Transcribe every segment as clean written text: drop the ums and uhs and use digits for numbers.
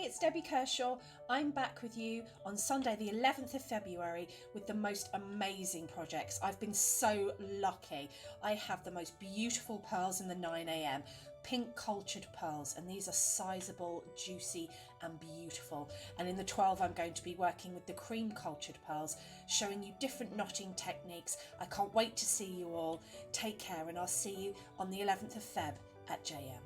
it's Debbie Kershaw. I'm back with you on Sunday the 11th of February with the most amazing projects. I've been so lucky. I have the most beautiful pearls in the 9am, pink cultured pearls, and these are sizable, juicy and beautiful. And in the 12 I'm going to be working with the cream cultured pearls, showing you different knotting techniques. I can't wait to see you all. Take care, and I'll see you on the 11th of Feb at JM.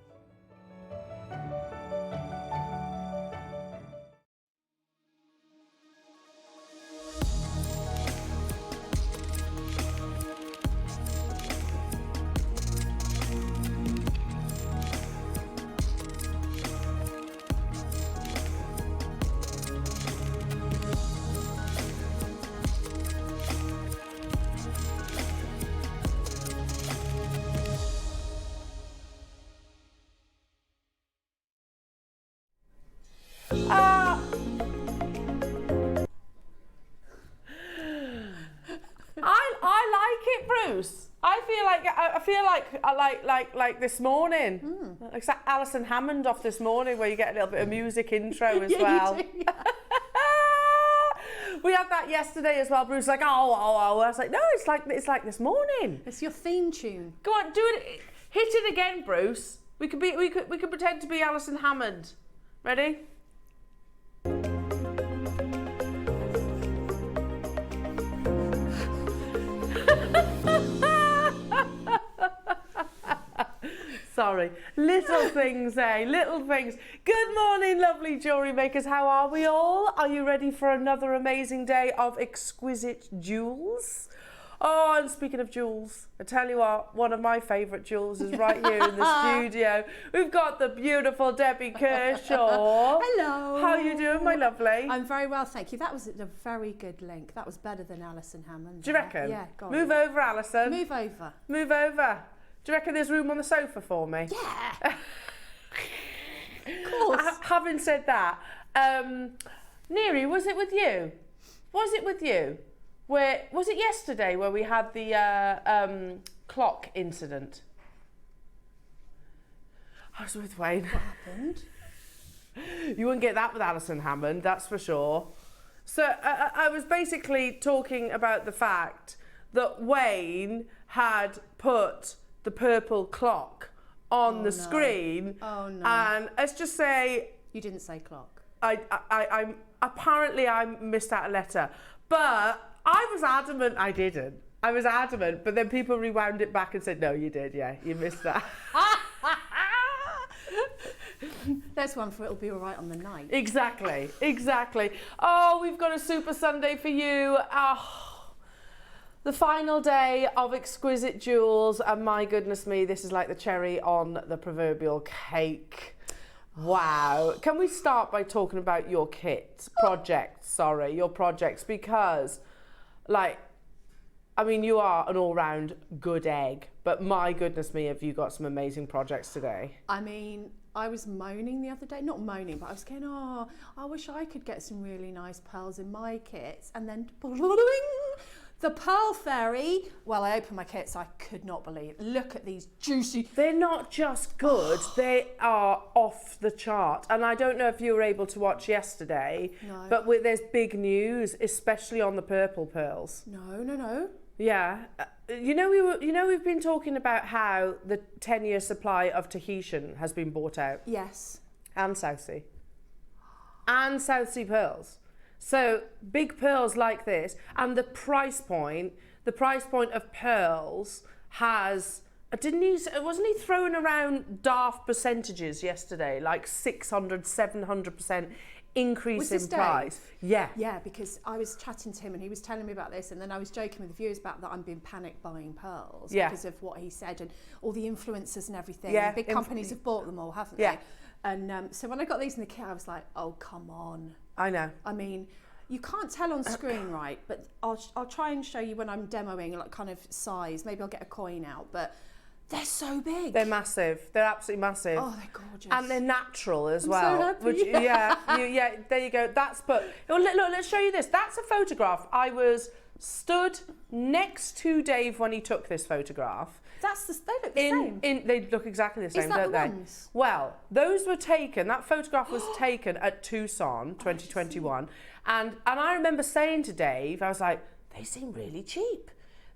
I like it, Bruce. I feel like this morning. Like that Alison Hammond off this morning, where you get a little bit of music intro as well. You do, yeah. We had that yesterday as well. Bruce like, oh. I was like, no, it's like this morning. It's your theme tune. Go on, do it. Hit it again, Bruce. We could pretend to be Alison Hammond. Ready? Sorry, little things, eh? Little things. Good morning, lovely jewellery makers. How are we all? Are you ready for another amazing day of exquisite jewels? Oh, and speaking of jewels, I tell you what, one of my favourite jewels is right here in the studio. We've got the beautiful Debbie Kershaw. Hello. How are you doing, my lovely? I'm very well, thank you. That was a very good link. That was better than Alison Hammond. Do you reckon? Yeah, go on. Move over, Alison. Move over. Move over. Do you reckon there's room on the sofa for me? Yeah. Of course. Having said that, Neri, was it with you? Was it with you? Was it yesterday where we had the clock incident? I was with Wayne. What happened? You wouldn't get that with Alison Hammond, that's for sure. So I was basically talking about the fact that Wayne had put the purple clock on the screen. Oh no. And let's just say... You didn't say clock. I apparently I missed out a letter. But I was adamant I didn't. I was adamant, but then people rewound it back and said, no, you did, yeah, you missed that. There's one for it'll be all right on the night. Exactly. Oh, we've got a super Sunday for you. Oh, the final day of exquisite jewels, and my goodness me, this is like the cherry on the proverbial cake. Wow. Can we start by talking about your projects, because, like, I mean, you are an all-round good egg, but my goodness me, have you got some amazing projects today? I mean, I was moaning the other day, not moaning, but I was going, oh, I wish I could get some really nice pearls in my kits, and then the Pearl Fairy. Well, I opened my kits, I could not believe. Look at these juicy. They're not just good, they are off the chart. And I don't know if you were able to watch yesterday, No. but there's big news, especially on the purple pearls. No. Yeah, we've been talking about how the 10-year supply of Tahitian has been bought out. Yes. And South Sea. And South Sea pearls. So big pearls like this, and the price point of pearls has, wasn't he throwing around daft percentages yesterday, like 600, 700% increase in price? Yeah, because I was chatting to him and he was telling me about this, and then I was joking with the viewers about that I'm being panic buying pearls because of what he said and all the influencers and everything. Yeah, and big companies have bought them all, haven't they? And so when I got these in the kit, I was like, oh, come on. I know. I mean, you can't tell on screen, right? But I'll try and show you when I'm demoing, like, kind of size. Maybe I'll get a coin out, but they're so big. They're massive. They're absolutely massive. Oh, they're gorgeous. And they're natural as I'm well. so happy. Which, yeah, there you go. Look, let's show you this. That's a photograph. I was stood next to Dave when he took this photograph. They look the same. They look exactly the same, Is that don't the they? ones? Well, those were taken, that photograph was taken at Tucson 2021. And I remember saying to Dave, I was like, they seem really cheap.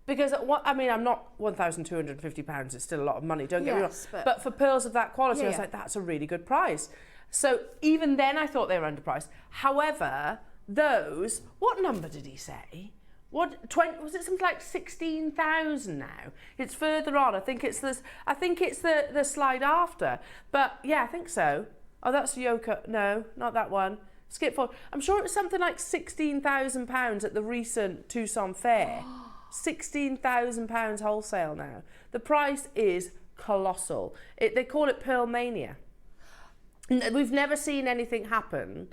Because, I'm not £1,250, it's still a lot of money, don't get me wrong. But for pearls of that quality, I was like, that's a really good price. So even then I thought they were underpriced. However, those, what number did he say? Was it something like 16,000 now? It's further on. I think it's the slide after. But yeah, I think so. Oh, that's Yoko. No, not that one. Skip forward. I'm sure it was something like £16,000 at the recent Tucson fair. £16,000 wholesale now. The price is colossal. They call it Pearl Mania. We've never seen anything happen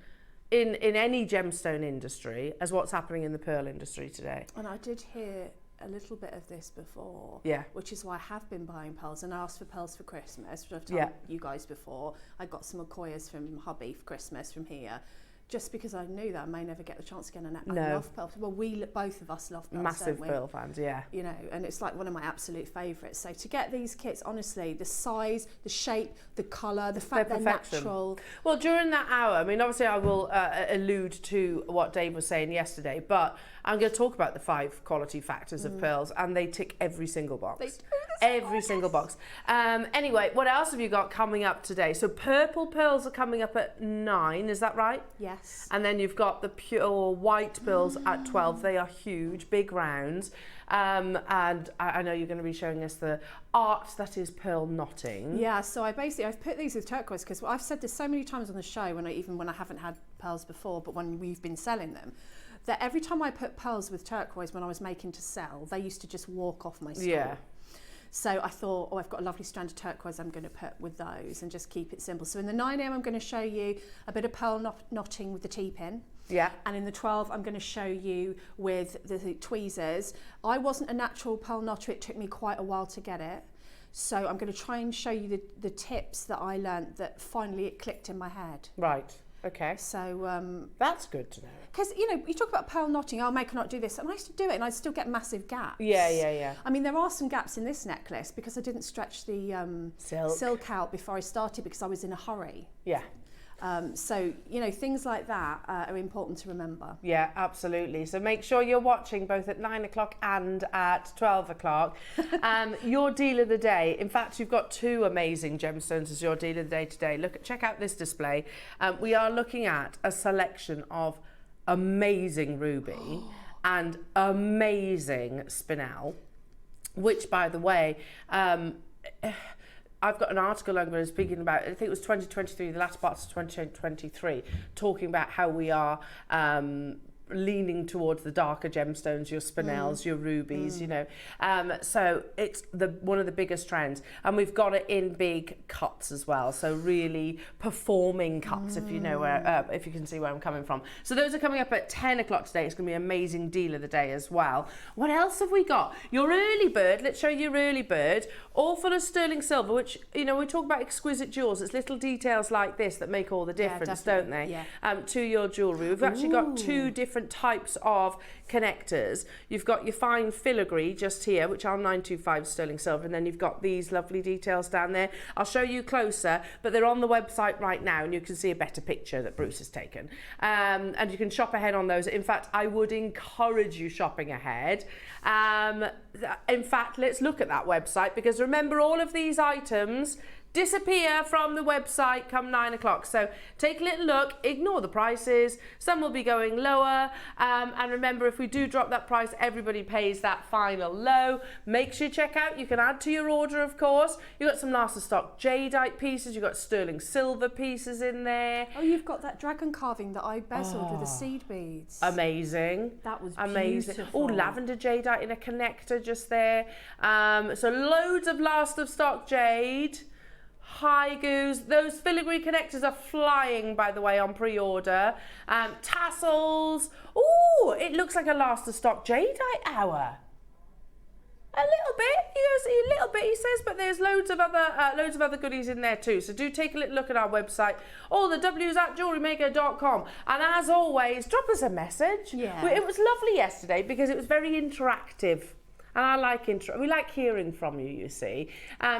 in any gemstone industry as what's happening in the pearl industry today. And I did hear a little bit of this before, which is why I have been buying pearls, and I asked for pearls for Christmas, which I've told you guys before. I got some Okoyas from hubby for Christmas from here, just because I knew that I may never get the chance again. And I love pearls. Well, both of us love pearls, massive don't we? pearl fans, yeah. You know, and it's like one of my absolute favourites. So to get these kits, honestly, the size, the shape, the colour, the fact they're natural. Well, during that hour, I mean, obviously I will allude to what Dave was saying yesterday, but I'm going to talk about the 5 quality factors of pearls, and they tick every single box. They do. Every single box. Anyway, what else have you got coming up today? So purple pearls are coming up at 9, is that right? Yes. And then you've got the pure white pearls at 12. They are huge, big rounds. And I know you're going to be showing us the art that is pearl knotting. Yeah, so I've put these with turquoise because I've said this so many times on the show, when I haven't had pearls before, but when we've been selling them, that every time I put pearls with turquoise when I was making to sell, they used to just walk off my store. Yeah. So I thought, I've got a lovely strand of turquoise I'm going to put with those and just keep it simple. So in the 9am, I'm going to show you a bit of pearl knotting with the T-pin. Yeah. And in the 12, I'm going to show you with the tweezers. I wasn't a natural pearl knotter. It took me quite a while to get it. So I'm going to try and show you the tips that I learned that finally it clicked in my head. Right. Okay. So that's good to know. Because, you know, you talk about pearl knotting, I cannot do this. And I used to do it and I still get massive gaps. Yeah. I mean, there are some gaps in this necklace because I didn't stretch the silk out before I started because I was in a hurry. Yeah. So, you know, things like that are important to remember. Yeah, absolutely. So make sure you're watching both at 9 o'clock and at 12 o'clock. Your deal of the day. In fact, you've got 2 amazing gemstones as your deal of the day today. Check out this display. We are looking at a selection of amazing ruby and amazing spinel, which, by the way, I've got an article I'm going to be speaking about, I think it was 2023, the latter parts of 2023, talking about how we are leaning towards the darker gemstones, your spinels, your rubies, you know. So it's one of the biggest trends. And we've got it in big cuts as well. So really performing cuts, if you know where, if you can see where I'm coming from. So those are coming up at 10 o'clock today. It's going to be an amazing deal of the day as well. What else have we got? Your early bird, let's show you your early bird, all full of sterling silver, which, you know, we talk about exquisite jewels. It's little details like this that make all the difference, don't they? Yeah. To your jewellery. We've actually got 2 different types of connectors. You've got your fine filigree just here, which are 925 sterling silver, and then you've got these lovely details down there. I'll show you closer, but they're on the website right now and you can see a better picture that Bruce has taken. And you can shop ahead on those. In fact, I would encourage you shopping ahead. In fact, let's look at that website, because remember, all of these items disappear from the website come 9 o'clock. So take a little look, ignore the prices. Some will be going lower. And remember, if we do drop that price, everybody pays that final low. Make sure you check out. You can add to your order, of course. You've got some last of stock jadeite pieces. You've got sterling silver pieces in there. Oh, you've got that dragon carving that I bezeled with the seed beads. Amazing. That was amazing. Beautiful. Oh, lavender jadeite in a connector just there. So loads of last of stock jade. High goose. Those filigree connectors are flying, by the way, on pre-order. Tassels. Ooh, it looks like a last of stock jadeite hour. A little bit, a little bit, he says, but there's loads of other goodies in there too. So do take a little look at our website. All the W's at JewelleryMaker.com. And as always, drop us a message. Yeah. It was lovely yesterday because it was very interactive. And I like we like hearing from you, you see.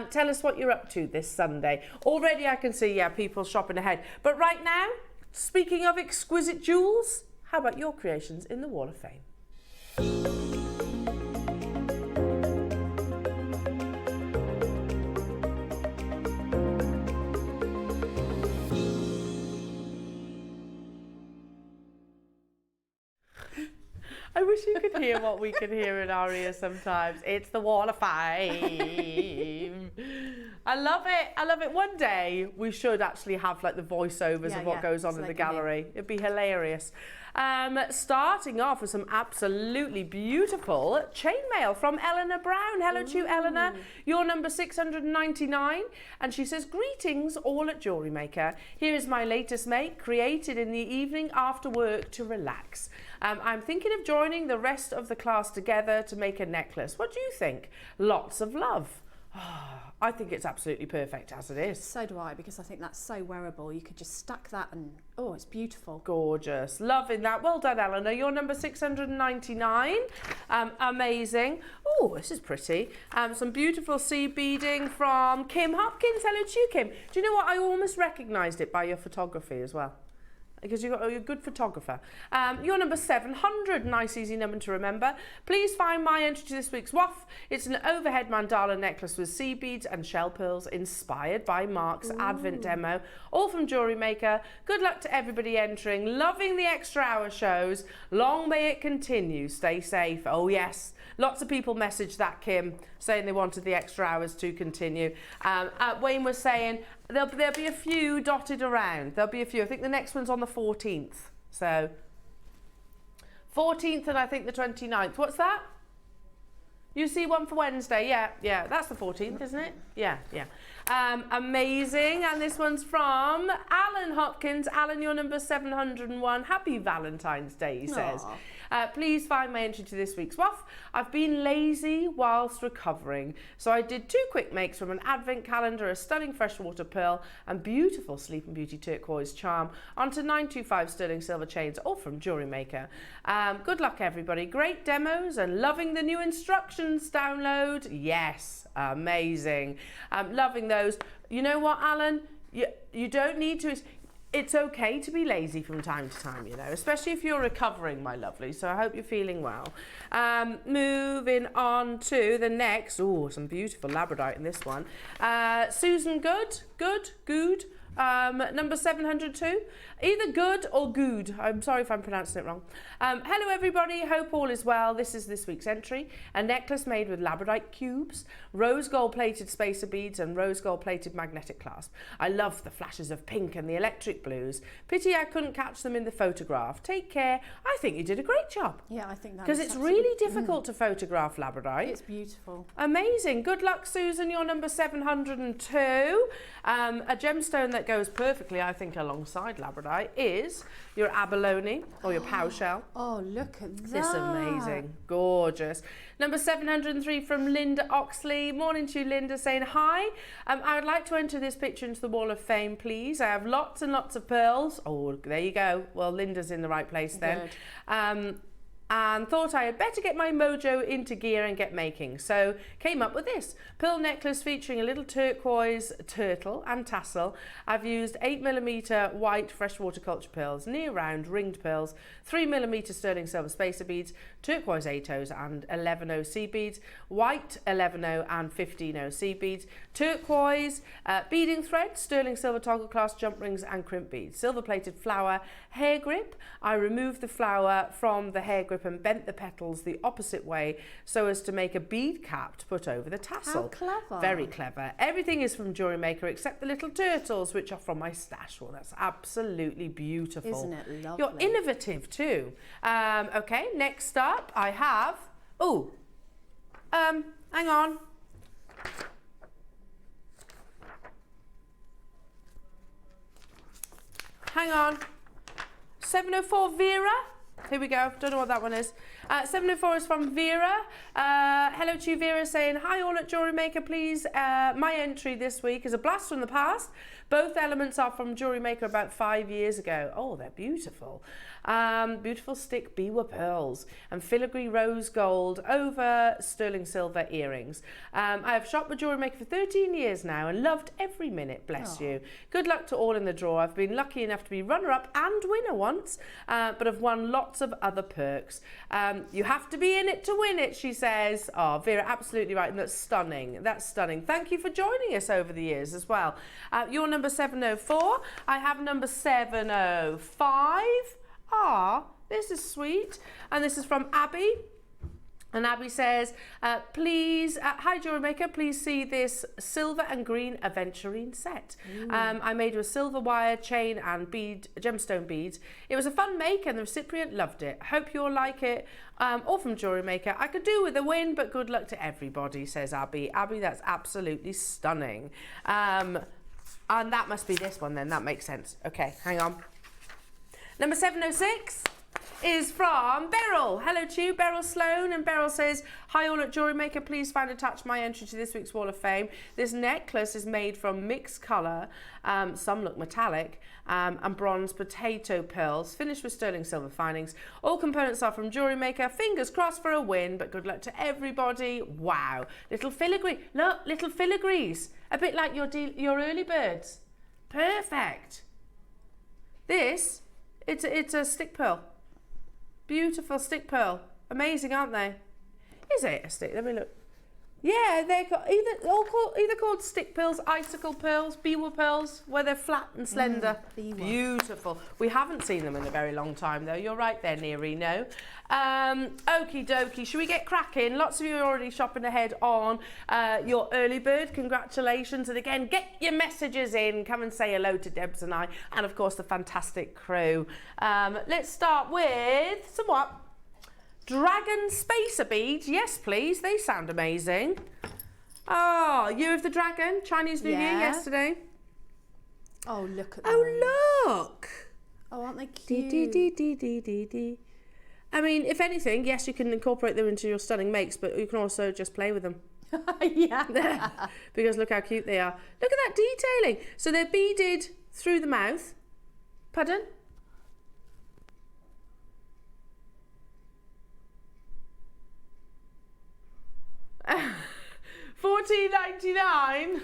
Tell us what you're up to this Sunday. Already I can see, yeah, people shopping ahead. But right now, speaking of exquisite jewels, how about your creations in the Wall of Fame? I wish you could hear what we can hear in our ears sometimes. It's the Wall of Fame. I love it. I love it. One day we should actually have like the voiceovers of what goes on in the gallery. It'd be hilarious. Starting off with some absolutely beautiful chainmail from Eleanor Brown. Hello to you, Eleanor. You're number 699. And she says, greetings all at Jewellery Maker. Here is my latest make, created in the evening after work to relax. I'm thinking of joining the rest of the class together to make a necklace. What do you think? Lots of love. I think it's absolutely perfect as it is. So do I, because I think that's so wearable. You could just stack that and, oh, it's beautiful. Gorgeous. Loving that. Well done, Eleanor. You're number 699. Amazing. Oh, this is pretty. Some beautiful seed beading from Kim Hopkins. Hello to you, Kim. Do you know what? I almost recognised it by your photography as well, because you're a good photographer. You're number 700, nice easy number to remember. Please find my entry to this week's WAF. It's an overhead mandala necklace with sea beads and shell pearls inspired by Mark's Advent demo, all from Jewellery Maker. Good luck to everybody entering. Loving the extra hour shows. Long may it continue. Stay safe. Oh yes, lots of people messaged that, Kim, saying they wanted the extra hours to continue. Wayne was saying, there'll be a few dotted around. There'll be a few. I think the next one's on the 14th. So 14th and I think the 29th. What's that? You see one for Wednesday. Yeah. That's the 14th, isn't it? Yeah. Amazing. And this one's from Alan Hopkins. Alan, you're number 701. Happy Valentine's Day, he says. Please find my entry to this week's WAF. I've been lazy whilst recovering, so I did 2 quick makes from an advent calendar, a stunning freshwater pearl and beautiful Sleeping Beauty turquoise charm onto 925 sterling silver chains, all from Jewellery Maker. Good luck, everybody. Great demos and loving the new instructions download. Yes, amazing. Loving those. You know what, Alan? You don't need to... It's okay to be lazy from time to time, you know, especially if you're recovering, my lovely. So I hope you're feeling well. Moving on to the next. Oh, some beautiful labradorite in this one. Susan Good. Number 702. Either good or good. I'm sorry if I'm pronouncing it wrong. Hello everybody, hope all is well. This is this week's entry. A necklace made with labradorite cubes, rose gold plated spacer beads and rose gold plated magnetic clasp. I love the flashes of pink and the electric blues. Pity I couldn't catch them in the photograph. Take care. I think you did a great job. Yeah, I think that because it's really difficult to photograph labradorite. It's beautiful. Amazing. Good luck, Susan. You're number 702. A gemstone that goes perfectly, I think, alongside labradorite is your abalone or your pow shell. Oh, look at that. It's amazing. Gorgeous. Number 703 from Linda Oxley. Morning to you, Linda, saying hi. I would like to enter this picture into the Wall of Fame, please. I have lots and lots of pearls. Oh, there you go. Well, Linda's in the right place then. And thought I had better get my mojo into gear and get making. So came up with this pearl necklace featuring a little turquoise turtle and tassel. I've used 8mm white freshwater culture pearls, near round ringed pearls, 3mm sterling silver spacer beads, turquoise 8/0 and 11/0 seed beads, white 11/0 and 15/0 seed beads, turquoise beading thread, sterling silver toggle clasp jump rings and crimp beads, silver plated flower, hair grip. I removed the flower from the hair grip and bent the petals the opposite way so as to make a bead cap to put over the tassel. How clever. Very clever. Everything is from Jewellery Maker except the little turtles, which are from my stash. Well, that's absolutely beautiful. Isn't it lovely? You're innovative too. Okay, next up I have... Oh, hang on. Hang on. 704 Vera. Here we go. Don't know what that one is. 704 is from Vera. Hello to you, Vera, saying, hi all at Jewellery Maker, please. My entry this week is a blast from the past. Both elements are from Jewellery Maker about 5 years ago. Oh, they're beautiful. Beautiful stick biwa pearls and filigree rose gold over sterling silver earrings. I have shopped with Jewellery Maker for 13 years now and loved every minute, bless you. Good luck to all in the draw. I've been lucky enough to be runner-up and winner once, but have won lots of other perks. You have to be in it to win it, she says. Oh, Vera, absolutely right, and that's stunning. That's stunning. Thank you for joining us over the years as well. You're number 704. I have number 705. Ah, this is sweet. And this is from Abby. And Abby says, please, hi Jewellery Maker, please see this silver and green aventurine set. I made with silver wire, chain and gemstone beads. It was a fun make and the recipient loved it. Hope you'll like it. All from Jewellery Maker. I could do with a win, but good luck to everybody, says Abby. Abby, that's absolutely stunning. And that must be this one then, that makes sense. Okay, hang on. Number 706. Is from Beryl. Hello to you, Beryl Sloan. And Beryl says, hi all at Jewellery Maker, please find attached my entry to this week's Wall of Fame. This necklace is made from mixed colour, some look metallic, and bronze potato pearls, finished with sterling silver finings. All components are from Jewellery Maker. Fingers crossed for a win, but good luck to everybody. Wow. Little filigree. Look, little filigrees. A bit like your early birds. Perfect. This, it's a stick pearl. Beautiful stick pearl. Amazing, aren't they? Is it a stick? Let me look. Yeah, they're either called stick pearls, icicle pearls, biwa pearls, where they're flat and slender. Beautiful. We haven't seen them in a very long time, though. You're right there, Nerino. Okie dokie. Should we get cracking? Lots of you are already shopping ahead on your early bird. Congratulations. And again, get your messages in. Come and say hello to Debs and I. And, of course, the fantastic crew. Let's start with some what? Dragon spacer beads, yes please, they sound amazing. Oh, Year of the Dragon, Chinese New Year yesterday. Oh, look at them. Oh, look. Oh, aren't they cute? I mean, if anything, yes, you can incorporate them into your stunning makes, but you can also just play with them. Yeah. Because look how cute they are. Look at that detailing. So they're beaded through the mouth. Pardon? $14.99.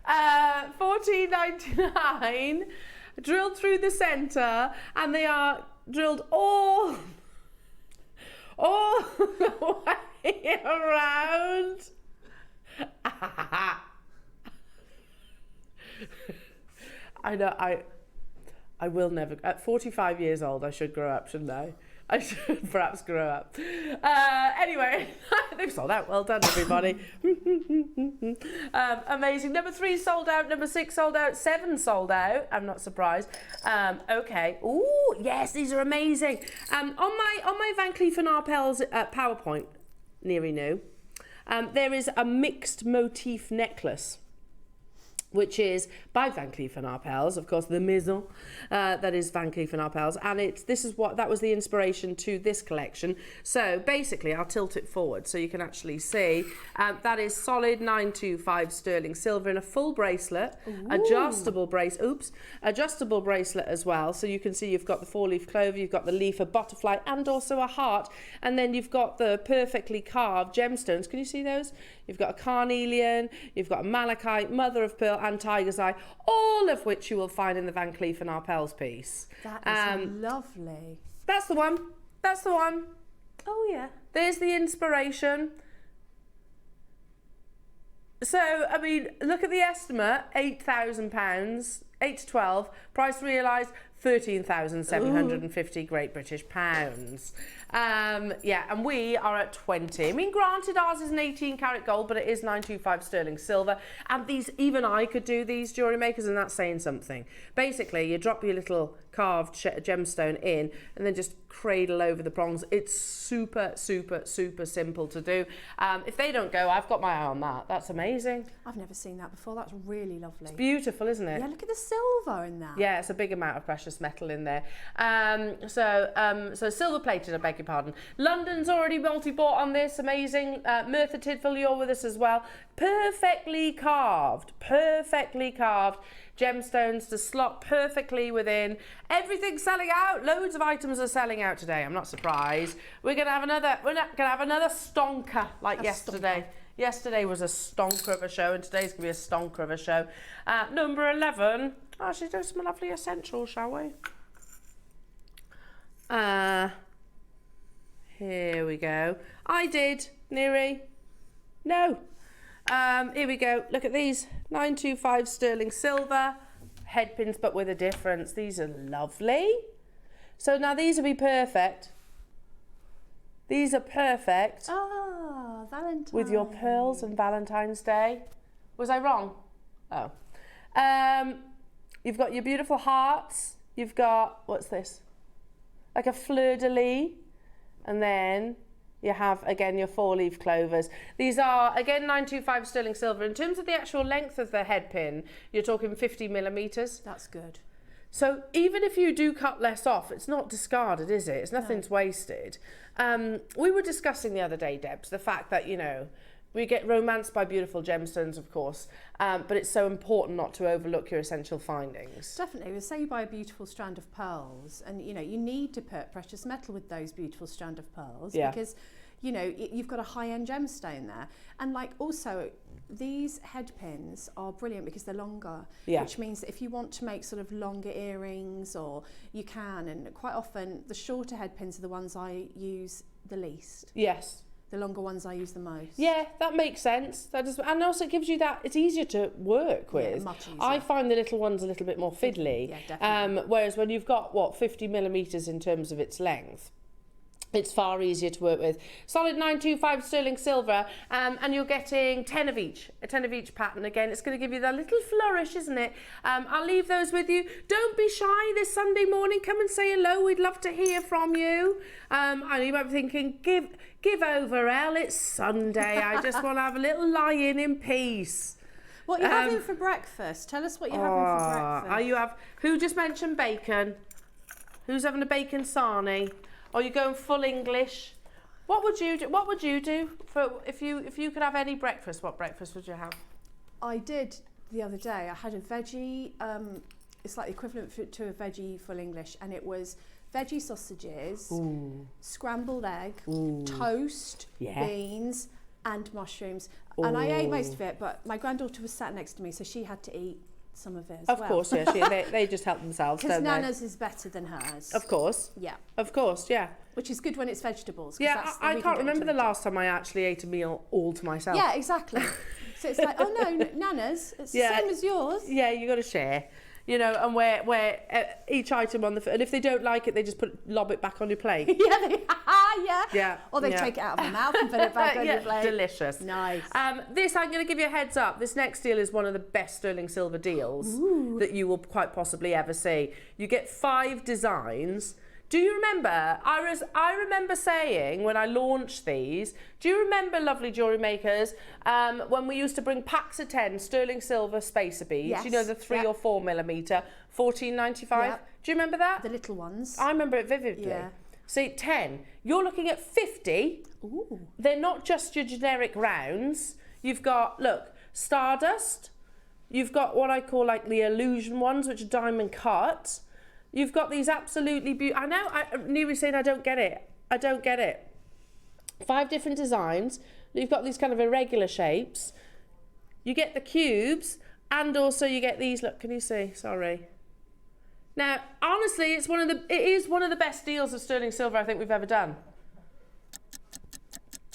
$14.99. Drilled through the centre, and they are drilled all the way around. I know. I will never. At 45 years old, I should grow up, shouldn't I? I should perhaps grow up. Anyway, they've sold out. Well done, everybody. Amazing. Number 3 sold out. Number 6 sold out. 7 sold out. I'm not surprised. Okay. Ooh, yes, these are amazing. On my Van Cleef & Arpels PowerPoint, nearly new, there is a mixed motif necklace, which is by Van Cleef & Arpels, of course, the maison that is Van Cleef & Arpels, and that was the inspiration to this collection. So basically, I'll tilt it forward so you can actually see that is solid 925 sterling silver in a full bracelet, adjustable bracelet as well. So you can see you've got the 4-leaf clover, you've got the leaf, a butterfly, and also a heart, and then you've got the perfectly carved gemstones. Can you see those? You've got a carnelian, you've got a malachite, mother of pearl, and tiger's eye, all of which you will find in the Van Cleef & Arpels piece. That is lovely. That's the one. That's the one. Oh, yeah. There's the inspiration. So, I mean, look at the estimate, £8,000, 8 to 12, price realised, 13,750 Great British pounds. Yeah, and we are at 20. I mean, granted, ours is an 18 karat gold, but it is 925 sterling silver. And these, even I could do these, Jewellery Makers, and that's saying something. Basically, you drop your little carved gemstone in and then just cradle over the prongs. It's super, super, super simple to do. If they don't go, I've got my eye on that. That's amazing. I've never seen that before. That's really lovely. It's beautiful, isn't it? Yeah, look at the silver in that. Yeah, it's a big amount of precious metal in there. So silver plated, I beg your pardon. London's already multi-bought on this. Amazing. Merthyr Tydfil, you're with us as well. Perfectly carved. Perfectly carved. gemstones to slot perfectly within. Everything's selling out. Loads of items are selling out today. I'm not surprised. We're gonna have another stonker like yesterday. Yesterday was a stonker of a show, and today's gonna be a stonker of a show. Number 11. Oh, should we do some lovely essentials, shall we? Here we go. I did, Neri. No. Here we go. Look at these. 925 sterling silver headpins, but with a difference. These are lovely. So now these will be perfect. These are perfect. Ah, Valentine's. With your pearls and Valentine's Day. Was I wrong? Oh. You've got your beautiful hearts. You've got, what's this? Like a fleur-de-lis. And then you have, again, your 4-leaf clovers. These are, again, 925 sterling silver. In terms of the actual length of the head pin, you're talking 50 millimetres. That's good. So even if you do cut less off, it's not discarded, is it? It's nothing's wasted. We were discussing the other day, Debs, the fact that, you know, we get romanced by beautiful gemstones, of course, but it's so important not to overlook your essential findings. Definitely. Well, say you buy a beautiful strand of pearls, and you know you need to put precious metal with those beautiful strand of pearls, because you know you've got a high-end gemstone there. And like also these head pins are brilliant because they're longer, which means that if you want to make sort of longer earrings, or you can, and quite often the shorter head pins are the ones I use the least. Yes. The longer ones I use the most. Yeah, that makes sense. That does, and also it gives you that, it's easier to work with. Yeah, much easier. I find the little ones a little bit more fiddly. Yeah, definitely. Whereas when you've got, what, 50 millimetres in terms of its length, it's far easier to work with. Solid 925 sterling silver, and you're getting 10 of each, a 10 of each pattern. Again, it's going to give you that little flourish, isn't it? I'll leave those with you. Don't be shy this Sunday morning. Come and say hello. We'd love to hear from you. And you might be thinking, give over, Elle. It's Sunday. I just want to have a little lie-in peace. What are you having for breakfast? Tell us what you're having for breakfast. Who just mentioned bacon? Who's having a bacon sarnie? Or you going full English? What would you do? What would you do for if you could have any breakfast? What breakfast would you have? I did the other day. I had a veggie. It's like the equivalent to a veggie full English, and it was veggie sausages, scrambled egg, toast, beans, and mushrooms. And I ate most of it, but my granddaughter was sat next to me, so she had to eat some of it as well. Of course, yeah. They just help themselves, don't they? Because Nana's is better than hers. Of course. Yeah. Of course, yeah. Which is good when it's vegetables. Yeah, I can't remember the last time I actually ate a meal all to myself. Yeah, exactly. So it's like, oh no, Nana's, it's the same as yours. Yeah, you got to share. You know, and where each item on the... And if they don't like it, they just lob it back on your plate. Yeah. Or they take it out of their mouth and put it back on your plate. Delicious. Nice. This, I'm going to give you a heads up. This next deal is one of the best sterling silver deals that you will quite possibly ever see. You get 5 designs. Do you remember? I remember saying when I launched these, do you remember, lovely jewellery makers, when we used to bring packs of 10 sterling silver spacer beads? Yes. You know, the 3 or 4 millimetre, $14.95. Yep. Do you remember that? The little ones. I remember it vividly. Yeah. See, 10. You're looking at 50. Ooh. They're not just your generic rounds. You've got, look, Stardust. You've got what I call like the illusion ones, which are diamond cut. You've got these absolutely beautiful... I know, Neri's saying I don't get it. I don't get it. 5 different designs. You've got these kind of irregular shapes. You get the cubes, and also you get these... Look, can you see? Sorry. Now, honestly, it is one of the best deals of sterling silver I think we've ever done.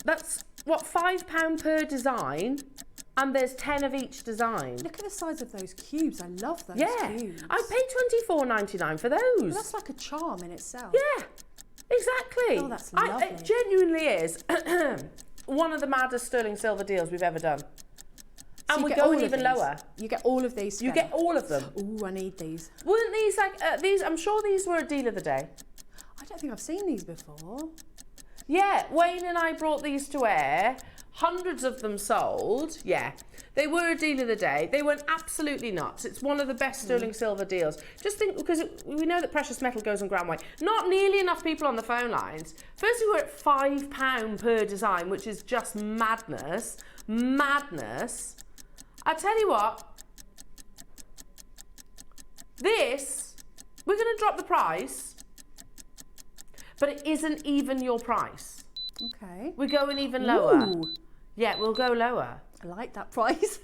That's, what, £5 per design? And there's 10 of each design. Look at the size of those cubes. I love those cubes. I paid $24.99 for those. Well, that's like a charm in itself. Yeah, exactly. Oh, that's lovely. It genuinely is one of the maddest sterling silver deals we've ever done. And we're going even lower. You get all of these together. You get all of them. Ooh, I need these. Weren't these like, these? I'm sure these were a deal of the day. I don't think I've seen these before. Yeah, Wayne and I brought these to air. Hundreds of them sold. Yeah, they were a deal of the day. They went absolutely nuts. It's one of the best sterling silver deals. Just think, because we know that precious metal goes on ground weight. Not nearly enough people on the phone lines. Firstly, we're at £5 per design, which is just madness. Madness. I tell you what, This, we're going to drop the price, but it isn't even your price. Okay. We're going even lower. Ooh, Yeah, we'll go lower. I like that price.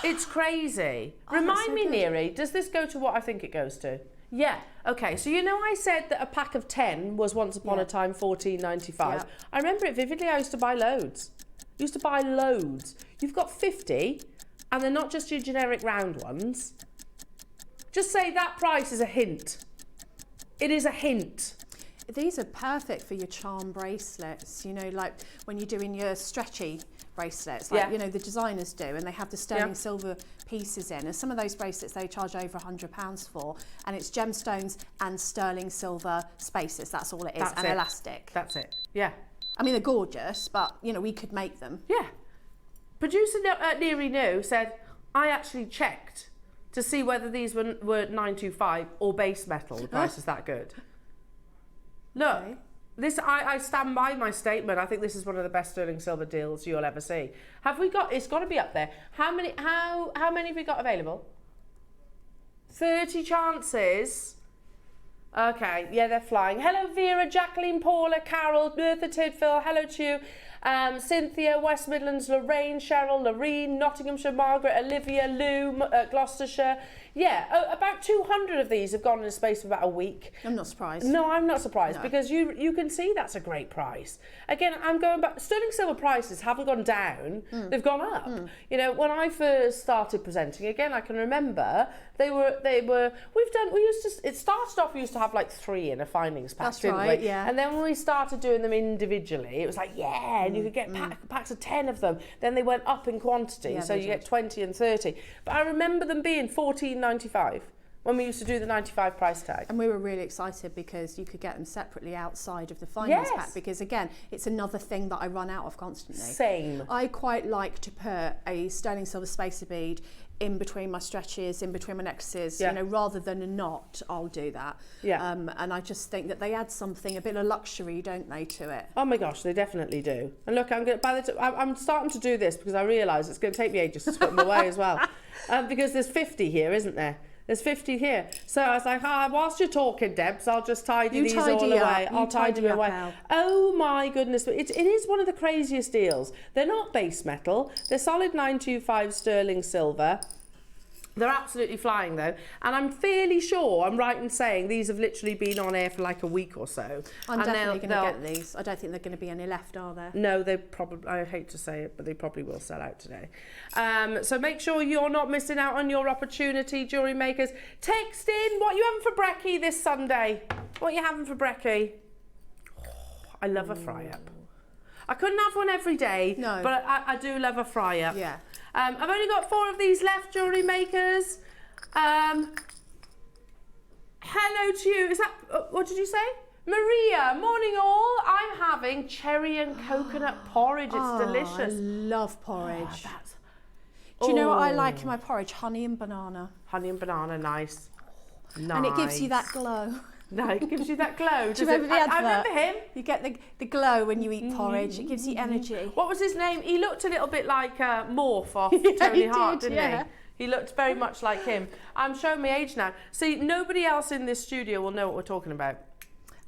It's crazy. Oh, that's Remind so me, good. Neri, does this go to what I think it goes to? Yeah. Okay, so you know I said that a pack of 10 was once upon Yeah. a time $14.95. Yeah. I remember it vividly. I used to buy loads. You've got 50, and they're not just your generic round ones. Just say that price is a hint. It is a hint. These are perfect for your charm bracelets, you know, like when you're doing your stretchy bracelets, like, Yeah. you know, the designers do, and they have the sterling Yeah. silver pieces in. And some of those bracelets they charge over £100 for, and it's gemstones and sterling silver spaces. That's all it is, That's and it. elastic. That's it. Yeah. I mean, they're gorgeous, but, you know, we could make them. Yeah. Producer Neri No said, I actually checked to see whether these were 925 or base metal. The price is that good. Look, Okay. this I stand by my statement. I think this is one of the best sterling silver deals you'll ever see. Have we got? It's got to be up there. How many have we got available? 30 chances. Okay, yeah, they're flying. Hello, Vera, Jacqueline, Paula, Carol, Bertha Tidfield. Hello to you. Cynthia, West Midlands, Lorraine, Cheryl, Loreen, Nottinghamshire, Margaret, Olivia, Lou, Gloucestershire. Yeah, about 200 of these have gone in a space of about a week. I'm not surprised. No, I'm not surprised No. because you can see that's a great price. Again, I'm going back. Sterling silver prices haven't gone down; they've gone up. You know, when I first started presenting, again, I can remember they were. It started off. We used to have like 3 in a findings pack, That's didn't right, we? yeah. And then when we started doing them individually, it was like, yeah, and you could get packs of 10 of them. Then they went up in quantity, Yeah, so they you did. get 20 and 30. But I remember them being $14.95 when we used to do the 95 price tag. And we were really excited because you could get them separately outside of the findings Yes. pack, because again, it's another thing that I run out of constantly. Same. I quite like to put a sterling silver spacer bead in between my stretches, in between my necklaces, Yeah. you know, rather than a knot, I'll do that. Yeah. And I just think that they add something, a bit of luxury, don't they, to it? Oh my gosh, they definitely do. And look, I'm starting to do this because I realise it's going to take me ages to put them away as well. Because there's 50 here, isn't there? There's 50 here. So I was like, whilst you're talking, Debs, I'll just tidy these all away. I'll tidy them away. Al. Oh my goodness. It is one of the craziest deals. They're not base metal. They're solid 925 sterling silver. They're absolutely flying though. And I'm fairly sure, I'm right in saying, these have literally been on air for like a week or so. I'm And definitely going they'll- to get these. I don't think there are going to be any left, are there? No, they probably, I hate to say it, but they probably will sell out today. So make sure you're not missing out on your opportunity, jewellery makers. Text in what you having for brekkie this Sunday. What you having for brekkie? Oh, I love a fry-up. I couldn't have one every day, No. but I do love a fry-up. Yeah. I've only got 4 of these left, jewellery makers. Hello to you. Is that, what did you say? Maria, morning all. I'm having cherry and coconut porridge. It's delicious. I love porridge. Oh, that's, Do you know what I Oh. like in my porridge? Honey and banana. honey and banana, nice. Nice. And it gives you that glow. No, it gives you that glow. Do you does it? remember the I advert? remember him. You get the glow when you eat porridge. It gives you energy. What was his name? He looked a little bit like Morph off Yeah, Tony he Hart, did, didn't yeah. he? He looked very much like him. I'm showing my age now. See, nobody else in this studio will know what we're talking about.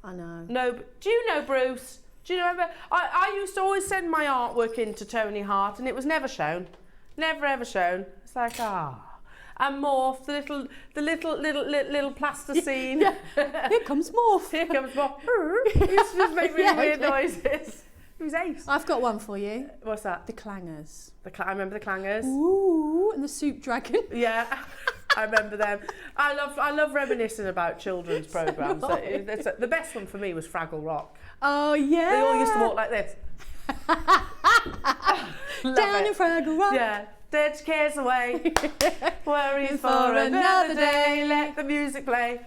I know. No, do you know Bruce? Do you remember? I used to always send my artwork in to Tony Hart, and it was never shown. Never ever shown. It's like, And Morph, the little plasticine. Yeah. Here comes Morph. Here comes Morph. He used to just make really Yeah, weird okay. noises. He was ace. I've got one for you. What's that? The clangers. I remember the clangers. Ooh, and the soup dragon. Yeah, I remember them. I love reminiscing about children's programmes. The best one for me was Fraggle Rock. Oh, yeah. They all used to walk like this. Love Down it. in Fraggle Rock. Yeah. Dead cares away. Worries For for another another day. day. Let the music play.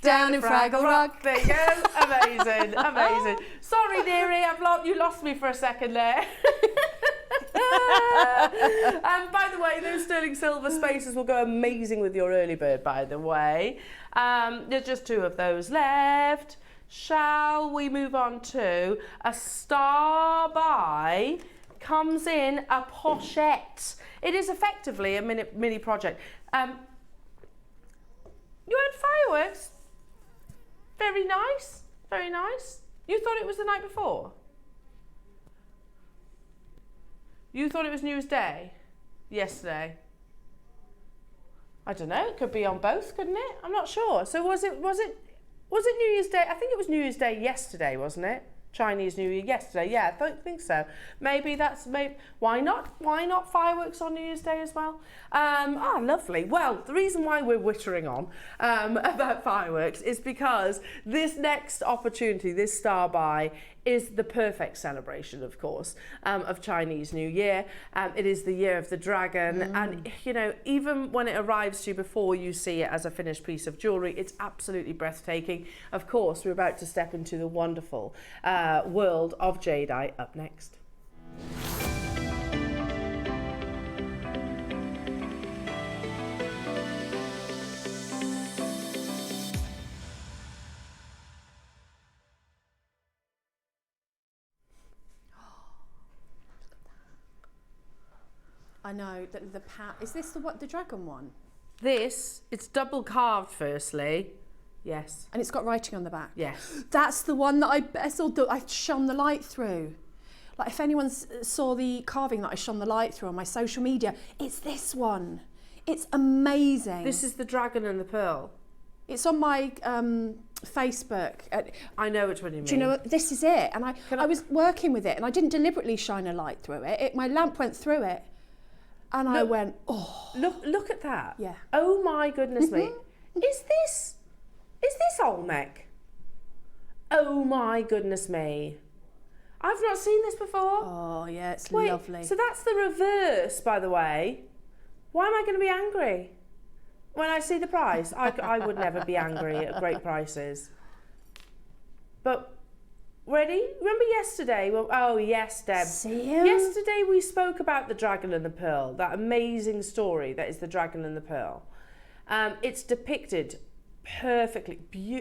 Down in Fraggle Rock. There you go. Amazing. Amazing. Sorry, dearie. You lost me for a second there. And by the way, those sterling silver spaces will go amazing with your early bird, by the way. There's just 2 of those left. Shall we move on to a star by comes in a pochette. It is effectively a mini project. You had fireworks? Very nice. Very nice. You thought it was the night before? You thought it was New Year's Day? Yesterday? I don't know. It could be on both, couldn't it? I'm not sure. So was it New Year's Day? I think it was New Year's Day yesterday, wasn't it? Chinese New Year yesterday. Yeah, I don't think so. Maybe why not fireworks on New Year's Day as well? Lovely. Well, the reason why we're wittering on about fireworks is because this next opportunity, this star buy, is the perfect celebration, of course, of Chinese New Year. It is the year of the dragon, and you know, even when it arrives to you before you see it as a finished piece of jewellery, it's absolutely breathtaking. Of course, we're about to step into the wonderful world of jadeite up next. I know that is this the dragon one? It's double carved firstly. Yes. And it's got writing on the back. Yes. That's the one that I saw that I shone the light through. Like if anyone saw the carving that I shone the light through on my social media, it's this one. It's amazing. This is the dragon and the pearl. It's on my Facebook. I know which one you mean. Do you know what? This is it. And I was working with it and I didn't deliberately shine a light through it. My lamp went through it. And I went, oh. Look at that. Yeah. Oh my goodness me. Is this Olmec? Oh my goodness me. I've not seen this before. Oh yeah, it's Wait, lovely. So that's the reverse, by the way. Why am I going to be angry when I see the price? I would never be angry at great prices. But ready? Remember yesterday? Well, oh yes, Deb. See him? Yesterday we spoke about the Dragon and the Pearl, that amazing story that is the Dragon and the Pearl. It's depicted perfectly.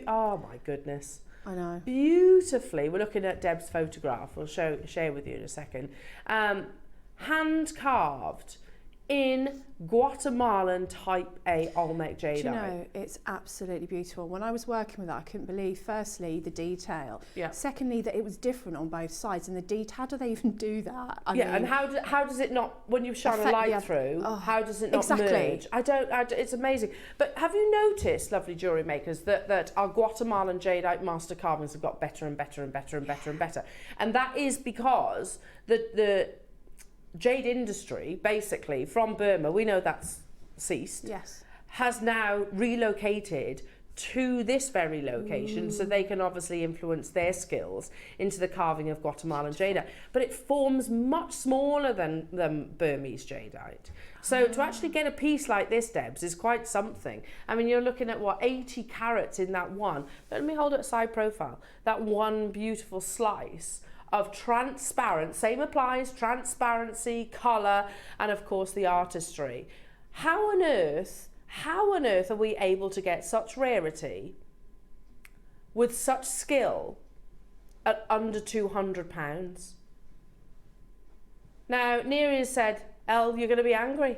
Oh my goodness. I know. Beautifully. We're looking at Deb's photograph. We'll share with you in a second. Hand carved in Guatemalan type A Olmec jadeite. Do you know, it's absolutely beautiful. When I was working with that, I couldn't believe, firstly, the detail. Yeah. Secondly, that it was different on both sides. And the detail, how do they even do that? I mean, mean, and how does it not, when you shine a light through, how does it not merge? It's amazing. But have you noticed, lovely jewellery makers, that our Guatemalan jadeite master carvings have got better and better and better and better and better? And that is because the jade industry, basically, from Burma, we know that's ceased, yes, has now relocated to this very location, so they can obviously influence their skills into the carving of Guatemalan jadeite. But it forms much smaller than Burmese jadeite. So to actually get a piece like this, Debs, is quite something. I mean, you're looking at, what, 80 carats in that one. Let me hold it at side profile. That one beautiful slice of transparent, same applies, transparency, colour, and of course the artistry. How on earth are we able to get such rarity with such skill at under £200? Now, Neri has said, Elle, you're going to be angry.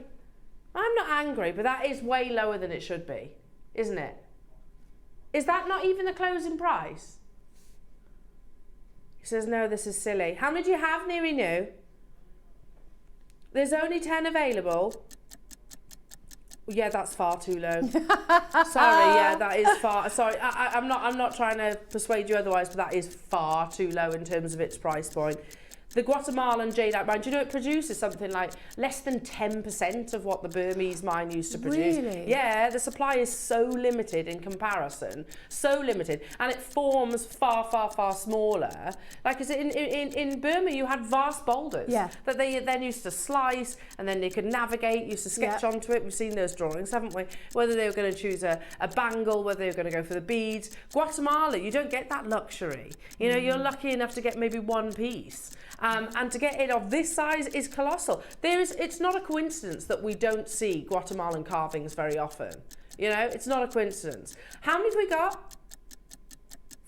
I'm not angry, but that is way lower than it should be, isn't it? Is that not even the closing price? He says, no, this is silly. How many do you have, Neri New? There's only 10 available. Yeah, that's far too low. Sorry, yeah, that is far. Sorry, I'm not trying to persuade you otherwise, but that is far too low in terms of its price point. The Guatemalan jadeite mine, do you know it produces something like less than 10% of what the Burmese mine used to produce? Really? Yeah, the supply is so limited in comparison, so limited, and it forms far, far, far smaller. Like in Burma, you had vast boulders that they then used to slice, and then they could navigate, used to sketch onto it. We've seen those drawings, haven't we? Whether they were going to choose a bangle, whether they were going to go for the beads. Guatemala, you don't get that luxury. You know, you're lucky enough to get maybe one piece. And to get it of this size is colossal. It's not a coincidence that we don't see Guatemalan carvings very often. You know, it's not a coincidence. How many have we got?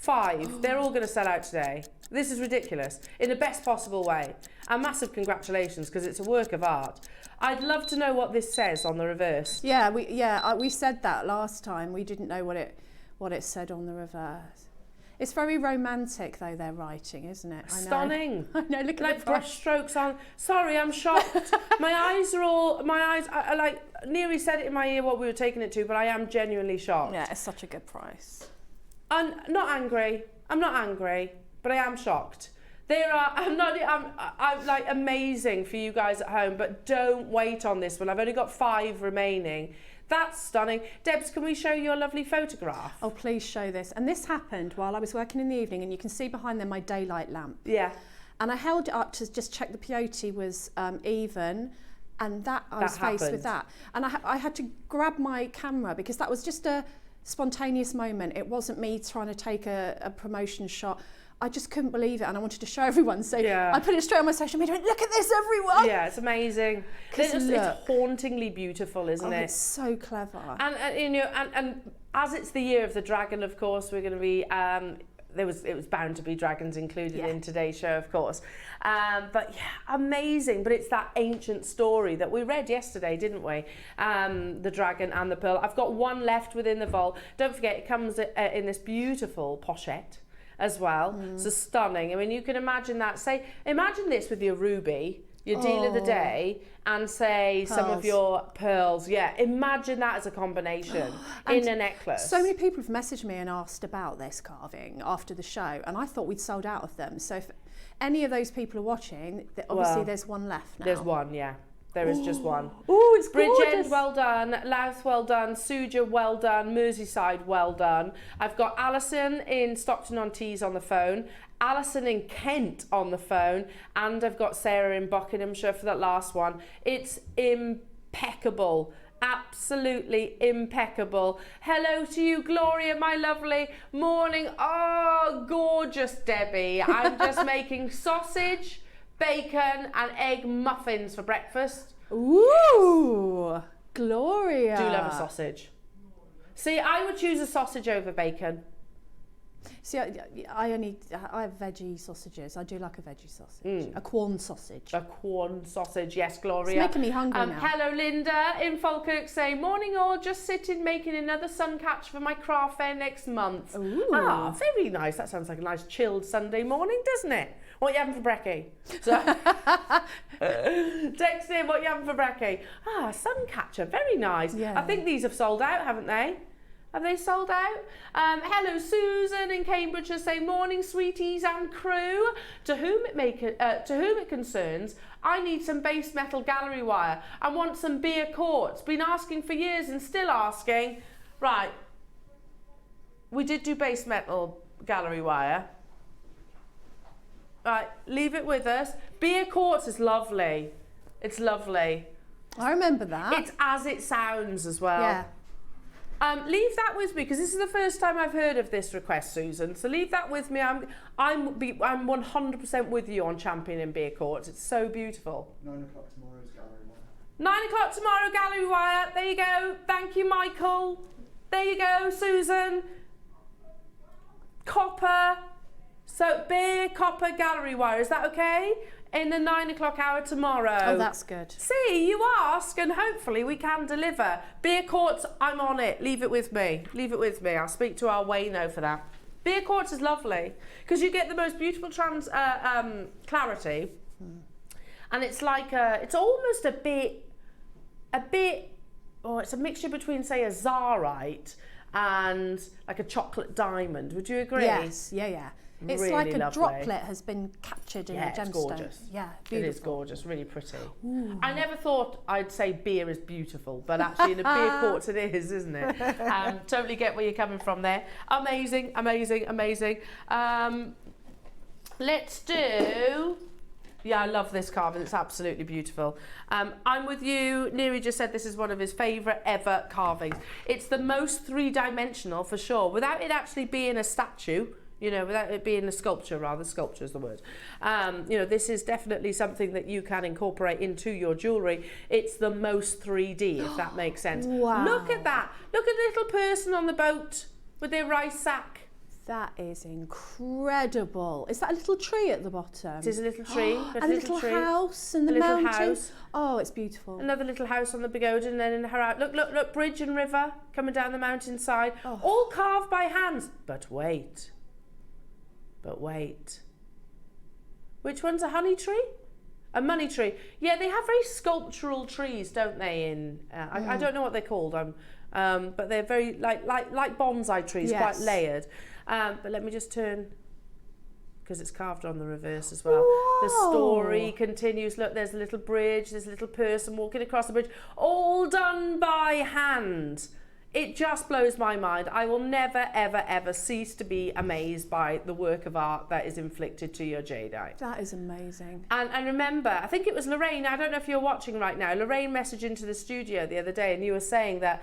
5. They're all going to sell out today. This is ridiculous in the best possible way. And massive congratulations, because it's a work of art. I'd love to know what this says on the reverse. Yeah, we said that last time. We didn't know what it said on the reverse. It's very romantic, though, their writing, isn't it? I know. Stunning. I know, look at like the brush strokes on. Sorry, I'm shocked. my eyes, I like, Neri said it in my ear what we were taking it to, but I am genuinely shocked. Yeah, it's such a good price. I'm not angry, but I am shocked. I'm like amazing for you guys at home, but don't wait on this one. I've only got 5 remaining. That's stunning. Debs, can we show your lovely photograph? Oh, please show this. And this happened while I was working in the evening, and you can see behind there my daylight lamp. Yeah. And I held it up to just check the peyote was even, and I was faced with that. And I had to grab my camera because that was just a spontaneous moment. It wasn't me trying to take a promotion shot. I just couldn't believe it, and I wanted to show everyone. So yeah. I put it straight on my social media. Look at this, everyone! Yeah, it's amazing. It's hauntingly beautiful, isn't it? It's so clever. And you know, and as it's the year of the dragon, of course, we're going to be. It was bound to be dragons included in today's show, of course. But yeah, amazing. But it's that ancient story that we read yesterday, didn't we? The dragon and the pearl. I've got 1 left within the vault. Don't forget, it comes in this beautiful pochette as well. So stunning. I mean, you can imagine that. Imagine this with your ruby, your deal of the day, and say some of your pearls. Yeah, imagine that as a combination in a necklace. So many people have messaged me and asked about this carving after the show, and I thought we'd sold out of them. So if any of those people are watching, obviously there's 1 left now. There's 1, yeah. There is just 1. Oh, it's gorgeous. Bridgend, well done. Louth, well done. Suja, well done. Merseyside, well done. I've got Alison in Stockton-on-Tees on the phone. Alison in Kent on the phone. And I've got Sarah in Buckinghamshire for that last one. It's impeccable. Absolutely impeccable. Hello to you, Gloria, my lovely. Morning. Oh, gorgeous, Debbie. I'm just making sausage, bacon and egg muffins for breakfast. Ooh, Gloria. Do love a sausage. See, I would choose a sausage over bacon. See, I have veggie sausages. I do like a veggie sausage. A Quorn sausage. A Quorn sausage, yes, Gloria. It's making me hungry now. Hello, Linda in Falkirk saying, morning all, just sitting making another sun catch for my craft fair next month. Ooh. Ah, very nice. That sounds like a nice chilled Sunday morning, doesn't it? What you having for brekkie? So, text in, what you having for brekkie? Ah, sun catcher, very nice. Yeah. I think these have sold out, haven't they? Have they sold out? Hello, Susan in Cambridgeshire saying, morning, sweeties and crew. To whom it concerns, I need some base metal gallery wire. I want some beer quartz. Been asking for years and still asking. Right. We did do base metal gallery wire. Right, leave it with us. Beer quartz is lovely. It's lovely. I remember that. It's as it sounds as well. Yeah. Leave that with me, because this is the first time I've heard of this request, Susan. So leave that with me. I'm 100% with you on championing beer quartz. It's so beautiful. 9 o'clock tomorrow's gallery wire. 9 o'clock tomorrow, gallery wire. There you go. Thank you, Michael. There you go, Susan. Copper. So beer, copper, gallery wire. Is that okay? In the 9 o'clock hour tomorrow. Oh, that's good. See, you ask and hopefully we can deliver. Beer quartz, I'm on it. Leave it with me. Leave it with me. I'll speak to our Wayno for that. Beer quartz is lovely because you get the most beautiful clarity. And it's like it's almost a bit, it's a mixture between, say, a Zarite and like a chocolate diamond. Would you agree? Yes, yeah. It's really like a lovely. droplet has been captured in a gemstone. It's gorgeous. Yeah, beautiful. It is gorgeous, really pretty. Ooh. I never thought I'd say beer is beautiful, but actually in a beer quartz it is, isn't it? Totally get where you're coming from there. Amazing, amazing, amazing. Let's do... Yeah, I love this carving. It's absolutely beautiful. I'm with you. Neri just said this is one of his favourite ever carvings. It's the most three-dimensional for sure, without it actually being a statue. You know, without it being a sculpture, rather, sculpture is the word. You know, this is definitely something that you can incorporate into your jewellery. It's the most 3D, if that makes sense. Wow. Look at that. Look at the little person on the boat with their rice sack. That is incredible. Is that a little tree at the bottom? It is a little tree. A little tree. house in the A little mountain. house. Oh, it's beautiful. Another little house on the pagoda, and then in her out. Look, bridge and river coming down the mountainside. Oh. All carved by hands. But wait. Which one's a honey tree? A money tree. Yeah, they have very sculptural trees, don't they? I don't know what they're called. But they're very like bonsai trees, Yes. quite layered. But let me just turn, because it's carved on the reverse as well. Whoa. The story continues. Look, there's a little bridge, there's a little person walking across the bridge, all done by hand. It just blows my mind. I will never, ever, ever cease to be amazed by the work of art that is inflicted to your jadeite. That is amazing. And remember, I think it was Lorraine, I don't know if you're watching right now, Lorraine messaged into the studio the other day, and you were saying that,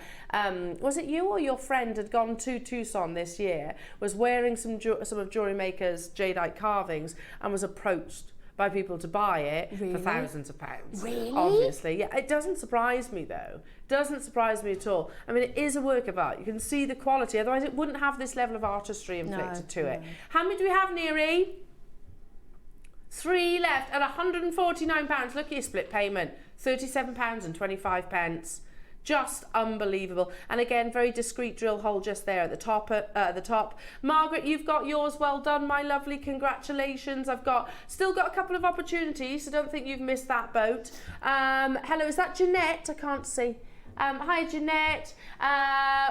was it you or your friend had gone to Tucson this year, was wearing some of Jewellery Maker's jadeite carvings, and was approached by people to buy it for thousands of pounds. Really? Obviously. Yeah, it doesn't surprise me though. Doesn't surprise me at all. I mean, it is a work of art. You can see the quality, otherwise it wouldn't have this level of artistry inflicted to it. How many do we have, Neary? 3 left at £149. Look at your split payment. £37.25. Just unbelievable. And again, very discreet drill hole just there at the top. Margaret, you've got yours. Well done, my lovely. Congratulations. I've still got a couple of opportunities, so don't think you've missed that boat. Hello, is that Jeanette? I can't see. Hi, Jeanette.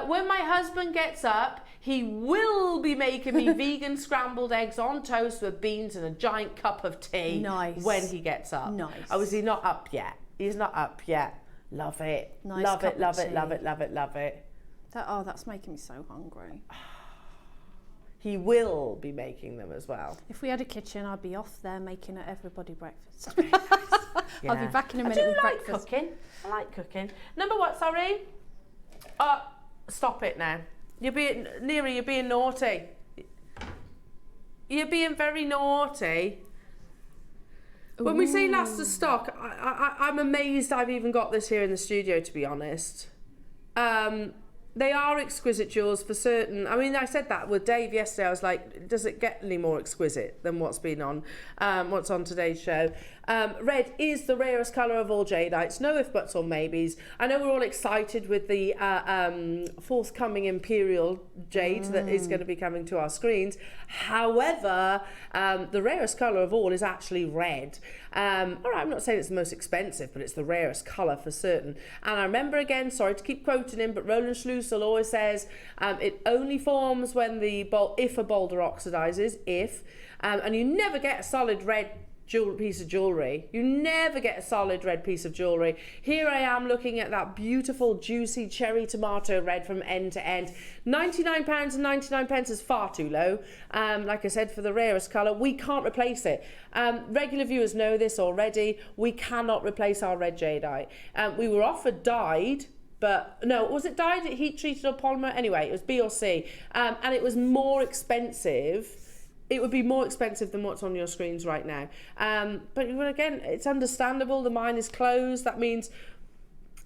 When my husband gets up, he will be making me vegan scrambled eggs on toast with beans and a giant cup of tea. Nice. When he gets up. Nice. Oh, is he not up yet? He's not up yet. Love it. Nice Love cup it, of love it, tea. love it, love it, love it. That's making me so hungry. He will be making them as well. If we had a kitchen, I'd be off there making everybody breakfast. Yeah. I'll be back in a minute I do with like breakfast. cooking. I like cooking. Number what, sorry? Stop it now. You're being naughty. You're being very naughty. When we say last of stock, I'm amazed I've even got this here in the studio, to be honest. They are exquisite jewels for certain. I mean, I said that with Dave yesterday. I was like, does it get any more exquisite than what's on today's show? Red is the rarest colour of all jadeites. No if buts or maybes. I know we're all excited with the forthcoming Imperial jade that is going to be coming to our screens. However, the rarest colour of all is actually red. All right, I'm not saying it's the most expensive, but it's the rarest colour for certain. And I remember again, sorry to keep quoting him, but Roland Schlusel always says it only forms when if a boulder oxidizes, and you never get a solid red piece of jewellery. You never get a solid red piece of jewellery. Here I am looking at that beautiful, juicy cherry tomato red from end to end. £99.99 is far too low. Like I said, for the rarest colour, we can't replace it. Regular viewers know this already. We cannot replace our red jadeite. We were offered dyed, but no, was it dyed, heat treated or polymer? Anyway, it was B or C. And it was more expensive. It would be more expensive than what's on your screens right now. But again, it's understandable. The mine is closed. That means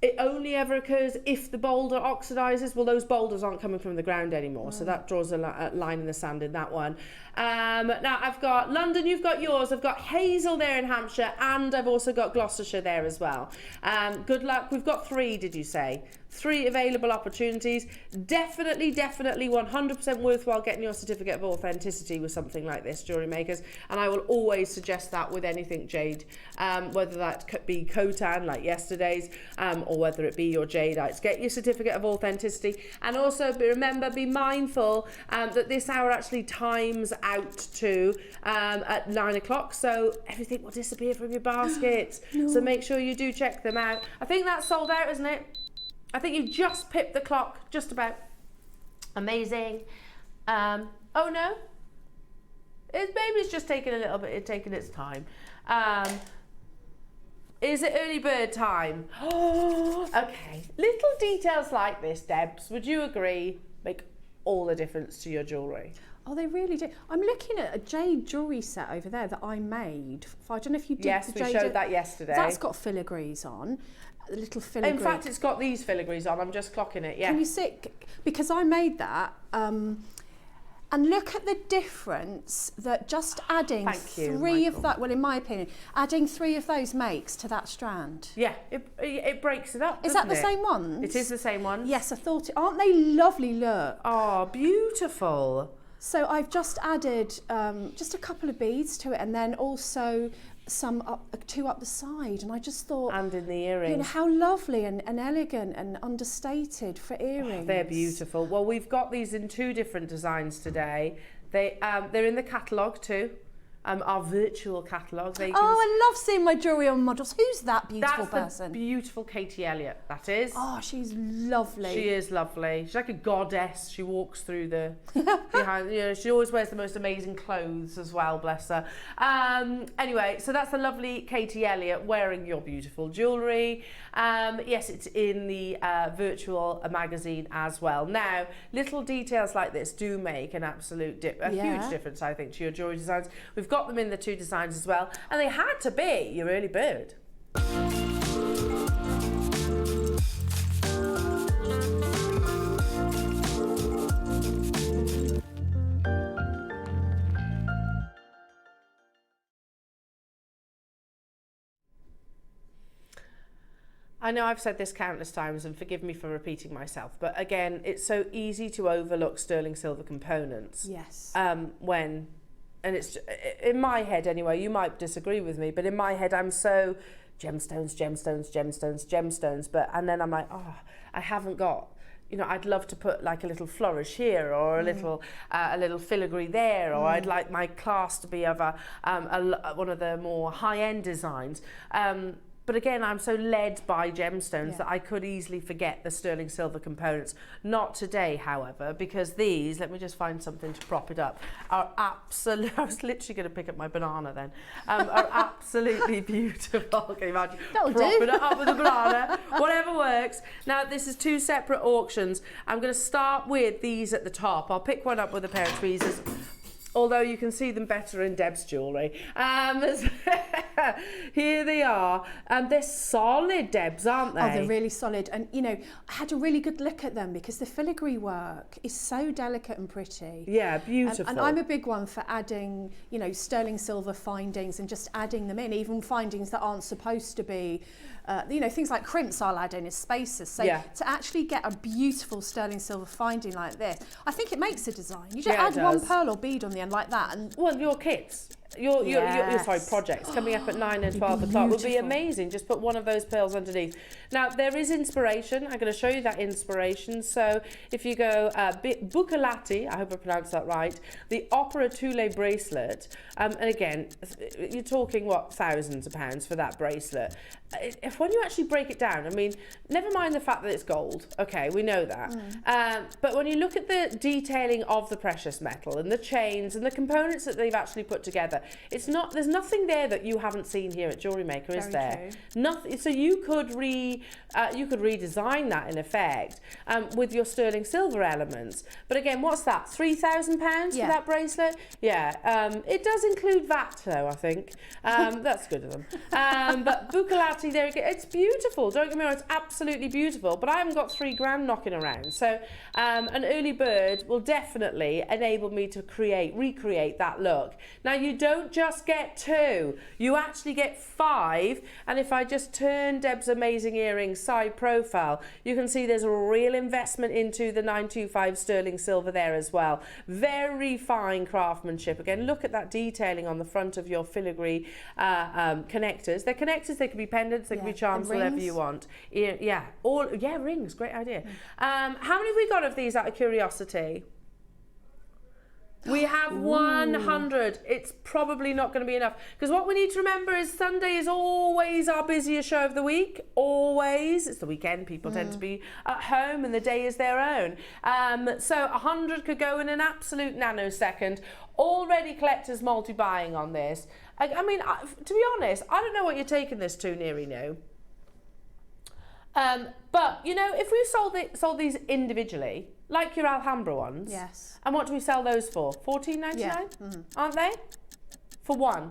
it only ever occurs if the boulder oxidizes. Well, those boulders aren't coming from the ground anymore. So that draws a line in the sand in that one. Now I've got London, you've got yours. I've got Hazel there in Hampshire, and I've also got Gloucestershire there as well. Good luck. We've got 3, did you say? 3 available opportunities. Definitely 100% worthwhile getting your certificate of authenticity with something like this, Jewellery Makers. And I will always suggest that with anything jade, whether that could be Khotan like yesterday's, or whether it be your jadeites. Get your certificate of authenticity, and also remember, be mindful that this hour actually times out to at 9 o'clock, so everything will disappear from your baskets. So make sure you do check them out. I think that's sold out, isn't it? I think you just pipped the clock, just about. Amazing. Oh no, maybe it's just taking a little bit, taking its time. Is it early bird time? Oh, okay. Little details like this, Debs, would you agree, make all the difference to your jewellery? Oh, they really do. I'm looking at a jade jewellery set over there that I made. I don't know if you did. Yes, the we jade. showed that yesterday. That's got filigrees on. A little filigree. In fact, it's got these filigrees on. I'm just clocking it. Yeah. Can you see? Because I made that, and And look at the difference that just adding Thank you, three of Michael. that, well, in my opinion, adding 3 of those makes to that strand. Yeah, it breaks it up. Is that doesn't the it? same ones? It is the same one. Yes, I thought it. Aren't they lovely look? Oh, beautiful. So I've just added just a couple of beads to it, and then also two up the side, and I just thought, And in the earrings. you know, how lovely and elegant and understated for earrings. They're beautiful. Well, we've got these in 2 different designs today. They're in the catalogue too. Our virtual catalogue. I love seeing my jewellery on models. Who's that beautiful That's person? the beautiful Katie Elliott, that is. Oh, she's lovely. She is lovely. She's like a goddess. She walks through the behind. You know, she always wears the most amazing clothes as well. Bless her. Anyway, so that's the lovely Katie Elliott wearing your beautiful jewellery. Yes, it's in the virtual magazine as well. Now, little details like this do make an absolute huge difference, I think, to your jewellery designs. We've got them in the 2 designs as well, and they had to be your early bird. I know I've said this countless times, and forgive me for repeating myself, but again, it's so easy to overlook sterling silver components. Yes. And it's in my head anyway, you might disagree with me, but in my head I'm so gemstones, and then I'm like, oh, I haven't got, you know, I'd love to put like a little flourish here, or a little filigree there, or I'd like my class to be of one of the more high-end designs. But again, I'm so led by gemstones that I could easily forget the sterling silver components. Not today, however, because these, let me just find something to prop it up, are absolutely, I was literally going to pick up my banana then, are absolutely beautiful. Can you imagine? That'll Propping do. it up with a banana, whatever works. Now, this is 2 separate auctions. I'm going to start with these at the top. I'll pick one up with a pair of tweezers, although you can see them better in Deb's jewellery. Here they are. They're solid, Debs, aren't they? Oh, they're really solid. And, you know, I had a really good look at them because the filigree work is so delicate and pretty. Yeah, beautiful. And I'm a big one for adding, you know, sterling silver findings and just adding them in, even findings that aren't supposed to be, you know, things like crimps I'll add in as spacers. So to actually get a beautiful sterling silver finding like this, I think it makes a design. You just add one pearl or bead on the end like that. And well, your kits, your projects coming up at 9 and 12 o'clock would be amazing. Just put one of those pearls underneath. Now, there is inspiration. I'm going to show you that inspiration. So if you go Buccellati, I hope I pronounced that right, the Opera Tule bracelet, and again, you're talking, what, thousands of pounds for that bracelet. If when you actually break it down, I mean, never mind the fact that it's gold, okay, we know that. But when you look at the detailing of the precious metal and the chains and the components that they've actually put together, it's not, there's nothing there that you haven't seen here at Jewellery Maker, is there? Nothing. So you could redesign that in effect with your sterling silver elements. But again, what's that? £3,000 for that bracelet? Yeah. It does include VAT though, I think. That's good of them. But Buccellati, there again, it's beautiful. Don't get me wrong, it's absolutely beautiful. But I haven't got £3,000 knocking around. So an early bird will definitely enable me to recreate that look. Now, you don't just get 2, you actually get 5. And if I just turn Deb's amazing earrings side profile, you can see there's a real investment into the 925 sterling silver there as well. Very fine craftsmanship. Again, look at that detailing on the front of your filigree connectors. They're connectors, they can be pendants, they can be charms, whatever you want. Rings, great idea. How many have we got of these out of curiosity? We have 100. It's probably not going to be enough, because what we need to remember is Sunday is always our busiest show of the week. Always. It's the weekend. People tend to be at home and the day is their own. So 100 could go in an absolute nanosecond. Already collectors multi-buying on this. I mean, to be honest, I don't know what you're taking this to, Nearino. But, you know, if we sold these individually, like your Alhambra ones. Yes. And what do we sell those for? $14.99? Yeah. Aren't they? For one.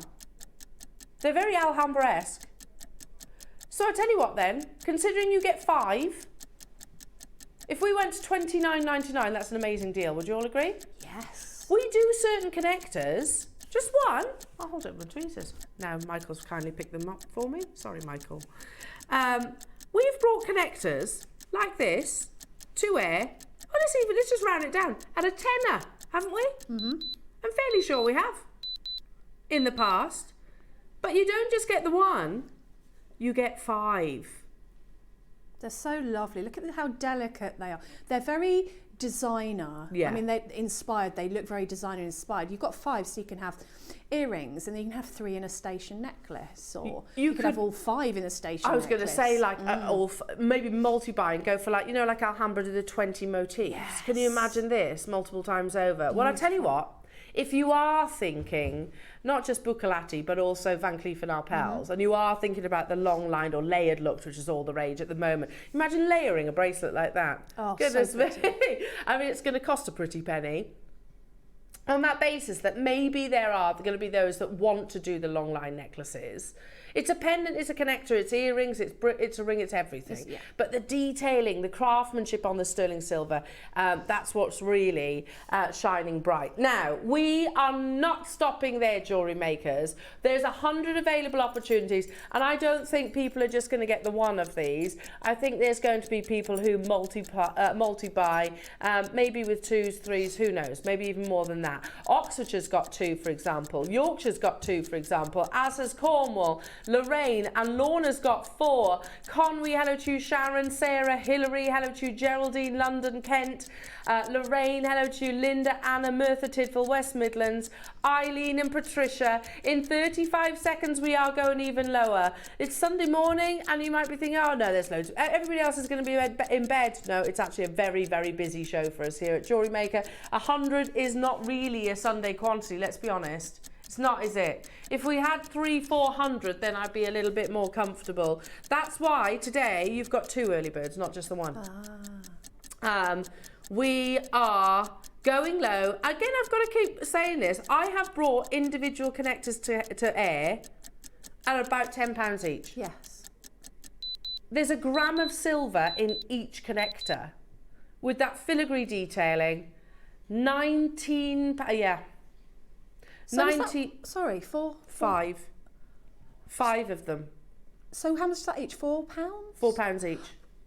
They're very Alhambra-esque. So I tell you what then, considering you get 5, if we went to $29.99, that's an amazing deal. Would you all agree? Yes. We do certain connectors. Just one. I'll hold it with tweezers. Now, Michael's kindly picked them up for me. Sorry, Michael. We've brought connectors like this to air. Oh, let's just round it down at a tenner, haven't we? Mm-hmm. I'm fairly sure we have in the past. But you don't just get the one, you get 5. They're so lovely. Look at how delicate they are. They're very designer. Yeah. I mean, they're inspired. They look very designer inspired. You've got 5, so you can have earrings, and then you can have 3 in a station necklace, or you could have all 5 in a station necklace. I was going to say, like, maybe multi-buy and go for, like, you know, like Alhambra did the 20 motifs. Yes. Can you imagine this multiple times over? Well, I tell you what, if you are thinking not just Buccellati but also Van Cleef & Arpels, and you are thinking about the long lined or layered looks, which is all the rage at the moment, imagine layering a bracelet like that. Oh, goodness so me. pretty. I mean, it's going to cost a pretty penny. On that basis that maybe there are going to be those that want to do the long line necklaces. It's a pendant, it's a connector, it's earrings, it's a ring, it's everything. Yeah. But the detailing, the craftsmanship on the sterling silver, that's what's really shining bright. Now, we are not stopping there, jewellery makers. There's 100 available opportunities, and I don't think people are just going to get the one of these. I think there's going to be people who multi-buy, maybe with 2s, 3s, who knows, maybe even more than that. Oxfordshire's got 2, for example. Yorkshire's got 2, for example, as has Cornwall. Lorraine and Lorna's got 4. Conwy, hello to you. Sharon, Sarah, Hilary, hello to you. Geraldine, London, Kent. Lorraine, hello to you. Linda, Anna, Merthyr Tydfil, West Midlands. Eileen and Patricia. In 35 seconds, we are going even lower. It's Sunday morning, and you might be thinking, oh no, there's loads. Everybody else is going to be in bed. No, it's actually a very, very busy show for us here at Jewellery Maker. 100 is not really a Sunday quantity, let's be honest. It's not, is it? If we had 300-400, then I'd be a little bit more comfortable. That's why today you've got 2 early birds, not just the one. We are going low. Again, I've got to keep saying this. I have brought individual connectors to air at about £10 each. Yes. There's a gram of silver in each connector with that filigree detailing. 19, yeah. So 90. Sorry, 4? 5. 5 of them. So how much is that each? £4? £4 each.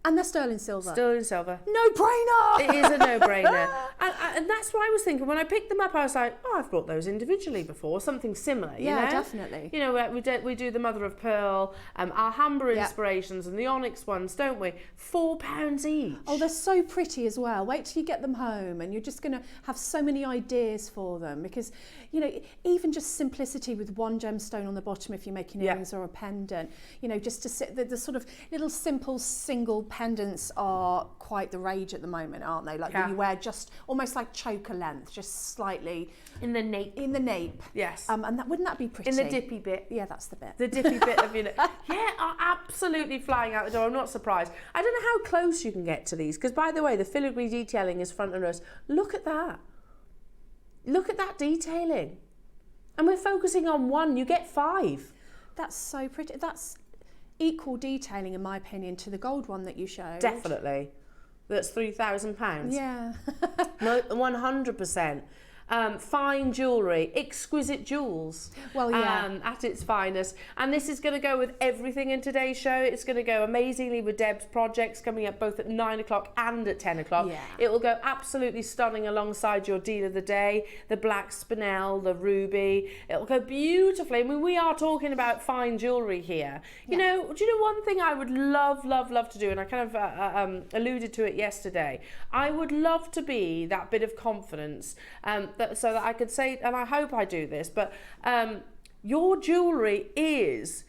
And they're sterling silver. Sterling silver. No brainer. It is a no-brainer. and that's what I was thinking. When I picked them up, I was like, oh, I've brought those individually before. Something similar, you know? Yeah, definitely. You know, we do the Mother of Pearl, Alhambra inspirations and the onyx ones, don't we? £4 each. Oh, they're so pretty as well. Wait till you get them home, and you're just going to have so many ideas for them, because, you know, even just simplicity with one gemstone on the bottom if you're making earrings or a pendant, you know, just to sit, the sort of little simple single pendants are quite the rage at the moment, aren't they? Like you wear just almost like choker length, just slightly in the nape. In the nape. Yes. And that wouldn't that be pretty? In the dippy bit. Yeah, that's the bit. The dippy bit of, you know. Yeah, are absolutely flying out the door. I'm not surprised. I don't know how close you can get to these, because by the way, the filigree detailing is front and wrist. Look at that. Look at that detailing. And we're focusing on one, you get 5. That's so pretty. That's equal detailing, in my opinion, to the gold one that you showed. Definitely. That's £3,000. Yeah. No, 100%. Fine jewellery, exquisite jewels. Well, yeah. At its finest. And this is going to go with everything in today's show. It's going to go amazingly with Deb's projects coming up both at 9 o'clock and at 10 o'clock. Yeah. It will go absolutely stunning alongside your deal of the day, the black spinel, the ruby. It will go beautifully. I mean, we are talking about fine jewellery here. You know, do you know one thing I would love to do, and I kind of alluded to it yesterday. I would love to be that bit of confidence so that I could say, and I hope I do this, but your jewellery is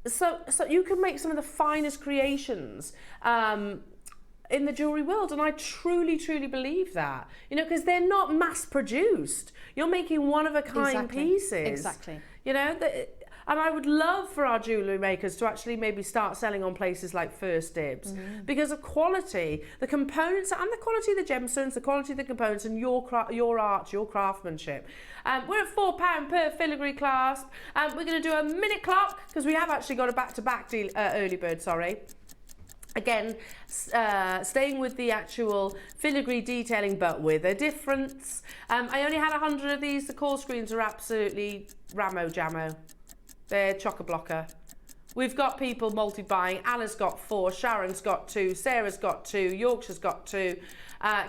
so you can make some of the finest creations in the jewellery world, and I truly believe that, you know, because they're not mass produced. You're making one of a kind pieces. Exactly. You know, and I would love for our jewellery makers to actually maybe start selling on places like First Dibs, because of quality, the components, and the quality of the gemstones, the quality of the components, and your art, your craftsmanship. We're at £4 per filigree clasp. We're going to do a minute clock, because we have actually got a back-to-back deal, early bird, sorry. Again, staying with the actual filigree detailing, but with a difference. I only had 100 of these. The call screens are absolutely ramo-jamo. They're chock-a-blocker. We've got people multi-buying. Anna's got 4, Sharon's got 2, Sarah's got 2, Yorkshire's got 2,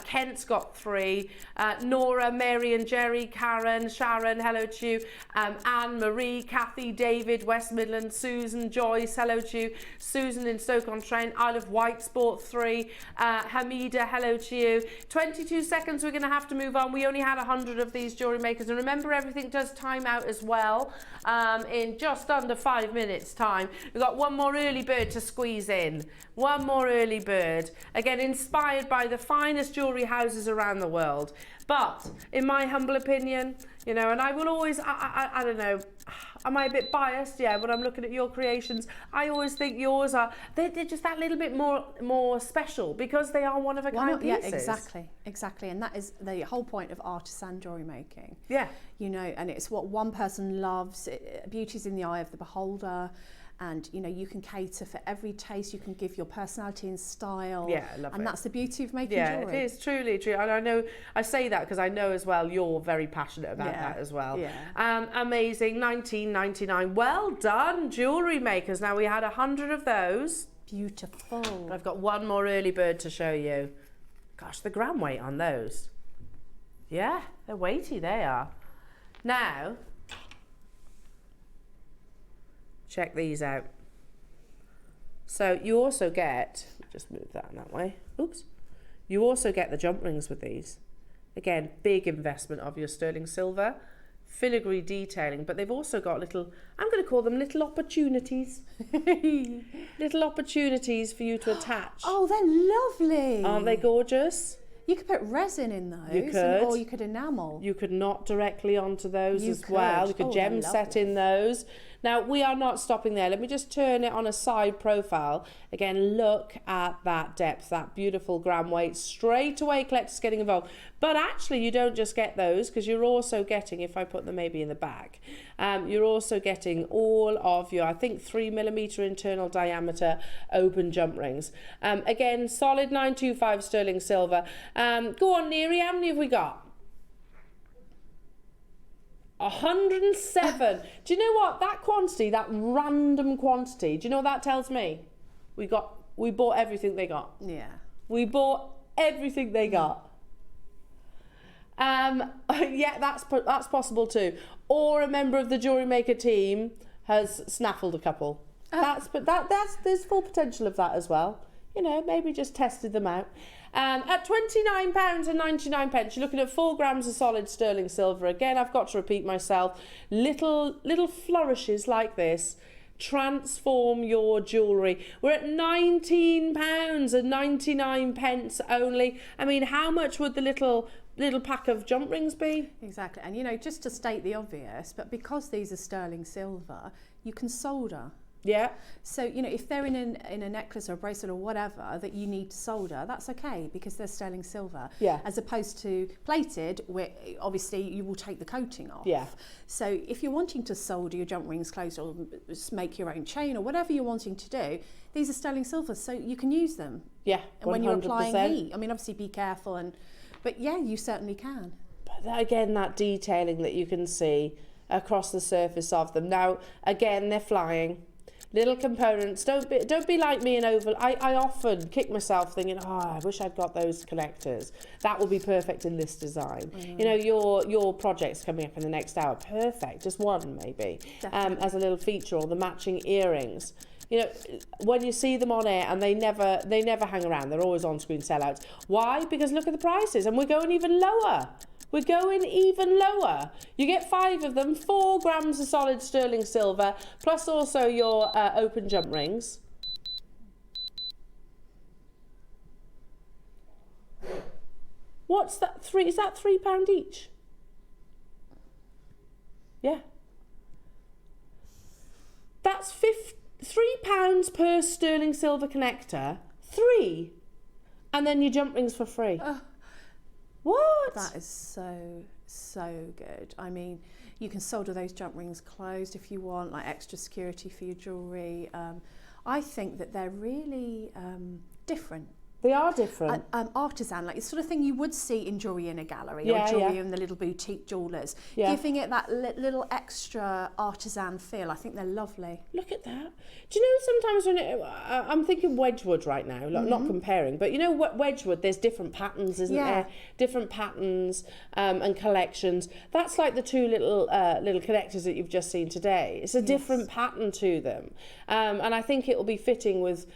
Kent's got 3, Nora, Mary and Jerry, Karen, Sharon, hello to you, Anne, Marie, Kathy, David, West Midlands, Susan, Joyce, hello to you, Susan in Stoke-on-Trent, Isle of Wight, Sport 3, Hamida, hello to you. 22 seconds, we're going to have to move on. We only had 100 of these jewellery makers, and remember, everything does time out as well in just under 5 minutes time. We've got one more early bird to squeeze in. One more early bird. Again, inspired by the finest jewellery houses around the world. But, in my humble opinion, you know, and I will always, I don't know, am I a bit biased? Yeah, when I'm looking at your creations, I always think yours are, they're just that little bit more special because they are one-of-a-kind pieces. Yeah, exactly. And that is the whole point of artisan jewellery making. Yeah. You know, and it's what one person loves. Beauty's in the eye of the beholder. And, you know, you can cater for every taste. You can give your personality and style. Yeah, I love it. And that's the beauty of making jewellery. Yeah, it is truly true. And I know, I say that because I know as well you're very passionate about that as well. Yeah. Amazing, 19.99. Well done, jewellery makers. Now we had 100 of those. Beautiful. But I've got one more early bird to show you. Gosh, the gram weight on those. Yeah, they're weighty, they are. Now, check these out. So you also get, just move that way. Oops. You also get the jump rings with these. Again, big investment of your sterling silver, filigree detailing, but they've also got little, I'm going to call them little opportunities. Little opportunities for you to attach. Oh, they're lovely. Aren't they gorgeous? You could put resin in those. You could. Or you could enamel. You could knot directly onto those as well. You could Oh, gem they're set lovely. in those. Now, we are not stopping there. Let me just turn it on a side profile. Again, look at that depth, that beautiful gram weight. Straight away, collectors getting involved. But actually, you don't just get those because you're also getting, if I put them maybe in the back, you're also getting all of your, I think, 3mm internal diameter open jump rings. Again, solid 925 sterling silver. Go on, Neri, how many have we got? 107. Do you know what? That quantity, that random quantity, do you know what that tells me? We bought everything they got. Yeah. We bought everything they got. Yeah, that's possible too. Or a member of the Jewellery Maker team has snaffled a couple. There's full potential of that as well. You know, maybe just tested them out. At £29.99, you're looking at 4 grams of solid sterling silver. Again, I've got to repeat myself. Little flourishes like this transform your jewellery. We're at £19.99 only. I mean, how much would the little pack of jump rings be? Exactly. And, you know, just to state the obvious, but because these are sterling silver, you can solder. Yeah. So, you know, if they're in a necklace or a bracelet or whatever that you need to solder, that's okay because they're sterling silver. Yeah. As opposed to plated, where obviously you will take the coating off. Yeah. So if you're wanting to solder your jump rings closed or make your own chain or whatever you're wanting to do, these are sterling silver, so you can use them. Yeah, 100%. And when you're applying heat. I mean, obviously be careful, but yeah, you certainly can. But again, that detailing that you can see across the surface of them. Now, again, they're flying. Little components. Don't be like me and over. I often kick myself thinking, oh, I wish I'd got those connectors. That would be perfect in this design. You know, your project's coming up in the next hour. Perfect. Just one maybe as a little feature, or the matching earrings. You know, when you see them on air and they never hang around. They're always on screen sellouts. Why? Because look at the prices, and we're going even lower. We're going even lower. You get 5 of them, 4 grams of solid sterling silver, plus also your open jump rings. What's that? Is that £3 each? Yeah. That's £3 per sterling silver connector. 3. And then your jump rings for free. What? That is so good. I mean, you can solder those jump rings closed if you want, like extra security for your jewellery. I think that they're really different. They are different. Artisan, like the sort of thing you would see in jewellery in a gallery Yeah, or jewellery yeah. in the little boutique jewellers, Yeah. giving it that little extra artisan feel. I think they're lovely. Look at that. Do you know sometimes when I'm thinking Wedgwood right now, not comparing, but you know what, Wedgwood, there's different patterns, isn't there? Different patterns and collections. That's like the two little connectors that you've just seen today. It's a different pattern to them, and I think it will be fitting with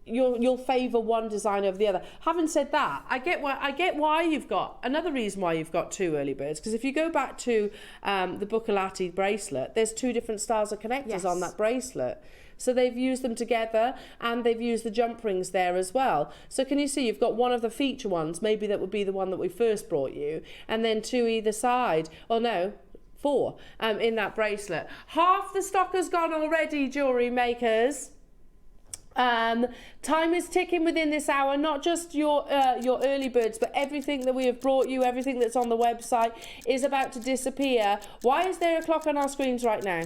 you'll favour one design over the other. Having said that, I get why you've got another reason why you've got two early birds, because if you go back to the Buccellati bracelet, there's two different styles of connectors on that bracelet. So they've used them together, and they've used the jump rings there as well. So can you see you've got one of the feature ones, maybe that would be the one that we first brought you, and then two either side. Oh no, four in that bracelet. Half the stock has gone already, jewellery makers. Time is ticking within this hour, not just your early birds, but everything that we have brought you, everything that's on the website is about to disappear. Why is there a clock on our screens right now?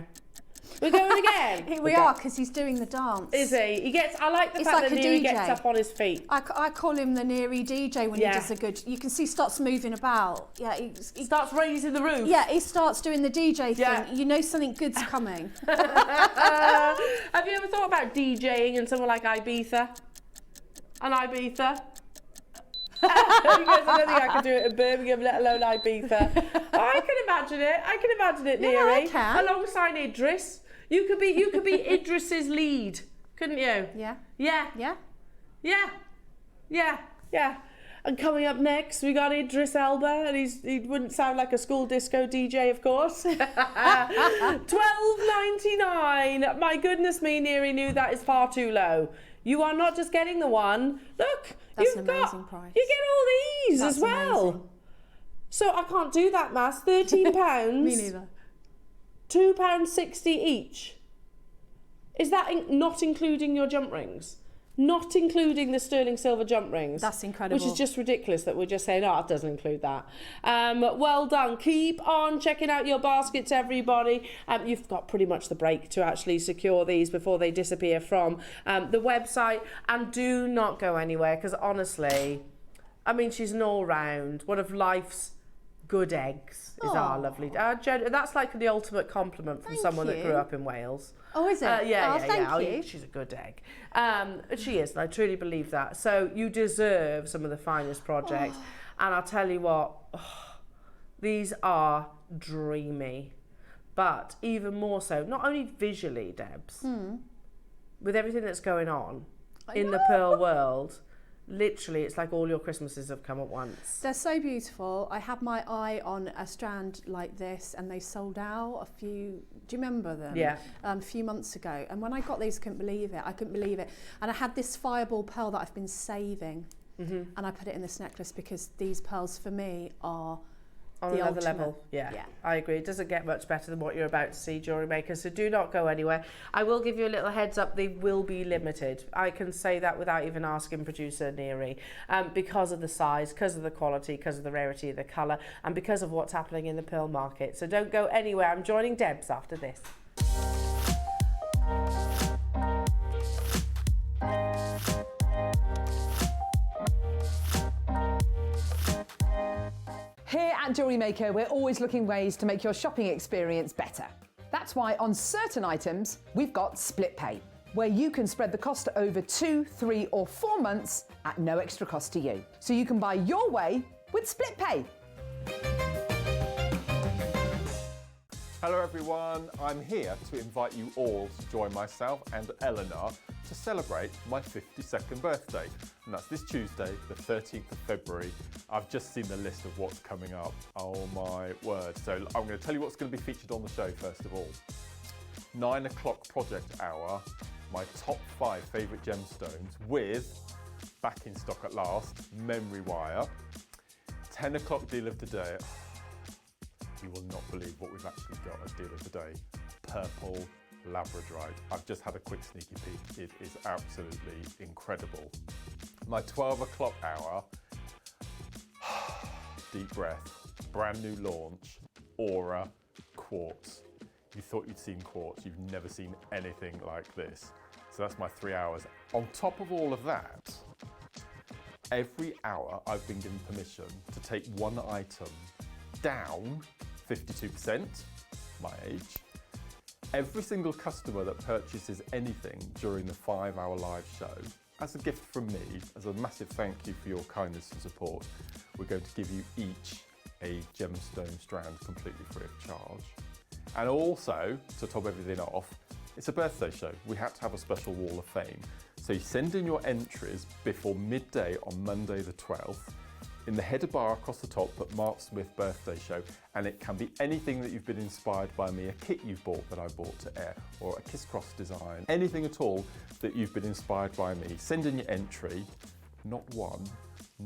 We're going again. Here we are, because he's doing the dance. Is he? He gets. I like the It's fact like that a Neary DJ. gets up on his feet. I call him the Neary DJ when he does a good. You can see he starts moving about. Yeah, he Starts raising the roof. Yeah, he starts doing the DJ thing. Yeah. You know something good's coming. Have you ever thought about DJing in somewhere like Ibiza? An Ibiza? Because I don't think I could do it in Birmingham, let alone Ibiza. I can imagine it. I can imagine it, Yeah, Neary. I can. Alongside Idris. You could be Idris's lead, couldn't you? Yeah. Yeah. Yeah. Yeah. Yeah. Yeah. And coming up next, we got Idris Elba, and he wouldn't sound like a school disco DJ, of course. $12.99. My goodness me, Neary knew that is far too low. You are not just getting the one. Look, That's you've an amazing got. price. You get all these That's as well. amazing. So I can't do that maths. £13. Me neither. £2.60 each. Is that not including your jump rings? Not including the sterling silver jump rings. That's incredible. Which is just ridiculous that we're just saying, oh, it doesn't include that. Well done. Keep on checking out your baskets, everybody. You've got pretty much the break to actually secure these before they disappear from the website. And do not go anywhere, because honestly, I mean, she's an all-round, one of life's good eggs is our lovely. That's like the ultimate compliment from someone that grew up in Wales. Oh, is it? Thank you. She's a good egg. She is, and I truly believe that. So you deserve some of the finest projects. And I'll tell you what, these are dreamy. But even more so, not only visually, Debs, with everything that's going on in the pearl world, literally, it's like all your Christmases have come at once. They're so beautiful. I had my eye on a strand like this, and they sold out a few. Do you remember them? Yeah. A few months ago. And when I got these, I couldn't believe it. And I had this fireball pearl that I've been saving, and I put it in this necklace because these pearls for me are on the another ultimate. level. Yeah, I agree. It doesn't get much better than what you're about to see, Jewellery Maker, so do not go anywhere. I will give you a little heads up, they will be limited. I can say that without even asking producer Neary, because of the size, because of the quality, because of the rarity of the colour, and because of what's happening in the pearl market. So don't go anywhere. I'm joining Debs after this. Here at Jewellery Maker, we're always looking ways to make your shopping experience better. That's why on certain items, we've got split pay, where you can spread the cost over 2, 3 or 4 months at no extra cost to you. So you can buy your way with split pay. Hello everyone, I'm here to invite you all to join myself and Eleanor to celebrate my 52nd birthday. And that's this Tuesday, the 13th of February. I've just seen the list of what's coming up. Oh my word. So I'm going to tell you what's going to be featured on the show first of all. 9 o'clock project hour, my top 5 favourite gemstones with, back in stock at last, memory wire. 10 o'clock deal of the day. You will not believe what we've actually got as deal of the day. Purple Labradorite. I've just had a quick sneaky peek. It is absolutely incredible. My 12 o'clock hour, deep breath, brand new launch, Aura Quartz. You thought you'd seen quartz, you've never seen anything like this. So that's my 3 hours. On top of all of that, every hour I've been given permission to take one item down 52%, my age. Every single customer that purchases anything during the 5-hour live show, as a gift from me, as a massive thank you for your kindness and support, we're going to give you each a gemstone strand completely free of charge. And also, to top everything off, it's a birthday show. We had to have a special wall of fame. So you send in your entries before midday on Monday the 12th. In the header bar across the top, put Mark Smith birthday show, and it can be anything that you've been inspired by me, a kit you've bought that I bought to air, or a kiss cross design, anything at all that you've been inspired by me. Send in your entry. Not one,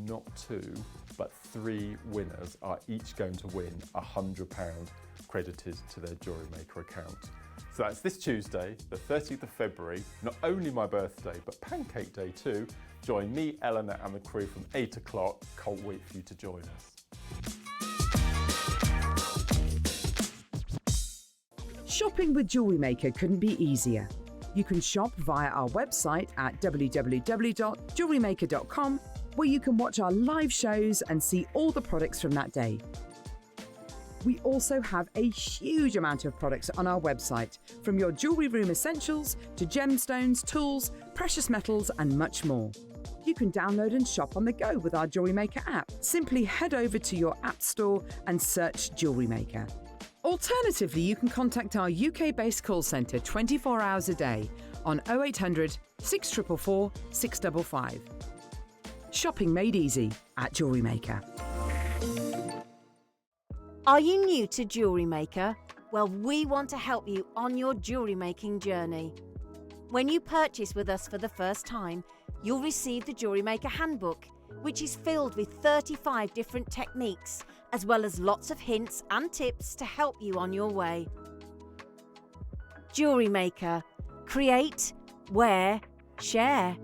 not two, but 3 winners are each going to win £100 credited to their Jewellery Maker account. So that's this Tuesday, the 30th of February, not only my birthday, but Pancake Day too. Join me, Eleanor, and the crew from 8 o'clock. Can't wait for you to join us. Shopping with Jewellery Maker couldn't be easier. You can shop via our website at www.jewellerymaker.com, where you can watch our live shows and see all the products from that day. We also have a huge amount of products on our website, from your jewellery room essentials to gemstones, tools, precious metals, and much more. You can download and shop on the go with our Jewellery Maker app. Simply head over to your app store and search Jewellery Maker. Alternatively, you can contact our UK-based call centre 24 hours a day on 0800 644 655. Shopping made easy at Jewellery Maker. Are you new to Jewellery Maker? Well, we want to help you on your jewellery making journey. When you purchase with us for the first time, you'll receive the Jewellery Maker Handbook, which is filled with 35 different techniques, as well as lots of hints and tips to help you on your way. Jewellery Maker. Create, wear, share.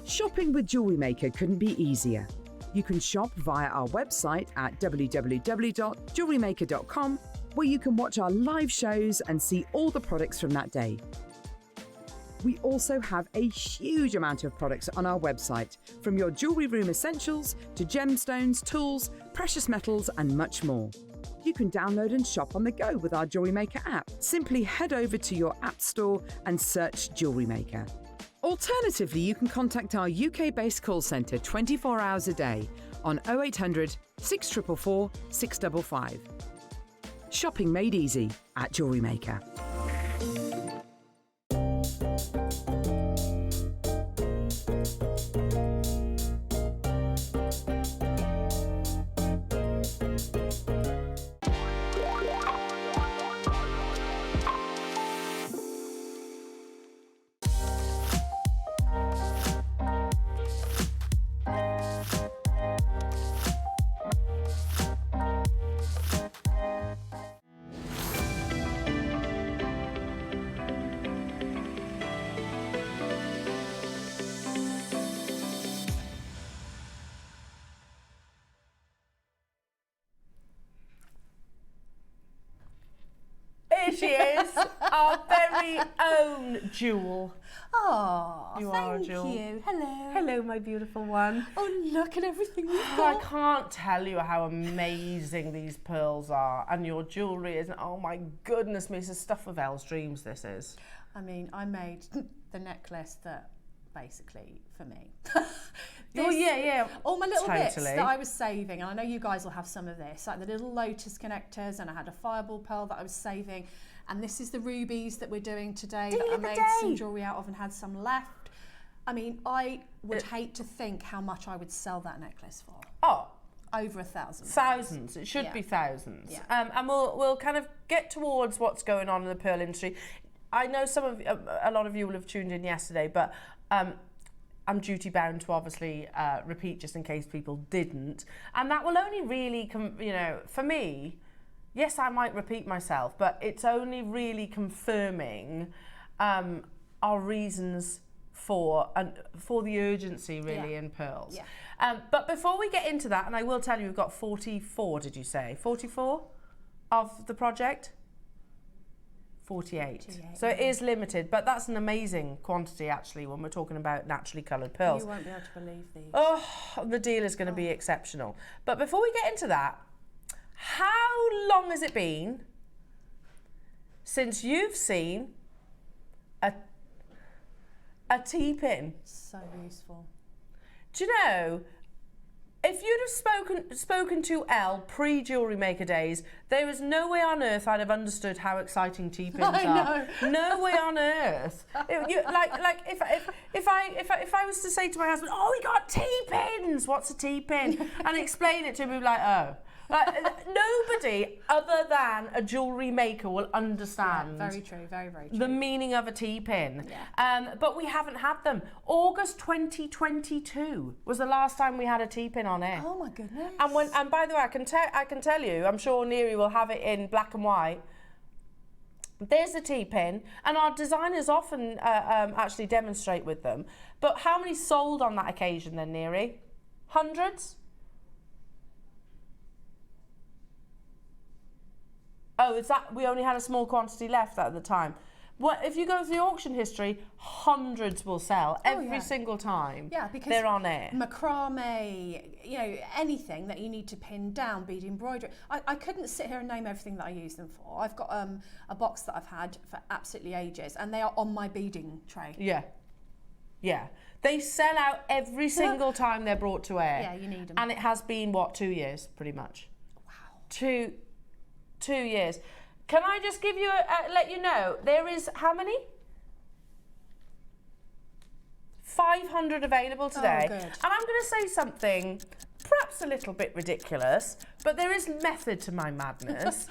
Shopping with Jewellery Maker couldn't be easier. You can shop via our website at www.jewellerymaker.com, where you can watch our live shows and see all the products from that day. We also have a huge amount of products on our website, from your jewellery room essentials to gemstones, tools, precious metals, and much more. You can download and shop on the go with our Jewellery Maker app. Simply head over to your app store and search Jewellery Maker. Alternatively, you can contact our UK-based call centre 24 hours a day on 0800 644 655. Shopping made easy at Jewellery Maker. Here she is, our very own Jewel. Oh, You thank are a jewel. you. Hello. Hello, my beautiful one. Oh, look at everything you've I got. can't tell you how amazing these pearls are, and your jewellery is, oh my goodness me, it's the stuff of Elle's dreams, this is. I mean, I made the necklace that basically for me. Oh, yeah. All my little bits Totally. that I was saving, and I know you guys will have some of this, like the little lotus connectors, and I had a fireball pearl that I was saving, and this is the rubies that we're doing today that I made some jewellery out of and had some left. I mean, I would hate to think how much I would sell that necklace for. Oh, Over 1,000. thousands. It should Yeah. be thousands. Yeah. And we'll kind of get towards what's going on in the pearl industry. I know a lot of you will have tuned in yesterday, but I'm duty bound to obviously repeat just in case people didn't. And that will only really, for me, yes, I might repeat myself, but it's only really confirming our reasons for the urgency really in pearls. Yeah. But before we get into that, and I will tell you, we've got 44, did you say? 44 of the project? 48. 48, So it is limited, but that's an amazing quantity actually when we're talking about naturally coloured pearls. You won't be able to believe these. Oh, the deal is going to be exceptional. But before we get into that, how long has it been since you've seen a T-pin? So useful. Do you know, if you'd have spoken to Elle pre-Jewellery Maker days, there is no way on earth I'd have understood how exciting T-pins are. I know. No way on earth. If I was to say to my husband, "Oh, we got T-pins. What's a T-pin?" and explain it to him, he'd be like, "Oh." Nobody other than a jewellery maker will understand. Yeah, very true, very, very true. The meaning of a T-pin. Yeah. But we haven't had them. August 2022 was the last time we had a T-pin on air. Oh my goodness. And by the way, I can tell you, I'm sure Neary will have it in black and white. There's a T-pin, and our designers often actually demonstrate with them. But how many sold on that occasion then, Neary? Hundreds? Oh, it's that we only had a small quantity left at the time. What if you go through the auction history, hundreds will sell every single time. Yeah, because they're on air. Macrame, you know, anything that you need to pin down, bead embroidery. I couldn't sit here and name everything that I use them for. I've got a box that I've had for absolutely ages, and they are on my beading tray. Yeah. Yeah. They sell out every single time they're brought to air. Yeah, you need them. And it has been, what, 2 years, pretty much? Wow. 2 years. Can I just give you let you know, there is how many? 500 available today. Oh, good. And I'm going to say something perhaps a little bit ridiculous, but there is method to my madness.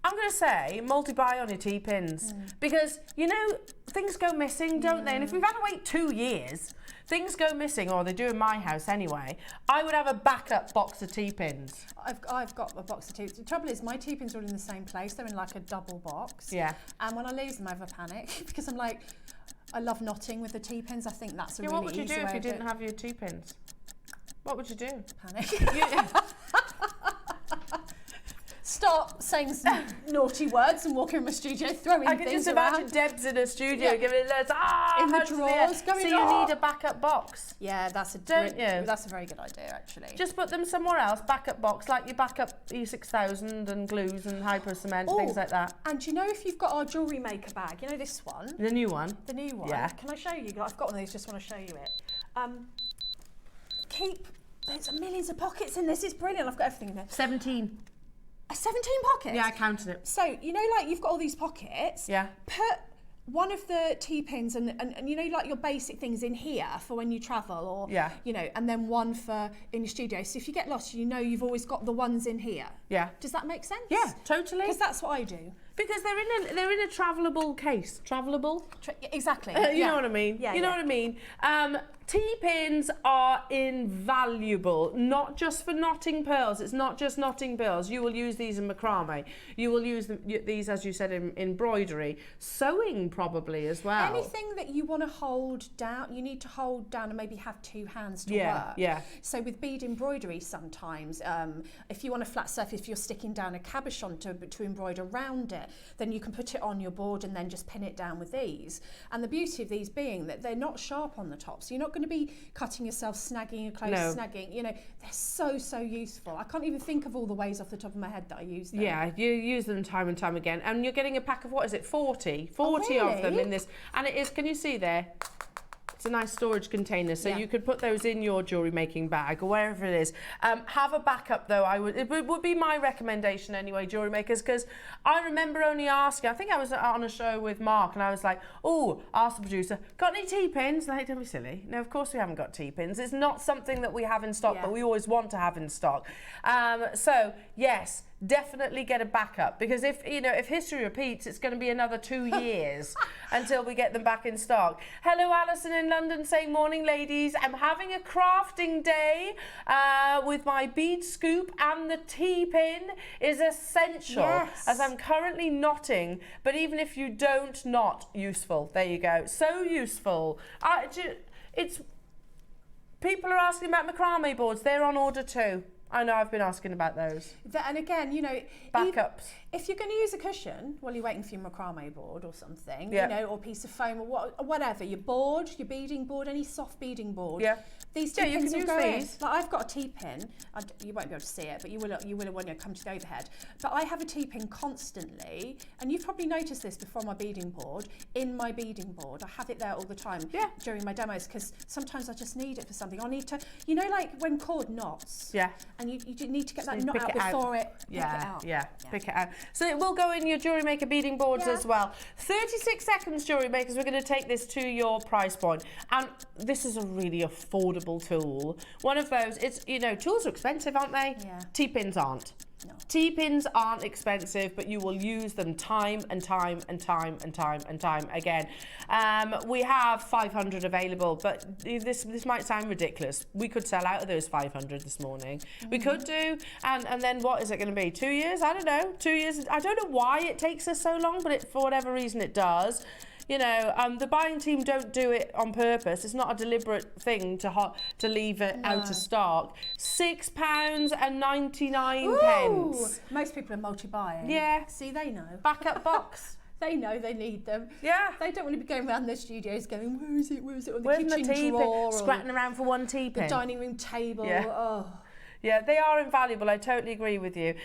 I'm going to say multi-buy on your T-pins because, you know, things go missing, don't they? And if we've had to wait 2 years, things go missing, or they do in my house anyway, I would have a backup box of T-pins. I've got a box of T-pins. The trouble is my T-pins are all in the same place. They're in like a double box. Yeah. And when I lose them, I have a panic because I'm like, I love knotting with the T-pins. I think that's a really What would you easy do way if you of didn't it. have your T-pins? What would you do? Panic. Start saying some naughty words and walk in my studio throwing I can things just around. imagine Deb's in a studio Yeah. giving it loads In the hugs drawers, air. going, So you "Ah!" need a backup box. Yeah, that's a Don't you? That's a very good idea, actually. Just put them somewhere else, backup box, like you back up E6000 and glues and hypo cement, things like that. And you know, if you've got our Jewellery Maker bag, you know this one, The new one. the new one. Yeah. Can I show you? I've got one of these. Just want to show you it. There's millions of pockets in this. It's brilliant. I've got everything in there. 17. 17 pockets. Yeah, I counted it. So you know, like you've got all these pockets. Yeah. Put one of the T-pins and you know, like your basic things in here for when you travel, or Yeah. you know, and then one for in your studio. So if you get lost, you know you've always got the ones in here. Yeah. Does that make sense? Yeah, totally. Because that's what I do. Because they're in a travelable case. Travelable? Exactly. You know what I mean? Yeah, you know yeah. what I mean? T-pins are invaluable, not just for knotting pearls. It's not just knotting pearls. You will use these in macrame. You will use these, as you said, in embroidery. Sewing probably as well. Anything that you want to hold down, you need to hold down and maybe have two hands to work. Yeah. So with bead embroidery sometimes, if you want a flat surface, if you're sticking down a cabochon to embroider around it, then you can put it on your board and then just pin it down with these. And the beauty of these being that they're not sharp on the top, so you're not going to be cutting yourself, snagging your clothes, snagging, you know, they're so useful. I can't even think of all the ways off the top of my head that I use them. Yeah, you use them time and time again, and you're getting a pack of, what is it, 40 of them really? in this, and it is, can you see there? It's a nice storage container, so you could put those in your jewellery making bag or wherever it is. Have a backup though. It would be my recommendation anyway, jewellery makers, because I remember only asking. I think I was on a show with Mark, and I was like, "Oh, ask the producer, got any T-pins?" Like, don't be silly. No, of course we haven't got T-pins. It's not something that we have in stock, but we always want to have in stock. So yes. Definitely get a backup, because if history repeats, it's going to be another 2 years until we get them back in stock. Hello, Alison in London saying, "Morning, ladies. I'm having a crafting day with my bead scoop, and the T-pin is essential as I'm currently knotting. But even if you don't knot, useful. There you go. So useful. It's people are asking about macrame boards. They're on order too. I know, I've been asking about those. And again, you know, Backups. if you're going to use a cushion while you're waiting for your macrame board or something, Yeah. you know, or a piece of foam or whatever, your board, your beading board, any soft beading board. Yeah. These Yeah, T-pins you can will use go in. these. Like I've got a T-pin. You won't be able to see it, but you will when you come to the overhead. But I have a T-pin constantly, and you've probably noticed this before on my beading board. In my beading board, I have it there all the time during my demos because sometimes I just need it for something. I need to, you know, like when cord knots. Yeah. And you do need to get that need to knot pick out it out. before it. Pick it Yeah, out. yeah, pick it out. So it will go in your Jewellery Maker beading boards as well. 36 seconds, Jewellery Makers. We're going to take this to your price point. And this is a really affordable tool. One of those, it's, you know, tools are expensive, aren't they? Yeah. T-pins aren't. No. T-pins aren't expensive, but you will use them time and time and time and time and time again. We have 500 available, but this might sound ridiculous. We could sell out of those 500 this morning. We could do, and then what is it going to be? 2 years? I don't know. 2 years. I don't know why it takes us so long, but for whatever reason it does. You know, the buying team don't do it on purpose. It's not a deliberate thing to leave it out of stock. £6.99. Most people are multi-buying. Yeah. See, they know. Backup box. They know they need them. Yeah. They don't want to be going around their studios going, where is it, on the Where's my kitchen tea drawer pin? or Scratching around for one tea the pin. dining room table. Yeah. Oh. Yeah, they are invaluable. I totally agree with you.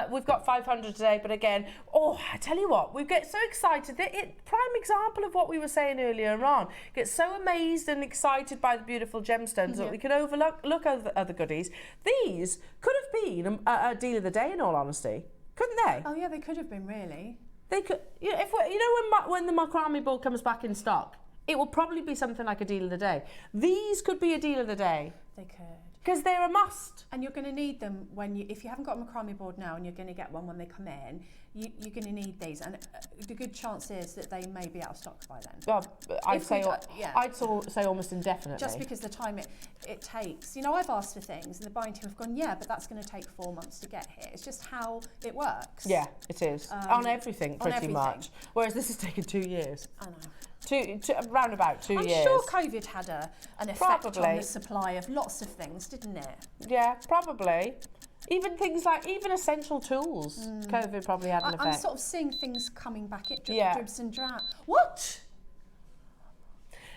We've got 500 today, but again, I tell you what, we get so excited. Prime example of what we were saying earlier on. Get so amazed and excited by the beautiful gemstones that we can overlook other goodies. These could have been a deal of the day, in all honesty, couldn't they? Oh yeah, they could have been really. They could. You know, when the macrame ball comes back in stock, it will probably be something like a deal of the day. These could be a deal of the day. They could. Because they're a must. And you're going to need them if you haven't got a macrame board now and you're going to get one when they come in, you're going to need these. And the good chance is that they may be out of stock by then. Well, I'd say almost indefinitely. Just because the time it takes. You know, I've asked for things and the buying team have gone, yeah, but that's going to take 4 months to get here. It's just how it works. Yeah, it is. On everything, pretty much. Whereas this has taken 2 years. I know. Around about 2 years. I'm sure COVID had an effect Probably. on the supply of lots of things, didn't it? Yeah, probably. Even things like essential tools. COVID probably had an effect. I'm sort of seeing things coming back. It Yeah. dribs and drabs. What?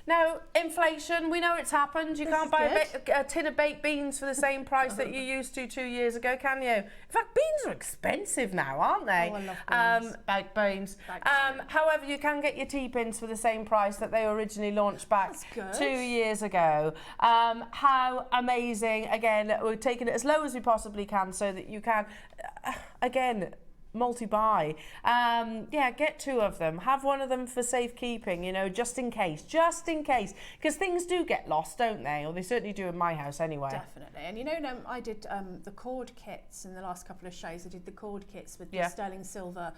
Now, inflation, we know it's happened. You can't buy is a tin of baked beans for the same price that you used to 2 years ago, can you? In fact, beans are expensive now, aren't they? Oh, I love beans. Baked beans. Baked beans. However, you can get your T-pins for the same price that they originally launched back That's good. 2 years ago. How amazing. Again, we're taking it as low as we possibly can so that you can, again, multi-buy. Get 2 of them. Have one of them for safekeeping, you know, just in case, because things do get lost, don't they? Or they certainly do in my house anyway. Definitely. And you know, I did the cord kits in the last couple of shows. I did the cord kits with the sterling silver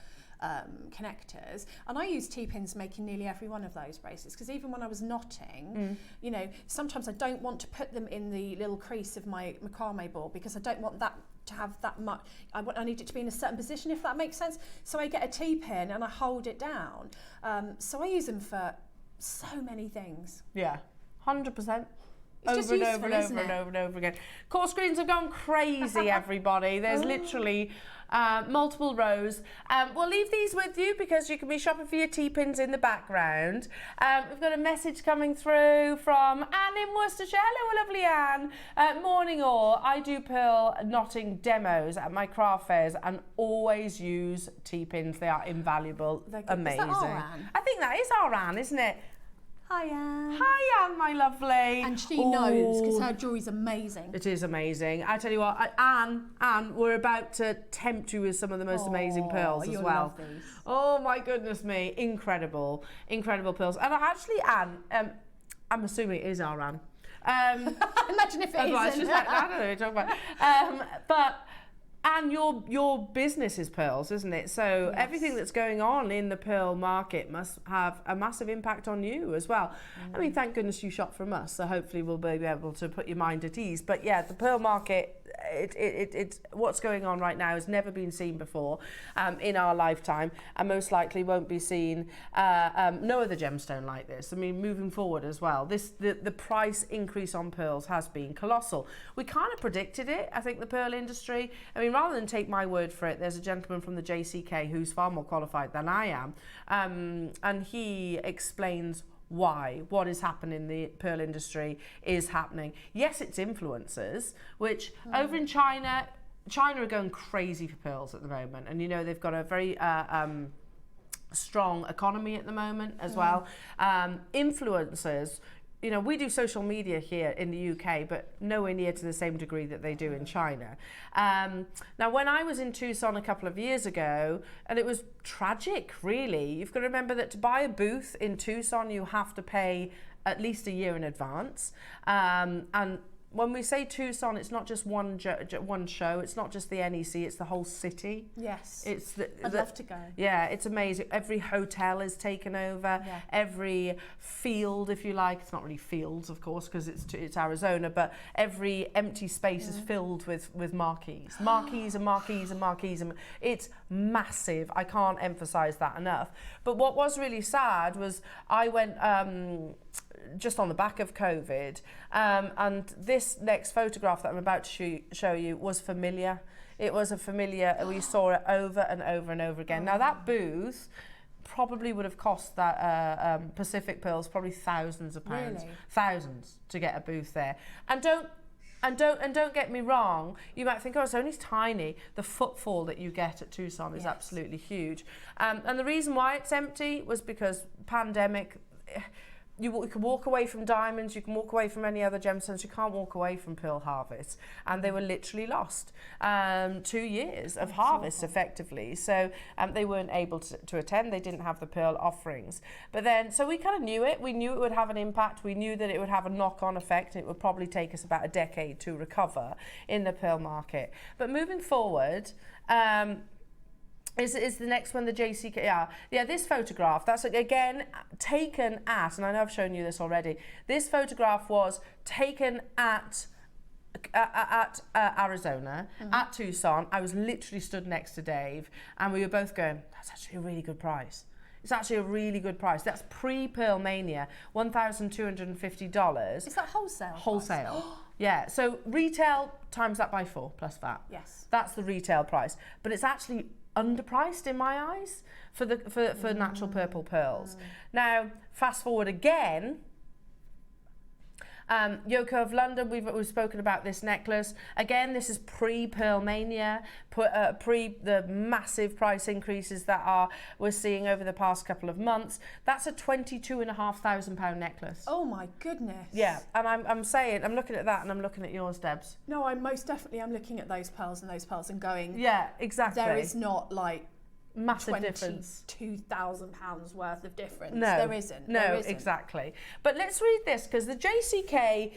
connectors, and I use T-pins making nearly every one of those bracelets, because even when I was knotting, you know, sometimes I don't want to put them in the little crease of my macrame ball because I don't want that to have that much. I need it to be in a certain position, if that makes sense. So I get a T-pin and I hold it down. So I use them for so many things. Yeah, 100%. It's just useful, isn't it? And over again. Core screens have gone crazy, everybody. There's literally multiple rows. We'll leave these with you because you can be shopping for your T-pins in the background. We've got a message coming through from Anne in Worcestershire. Hello, lovely Anne. Morning all. I do pearl knotting demos at my craft fairs and always use T-pins. They are invaluable. Amazing. Is that our Anne? I think that is our Anne, isn't it? Hi, Anne. Hi, Anne, my lovely. And she knows because her jewellery's amazing. It is amazing. I tell you what, Anne, we're about to tempt you with some of the most amazing pearls as well. Love these. Oh my goodness me, incredible pearls. And actually, Anne, I'm assuming it is our Anne. Imagine if it Otherwise, isn't. she's like, I don't know what you're talking about. But and your business is pearls, isn't it? So everything that's going on in the pearl market must have a massive impact on you as well. I mean, thank goodness you shop from us, so hopefully we'll be able to put your mind at ease. But yeah, the pearl market it's what's going on right now has never been seen before in our lifetime, and most likely won't be seen no other gemstone like this. I mean, moving forward as well, the price increase on pearls has been colossal. We kind of predicted it, I think, the pearl industry. I mean, rather than take my word for it, there's a gentleman from the JCK who's far more qualified than I am, and he explains why what is happening in the pearl industry is happening. Yes, it's influencers, which over in China are going crazy for pearls at the moment, and you know they've got a very strong economy at the moment as well. Influencers, you know, we do social media here in the UK, but nowhere near to the same degree that they do in China. Now, when I was in Tucson a couple of years ago, and it was tragic, really. You've got to remember that to buy a booth in Tucson, you have to pay at least a year in advance. And when we say Tucson, it's not just one show. It's not just the NEC. It's the whole city. Yes. I'd love to go. Yeah, it's amazing. Every hotel is taken over. Yeah. Every field, if you like. It's not really fields, of course, because it's Arizona. But every empty space is filled with marquees, marquees and marquees and marquees, and it's massive. I can't emphasize that enough. But what was really sad was I went just on the back of COVID, and this next photograph that I'm about to show you was familiar. It was a familiar, we saw it over and over and over again. Now that booth probably would have cost that Pacific Pearls probably thousands of pounds. Really? Thousands to get a booth there. And don't get me wrong, you might think, oh, it's only tiny. The footfall that you get at Tucson is absolutely huge. And the reason why it's empty was because pandemic. You can walk away from diamonds, you can walk away from any other gemstones, you can't walk away from pearl harvest. And they were literally lost. 2 years of harvest, effectively. So they weren't able to attend, they didn't have the pearl offerings. But then, so we kind of knew it, we knew it would have an impact, we knew that it would have a knock-on effect, and it would probably take us about a decade to recover in the pearl market. But moving forward, is the next one the JCK? Yeah, this photograph, that's again taken at, and I know I've shown you this already, this photograph was taken at Arizona, at Tucson. I was literally stood next to Dave, and we were both going, that's actually a really good price. It's actually a really good price. That's pre-Pearl Mania, $1,250. Is that wholesale? Wholesale. Yeah, so retail times that by 4 plus VAT. Yes. That's the retail price, but it's actually underpriced in my eyes for natural purple pearls. Now, fast forward again. Yoko of London, we've spoken about this necklace. Again, this is pre-Pearl Mania, pre the massive price increases that we're seeing over the past couple of months. That's a £22,500 necklace. Oh my goodness. Yeah, and I'm saying, I'm looking at that and I'm looking at yours, Debs. No, I most definitely am looking at those pearls and going, yeah, exactly. There is not like massive difference. £22,000 worth of difference. No, there isn't. No, there isn't. Exactly. But let's read this, because the JCK,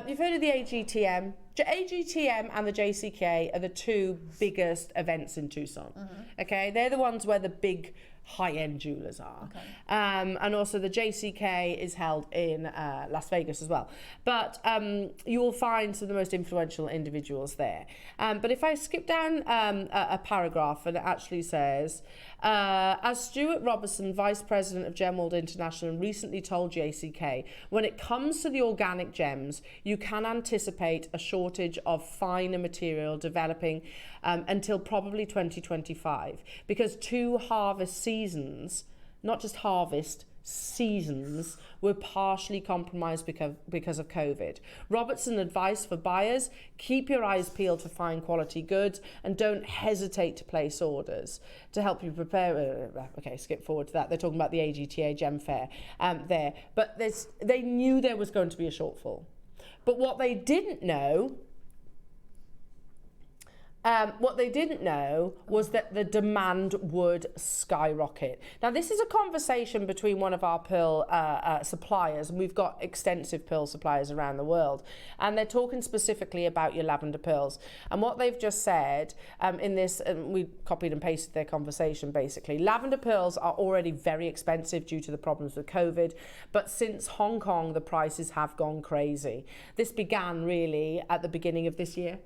you've heard of the AGTM. AGTM and the JCK are the two biggest events in Tucson. Okay, they're the ones where the big high-end jewelers are. Okay. And also the JCK is held in Las Vegas as well. But you will find some of the most influential individuals there. But if I skip down a paragraph, and it actually says, as Stuart Robertson, Vice President of Gemworld International, recently told JCK, when it comes to the organic gems, you can anticipate a shortage of finer material developing until probably 2025, because 2 harvest seasons, not just harvest, seasons, were partially compromised because of COVID. Robertson advised for buyers, keep your eyes peeled for fine quality goods and don't hesitate to place orders to help you prepare. Okay, skip forward to that. They're talking about the AGTA Gem Fair there. But they knew there was going to be a shortfall. But what they didn't know What they didn't know was that the demand would skyrocket. Now, this is a conversation between one of our pearl suppliers, and we've got extensive pearl suppliers around the world, and they're talking specifically about your lavender pearls. And what they've just said in this, and we copied and pasted their conversation basically, lavender pearls are already very expensive due to the problems with COVID, but since Hong Kong, the prices have gone crazy. This began really at the beginning of this year.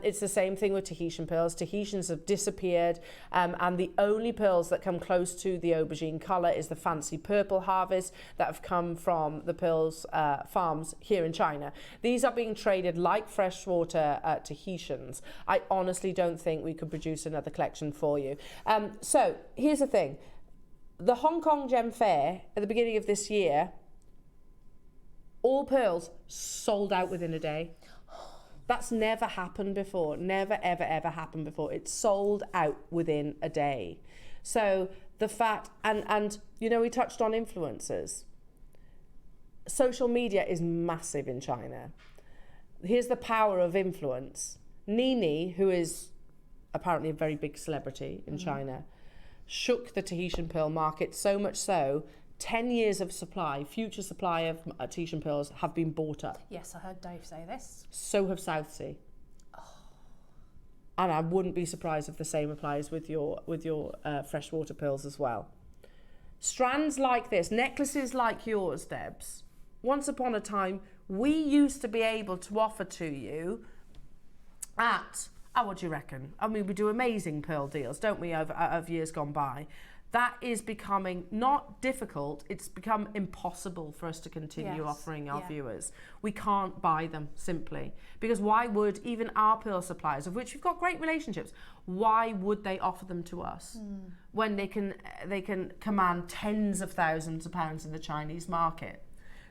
It's the same thing with Tahitian pearls. Tahitians have disappeared, and the only pearls that come close to the aubergine colour is the fancy purple harvest that have come from the pearls farms here in China. These are being traded like freshwater Tahitians. I honestly don't think we could produce another collection for you. So here's the thing. The Hong Kong Gem Fair at the beginning of this year, all pearls sold out within a day. That's never happened before. Never, ever, ever happened before. It's sold out within a day. So the fact, and you know, we touched on influencers. Social media is massive in China. Here's the power of influence. Nini, who is apparently a very big celebrity in China, shook the Tahitian pearl market so much so 10 years of supply, future supply of Tahitian pearls have been bought up. Yes, I heard Dave say this. So have South Sea. And I wouldn't be surprised if the same applies with your freshwater pearls as well. Strands like this, necklaces like yours, Debs, once upon a time, we used to be able to offer to you at, what do you reckon? I mean, we do amazing pearl deals, don't we, of years gone by. That is becoming not difficult, it's become impossible for us to continue offering our viewers. We can't buy them, simply. Because why would even our pearl suppliers, of which we've got great relationships, why would they offer them to us when they can command tens of thousands of pounds in the Chinese market?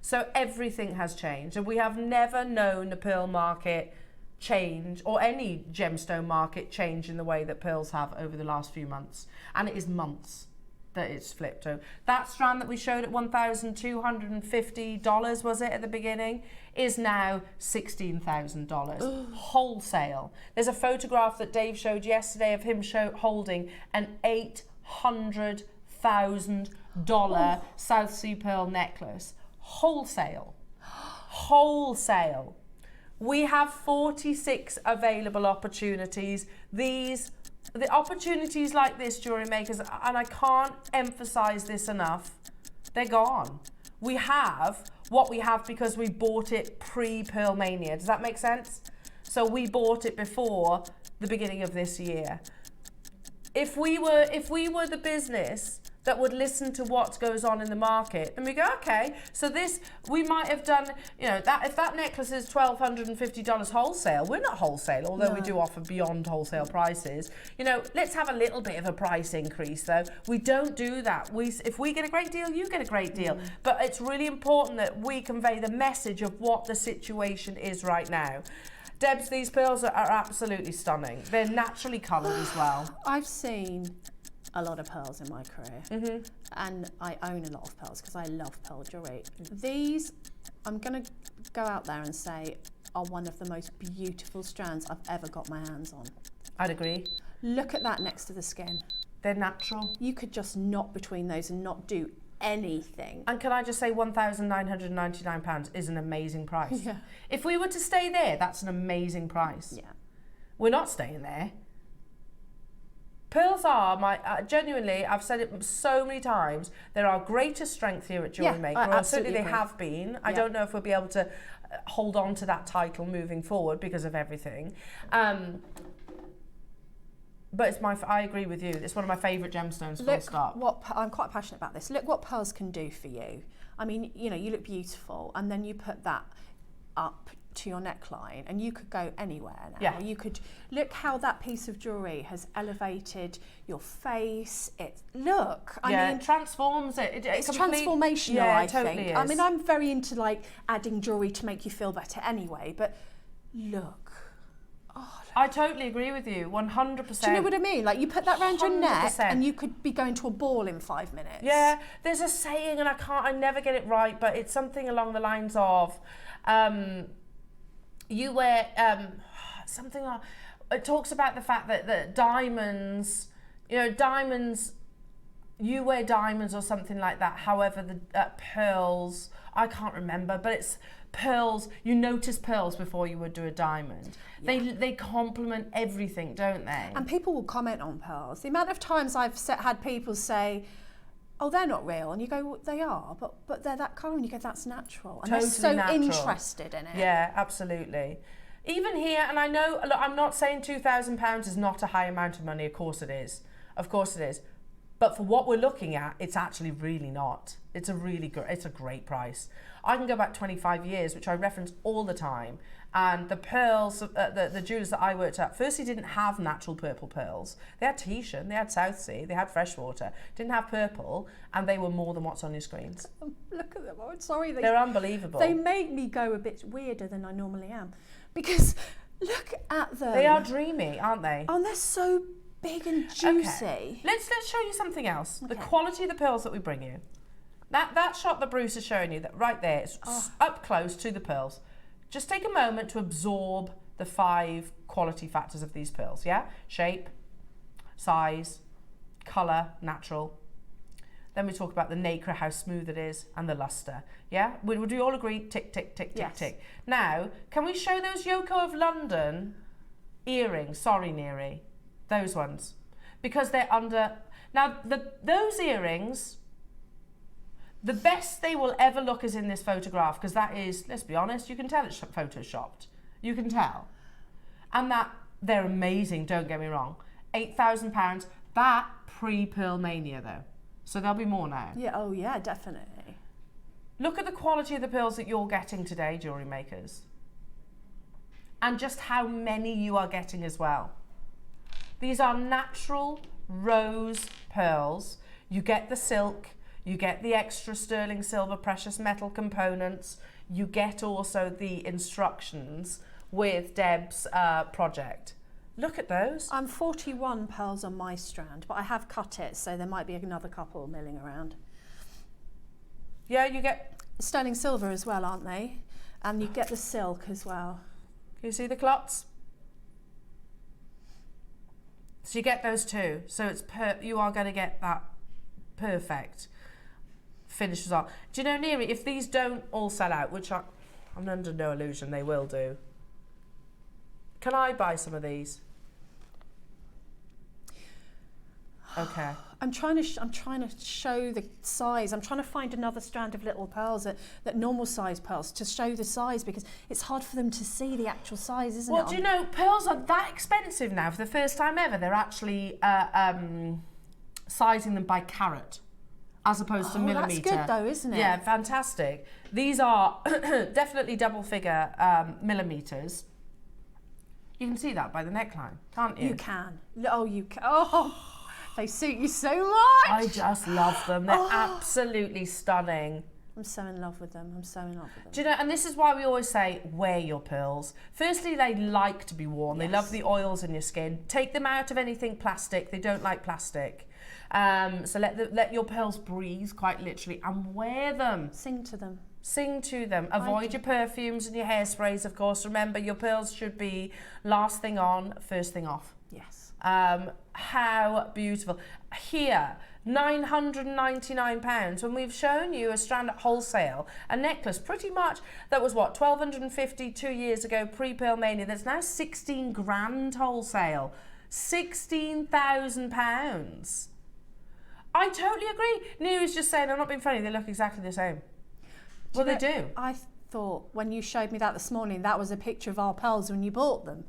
So everything has changed, and we have never known the pearl market change, or any gemstone market change in the way that pearls have over the last few months. And it is months that it's flipped over. That strand that we showed at $1,250, was it, at the beginning, is now $16,000 wholesale. There's a photograph that Dave showed yesterday of him holding an $800,000 South Sea pearl necklace. Wholesale. We have 46 available opportunities. The opportunities like this, jewellery makers, and I can't emphasize this enough, they're gone. We have what we have because we bought it pre-Pearl Mania. Does that make sense? So we bought it before the beginning of this year. If we were the business that would listen to what goes on in the market, and we go, okay, so this, we might have done, you know, that if that necklace is $1,250 wholesale, we're not wholesale, although we do offer beyond wholesale prices. You know, let's have a little bit of a price increase though. We don't do that. If we get a great deal, you get a great deal. But it's really important that we convey the message of what the situation is right now. Debs, these pearls are absolutely stunning. They're naturally coloured as well. I've seen a lot of pearls in my career, and I own a lot of pearls because I love pearl jewellery. These, I'm going to go out there and say, are one of the most beautiful strands I've ever got my hands on. I'd agree. Look at that next to the skin. They're natural. You could just knot between those and not do anything. And can I just say £1,999 is an amazing price. Yeah. If we were to stay there, that's an amazing price. Yeah. We're not staying there. Pearls are genuinely, I've said it so many times, they're our greatest strength here at Jewellery Maker. Or certainly they have been. I don't know if we'll be able to hold on to that title moving forward because of everything. But it's I agree with you. It's one of my favourite gemstones. Full stop. I'm quite passionate about this. Look what pearls can do for you. I mean, you know, you look beautiful, and then you put that up to your neckline, and you could go anywhere now. Yeah. You could look how that piece of jewellery has elevated your face. I mean, it transforms it. It's transformational. I totally think. Is. I mean, I'm very into like adding jewellery to make you feel better anyway. But look. I totally agree with you, 100%. Do you know what I mean? Like, you put that around your neck and you could be going to a ball in 5 minutes. Yeah, there's a saying, and I never get it right, but it's something along the lines of, you wear, something like, it talks about the fact that diamonds, you know, diamonds, you wear diamonds or something like that. However, the pearls, I can't remember, but it's pearls. You notice pearls before you would do a diamond. Yeah. They complement everything, don't they? And people will comment on pearls. The amount of times I've had people say, oh, they're not real, and you go, well, they are, but they're that colour, and you go, that's natural. And totally they're so natural. interested in it. Yeah, absolutely. Even here, and I know, look, I'm not saying £2,000 is not a high amount of money. Of course it is. Of course it is. But for what we're looking at, it's actually really not. It's a great price. I can go back 25 years, which I reference all the time. And the pearls, the jewellers that I worked at, firstly didn't have natural purple pearls. They had Tahitian, they had South Sea, they had freshwater. Didn't have purple, and they were more than what's on your screens. Look at them. I'm sorry. They're unbelievable. They make me go a bit weirder than I normally am. Because look at them. They are dreamy, aren't they? Oh, and they're so big and juicy. Okay. Let's show you something else. Okay. The quality of the pearls that we bring you. That shot that Bruce is showing you, that right there, it's up close to the pearls. Just take a moment to absorb the 5 quality factors of these pearls, yeah? Shape, size, colour, natural. Then we talk about the nacre, how smooth it is, and the luster, yeah? Would we all agree? Tick, tick, tick, yes. tick, tick. Now, can we show those Yoko of London earrings? Sorry, Neri. Those ones. Because they're under... Now, those earrings... The best they will ever look is in this photograph, because that is, let's be honest, you can tell it's photoshopped. You can tell. And that, they're amazing, don't get me wrong. £8,000, that pre-Pearl Mania though. So there'll be more now. Yeah, oh yeah, definitely. Look at the quality of the pearls that you're getting today, jewellery makers. And just how many you are getting as well. These are natural rose pearls. You get the silk, you get the extra sterling silver precious metal components. You get also the instructions with Deb's project. Look at those. I'm 41 pearls on my strand, but I have cut it, so there might be another couple milling around. Yeah, you get... Sterling silver as well, aren't they? And you get the silk as well. Can you see the clots? So you get those two. So it's you are going to get that perfect finish result. Do you know, Neri, if these don't all sell out, which I'm under no illusion they will do, can I buy some of these? Okay. I'm trying to show the size. I'm trying to find another strand of little pearls that normal size pearls to show the size, because it's hard for them to see the actual size, isn't it? Well, do you know, pearls are that expensive now. For the first time ever, they're actually sizing them by carat, as opposed to millimetre. That's good though, isn't it? Yeah, fantastic. These are definitely double figure millimetres. You can see that by the neckline, can't you? You can. Oh, you can. Oh, they suit you so much. I just love them. They're absolutely stunning. I'm so in love with them. I'm so in love with them. Do you know, and this is why we always say, wear your pearls. Firstly, they like to be worn. Yes. They love the oils in your skin. Take them out of anything plastic. They don't like plastic. So let your pearls breathe, quite literally, and wear them. Sing to them. Sing to them. Avoid your perfumes and your hairsprays, of course. Remember, your pearls should be last thing on, first thing off. Yes. How beautiful. Here, £999, when we've shown you a strand at wholesale, a necklace pretty much that was what, 1,250 2 years ago, pre-Pearl Mania, that's now 16 grand wholesale. £16,000. I totally agree. Neri's just saying, I'm not being funny, they look exactly the same. Well, they do. I thought when you showed me that this morning, that was a picture of our pearls when you bought them.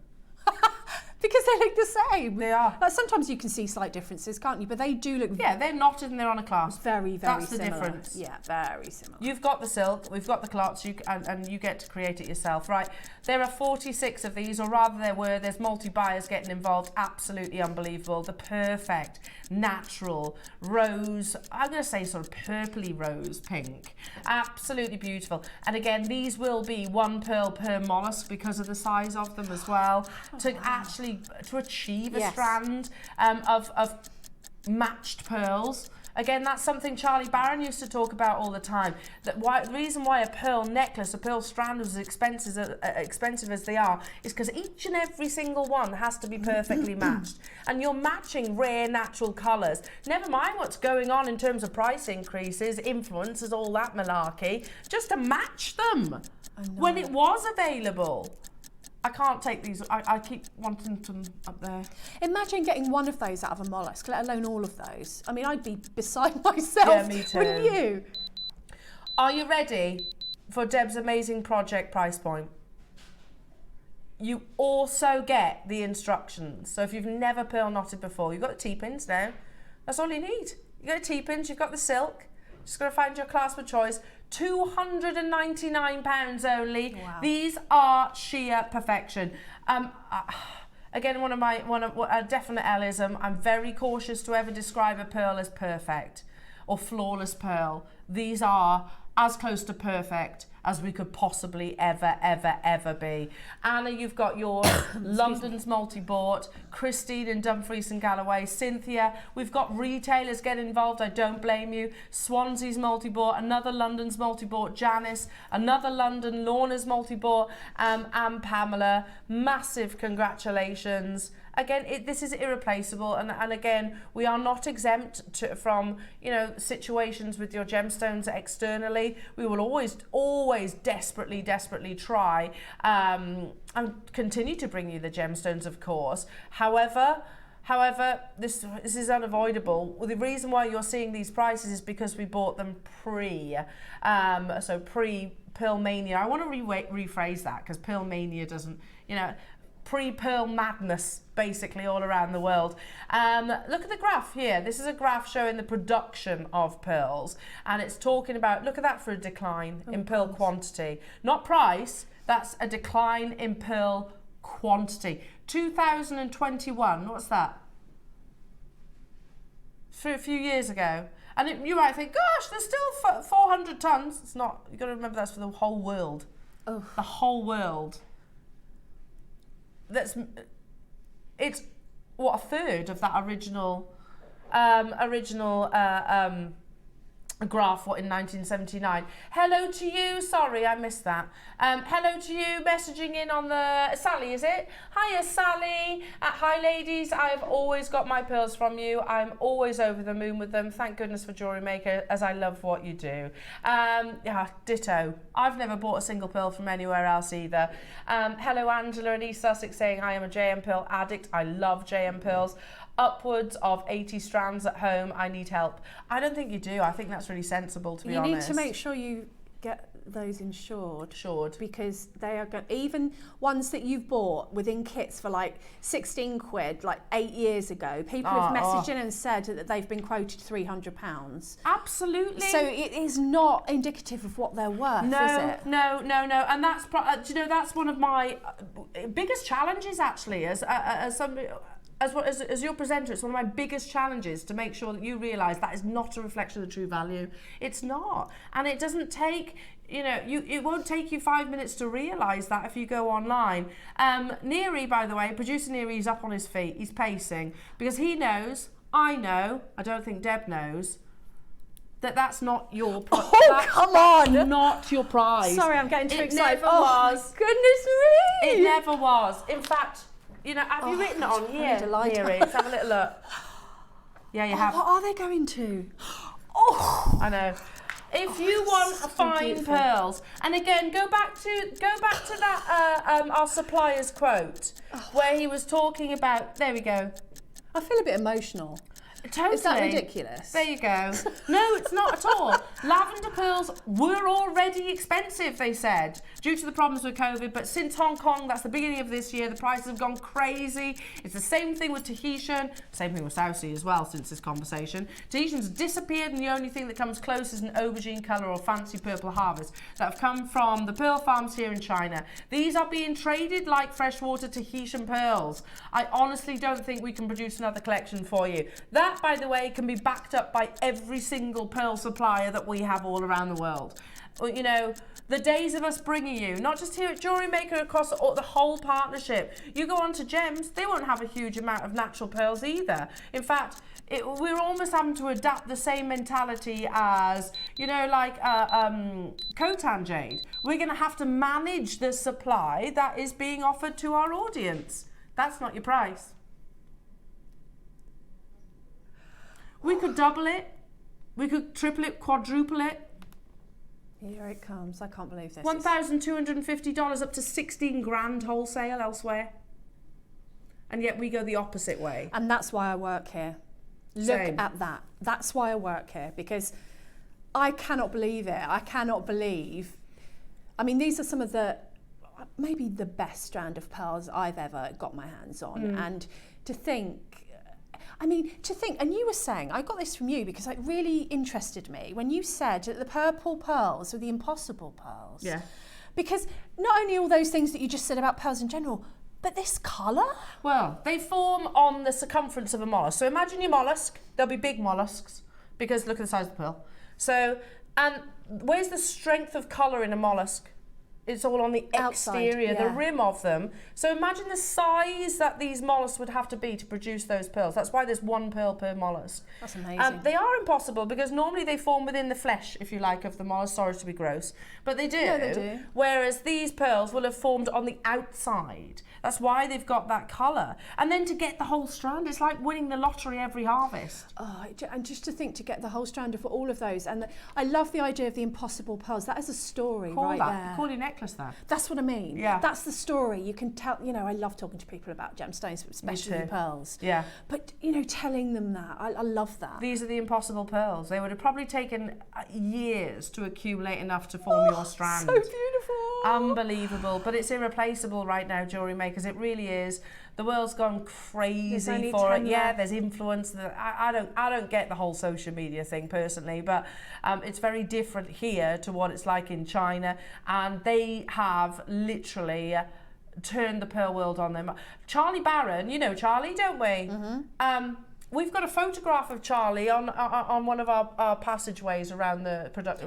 Because they look the same. They are. Like, sometimes you can see slight differences, can't you? But they do look... Yeah, they're knotted and they're on a clasp. Very, very That's similar. the difference. Yeah, very similar. You've got the silk, we've got the clots, and you get to create it yourself, right? There are 46 of these, or rather there's multi-buyers getting involved. Absolutely unbelievable. The perfect, natural, rose, I'm going to say sort of purpley rose pink. Absolutely beautiful. And again, these will be 1 pearl per mollusk because of the size of them as well. To achieve a strand of matched pearls, Again, that's something Charlie Barron used to talk about all the time. The reason why a pearl necklace, a pearl strand is as expensive as they are is because each and every single one has to be perfectly matched. And you're matching rare natural colours. Never mind what's going on in terms of price increases, influences, all that malarkey, just to match them when it was available. I can't take these. I keep wanting them up there. Imagine getting one of those out of a mollusk, let alone all of those. I mean, I'd be beside myself. Yeah, me too. Wouldn't you? Are you ready for Deb's amazing project price point? You also get the instructions. So if you've never pearl knotted before, you've got the T-pins now. That's all you need. You've got the T-pins, you've got the silk. Just got to find your clasp of choice. £299 only. Wow. These are sheer perfection. Again, a definite Ellism. I'm very cautious to ever describe a pearl as perfect or flawless pearl. These are as close to perfect as we could possibly ever be. Anna, you've got your London's multi-bought, Christine and Dumfries and Galloway, Cynthia, we've got retailers get involved, I don't blame you, Swansea's multi-bought, another London's multi-bought, Janice, another London, Lorna's multi-bought, and Pamela, massive congratulations. Again, this is irreplaceable, and again, we are not exempt from, you know, situations with your gemstones externally. We will always desperately try and continue to bring you the gemstones, of course. However, this is unavoidable. Well, the reason why you're seeing these prices is because we bought them pre Pearl Mania. I want to rephrase that because Pearl Mania doesn't, you know, pre-pearl madness basically all around the world. Look at the graph here. This is a graph showing the production of pearls, and it's talking about, look at that for a decline in pearl quantity, not price. That's a decline in pearl quantity. 2021, what's that? For a few years ago. And you might think, gosh, there's still 400 tons. It's not. You've got to remember that's for the whole world. Oh. The whole world. It's what, a third of that original graph, what, in 1979. Hello to you, sorry I missed that. Hello to you messaging in on the, Sally is it? Hiya Sally, hi ladies, I've always got my pearls from you, I'm always over the moon with them, thank goodness for Jewellery Maker as I love what you do. Yeah, ditto, I've never bought a single pearl from anywhere else either. Hello Angela and East Sussex saying I am a JM pearl addict, I love JM pearls. Upwards of 80 strands at home, I need help. I don't think you do. I think that's really sensible, to be honest. You need to make sure you get those insured. Because they are good. Even ones that you've bought within kits for like 16 quid, like 8 years ago, people have messaged in and said that they've been quoted £300. Absolutely. So it is not indicative of what they're worth, is it? No. And that's, you know, that's one of my biggest challenges, actually, as your presenter. It's one of my biggest challenges to make sure that you realise that is not a reflection of the true value. It's not. And it doesn't take, you know, it won't take you 5 minutes to realise that if you go online. Neary, by the way, producer Neary, is up on his feet. He's pacing because he knows, I know, I don't think Deb knows, that's not your prize. Oh, come on! Not your prize. Sorry, I'm getting too excited. It never was. Goodness me! It never was. In fact, you know, have you written it on here? Neary, let's have a little look. Yeah, you have. What are they going to? I know. If you want fine pearls, and again, go back to that our supplier's quote where he was talking about. There we go. I feel a bit emotional. Totally. Is that ridiculous? There you go. No, it's not at all. Lavender pearls were already expensive, they said, due to the problems with COVID, but since Hong Kong, that's the beginning of this year, the prices have gone crazy. It's the same thing with Tahitian, same thing with South Sea as well since this conversation. Tahitian's disappeared, and the only thing that comes close is an aubergine colour or fancy purple harvest that have come from the pearl farms here in China. These are being traded like freshwater Tahitian pearls. I honestly don't think we can produce another collection for you. That, by the way, can be backed up by every single pearl supplier that we have all around the world. You know, The days of us bringing you, not just here at Jewellery Maker, across the whole partnership. You go on to Gems, they won't have a huge amount of natural pearls either. In fact, we're almost having to adapt the same mentality as, you know, like Khotan jade. We're going to have to manage the supply that is being offered to our audience. That's not your price. We could double it. We could triple it, quadruple it. Here it comes. I can't believe this. $1,250 up to 16 grand wholesale elsewhere. And yet we go the opposite way. And that's why I work here. Look Same. at that. That's why I work here, because I cannot believe it. I cannot believe. I mean, these are some of the, maybe the best strand of pearls I've ever got my hands on. And to think, and you were saying, I got this from you because it really interested me when you said that the purple pearls were the impossible pearls. Yeah. Because not only all those things that you just said about pearls in general, but this colour? Well, they form on the circumference of a mollusk. So imagine your mollusk. They'll be big mollusks because look at the size of the pearl. So, and where's the strength of colour in a mollusk? It's all on the exterior, Outside, the yeah. rim of them. So imagine the size that these mollusks would have to be to produce those pearls. That's why there's one pearl per mollusk. That's amazing. They are impossible because normally they form within the flesh, if you like, of the mollusk. Sorry to be gross, but they do. No, they do. Whereas these pearls will have formed on the outside. That's why they've got that colour. And then to get the whole strand, it's like winning the lottery every harvest. Oh, and just to think to get the whole strand of all of those. And I love the idea of the impossible pearls. That is a story right there. Call your necklace that. That's what I mean. Yeah. That's the story. You can tell, you know, I love talking to people about gemstones, especially too. pearls. Yeah. But, you know, telling them that, I love that. These are the impossible pearls. They would have probably taken years to accumulate enough to form your strand. So beautiful. Unbelievable. But it's irreplaceable right now, Jewellery Makers. It really is. The world's gone There's crazy only for 10 it. Yeah, left. there's influence. I don't get the whole social media thing personally, but it's very different here to what it's like in China, and they have literally turned the pearl world on them. Charlie Barron, you know Charlie, don't we? We've got a photograph of Charlie on one of our passageways around the product.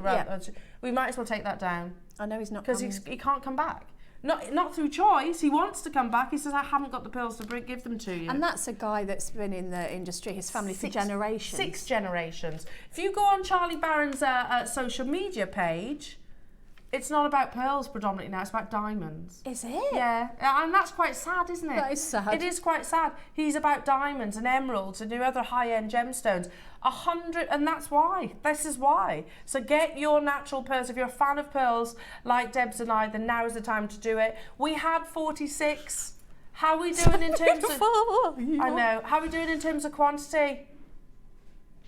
We might as well take that down I know he's not because coming. he can't come back. Not through choice. He wants to come back. He says, I haven't got the pearls to give them to you. And that's a guy that's been in the industry, his family for generations. 6 generations. If you go on Charlie Barron's social media page, it's not about pearls predominantly now, it's about diamonds. Is it? Yeah, and that's quite sad, isn't it? That is sad. It is quite sad. He's about diamonds and emeralds and other high-end gemstones. 100, and that's why. This is why. So get your natural pearls. If you're a fan of pearls like Debs and I, then now is the time to do it. We had 46. How are we doing in terms of... I know. How are we doing in terms of quantity?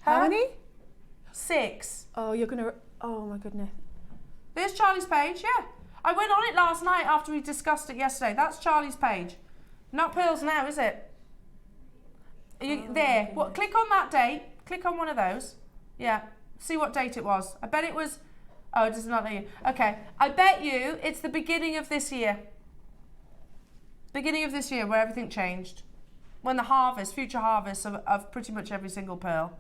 How many? 6. Oh, you're going to... Oh, my goodness. There's Charlie's page, yeah. I went on it last night after we discussed it yesterday. That's Charlie's page. Not pearls now, is it? Are you there? What? Click on that date. Click on one of those. Yeah. See what date it was. I bet it was... Oh, it does not let you. Okay. I bet you it's the beginning of this year. Beginning of this year where everything changed. When the harvest, future harvests of pretty much every single pearl.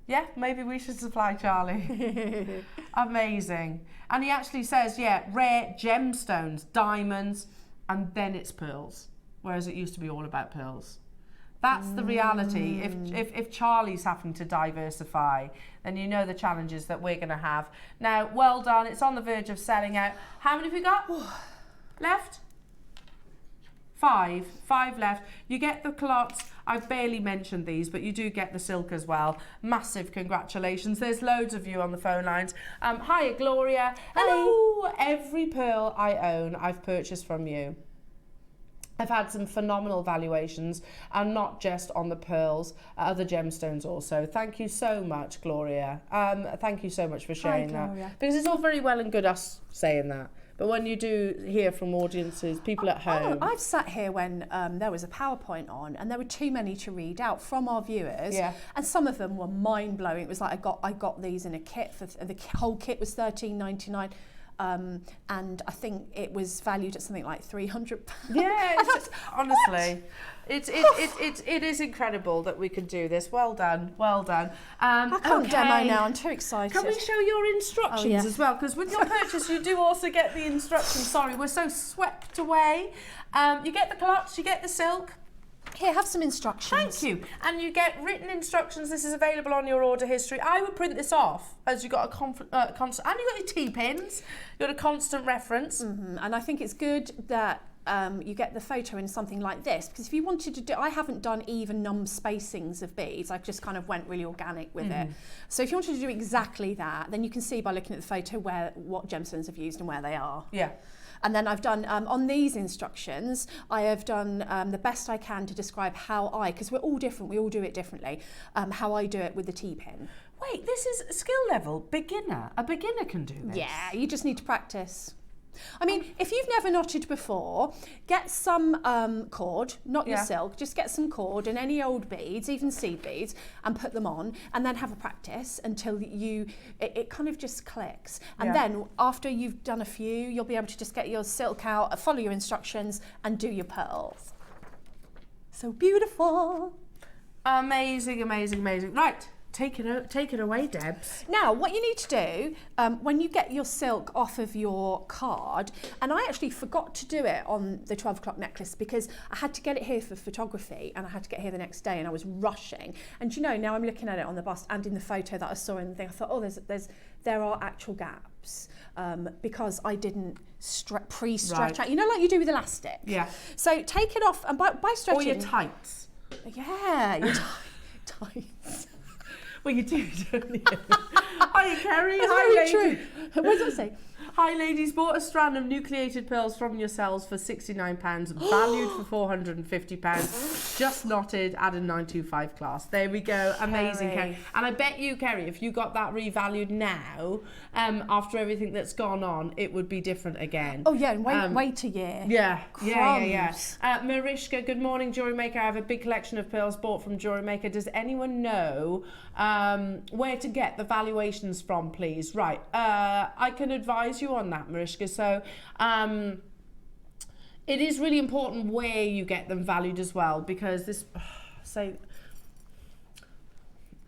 Yeah, maybe we should supply Charlie. Amazing. And he actually says, yeah, rare gemstones, diamonds, and then it's pearls. Whereas it used to be all about pearls. That's the reality. If Charlie's having to diversify, then you know the challenges that we're going to have. Now, well done. It's on the verge of selling out. How many have we got left? 5 left. You get the culottes. I've barely mentioned these, but you do get the silk as well. Massive congratulations. There's loads of you on the phone lines. Hiya, Gloria. Hello. Every pearl I own, I've purchased from you. I've had some phenomenal valuations, and not just on the pearls, other gemstones also. Thank you so much, Gloria. Thank you so much for sharing that. Because it's all very well and good us saying that. But when you do hear from audiences, people at home... I've sat here when there was a PowerPoint on and there were too many to read out from our viewers. Yeah. And some of them were mind-blowing. It was like, I got these in a kit. The whole kit was $13.99. And I think it was valued at something like £300. Yeah, it's just, honestly, It is incredible that we can do this. Well done, well done. I can't demo now, I'm too excited. Can we show your instructions yes. as well? Because with your purchase, you do also get the instructions. Sorry, we're so swept away. You get the clots, you get the silk. Here, have some instructions. Thank you. And you get written instructions. This is available on your order history. I would print this off as you got a constant, and you got your T-pins. You got a constant reference. And I think it's good that you get the photo in something like this, because if you wanted to do, I haven't done even numb spacings of beads, I've just kind of went really organic with it. So if you wanted to do exactly that, then you can see by looking at the photo what gemstones have used and where they are. Yeah. And then I've done, on these instructions, I have done the best I can to describe how because we're all different, we all do it differently, how I do it with the T-pin. Wait, this is skill level, beginner. A beginner can do this. Yeah, you just need to practice. I mean, if you've never knotted before, get some cord, not your silk, just get some cord and any old beads, even seed beads, and put them on, and then have a practice until it kind of just clicks. And then after you've done a few, you'll be able to just get your silk out, follow your instructions, and do your pearls. So beautiful. Amazing, amazing, amazing. Right. Take it away, Debs. Now, what you need to do, when you get your silk off of your card, and I actually forgot to do it on the 12 o'clock necklace because I had to get it here for photography and I had to get here the next day and I was rushing. And you know, now I'm looking at it on the bust and in the photo that I saw in the thing, I thought, oh, there are actual gaps because I didn't pre-stretch out. You know, like you do with elastic. Yeah. So take it off, and by stretching... Or your tights. Yeah, your tights. Well, you do, don't you? Hi, Kerry. That's Hi, very ladies. true. What did I say? Hi, ladies. Bought a strand of nucleated pearls from yourselves for £69, valued for £450. Just knotted at a 925 class. There we go. Amazing, Kerry. And I bet you, Kerry, if you got that revalued now, after everything that's gone on, it would be different again. Oh yeah, and wait a year. Yeah, Crumbs. Mariska, good morning, Jewellery Maker. I have a big collection of pearls bought from Jewellery Maker. Does anyone know where to get the valuations from, please? Right, I can advise you on that, Mariska. So it is really important where you get them valued as well, because this,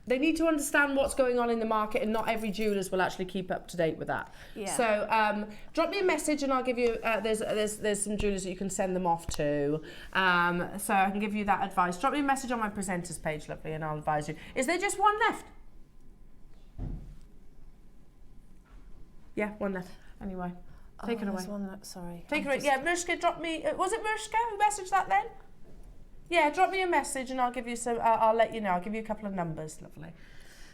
they need to understand what's going on in the market, and not every jewellers will actually keep up to date with that. Yeah. So drop me a message and I'll give you, there's some jewellers that you can send them off to. So I can give you that advice. Drop me a message on my presenters page, lovely, and I'll advise you. Is there just one left? Yeah, one left. Anyway, take it away. Sorry. Take it away. Yeah, Mariska, drop me, was it Mariska who messaged that then? Yeah, drop me a message and I'll give you some, I'll let you know. I'll give you a couple of numbers, lovely.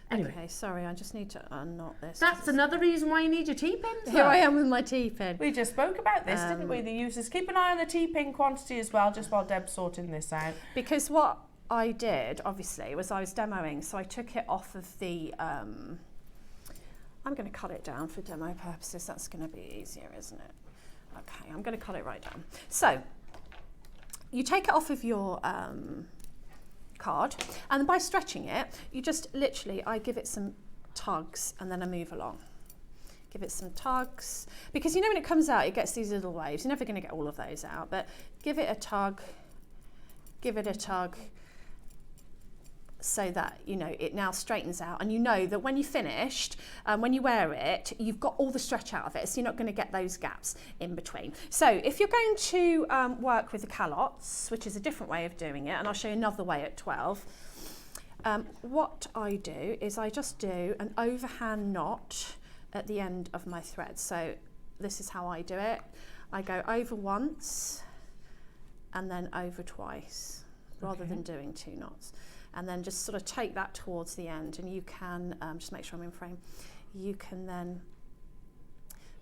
Anyway. Okay, sorry, I just need to unknot this. That's another reason why you need your T-pins. Here I am with my T-pin. We just spoke about this, didn't we? The users. Keep an eye on the T-pin quantity as well, just while Deb's sorting this out. Because what I did, obviously, was I was demoing, so I took it off of the... I'm going to cut it down for demo purposes. That's going to be easier, isn't it? Okay, I'm going to cut it right down. So, you take it off of your card, and by stretching it, you just literally, I give it some tugs and then I move along. Give it some tugs, because you know when it comes out, it gets these little waves. You're never going to get all of those out, but give it a tug, so that, you know, it now straightens out, and you know that when you finished, when you wear it, you've got all the stretch out of it, so you're not going to get those gaps in between. So if you're going to work with the calottes, which is a different way of doing it, and I'll show you another way at 12, what I do is I just do an overhand knot at the end of my thread. So this is how I do it. I go over once and then over twice, rather than doing 2 knots. And then just sort of take that towards the end, and you can, just make sure I'm in frame, you can then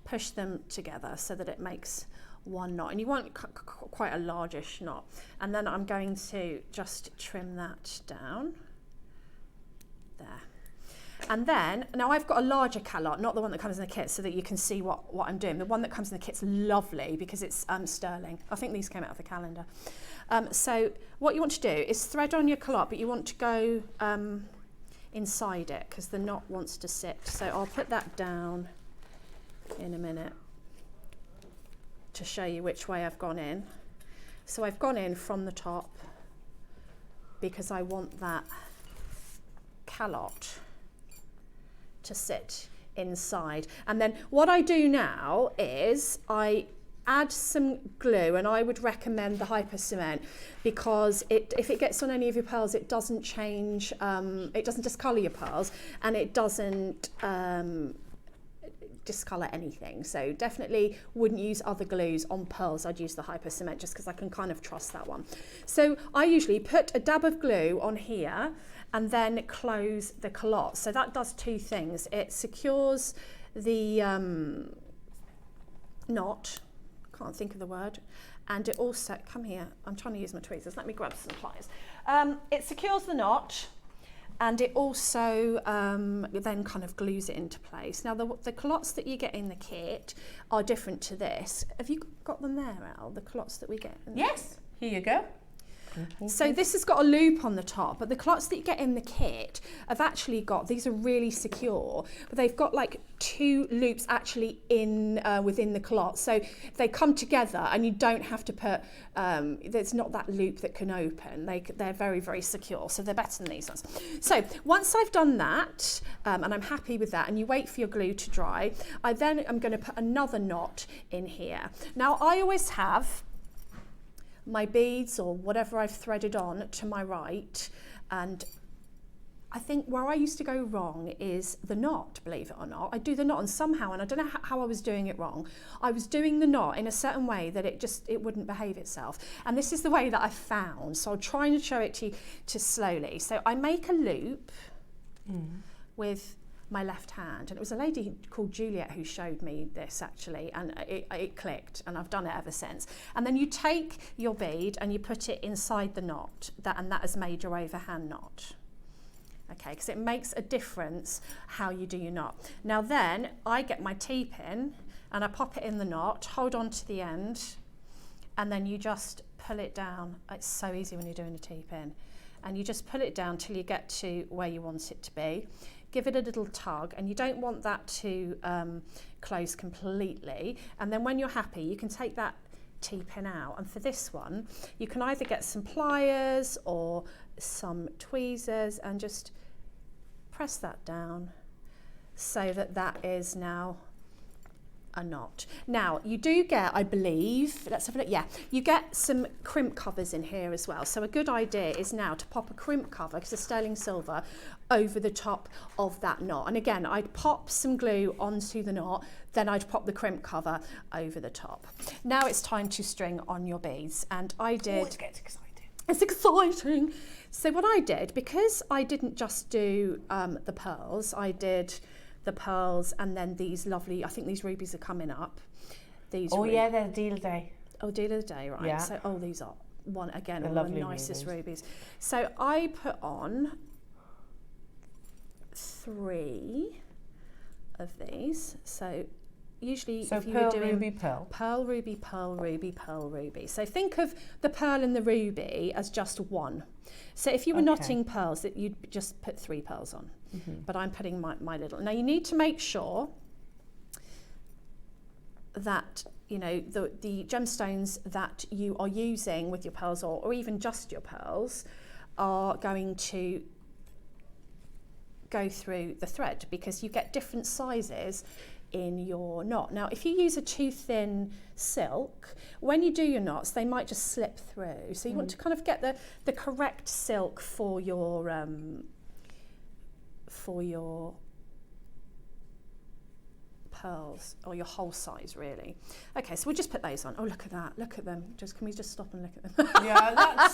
push them together so that it makes one knot. And you want quite a largish knot. And then I'm going to just trim that down, there. And then, now I've got a larger calot, not the one that comes in the kit, so that you can see what I'm doing. The one that comes in the kit's lovely because it's sterling. I think these came out of the calendar. So what you want to do is thread on your calot, but you want to go inside it because the knot wants to sit. So I'll put that down in a minute to show you which way I've gone in. So I've gone in from the top because I want that calotte to sit inside. And then what I do now is I add some glue, and I would recommend the hyper cement because if it gets on any of your pearls, it doesn't change, it doesn't discolour your pearls, and it doesn't discolour anything. So definitely wouldn't use other glues on pearls. I'd use the hyper cement just because I can kind of trust that one. So I usually put a dab of glue on here and then close the calotte. So that does two things. It secures the knot, can't think of the word, and it also, come here, I'm trying to use my tweezers, let me grab some pliers. It secures the knot, and it also then kind of glues it into place. Now the calottes that you get in the kit are different to this. Have you got them there, Al, the calottes that we get? Yes, here you go. So this has got a loop on the top, but the calottes that you get in the kit have actually got, these are really secure, but they've got like two loops actually in within the calotte. So they come together and you don't have to put, there's not that loop that can open. They're very, very secure. So they're better than these ones. So once I've done that, and I'm happy with that, and you wait for your glue to dry, I then am going to put another knot in here. Now I always have my beads or whatever I've threaded on to my right, and I think where I used to go wrong is the knot, believe it or not. I do the knot, and somehow, and I don't know how I was doing it wrong, I was doing the knot in a certain way that it wouldn't behave itself, and this is the way that I found, so I'll try and show it to you slowly. So I make a loop with my left hand, and it was a lady called Juliet who showed me this actually, and it clicked, and I've done it ever since. And then you take your bead and you put it inside the knot, and that has made your overhand knot. Okay, because it makes a difference how you do your knot. Now then I get my T-pin and I pop it in the knot, hold on to the end, and then you just pull it down. It's so easy when you're doing a T-pin, and you just pull it down till you get to where you want it to be. Give it a little tug, and you don't want that to close completely. And then when you're happy, you can take that T-pin out. And for this one, you can either get some pliers or some tweezers and just press that down so that that is now a knot. Now you do get, I believe, let's have a look, yeah, you get some crimp covers in here as well. So a good idea is now to pop a crimp cover, because it's sterling silver, over the top of that knot. And again, I'd pop some glue onto the knot, then I'd pop the crimp cover over the top. Now it's time to string on your beads, and I did... It gets exciting. It's exciting. So what I did, because I didn't just do the pearls, I did the pearls and then these lovely, I think these rubies are coming up. These yeah, they're deal day. Oh, deal of the day, right. Yeah. So, these are, one again, The one of the lovely nicest rubies. So I put on 3 of these. So usually if you were doing ruby, pearl. Pearl, ruby, pearl, ruby, pearl, ruby. So think of the pearl and the ruby as just one. So if you were knotting pearls, that you'd just put 3 pearls on. But I'm putting my little. Now you need to make sure that, you know, the gemstones that you are using with your pearls, or even just your pearls, are going to go through the thread, because you get different sizes in your knot. Now if you use a too thin silk, when you do your knots they might just slip through, so you want to kind of get the correct silk for your pearls, or your whole size really. Okay, so we'll just put those on. Oh, look at that, look at them. Can we just stop and look at them? Yeah,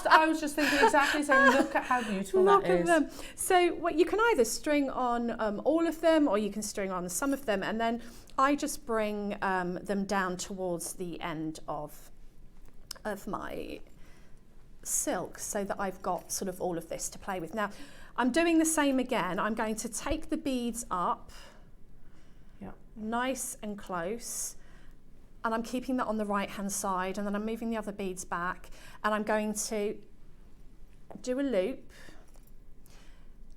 I was just thinking exactly the same. Look at how beautiful look that at is. them. So what you can either string on all of them, or you can string on some of them, and then I just bring them down towards the end of my silk, so that I've got sort of all of this to play with. Now I'm doing the same again. I'm going to take the beads up, nice and close, and I'm keeping that on the right hand side, and then I'm moving the other beads back, and I'm going to do a loop,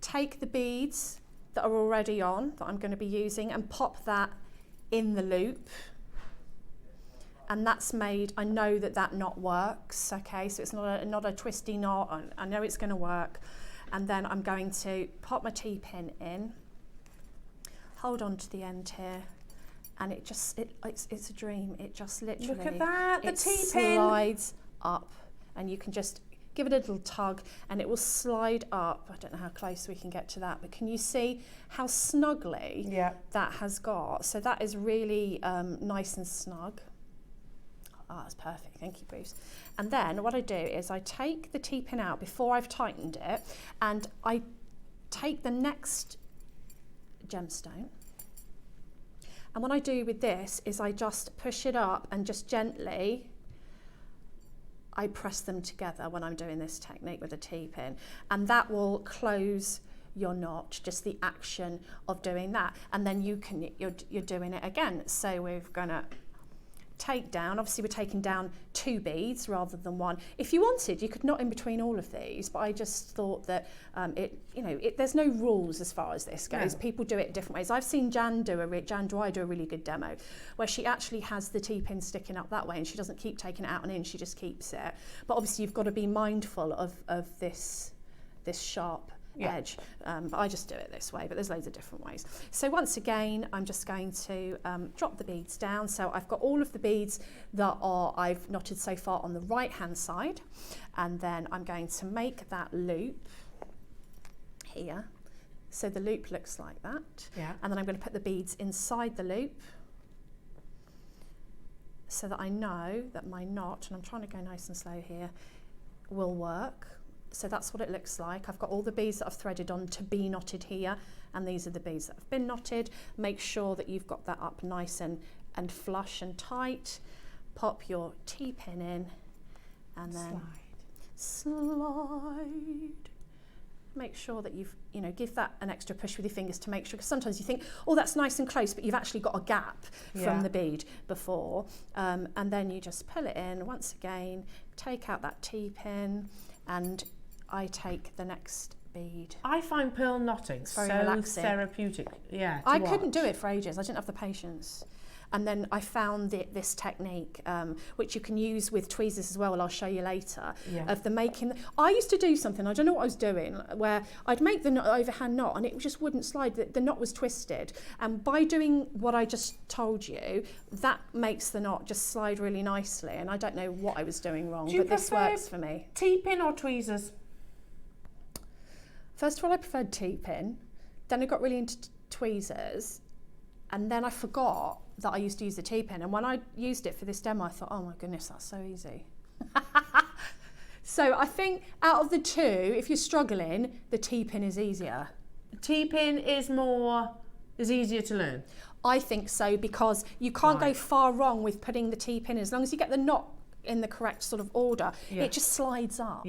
take the beads that are already on that I'm going to be using, and pop that in the loop, and that's made, I know that knot works, okay, so it's not a twisty knot, I know it's going to work. And then I'm going to pop my T-pin in, hold on to the end here, and it's a dream. It just literally, Look at that, the it T-pin slides up, and you can just give it a little tug and it will slide up. I don't know how close we can get to that, but can you see how snugly that has got? So that is really nice and snug. Oh, that's perfect, thank you, Bruce. And then what I do is I take the T-pin out before I've tightened it, and I take the next gemstone. And what I do with this is I just push it up and just gently, I press them together when I'm doing this technique with a T-pin, and that will close your knot, just the action of doing that. And then you're doing it again. So we're gonna take down, obviously we're taking down 2 beads rather than 1. If you wanted, you could knot in between all of these, but I just thought that there's no rules as far as this goes. No. People do it different ways. I've seen Jan Dwyer do a really good demo where she actually has the T-pin sticking up that way, and she doesn't keep taking it out and in, she just keeps it. But obviously you've got to be mindful of this sharp edge, but I just do it this way, but there's loads of different ways. So once again, I'm just going to drop the beads down. So I've got all of the beads that I've knotted so far on the right hand side, and then I'm going to make that loop here. So the loop looks like that, and then I'm going to put the beads inside the loop so that I know that my knot, and I'm trying to go nice and slow here, will work. So that's what it looks like. I've got all the beads that I've threaded on to be knotted here, and these are the beads that have been knotted. Make sure that you've got that up nice and flush and tight. Pop your T-pin in, and then slide. Make sure that you've, give that an extra push with your fingers to make sure, because sometimes you think, oh, that's nice and close, but you've actually got a gap from the bead before. And then you just pull it in once again, take out that T-pin, and I take the next bead. I find pearl knotting so relaxing. Therapeutic. I couldn't do it for ages. I didn't have the patience. And then I found this technique, which you can use with tweezers as well, and I'll show you later, of the making. I used to do something, I don't know what I was doing, where I'd make the overhand knot and it just wouldn't slide. The knot was twisted. And by doing what I just told you, that makes the knot just slide really nicely. And I don't know what I was doing wrong, but this works for me. T-pin or tweezers? First of all, I preferred T-pin. Then I got really into tweezers. And then I forgot that I used to use the T-pin. And when I used it for this demo, I thought, oh my goodness, that's so easy. So I think out of the two, if you're struggling, the T-pin is easier. T-pin is easier to learn. I think so, because you can't go far wrong with putting the T-pin in. As long as you get the knot in the correct sort of order, it just slides up.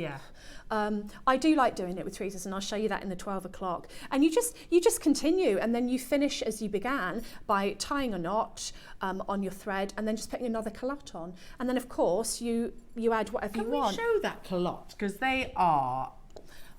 I do like doing it with tweezers, and I'll show you that in the 12 o'clock. And you just continue, and then you finish as you began by tying a knot on your thread, and then just putting another calotte on. And then of course you add whatever you want. Can we show that calotte? Because they are...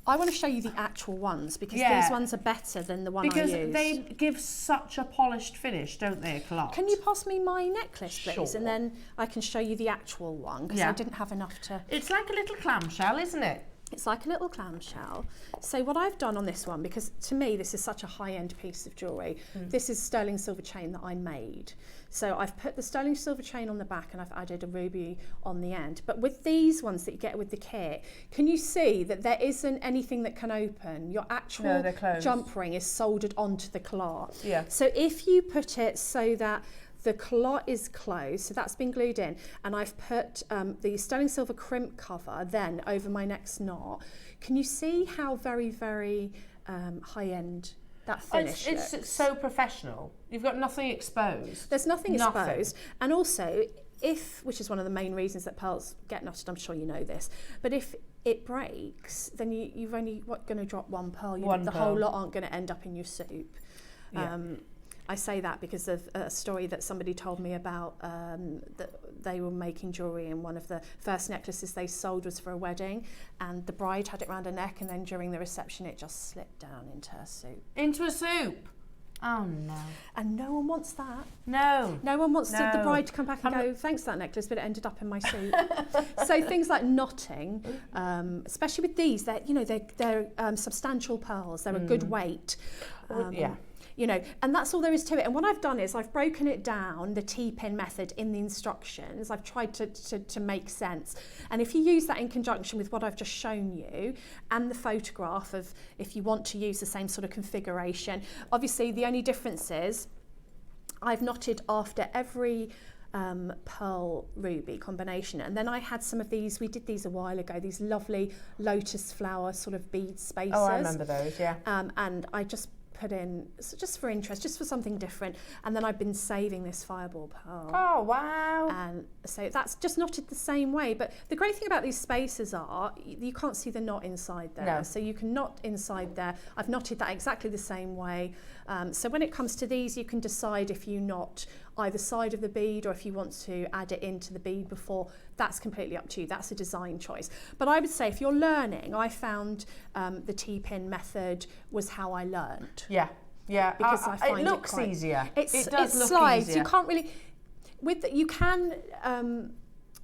I want to show you the actual ones, because these ones are better than the one I use. Because they give such a polished finish, don't they, a calotte? Can you pass me my necklace, please? Sure. And then I can show you the actual one, because I didn't have enough to... It's like a little clamshell, isn't it? It's like a little clamshell. So what I've done on this one, because to me this is such a high-end piece of jewellery, this is sterling silver chain that I made. So I've put the sterling silver chain on the back, and I've added a ruby on the end. But with these ones that you get with the kit, can you see that there isn't anything that can open? Your actual jump ring is soldered onto the calotte. So if you put it so that the calotte is closed, so that's been glued in, and I've put the sterling silver crimp cover then over my next knot. Can you see how very, very high-end that finish looks? It's so professional. You've got nothing exposed. There's nothing exposed. And also, which is one of the main reasons that pearls get knotted, I'm sure you know this, but if it breaks, then you've only going to drop one pearl. The whole lot aren't going to end up in your soup. I say that because of a story that somebody told me about, that they were making jewellery, and one of the first necklaces they sold was for a wedding, and the bride had it around her neck, and then during the reception it just slipped down into her soup. Into a soup? Oh no. And no one wants that. No. No one wants the No. bride to come back and go, thanks for that necklace, but it ended up in my suit. So things like knotting, especially with these, they're substantial pearls. They're a good weight. Yeah. You know, and that's all there is to it. And what I've done is I've broken it down, the T-pin method in the instructions. I've tried to make sense. And if you use that in conjunction with what I've just shown you and the photograph of if you want to use the same sort of configuration, obviously the only difference is I've knotted after every pearl ruby combination, and then I had some of these, we did these a while ago, these lovely lotus flower sort of bead spaces. Oh, I remember those, yeah. And I just put in, just for interest, just for something different, and then I've been saving this fireball pearl. Oh, wow. And so that's just knotted the same way, but the great thing about these spaces are you can't see the knot inside there. No. So you can knot inside there. I've knotted that exactly the same way. So when it comes to these, you can decide if you knot either side of the bead or if you want to add it into the bead before. That's completely up to you. That's a design choice. But I would say if you're learning, I found the T-pin method was how I learned. Yeah, yeah. Because I find it looks quite easier. It does look slides. easier. You can't really. You can.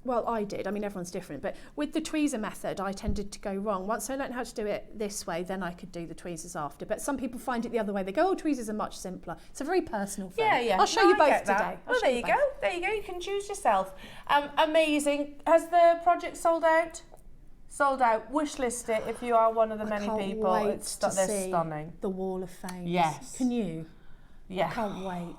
Well, I did. I mean, everyone's different. But with the tweezer method, I tended to go wrong. Once I learned how to do it this way, then I could do the tweezers after. But some people find it the other way. They go, oh, tweezers are much simpler. It's a very personal thing. Yeah, yeah. I'll show No, you I both get that. today. Well, there you go. There you go. You can choose yourself. Amazing. Has the project sold out? Sold out. Wish list it if you are one of the many people. Wait to they're see stunning. the Wall of Fame. Yes. Can you? Yeah. I can't wait.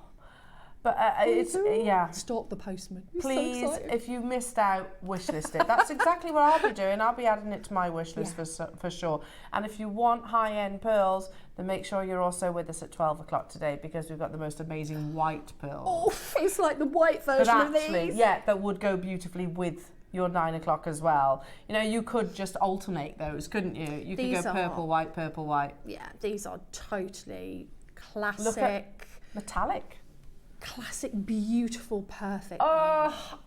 But it's, yeah. Stalk the postman. I'm so Please, excited. if you missed out, wish list it. That's exactly what I'll be doing. I'll be adding it to my wish list for sure. And if you want high-end pearls, then make sure you're also with us at 12 o'clock today, because we've got the most amazing white pearls. Oh, it's like the white version But of actually, these. yeah, that would go beautifully with your 9 o'clock as well. You know, you could just alternate those, couldn't you? You could These go are- purple, white, purple, white. Yeah, these are totally classic. Look at metallic. Classic, beautiful, perfect. Oh,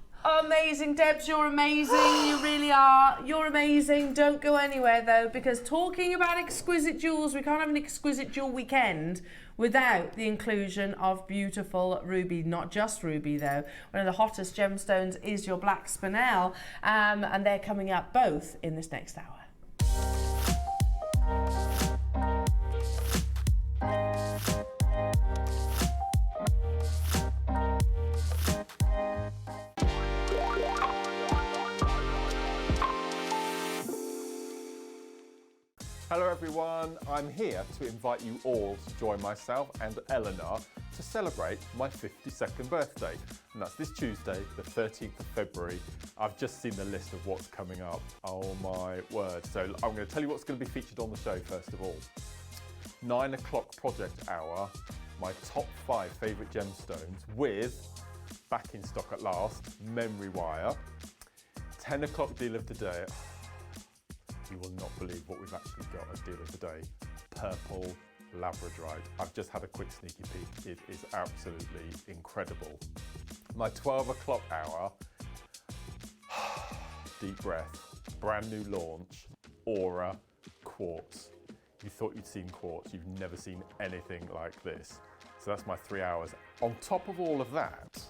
amazing, Debs, you're amazing. You really are. You're amazing. Don't go anywhere though, because talking about exquisite jewels, we can't have an exquisite jewel weekend without the inclusion of beautiful ruby. Not just ruby though. One of the hottest gemstones is your black spinel, and they're coming up both in this next hour. Hello everyone, I'm here to invite you all to join myself and Eleanor to celebrate my 52nd birthday. And that's this Tuesday, the 13th of February. I've just seen the list of what's coming up. Oh my word. So I'm going to tell you what's going to be featured on the show first of all. 9 o'clock project hour, my top 5 favourite gemstones with, back in stock at last, memory wire. 10 o'clock deal of the day. You will not believe what we've actually got as deal of the day. Purple labradorite. I've just had a quick sneaky peek. It is absolutely incredible. My 12 o'clock hour, deep breath, brand new launch, Aura quartz. You thought you'd seen quartz, you've never seen anything like this. So that's my 3 hours. On top of all of that,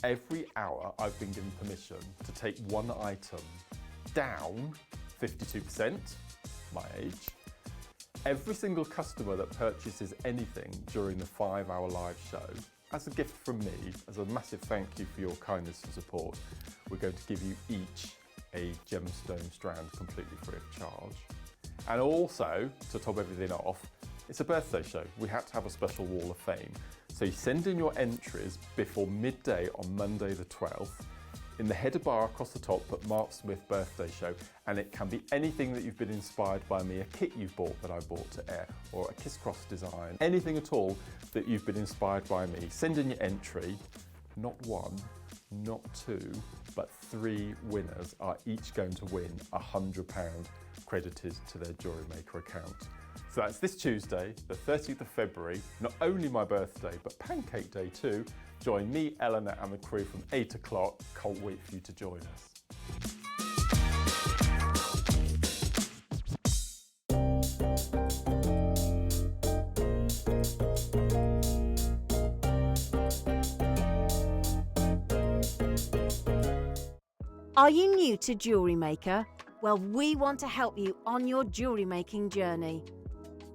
every hour I've been given permission to take one item down 52%, my age. Every single customer that purchases anything during the 5-hour live show, as a gift from me, as a massive thank you for your kindness and support, we're going to give you each a gemstone strand completely free of charge. And also, to top everything off, it's a birthday show. We had to have a special Wall of Fame. So you send in your entries before midday on Monday the 12th. In the header bar across the top, put Mark Smith birthday show, and it can be anything that you've been inspired by me, a kit you've bought that I bought to air, or a Kiss Cross design, anything at all that you've been inspired by me. Send in your entry. Not one, not two, but 3 winners are each going to win £100 credited to their Jewellery Maker account. So that's this Tuesday, the 13th of February, not only my birthday, but Pancake Day too. Join me, Eleanor and the crew from 8 o'clock. Can't wait for you to join us. Are you new to Jewellery Maker? Well, we want to help you on your jewellery making journey.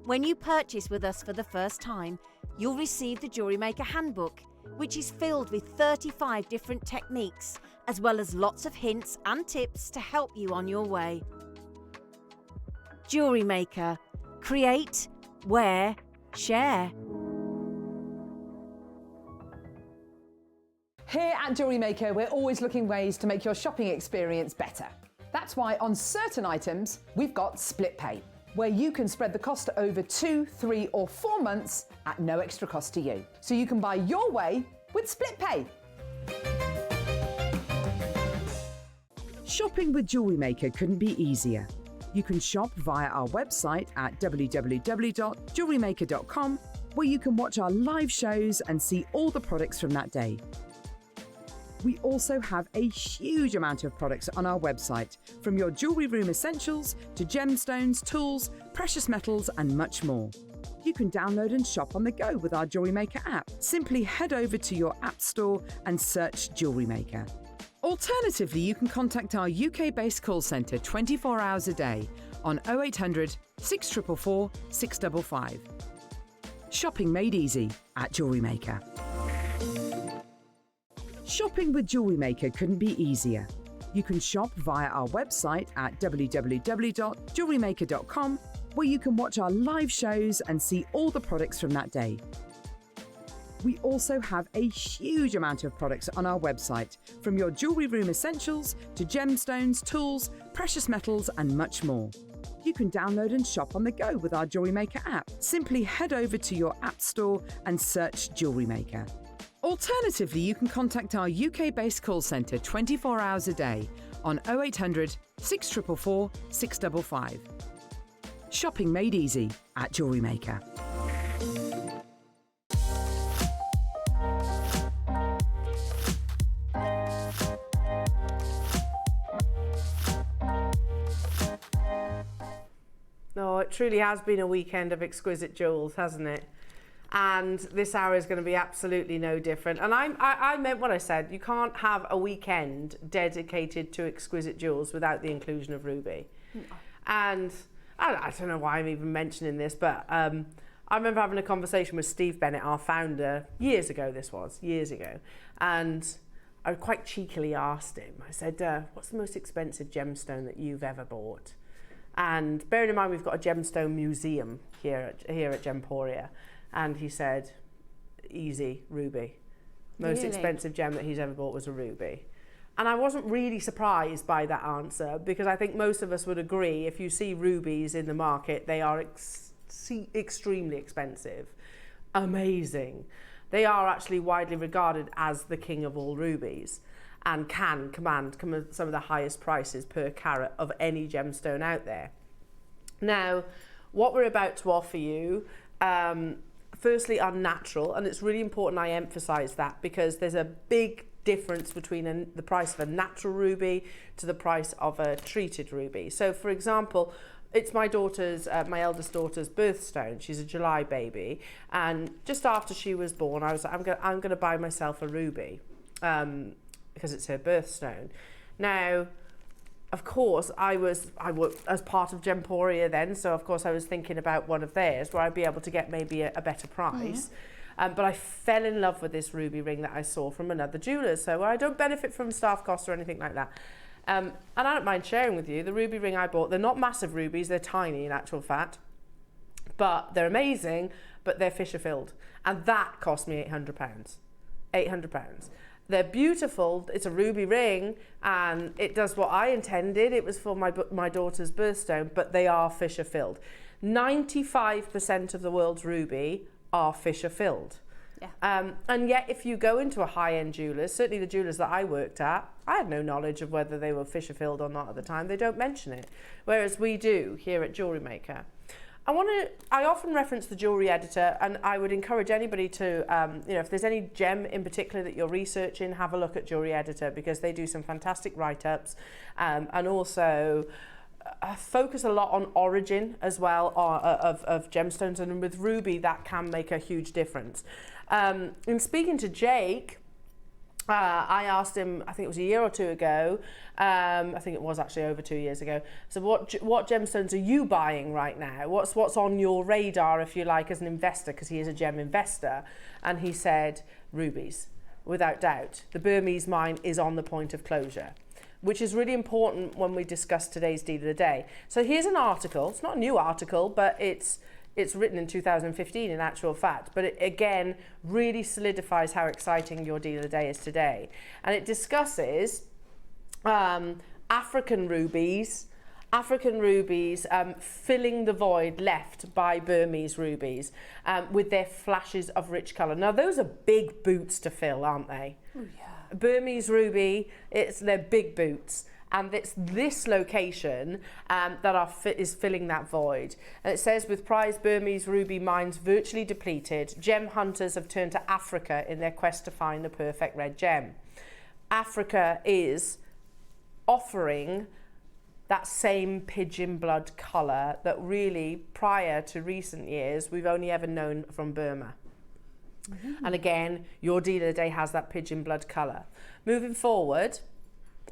When you purchase with us for the first time, you'll receive the Jewellery Maker handbook, which is filled with 35 different techniques, as well as lots of hints and tips to help you on your way. Jewellery Maker. Create, wear, share. Here at Jewellery Maker, we're always looking ways to make your shopping experience better. That's why on certain items, we've got split pay, where you can spread the cost over 2, 3 or 4 months at no extra cost to you. So you can buy your way with split pay. Shopping with Jewellery Maker couldn't be easier. You can shop via our website at www.jewellerymaker.com, where you can watch our live shows and see all the products from that day. We also have a huge amount of products on our website, from your jewellery room essentials to gemstones, tools, precious metals and much more. You can download and shop on the go with our Jewellery Maker app. Simply head over to your app store and search Jewellery Maker. Alternatively, you can contact our UK-based call centre 24 hours a day on 0800 644 655. Shopping made easy at Jewellery Maker. Shopping with Jewellery Maker couldn't be easier. You can shop via our website at www.jewellerymaker.com, where you can watch our live shows and see all the products from that day. We also have a huge amount of products on our website, from your jewellery room essentials to gemstones, tools, precious metals and much more. You can download and shop on the go with our Jewellery Maker app. Simply head over to your app store and search Jewellery Maker. Alternatively, you can contact our UK-based call centre 24 hours a day on 0800 644 655. Shopping made easy at Jewellery Maker. No, it truly has been a weekend of exquisite jewels, hasn't it? And this hour is going to be absolutely no different. And I meant what I said. You can't have a weekend dedicated to exquisite jewels without the inclusion of ruby. No. And I don't know why I'm even mentioning this, but I remember having a conversation with Steve Bennett, our founder, years ago. And I quite cheekily asked him, I said, what's the most expensive gemstone that you've ever bought? And bearing in mind, we've got a gemstone museum here at Gemporia. And he said, easy, ruby. Most expensive gem that he's ever bought was a ruby. And I wasn't really surprised by that answer, because I think most of us would agree, if you see rubies in the market, they are extremely expensive. Amazing. They are actually widely regarded as the king of all rubies and can command some of the highest prices per carat of any gemstone out there. Now, what we're about to offer you, firstly, are natural, and it's really important I emphasize that, because there's a big difference between the price of a natural ruby to the price of a treated ruby. So for example, it's my eldest daughter's birthstone. She's a July baby, and just after she was born, I was like, I'm gonna buy myself a ruby, because it's her birthstone. Now, of course, I worked as part of Gemporia then, so of course I was thinking about one of theirs where I'd be able to get maybe a better price. But I fell in love with this ruby ring that I saw from another jeweller, so I don't benefit from staff costs or anything like that. And I don't mind sharing with you, the ruby ring I bought, they're not massive rubies, they're tiny in actual fact, but they're amazing, but they're Fisher filled. And that cost me £800. £800. They're beautiful, it's a ruby ring, and it does what I intended. It was for my daughter's birthstone, but they are Fisher filled. 95% of the world's ruby are Fisher filled. Yeah. And yet if you go into a high-end jeweller, certainly the jewellers that I worked at, I had no knowledge of whether they were Fisher filled or not at the time. They don't mention it, whereas we do here at Jewellery Maker. I often reference the jewellery editor, and I would encourage anybody to, if there's any gem in particular that you're researching, have a look at jewellery editor, because they do some fantastic write-ups, and also focus a lot on origin as well of gemstones, and with ruby that can make a huge difference. In speaking to Jake, I asked him, I think it was a year or two ago, I think it was actually over 2 years ago, so what gemstones are you buying right now? What's on your radar, if you like, as an investor, because he is a gem investor? And he said rubies, without doubt. The Burmese mine is on the point of closure, which is really important when we discuss today's deal of the day. So here's an article. It's not a new article, but it's written in 2015 in actual fact, but it again really solidifies how exciting your deal of the day is today. And it discusses African rubies filling the void left by Burmese rubies with their flashes of rich colour. Now those are big boots to fill, aren't they? Oh yeah. Burmese ruby, they're big boots. And it's this location is filling that void. And it says, with prized Burmese ruby mines virtually depleted, gem hunters have turned to Africa in their quest to find the perfect red gem. Africa is offering that same pigeon blood colour that really, prior to recent years, we've only ever known from Burma. Mm-hmm. And again, your deal of the day has that pigeon blood colour. Moving forward,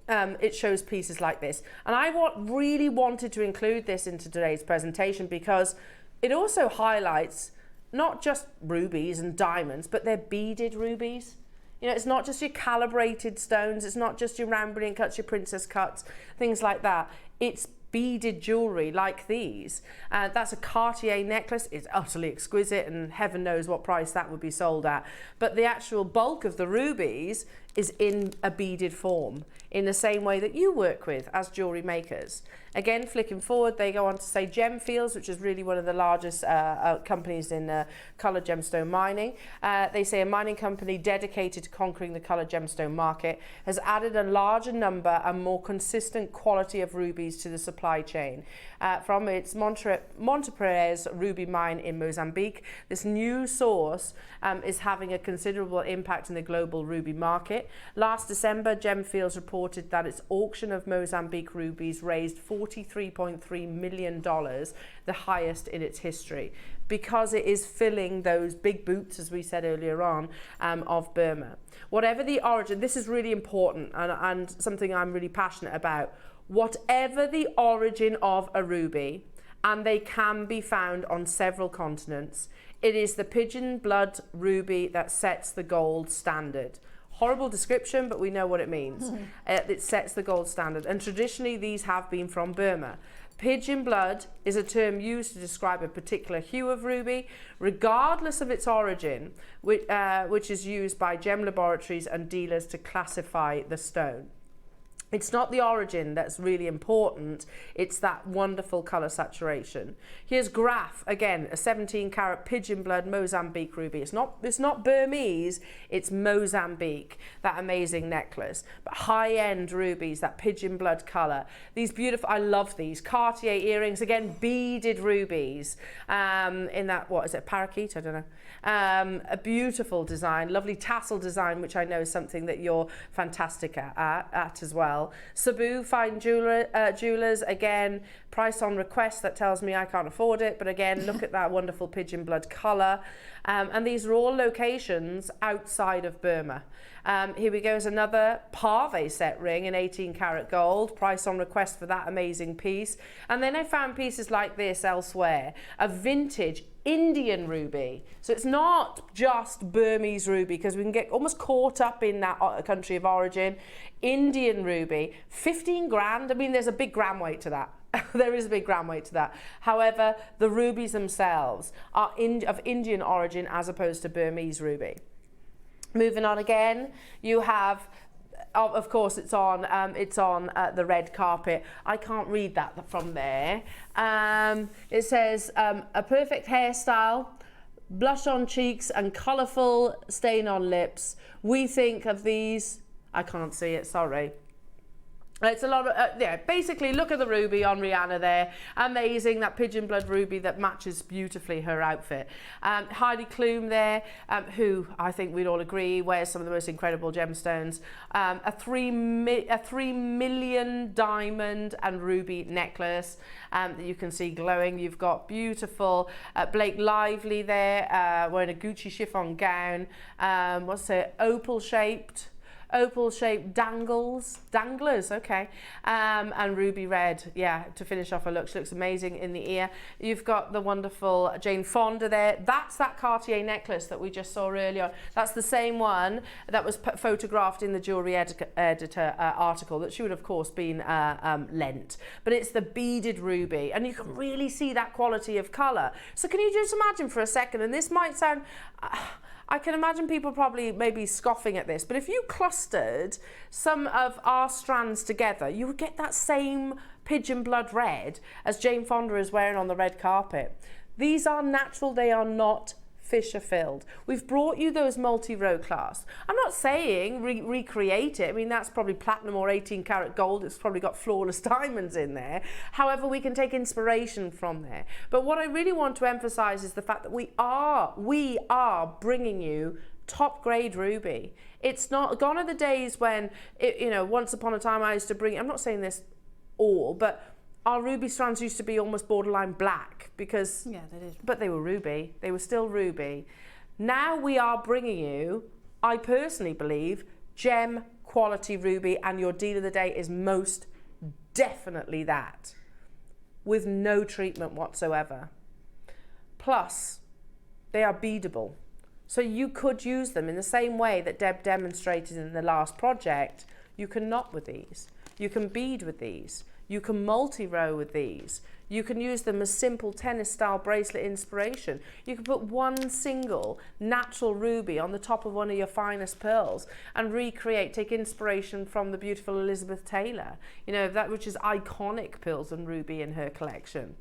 it shows pieces like this. And I really wanted to include this into today's presentation because it also highlights not just rubies and diamonds, but they're beaded rubies. You know, it's not just your calibrated stones, it's not just your round brilliant cuts, your princess cuts, things like that. It's beaded jewellery like these. That's a Cartier necklace. It's utterly exquisite and heaven knows what price that would be sold at. But the actual bulk of the rubies is in a beaded form, in the same way that you work with as jewellery makers. Again, flicking forward, they go on to say Gemfields, which is really one of the largest companies in coloured gemstone mining. They say a mining company dedicated to conquering the coloured gemstone market has added a larger number and more consistent quality of rubies to the supply chain. From its Monteperez ruby mine in Mozambique, this new source is having a considerable impact in the global ruby market. Last December, Gemfields reported that its auction of Mozambique rubies raised $43.3 million, the highest in its history, because it is filling those big boots, as we said earlier on, of Burma. Whatever the origin, this is really important and something I'm really passionate about. Whatever the origin of a ruby, and they can be found on several continents, it is the pigeon blood ruby that sets the gold standard. Horrible description, but we know what it means. It sets the gold standard, and traditionally these have been from Burma. Pigeon blood is a term used to describe a particular hue of ruby, regardless of its origin, which is used by gem laboratories and dealers to classify the stone. It's not the origin that's really important, it's that wonderful colour saturation. Here's Graf, again, a 17-carat pigeon blood Mozambique ruby. It's not Burmese, it's Mozambique, that amazing necklace. But high-end rubies, that pigeon blood colour. These beautiful, I love these. Cartier earrings, again, beaded rubies. In that, what is it, parakeet? I don't know. A beautiful design, lovely tassel design, which I know is something that you're fantastic at as well. Cebu fine jewelers, again, price on request. That tells me I can't afford it, but again, look at that wonderful pigeon blood colour. And these are all locations outside of Burma. Here we go, is another Pave set ring in 18-carat gold, price on request for that amazing piece. And then I found pieces like this elsewhere, a vintage Indian ruby. So it's not just Burmese ruby, because we can get almost caught up in that country of origin. Indian ruby, 15 grand. I mean, there's a big gram weight to that. There is a big gram weight to that. However, the rubies themselves are of Indian origin as opposed to Burmese ruby. Moving on again, you have, of course, it's on the red carpet. I can't read that from there. It says a perfect hairstyle, blush on cheeks and colourful stain on lips. We think of these, I can't see it, sorry. It's a lot of, yeah, basically look at the ruby on Rihanna there. Amazing, that pigeon blood ruby that matches beautifully her outfit. Heidi Klum there, who I think we'd all agree wears some of the most incredible gemstones. A 3 million diamond and ruby necklace that you can see glowing. You've got beautiful Blake Lively there, wearing a Gucci chiffon gown. What's it, opal shaped opal-shaped danglers, okay, and ruby red, yeah, to finish off her look. She looks amazing in the ear. You've got the wonderful Jane Fonda there. That's that Cartier necklace that we just saw earlier. That's the same one that was photographed in the Jewellery Editor article that she would, of course, been lent. But it's the beaded ruby, and you can really see that quality of colour. So can you just imagine for a second, and this might sound... I can imagine people probably maybe scoffing at this, but if you clustered some of our strands together, you would get that same pigeon blood red as Jane Fonda is wearing on the red carpet. These are natural, they are not Fisher filled. We've brought you those multi-row clasps. I'm not saying recreate it. I mean, that's probably platinum or 18 karat gold. It's probably got flawless diamonds in there. However, we can take inspiration from there. But what I really want to emphasize is the fact that we are bringing you top grade ruby. It's not gone are the days when, once upon a time I used to bring, I'm not saying this all, but our ruby strands used to be almost borderline black because, yeah, they did. But they were ruby. They were still ruby. Now we are bringing you, I personally believe, gem quality ruby, and your deal of the day is most definitely that, with no treatment whatsoever. Plus, they are beadable. So you could use them in the same way that Deb demonstrated in the last project. You can knot with these. You can bead with these. You can multi-row with these. You can use them as simple tennis-style bracelet inspiration. You can put one single natural ruby on the top of one of your finest pearls and recreate, take inspiration from the beautiful Elizabeth Taylor, that which is iconic pearls and ruby in her collection.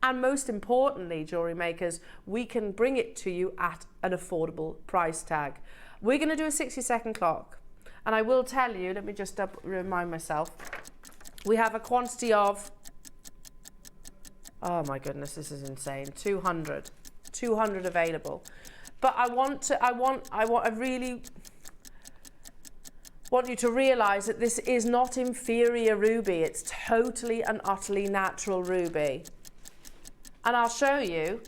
And most importantly, jewellery makers, we can bring it to you at an affordable price tag. We're going to do a 60-second clock. And I will tell you, let me just remind myself, we have a quantity of, oh my goodness, this is insane, 200 available. But I really want you to realise that this is not inferior ruby. It's totally and utterly natural ruby. And I'll show you.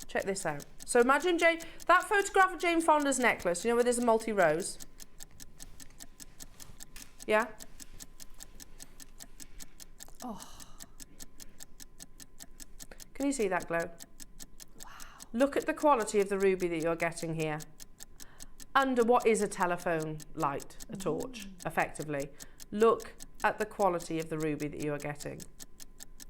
Check this out. So imagine that photograph of Jane Fonda's necklace, where there's a multi-rows. Yeah? Oh. Can you see that glow? Wow. Look at the quality of the ruby that you're getting here. Under what is a telephone light, a torch, effectively. Look at the quality of the ruby that you are getting.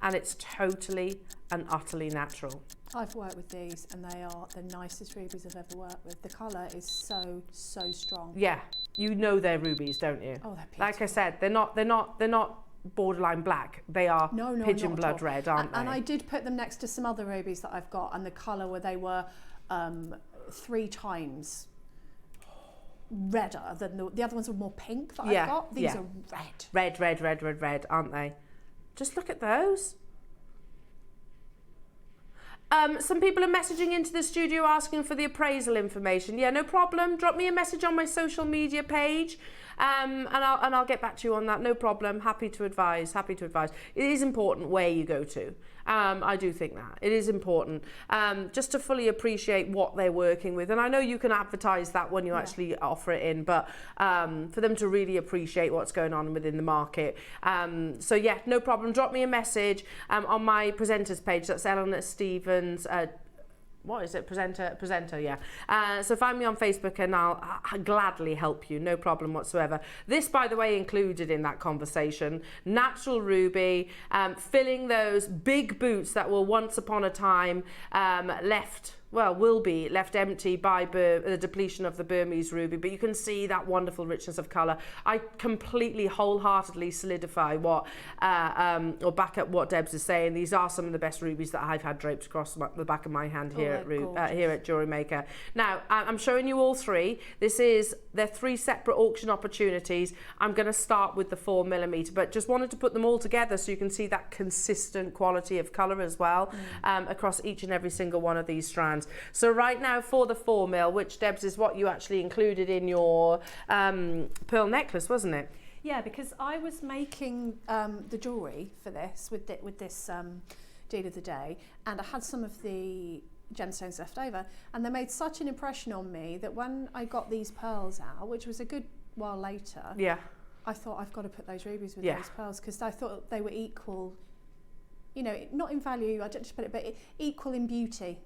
And it's totally and utterly natural. I've worked with these and they are the nicest rubies I've ever worked with. The colour is so strong. Yeah, they're rubies, don't you? Oh, they're beautiful. Like I said, they're not borderline black. They are pigeon blood red, aren't they? And I did put them next to some other rubies that I've got, and the colour where they were 3 times redder than the other ones were more pink that I've got. These are red. Red, aren't they? Just look at those. Some people are messaging into the studio asking for the appraisal information. Yeah, no problem. Drop me a message on my social media page, and I'll get back to you on that. No problem. Happy to advise. It is important where you go to. I do think that it is important just to fully appreciate what they're working with. And I know you can advertise that when you actually offer it in, but for them to really appreciate what's going on within the market. So yeah, no problem. Drop me a message on my presenters page. That's Eleanor Stevens. What is it? Presenter, yeah. So find me on Facebook and I'll gladly help you, no problem whatsoever. This, by the way, included in that conversation, natural ruby, filling those big boots that were once upon a time will be left empty by the depletion of the Burmese ruby, but you can see that wonderful richness of colour. I completely, wholeheartedly solidify or back up what Debs is saying. These are some of the best rubies that I've had draped across the back of my hand here at Jewellery Maker. Now, I'm showing you all 3. They're 3 separate auction opportunities. I'm going to start with the 4mm, but just wanted to put them all together so you can see that consistent quality of colour as well across each and every single one of these strands. So right now for the 4mm, which Debs is what you actually included in your pearl necklace, wasn't it? Yeah, because I was making the jewellery for this with this deal of the day, and I had some of the gemstones left over, and they made such an impression on me that when I got these pearls out, which was a good while later, Yeah. I thought I've got to put those rubies with Yeah. those pearls, because I thought they were equal, you know, not in value, I don't just put it, but equal in beauty.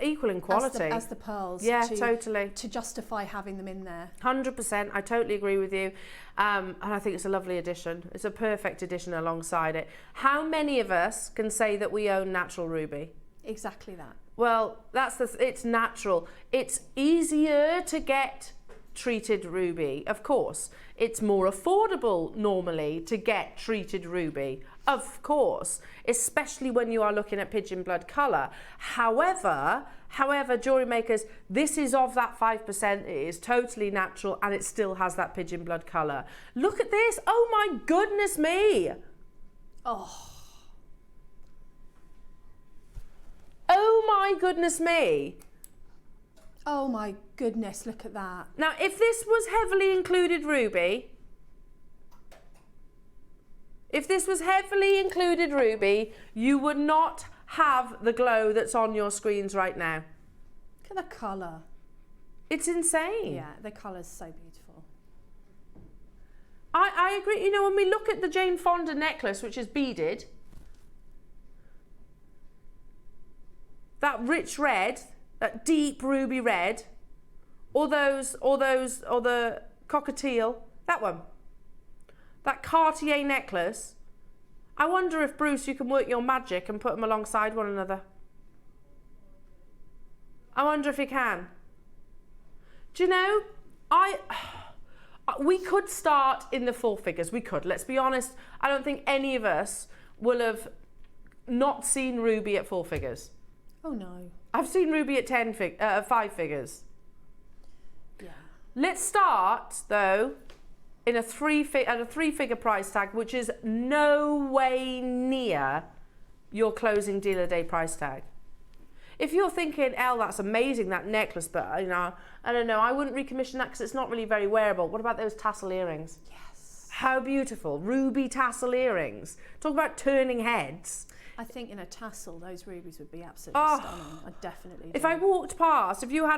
Equal in quality. As the pearls. Yeah, totally. To justify having them in there. 100%. I totally agree with you. And I think it's a lovely addition. It's a perfect addition alongside it. How many of us can say that we own natural ruby? Exactly that. Well, it's natural. It's easier to get treated ruby, of course. It's more affordable normally to get treated ruby, of course, especially when you are looking at pigeon blood colour. However, jewellery makers, this is of that 5%. It is totally natural and it still has that pigeon blood colour. Look at this. Oh my goodness me. Oh. Oh my goodness me. Oh my goodness, look at that. Now, if this was heavily included ruby, you would not have the glow that's on your screens right now. Look at the colour. It's insane. Yeah, the colour's so beautiful. I agree. You know, when we look at the Jane Fonda necklace, which is beaded, that rich red, that deep ruby red, or the cockatiel, that one, that Cartier necklace. I wonder if, Bruce, you can work your magic and put them alongside one another. I wonder if you can. Do you know, we could start in the 4 figures. We could. Let's be honest. I don't think any of us will have not seen ruby at 4 figures. Oh no. I've seen ruby at 5 figures. Yeah. Let's start though in a 3-figure price tag, which is no way near your closing dealer day price tag. If you're thinking, Elle, that's amazing, that necklace, but you know, I don't know, I wouldn't recommission that because it's not really very wearable. What about those tassel earrings? Yes. How beautiful, ruby tassel earrings. Talk about turning heads. I think in a tassel, those rubies would be absolutely stunning. I definitely do. If I walked past, if you were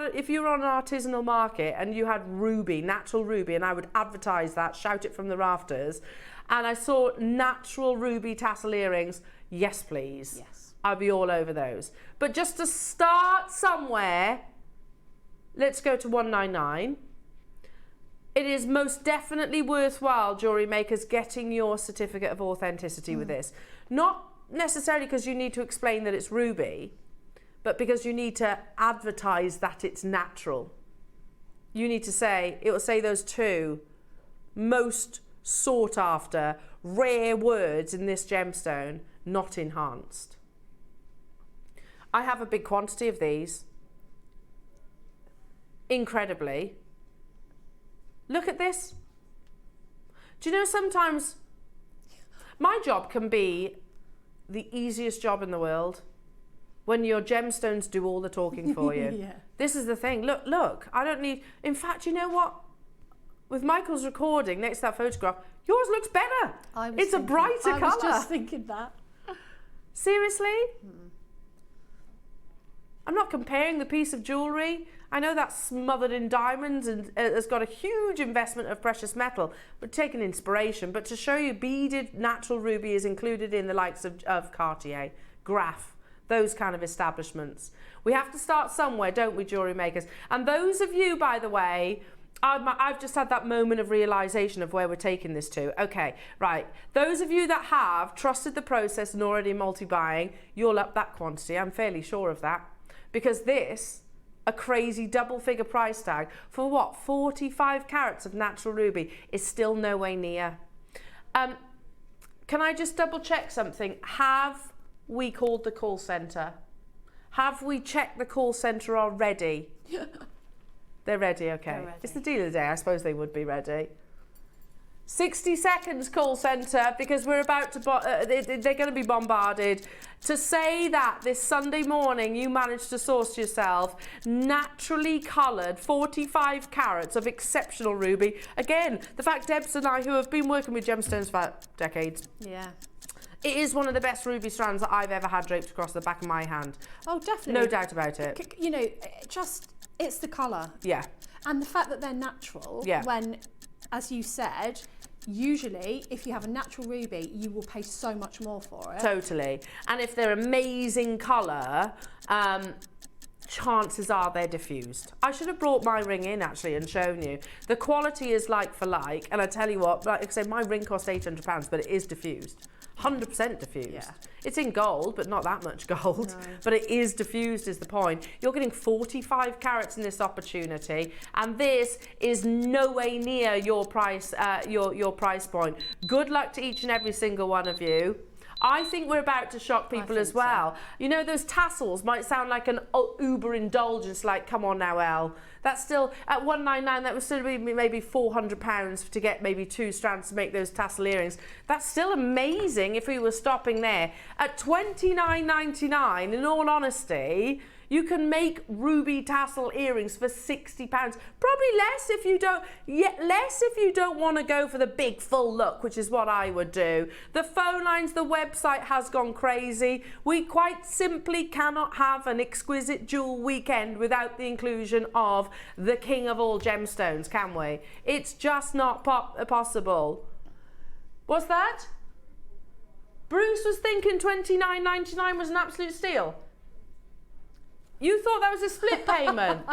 on an artisanal market and you had ruby, natural ruby, and I would advertise that, shout it from the rafters, and I saw natural ruby tassel earrings, yes please. Yes. I'd be all over those. But just to start somewhere, let's go to 199. It is most definitely worthwhile, jewellery makers, getting your certificate of authenticity with this. Not necessarily because you need to explain that it's ruby, but because you need to advertise that it's natural. You need to say, it will say those 2 most sought after, rare words in this gemstone, not enhanced. I have a big quantity of these. Incredibly. Look at this. Do you know, sometimes my job can be the easiest job in the world when your gemstones do all the talking for you. Yeah. This is the thing. Look, I don't need... In fact, you know what? With Michael's recording next to that photograph, yours looks better. It's a brighter colour. I was just thinking that. Seriously? I'm not comparing the piece of jewellery. I know that's smothered in diamonds and has got a huge investment of precious metal, but taking inspiration. But to show you, beaded natural ruby is included in the likes of Cartier, Graff, those kind of establishments. We have to start somewhere, don't we, jewellery makers? And those of you, by the way, I've just had that moment of realisation of where we're taking this to. Okay, right. Those of you that have trusted the process and already multi-buying, you'll up that quantity. I'm fairly sure of that. Because this, a crazy double-figure price tag for what, 45 carats of natural ruby, is still no way near. Can I just double-check something? Have we called the call centre? Have we checked the call centre already? They're ready, okay. They're ready. It's the dealer day, I suppose they would be ready. 60 seconds, call centre, because we're about to, they're going to be bombarded. To say that this Sunday morning you managed to source yourself naturally coloured 45 carats of exceptional ruby. Again, the fact Debs and I, who have been working with gemstones for decades, Yeah. It is one of the best ruby strands that I've ever had draped across the back of my hand. Oh, definitely. No doubt about it. You know, it's the colour. Yeah. And the fact that they're natural, Yeah. when, as you said, usually if you have a natural ruby, you will pay so much more for it. Totally. And if they're amazing colour, chances are they're diffused. I should have brought my ring in actually and shown you. The quality is like for like, and I tell you what, like I say, my ring cost £800, but it is diffused. 100% diffused. Yeah. It's in gold, but not that much gold. No. But it is diffused is the point. You're getting 45 carats in this opportunity, and this is no way near your price, your price point. Good luck to each and every single one of you. I think we're about to shock people as well. So. You know, those tassels might sound like an uber indulgence, like, come on now, Elle. That's still, at $199, that would still be maybe £400 to get maybe 2 strands to make those tassel earrings. That's still amazing if we were stopping there. At $29.99, in all honesty, you can make ruby tassel earrings for £60. Probably less if you don't want to go for the big full look, which is what I would do. The phone lines, the website has gone crazy. We quite simply cannot have an exquisite jewel weekend without the inclusion of the king of all gemstones, can we? It's just not possible. What's that? Bruce was thinking $29.99 was an absolute steal. You thought that was a split payment?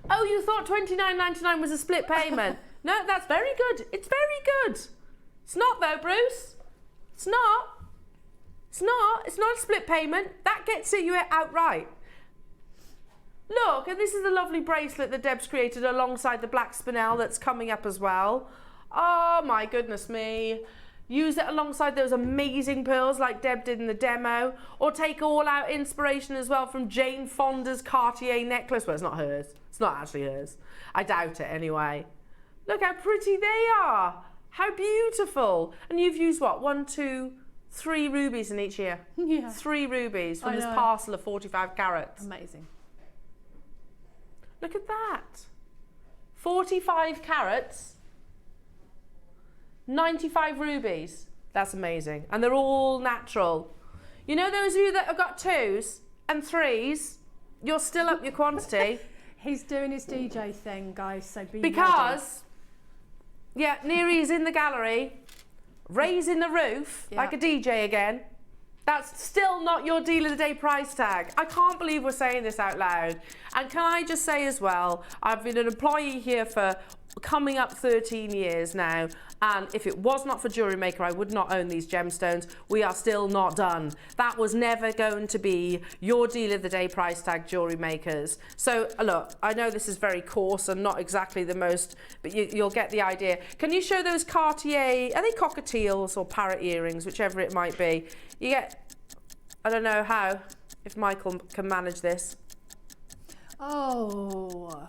Oh, you thought $29.99 was a split payment? No, that's very good. It's very good. It's not though, Bruce. It's not. It's not. It's not a split payment. That gets it you outright. Look, and this is the lovely bracelet that Deb's created alongside the black spinel that's coming up as well. Oh my goodness me. Use it alongside those amazing pearls like Deb did in the demo, or take all out inspiration as well from Jane Fonda's Cartier necklace. Well, it's not hers. It's not actually hers. I doubt it anyway. Look how pretty they are. How beautiful. And you've used what? 1, 2, 3 rubies in each ear. Yeah. 3 rubies from I this know. parcel of 45 carats. Amazing. Look at that. 45 carats. 95 rubies. That's amazing. And they're all natural. You know those of you that have got 2s and 3s, you're still up your quantity. He's doing his DJ thing, guys, so be Because, yeah, Neary's in the gallery, raising the roof like a DJ again. That's still not your deal of the day price tag. I can't believe we're saying this out loud. And can I just say as well, I've been an employee here for coming up 13 years now, and if it was not for Jewellery Maker, I would not own these gemstones. We are still not done. That was never going to be your deal of the day price tag, Jewellery Makers. So look, I know this is very coarse and not exactly the most, but you'll get the idea. Can you show those Cartier, are they cockatiels or parrot earrings, whichever it might be? You get, I don't know how, if Michael can manage this. Oh,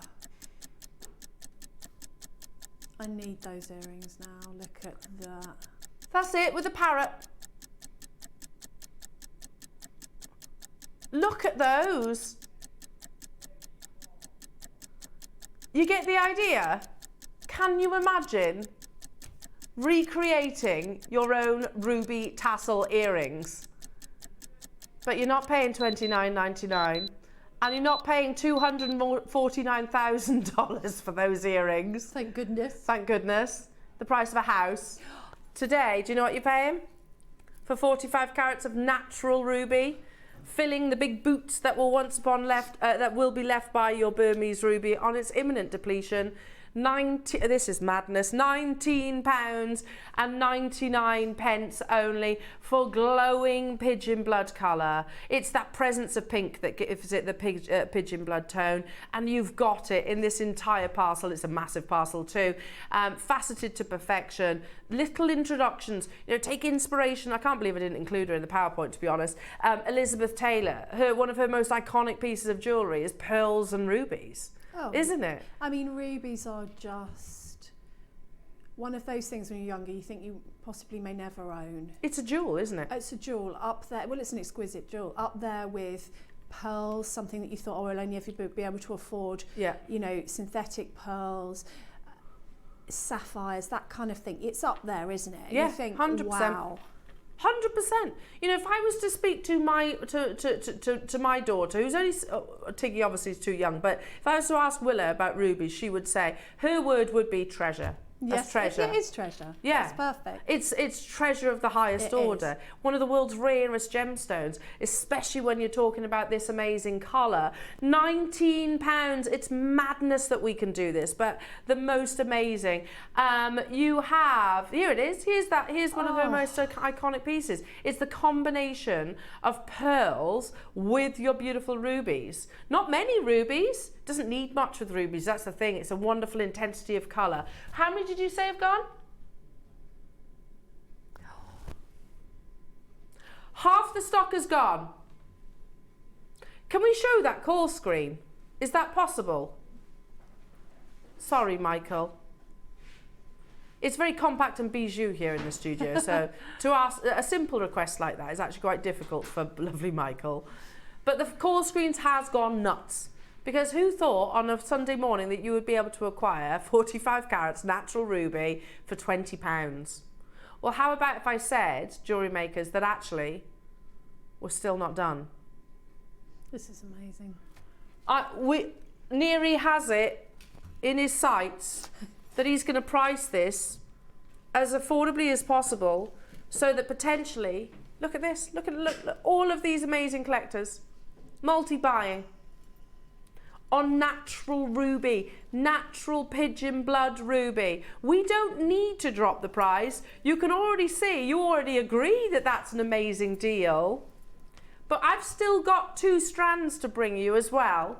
I need those earrings now. Look at that. That's it, with the parrot. Look at those. You get the idea? Can you imagine recreating your own ruby tassel earrings? But you're not paying $29.99. And you're not paying $249,000 for those earrings. Thank goodness. Thank goodness. The price of a house. Today, do you know what you're paying? For 45 carats of natural ruby, filling the big boots that will that will be left by your Burmese ruby on its imminent depletion. This is madness. £19.99 only for glowing pigeon blood colour. It's that presence of pink that gives it the pigeon blood tone, and you've got it in this entire parcel. It's a massive parcel too, faceted to perfection. Little introductions. You know, take inspiration. I can't believe I didn't include her in the PowerPoint, to be honest. Elizabeth Taylor. One of her most iconic pieces of jewellery is pearls and rubies. Oh, isn't it? I mean, rubies are just one of those things when you're younger you think you possibly may never own. It's a jewel, isn't it? It's a jewel up there. Well, it's an exquisite jewel up there with pearls, something that you thought, oh, I'll only ever be able to afford. Yeah. You know, synthetic pearls, sapphires, that kind of thing. It's up there, isn't it? Yeah, you think, 100%. wow. 100%. You know, if I was to speak to my to my daughter, who's only Tiggy obviously is too young, but if I was to ask Willa about rubies, she would say her word would be treasure. Yes, treasure. it is treasure. Yeah, that's perfect. It's treasure of the highest order. One of the world's rarest gemstones, especially when you're talking about this amazing colour. £19. It's madness that we can do this, but the most amazing. You have, here it is. Here's one of her most iconic pieces. It's the combination of pearls with your beautiful rubies. Not many rubies. Doesn't need much with rubies, that's the thing. It's a wonderful intensity of colour. How many did you say have gone? Half the stock has gone. Can we show that call screen? Is that possible? Sorry, Michael. It's very compact and bijou here in the studio, so to ask a simple request like that is actually quite difficult for lovely Michael. But the call screens has gone nuts. Because who thought on a Sunday morning that you would be able to acquire 45 carats natural ruby for £20? Well, how about if I said, jewellery makers, that actually we're still not done? This is amazing. Neri has it in his sights that he's going to price this as affordably as possible so that potentially, look at this, look all of these amazing collectors, multi-buying. On natural ruby, natural pigeon blood ruby. We don't need to drop the price. You can already see, you already agree that that's an amazing deal. But I've still got 2 strands to bring you as well.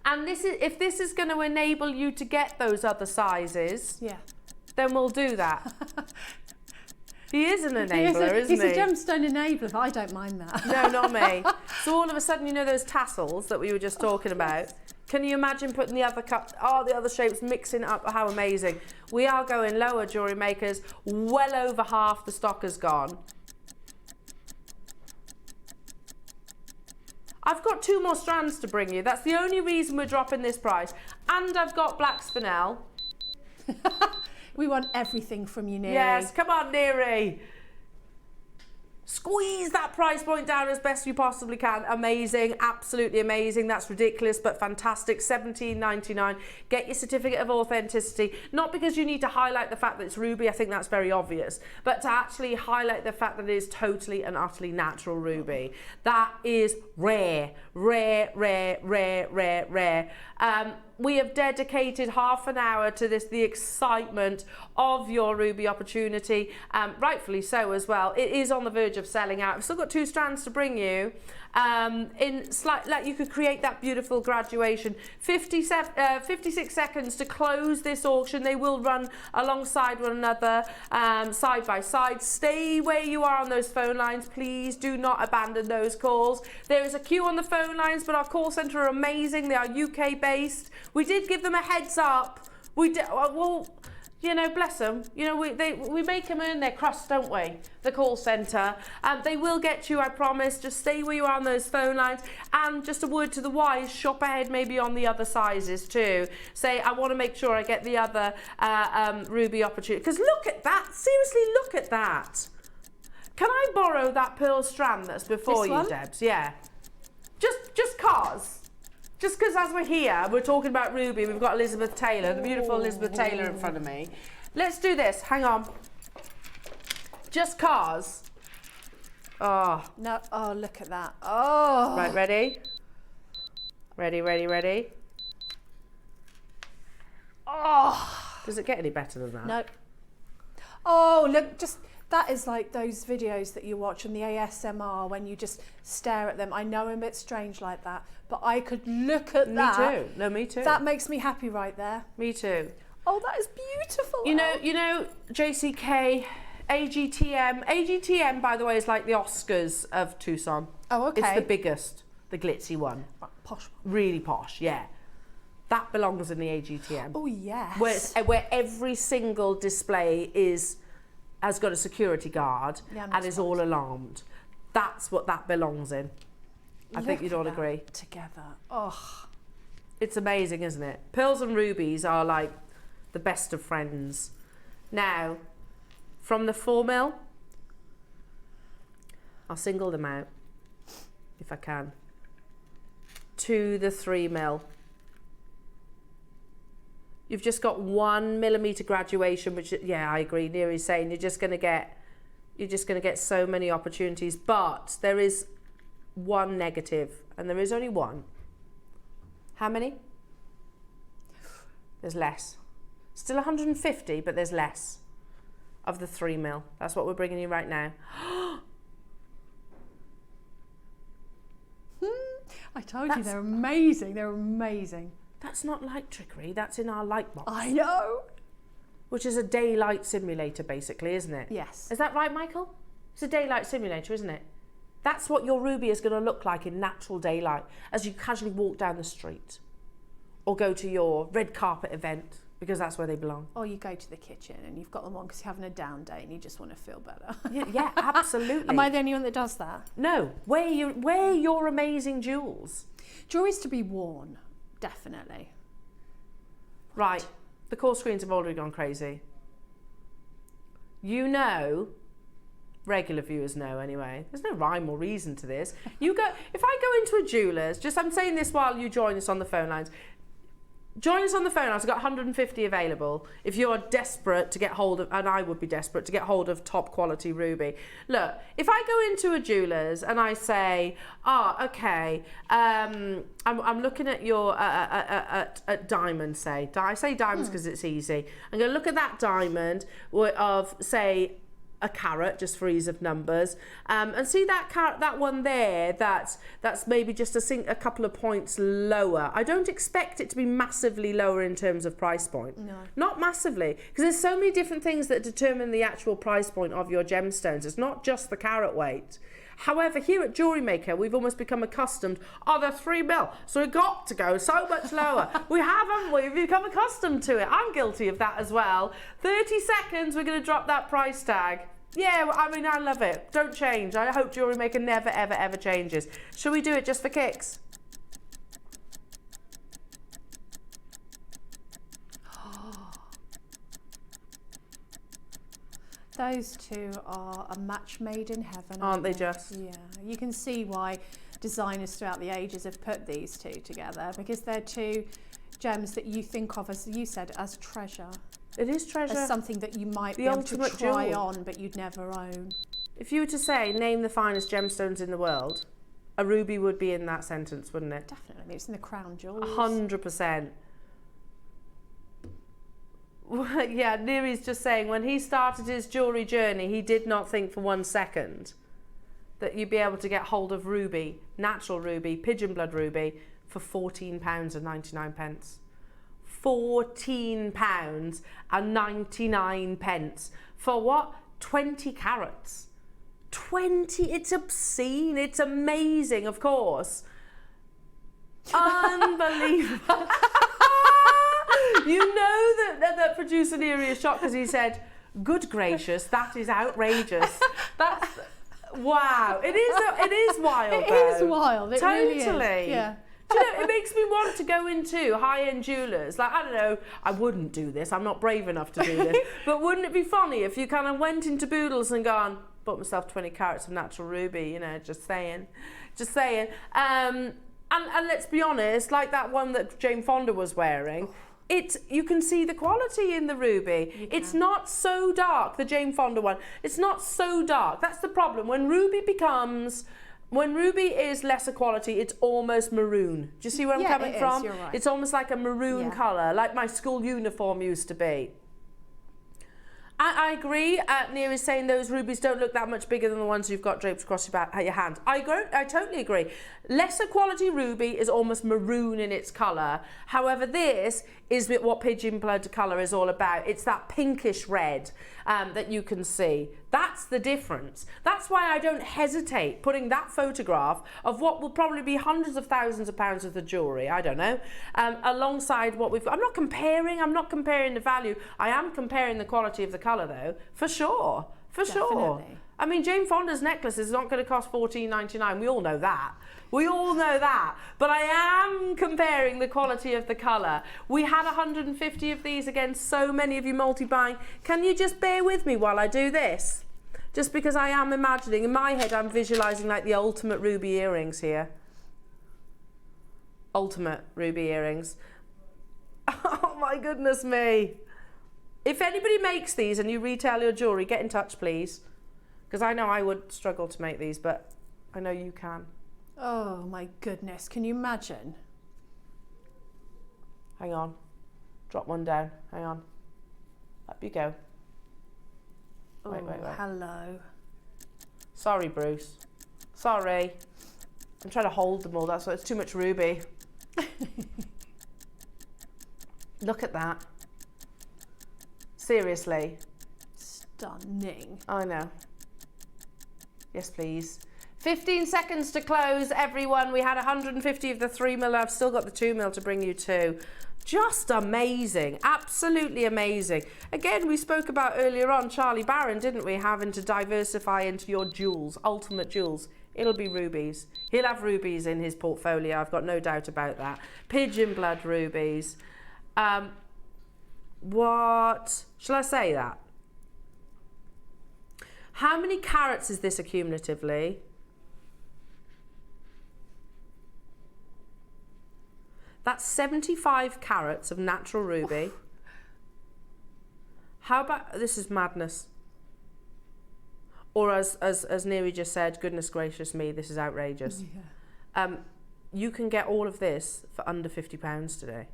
And this is, if this is going to enable you to get those other sizes, then we'll do that. He is an enabler, isn't he? He's a gemstone enabler, but I don't mind that. No, not me. So all of a sudden, you know those tassels that we were just talking about? Can you imagine putting the other the other shapes, mixing up? How amazing. We are going lower, jewellery makers. Well over half the stock has gone. I've got 2 more strands to bring you. That's the only reason we're dropping this price. And I've got black spinel. We want everything from you, Neri. Yes, come on, Neri. Squeeze that price point down as best you possibly can. Amazing, absolutely amazing. That's ridiculous, but fantastic. £17.99. Get your certificate of authenticity. Not because you need to highlight the fact that it's ruby, I think that's very obvious, but to actually highlight the fact that it is totally and utterly natural ruby. That is rare, rare, rare, rare, rare, rare. We have dedicated half an hour to this, the excitement of your ruby opportunity, rightfully so as well. It is on the verge of selling out. I've still got 2 strands to bring you. Like you could create that beautiful graduation. 56 seconds to close this auction. They will run alongside one another, side by side. Stay where you are on those phone lines. Please do not abandon those calls. There is a queue on the phone lines, but our call centre are amazing. They are UK based. We did give them a heads up. We did, well, you know, bless them. You know, we make them earn their crust, don't we? The call centre. They will get you, I promise. Just stay where you are on those phone lines. And just a word to the wise, shop ahead maybe on the other sizes too. Say, I want to make sure I get the other ruby opportunity. Because look at that. Seriously, look at that. Can I borrow that pearl strand that's before you, Debs? Yeah. Just cause. Just because as we're here, we're talking about ruby, we've got Elizabeth Taylor, the beautiful Elizabeth Taylor in front of me. Let's do this, hang on. Just cause. Oh. No, oh, look at that. Oh. Right, ready? Ready, ready, ready? Oh. Does it get any better than that? No. Oh, look, just, that is like those videos that you watch on the ASMR when you just stare at them. I know I'm a bit strange like that, but I could look at that. Me too. No, me too. That makes me happy right there. Me too. Oh, that is beautiful. You know, JCK, AGTM. AGTM, by the way, is like the Oscars of Tucson. Oh, okay. It's the biggest, the glitzy one. Posh. Really posh, yeah. That belongs in the AGTM. Oh, yes. Where every single display has got a security guard and is all alarmed. That's what that belongs in. I think you'd all agree. Together. Oh. It's amazing, isn't it? Pearls and rubies are like the best of friends. Now, from the 4 mil I'll single them out if I can. To the 3mm. You've just got 1 millimeter graduation, which, yeah, I agree. Neri's saying you're just going to get so many opportunities, but there is one negative, and there is only one. How many? There's less. Still 150, but there's less of the 3mm. That's what we're bringing you right now. I told you, they're amazing. They're amazing. That's not light trickery. That's in our light box. I know. Which is a daylight simulator, basically, isn't it? Yes. Is that right, Michael? It's a daylight simulator, isn't it? That's what your ruby is going to look like in natural daylight as you casually walk down the street or go to your red carpet event, because that's where they belong. Or you go to the kitchen and you've got them on because you're having a down day and you just want to feel better. Yeah, absolutely. Am I the only one that does that? No. Wear your amazing jewels. Jewelry's to be worn, definitely. Right. The call screens have already gone crazy. You know, regular viewers know anyway, there's no rhyme or reason to this. If I go into a jeweller's, I'm saying this while you join us on the phone lines, join us on the phone lines. I've got 150 available. If you're desperate to get hold of, and I would be desperate to get hold of top quality ruby. Look, if I go into a jeweller's and I say, okay, I'm looking at your at diamond, say. I say diamonds because it's easy. I'm going to look at that diamond of, say, a carat, just for ease of numbers, and see that one there that's maybe just a couple of points lower. I don't expect it to be massively lower in terms of price point. No. Not massively, because there's so many different things that determine the actual price point of your gemstones. It's not just the carat weight. However, here at Jewellery Maker, we've almost become accustomed, they're 3mm, so we've got to go so much lower. We've become accustomed to it. I'm guilty of that as well. 30 seconds, we're going to drop that price tag. Yeah, I mean, I love it. Don't change. I hope Jewellery Maker never, ever, ever changes. Shall we do it just for kicks? Those two are a match made in heaven. Aren't they just? Yeah, you can see why designers throughout the ages have put these two together, because they're two gems that you think of, as you said, as treasure. It is treasure. As something that you might The be able to ultimate try jewel. on, but you'd never own. If you were to say, name the finest gemstones in the world, a ruby would be in that sentence, wouldn't it? Definitely. I mean, it's in the crown jewels. 100%. Yeah, Neri's just saying, when he started his jewellery journey, he did not think for 1 second that you'd be able to get hold of ruby, natural ruby, pigeon blood ruby, for £14.99. £14.99 for what? 20 carats. 20, it's obscene, it's amazing, of course. Unbelievable. You know that producer Neri is shocked because he said, good gracious, that is outrageous. That's, wow, it is wild. It though. is wild, it totally. really is. Yeah. Do you know, it makes me want to go into high-end jewellers. Like, I don't know, I wouldn't do this. I'm not brave enough to do this. But wouldn't it be funny if you kind of went into Boodles and gone, bought myself 20 carats of natural ruby, you know, just saying. And let's be honest, like that one that Jane Fonda was wearing, you can see the quality in the ruby. It's not so dark, the Jane Fonda one. It's not so dark. That's the problem. When ruby is lesser quality, it's almost maroon. Do you see where I'm coming from? You're right. It's almost like a maroon colour, like my school uniform used to be. I agree. Neri's saying those rubies don't look that much bigger than the ones you've got draped across your hand. I totally agree. Lesser quality ruby is almost maroon in its colour. However, this is what pigeon blood colour is all about. It's that pinkish red that you can see. That's the difference. That's why I don't hesitate putting that photograph of what will probably be hundreds of thousands of pounds of the jewellery, I don't know, alongside what we've got. I'm not comparing the value. I am comparing the quality of the colour though, for sure. Definitely. I mean, Jane Fonda's necklace is not going to cost $14.99. We all know that. But I am comparing the quality of the colour. We had 150 of these against so many of you multi-buying. Can you just bear with me while I do this? Just because I am imagining, in my head, I'm visualising like the ultimate ruby earrings here. Ultimate ruby earrings. Oh my goodness me. If anybody makes these and you retail your jewellery, get in touch, please. Because I know I would struggle to make these, but I know you can. Oh my goodness, can you imagine? Hang on. Drop one down. Hang on. Up you go. Wait. Hello. Sorry, Bruce. Sorry. I'm trying to hold them all. That's why it's too much ruby. Look at that. Seriously. Stunning. I know. Yes, please. 15 seconds to close, everyone. We had 150 of the 3mm. I've still got the 2mm to bring you to. Just amazing. Absolutely amazing. Again, we spoke about earlier on Charlie Barron, didn't we? Having to diversify into your jewels, ultimate jewels. It'll be rubies. He'll have rubies in his portfolio. I've got no doubt about that. Pigeon blood rubies. What? Shall I say that? How many carats is this accumulatively? That's 75 carats of natural ruby. How about, this is madness. Or as Neri just said, goodness gracious me, this is outrageous. Yeah. You can get all of this for under £50 today.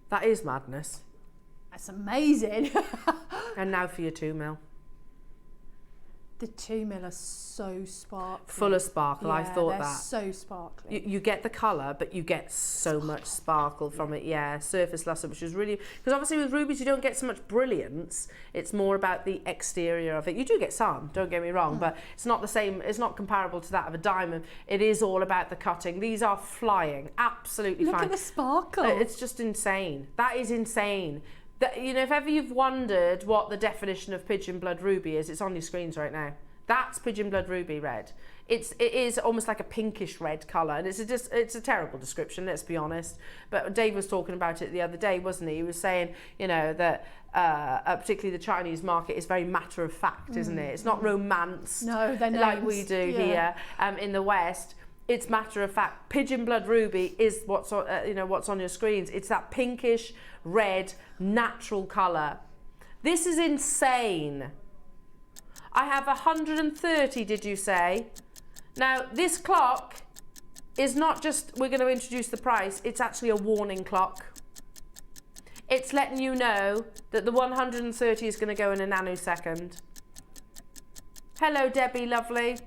That is madness. That's amazing. And now for your 2mm. The 2mm are so sparkly. Full of sparkle, yeah, I thought they're that. So sparkly. You get the colour, but you get so much sparkle from it. Yeah, surface luster, which is really... Because obviously with rubies, you don't get so much brilliance. It's more about the exterior of it. You do get some, don't get me wrong, but it's not the same. It's not comparable to that of a diamond. It is all about the cutting. These are flying, absolutely flying. Look at the sparkle. It's just insane. That is insane. You know, if ever you've wondered what the definition of pigeon blood ruby is, it's on your screens right now. That's pigeon blood ruby red. It is almost like a pinkish red colour, and it's a terrible description, let's be honest. But Dave was talking about it the other day, wasn't he? He was saying, you know, that particularly the Chinese market is very matter of fact, isn't it? It's not romance, no, they're like names. we do here in the West. It's matter of fact. Pigeon blood ruby is what's on your screens. It's that pinkish red natural colour. This is insane. I have 130, did you say? Now, this clock is not just, we're going to introduce the price, it's actually a warning clock. It's letting you know that the 130 is going to go in a nanosecond. Hello, Debbie, lovely.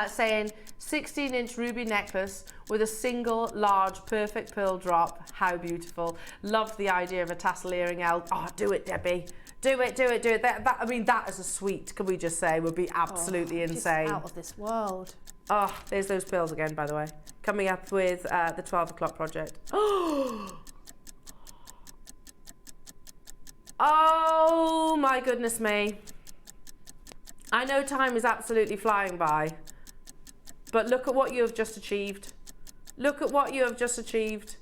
Saying 16-inch ruby necklace with a single large perfect pearl drop. How beautiful. Love the idea of a tassel earring. Oh, do it, Debbie. Do it. That, I mean, that as a suite, can we just say, would be absolutely insane. Just out of this world. Oh, there's those pearls again, by the way. Coming up with the 12 o'clock project. Oh, my goodness me. I know time is absolutely flying by, but look at what you have just achieved. Look at what you have just achieved.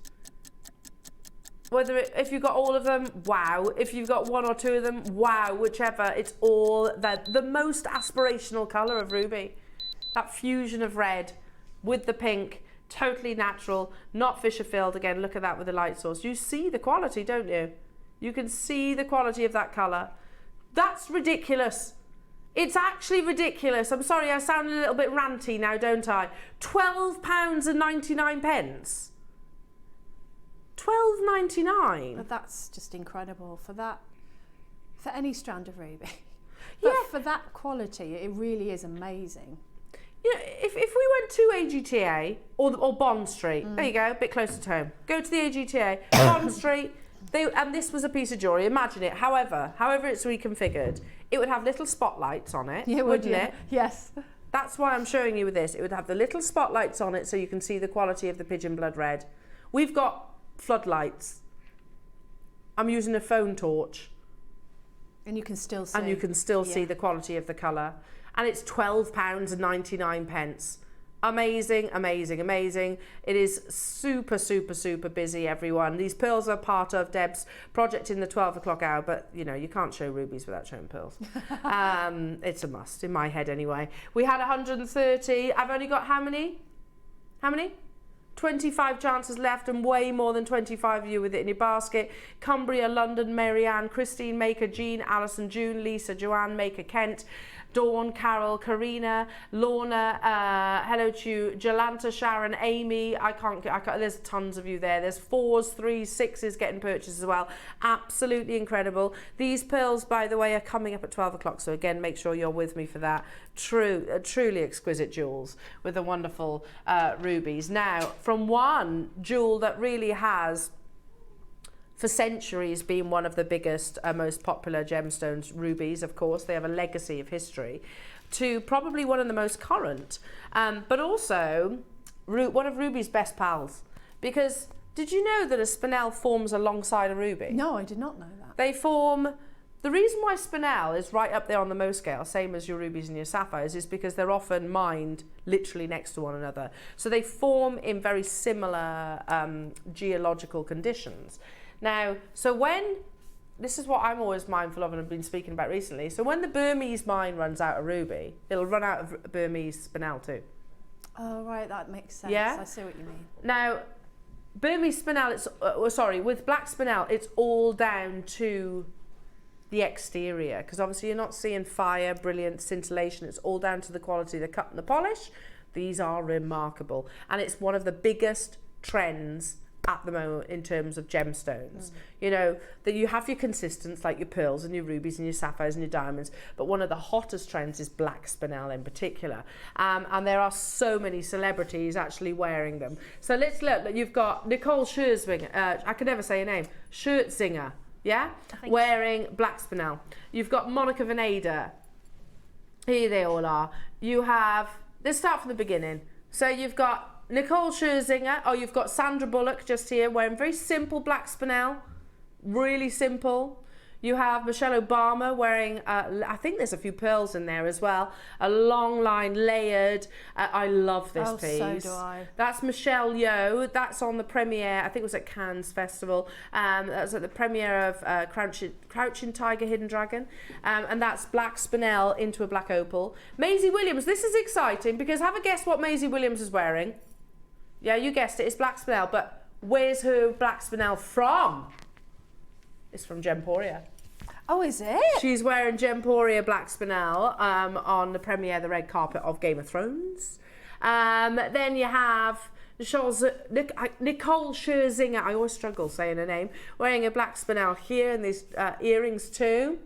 If you've got all of them, wow. If you've got one or two of them, wow. Whichever, it's all the most aspirational colour of ruby. That fusion of red with the pink, totally natural, not Fisher filled. Again, look at that with the light source. You see the quality, don't you? You can see the quality of that colour. That's ridiculous. It's actually ridiculous. I'm sorry, I sound a little bit ranty now, don't I? £12.99. £12.99. But that's just incredible for that, for any strand of ruby. But for that quality, it really is amazing. You know, if we went to AGTA or Bond Street, there you go, a bit closer to home. Go to the AGTA, Bond Street, and this was a piece of jewellery. Imagine it. However it's reconfigured, it would have little spotlights on it, wouldn't it? Yes. That's why I'm showing you with this. It would have the little spotlights on it so you can see the quality of the pigeon blood red. We've got floodlights. I'm using a phone torch. And you can still see. And you can still see the quality of the colour. And it's £12.99. Amazing, amazing, amazing. It is super, super, super busy, everyone. These pearls are part of Deb's project in the 12 o'clock hour, but you know, you can't show rubies without showing pearls. It's a must, in my head anyway. We had 130. I've only got how many? How many? 25 chances left and way more than 25 of you with it in your basket. Cumbria, London, Marianne, Christine Maker, Jean, Alison, June, Lisa, Joanne Maker, Kent, Dawn, Carol, Karina, Lorna, hello to you, Jolanta, Sharon, Amy. I can't, there's tons of you there. There's 4s, 3s, 6s getting purchased as well. Absolutely incredible. These pearls, by the way, are coming up at 12 o'clock. So again, make sure you're with me for that. Truly exquisite jewels with the wonderful rubies. Now, from one jewel that really has for centuries been one of the biggest, most popular gemstones, rubies, of course, they have a legacy of history, to probably one of the most current, but also one of ruby's best pals. Because did you know that a spinel forms alongside a ruby? No, I did not know that. They form, the reason why spinel is right up there on the Mohs scale, same as your rubies and your sapphires, is because they're often mined literally next to one another. So they form in very similar geological conditions. Now, so when, this is what I'm always mindful of and I've been speaking about recently, so when the Burmese mine runs out of ruby, it'll run out of Burmese spinel too. Oh, right, that makes sense. Yeah? I see what you mean. Now, Burmese spinel, with black spinel, it's all down to the exterior, because obviously you're not seeing fire, brilliant scintillation, it's all down to the quality of the cut and the polish. These are remarkable, and it's one of the biggest trends at the moment in terms of gemstones. You know, that you have your consistents like your pearls and your rubies and your sapphires and your diamonds, but one of the hottest trends is black spinel in particular, and there are so many celebrities actually wearing them. So let's look. You've got Nicole Scherzinger, I can never say her name, Scherzinger, yeah, wearing black spinel. You've got Monica Veneda, here they all are. You have, let's start from the beginning. So you've got Nicole Scherzinger, you've got Sandra Bullock just here wearing very simple black spinel, really simple. You have Michelle Obama wearing, I think there's a few pearls in there as well, a long line layered. I love this piece. So do I. That's Michelle Yeoh. That's on the premiere, I think it was at Cannes Festival. That was at the premiere of Crouching Tiger, Hidden Dragon. And that's black spinel into a black opal. Maisie Williams, this is exciting because have a guess what Maisie Williams is wearing. Yeah, you guessed it, it's black spinel, but where's her black spinel from? It's from Gemporia. Oh, is it? She's wearing Gemporia black spinel on the premiere, the red carpet of Game of Thrones. Then you have Nicole Scherzinger, I always struggle saying her name, wearing a black spinel here and these earrings too.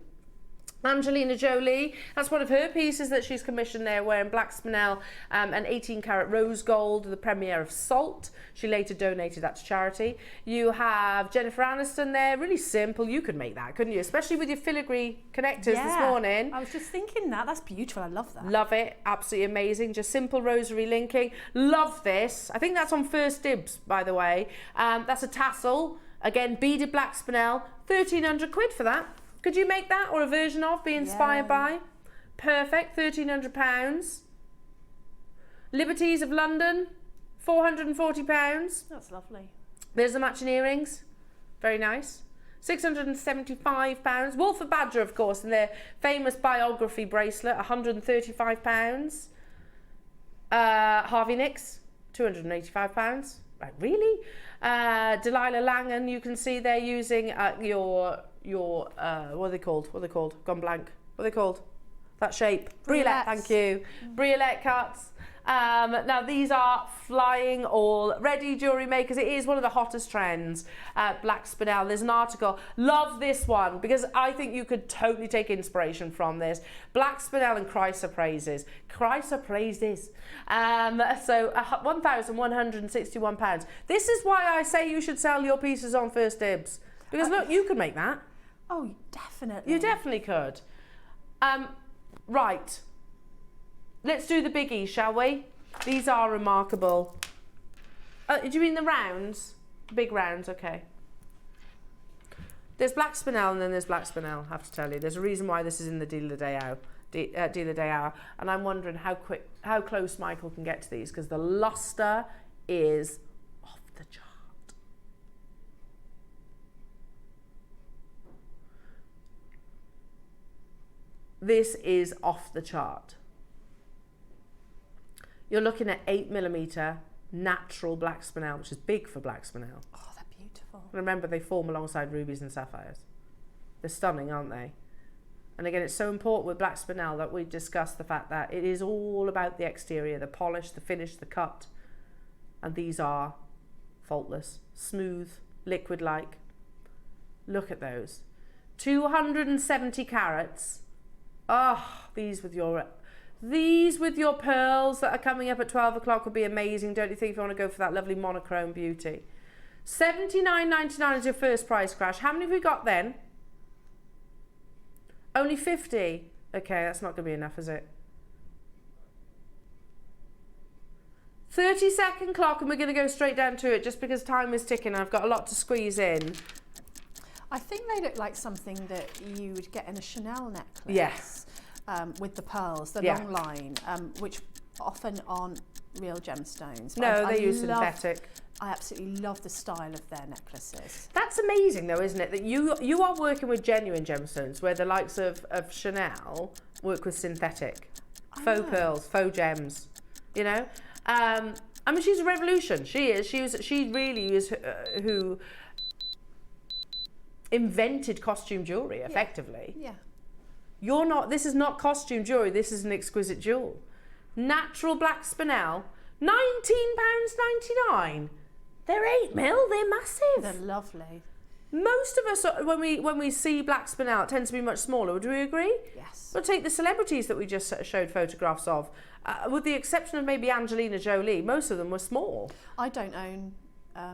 Angelina Jolie, that's one of her pieces that she's commissioned there, wearing black spinel and 18 karat rose gold, the premiere of Salt. She later donated that to charity. You have Jennifer Aniston there, really simple. You could make that, couldn't you? Especially with your filigree connectors this morning. I was just thinking that. That's beautiful. I love that. Love it. Absolutely amazing. Just simple rosary linking. Love this. I think that's on First Dibs, by the way. That's a tassel. Again, beaded black spinel. 1,300 quid for that. Could you make that or a version of, be inspired by? Perfect, £1,300. Liberties of London, £440. That's lovely. There's the matching earrings, very nice. £675. Wolford Badger, of course, and their famous biography bracelet, £135. Harvey Nicks, £285. Right, really? Delilah Langan, you can see they're using your what are they called? Gone blank. What are they called? That shape. Briolette, thank you. Briolette cuts. Now these are flying already, jewellery makers. It is one of the hottest trends. Black spinel. There's an article. Love this one because I think you could totally take inspiration from this. Black spinel and chrysoprases. Chrysoprases. So £1,161. This is why I say you should sell your pieces on First Dibs. Because look, you could make that. Oh, definitely. You definitely could. Right. Let's do the biggies, shall we? These are remarkable. Do you mean the rounds? Big rounds, okay. There's black spinel and then there's black spinel, I have to tell you. There's a reason why this is in the deal of the day out. dealer day hour, and I'm wondering how close Michael can get to these, because the luster is off the chart. This is off the chart. You're looking at 8mm natural black spinel, which is big for black spinel. Oh, they're beautiful. Remember, they form alongside rubies and sapphires. They're stunning, aren't they? And again, it's so important with black spinel that we discuss the fact that it is all about the exterior, the polish, the finish, the cut. And these are faultless, smooth, liquid-like. Look at those. 270 carats. Ah, these with your pearls that are coming up at 12 o'clock will be amazing, don't you think, if you want to go for that lovely monochrome beauty. $79.99 is your first price crash. How many have we got then? Only 50. Okay, that's not going to be enough, is it? 30-second clock, and we're going to go straight down to it just because time is ticking. I've got a lot to squeeze in. I think they look like something that you would get in a Chanel necklace. Yes. With the pearls, the Yeah. long line, which often aren't real gemstones. No, I they use love- synthetic. I absolutely love the style of their necklaces. That's amazing though, isn't it? That you are working with genuine gemstones, where the likes of Chanel work with synthetic. Faux pearls, faux gems, you know? I mean, she's a revolution. She really is who invented costume jewellery, effectively. Yeah. This is not costume jewellery, this is an exquisite jewel. Natural black spinel, £19.99. They're 8mm, they're massive. They're lovely. Most of us, when we see black spinel, it tends to be much smaller. Do we agree? Yes. We'll take the celebrities that we just showed photographs of. With the exception of maybe Angelina Jolie, most of them were small. I don't own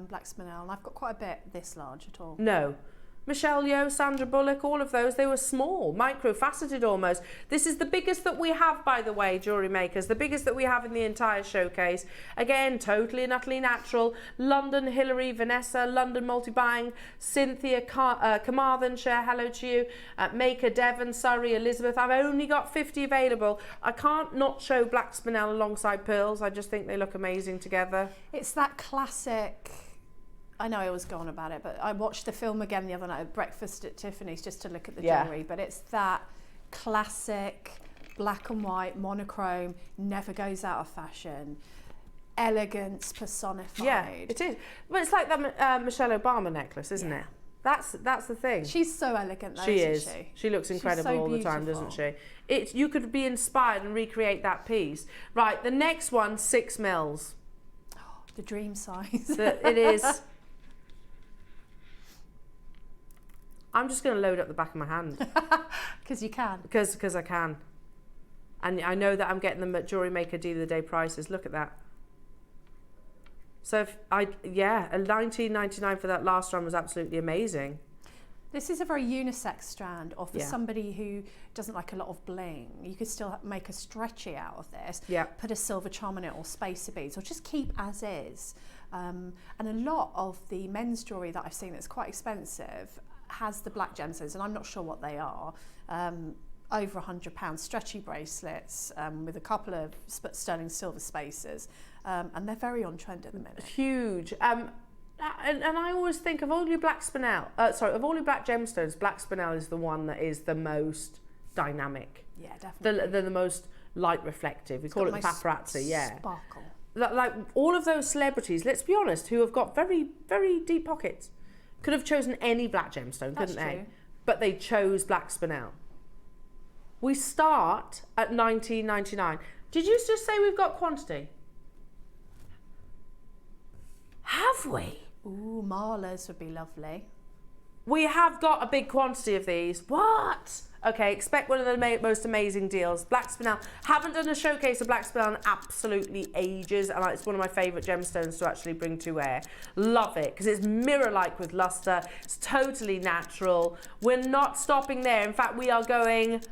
black spinel, and I've got quite a bit this large at all. No. Michelle Yeoh, Sandra Bullock, all of those, they were small, micro-faceted almost. This is the biggest that we have, by the way, Jewellery Makers, the biggest that we have in the entire showcase. Again, totally and utterly natural. London, Hilary, Vanessa, London Multi-Buying, Cynthia, Carmarthenshire, hello to you, Maker, Devon, Surrey, Elizabeth. I've only got 50 available. I can't not show black spinel alongside pearls. I just think they look amazing together. It's that classic... I know I always go on about it, but I watched the film again the other night at breakfast at Tiffany's just to look at the jewellery, but it's that classic black and white monochrome, never goes out of fashion, elegance personified. Yeah, it is. Well, it's like that Michelle Obama necklace, isn't it? That's the thing. She's so elegant though, she isn't is. she? She looks incredible so all the time, doesn't beautiful. she? You could be inspired and recreate that piece. Right, the next one, 6mm. The dream size. It is. I'm just going to load up the back of my hand. Because you can. Because I can. And I know that I'm getting them at Jewellery Maker Deal of the Day prices. Look at that. So, a $19.99 for that last one was absolutely amazing. This is a very unisex strand, or for Yeah. somebody who doesn't like a lot of bling, you could still make a stretchy out of this. Yeah. Put a silver charm in it or spacer beads, or just keep as is. And a lot of the men's jewellery that I've seen that's quite expensive has the black gemstones, and I'm not sure what they are. Over £100 stretchy bracelets with a couple of sterling silver spacers, and they're very on trend at the minute. Huge. And I always think of all your black spinel, of all your black gemstones, black spinel is the one that is the most dynamic. Yeah, definitely. The most light reflective. We call it the paparazzi, yeah. Sparkle. Like all of those celebrities, let's be honest, who have got very, very deep pockets, could have chosen any black gemstone, couldn't they? True. But they chose black spinel. We start at $19.99. Did you just say we've got quantity? Have we? Ooh, Marla's would be lovely. We have got a big quantity of these. What? Okay, expect one of the most amazing deals. Black spinel. Haven't done a showcase of black spinel in absolutely ages, and it's one of my favourite gemstones to actually bring to wear. Love it, because it's mirror-like with luster. It's totally natural. We're not stopping there. In fact, we are going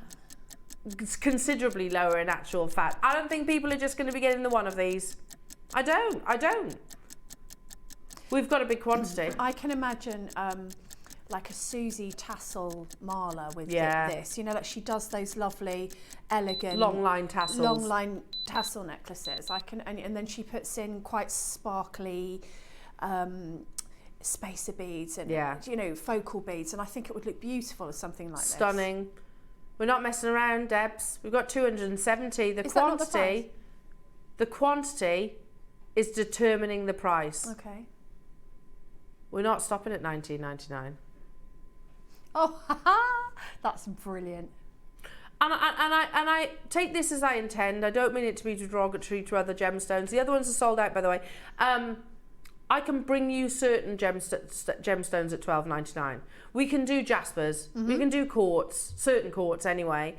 considerably lower in actual fact. I don't think people are just going to be getting the one of these. I don't. We've got a big quantity. I can imagine like a Susie tassel marla with Yeah. this. You know, like she does those lovely, elegant Long line tassels. long line tassel necklaces. And then she puts in quite sparkly spacer beads and you know, focal beads, and I think it would look beautiful as something like this. Stunning. We're not messing around, Debs. We've got 270. Is that not the price? The quantity is determining the price. Okay. We're not stopping at $19.99. Oh, that's brilliant. And I take this as I intend. I don't mean it to be derogatory to other gemstones. The other ones are sold out, by the way. I can bring you certain gemstones at $12.99. We can do jaspers. We can do quartz, certain quartz anyway.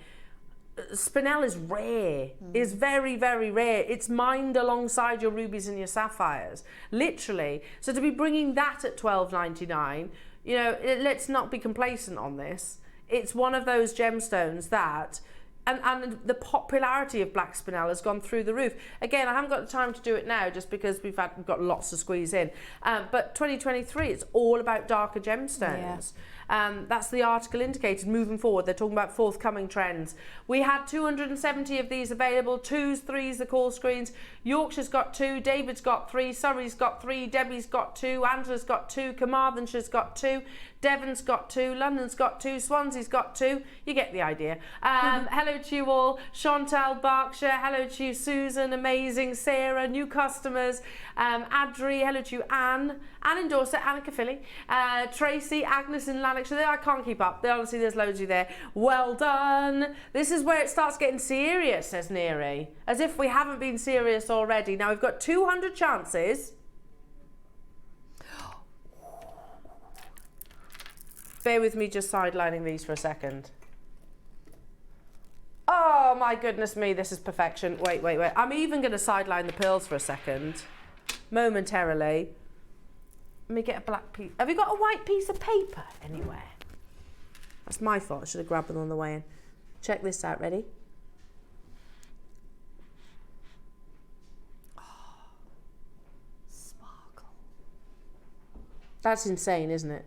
Spinel is rare. It's very, very rare. It's mined alongside your rubies and your sapphires, literally. So to be bringing that at $12.99, you know, let's not be complacent on this. It's one of those gemstones that, and the popularity of black spinel has gone through the roof. Again, I haven't got the time to do it now just because we've got lots to squeeze in. But 2023, it's all about darker gemstones. That's the article indicated. Moving forward, they're talking about forthcoming trends. We had 270 of these available, 2s, 3s, the call screens. Yorkshire's got 2, David's got 3, Surrey's got 3, Debbie's got 2, Angela's got 2, Carmarthanshire's got 2, Devon's got 2, London's got 2, Swansea's got 2. You get the idea. Hello to you all. Chantal, Berkshire. Hello to you, Susan. Amazing. Sarah. New customers. Adri. Hello to you, Anne. Anne in Dorset. Annika Philly. Tracy. Agnes in Lanarkshire. I can't keep up. Honestly, there's loads of you there. Well done. This is where it starts getting serious, says Neri. As if we haven't been serious already. Now, we've got 200 chances. Bear with me just sidelining these for a second. Oh my goodness me, this is perfection. Wait. I'm even going to sideline the pearls for a second. Momentarily. Let me get a black piece. Have you got a white piece of paper anywhere? That's my fault. I should have grabbed them on the way in. Check this out. Ready? Oh, sparkle. That's insane, isn't it?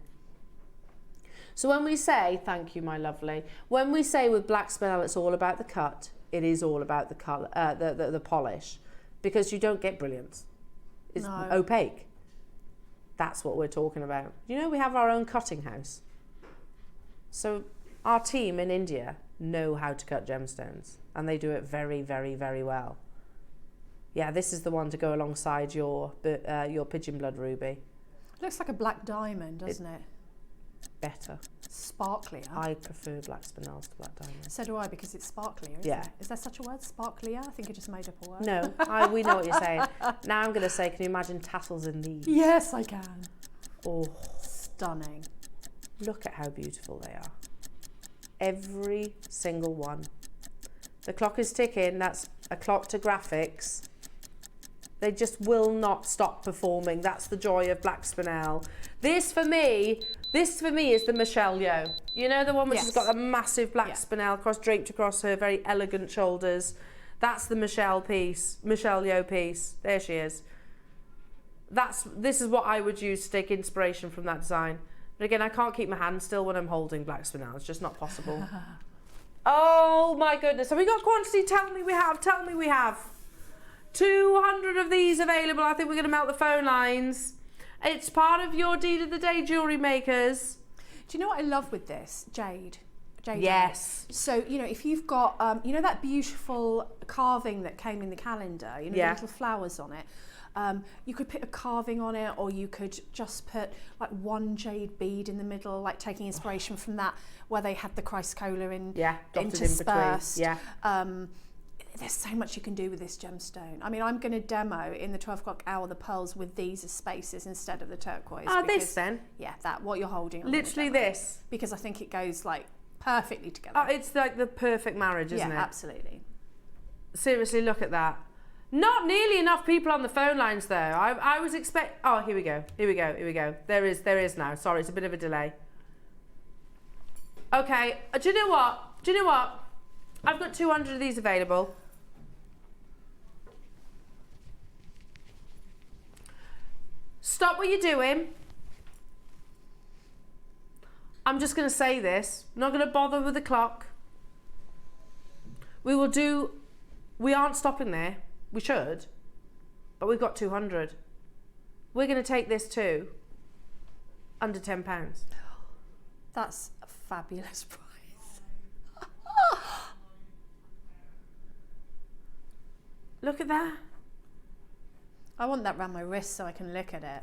So when we say, thank you, my lovely, when we say with black spinel it's all about the cut, it is all about the colour, the polish, because you don't get brilliance. It's opaque. That's what we're talking about. You know, we have our own cutting house. So our team in India know how to cut gemstones, and they do it very, very, very well. Yeah, this is the one to go alongside your pigeon blood ruby. It looks like a black diamond, doesn't it? Better. Sparklier. I prefer black spinels to black diamonds. So do I, because it's sparklier, isn't it? Is there such a word, sparklier? I think I just made up a word. No, we know what you're saying. Now I'm going to say, can you imagine tassels in these? Yes, I can. Oh, stunning. Look at how beautiful they are. Every single one. The clock is ticking. That's a clock to graphics. They just will not stop performing. That's the joy of black spinel. This for me is the Michelle Yeoh. You know, the one which has got a massive black spinel draped across her very elegant shoulders. That's the Michelle Yeoh piece. There she is. This is what I would use to take inspiration from that design. But again, I can't keep my hand still when I'm holding black spinel. It's just not possible. Oh my goodness. Have we got quantity? Tell me we have. 200 of these available. I think we're going to melt the phone lines. It's part of your deed of the day, jewellery makers. Do you know what I love with this? Jade. Yes. So, you know, if you've got, you know that beautiful carving that came in the calendar, you know, the little flowers on it, you could put a carving on it, or you could just put like one jade bead in the middle, like taking inspiration from that, where they had the chrysocolla interspersed. There's so much you can do with this gemstone. I mean, I'm going to demo in the 12 o'clock hour the pearls with these as spaces instead of the turquoise. This then? Yeah, what you're holding on. Literally this. Because I think it goes like perfectly together. Oh, it's like the perfect marriage, isn't it? Yeah, absolutely. Seriously, look at that. Not nearly enough people on the phone lines though. I was oh, here we go. There is now. Sorry, it's a bit of a delay. Okay, do you know what? I've got 200 of these available. Stop what you're doing. I'm just going to say this. I'm not going to bother with the clock. We aren't stopping there. We should. But we've got 200. We're going to take this to under £10. That's a fabulous price. Look at that. I want that around my wrist so I can look at it.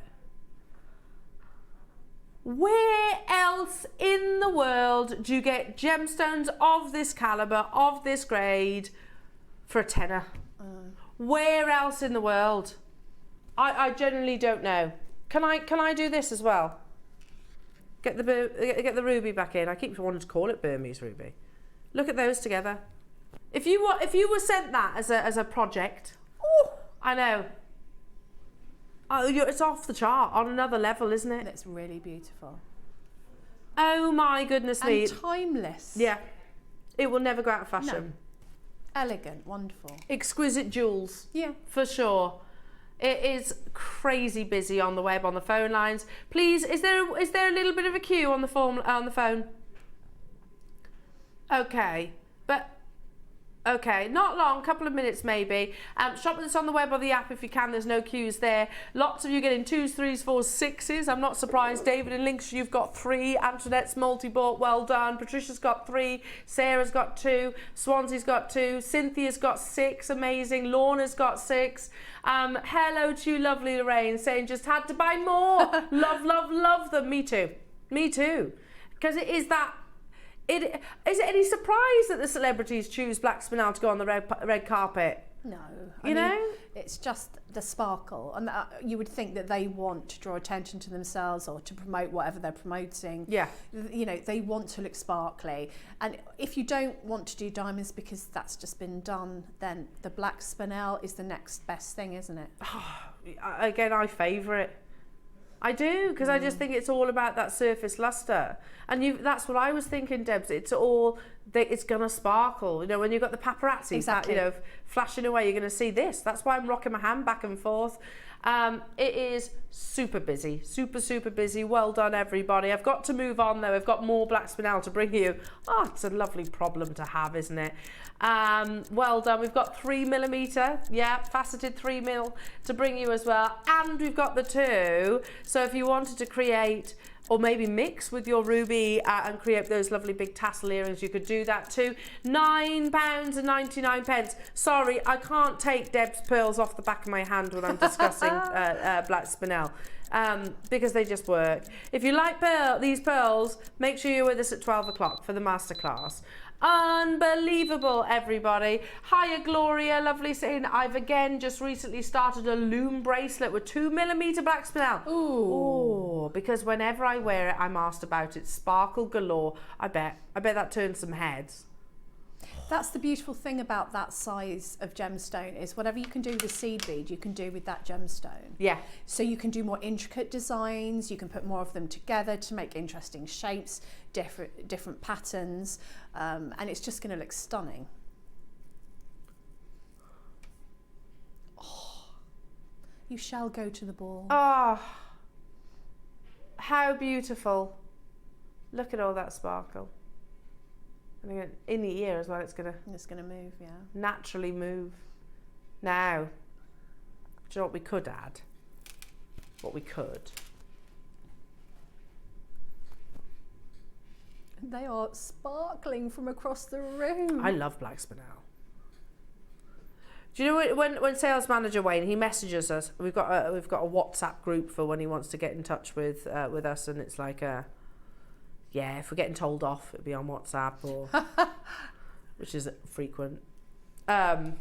Where else in the world do you get gemstones of this caliber, of this grade, for a tenner? Where else in the world? I genuinely don't know. Can I do this as well? Get the ruby back in. I keep wanting to call it Burmese ruby. Look at those together. If you were sent that as a project, oh, I know. It's off the chart on another level, isn't it? It's really beautiful. Oh my goodness me. And timeless. Yeah. It will never go out of fashion. No. Elegant, wonderful. Exquisite jewels. Yeah. For sure. It is crazy busy on the web, on the phone lines. Please, is there a little bit of a queue on the phone? Okay. Okay, not long, couple of minutes maybe. Shop with us on the web or the app if you can, there's no queues there. Lots of you getting 2s, 3s, 4s, 6s. I'm not surprised. David in Links, you've got 3. Antoinette's multi-bought, well done. Patricia's got 3. Sarah's got 2. Swansea's got 2. Cynthia's got 6, amazing. Lorna's got 6. Hello to you, lovely Lorraine, saying just had to buy more. love them. Me too. Because it is that. Is it any surprise that the celebrities choose black spinel to go on the red carpet? No. You know? It's just the sparkle. And you would think that they want to draw attention to themselves or to promote whatever they're promoting. Yeah. You know, they want to look sparkly. And if you don't want to do diamonds because that's just been done, then the black spinel is the next best thing, isn't it? Again, I favour it. I do, because I just think it's all about that surface luster, and that's what I was thinking, Debs. It's gonna sparkle. You know, when you've got the paparazzi, exactly. flashing away, you're gonna see this. That's why I'm rocking my hand back and forth. It is super busy, super busy. Well done, everybody. I've got to move on though. I've got more black spinel to bring you. Oh, it's a lovely problem to have, isn't it? Well done. We've got 3mm, yeah, faceted 3mm to bring you as well, and we've got the 2. So if you wanted to create or maybe mix with your ruby and create those lovely big tassel earrings, you could do that too. £9.99. Sorry, I can't take Deb's pearls off the back of my hand when I'm discussing black spinel. Because they just work. If you like these pearls, make sure you're with us at 12 o'clock for the masterclass. Unbelievable, everybody. Hiya, Gloria, lovely saying, I've again just recently started a loom bracelet with 2mm black spinel. Ooh, because whenever I wear it, I'm asked about it. Sparkle galore. I bet that turns some heads. That's the beautiful thing about that size of gemstone is whatever you can do with a seed bead, you can do with that gemstone. Yeah. So you can do more intricate designs, you can put more of them together to make interesting shapes, different patterns, and it's just going to look stunning. Oh, you shall go to the ball. Oh, how beautiful. Look at all that sparkle. And again, in the ear as well, it's gonna move, yeah. Naturally move. Now, do you know what we could add? They are sparkling from across the room. I love black spinel. Do you know when sales manager Wayne, he messages us? We've got a WhatsApp group for when he wants to get in touch with us, and it's like yeah, if we're getting told off, it'll be on WhatsApp or which is frequent. Not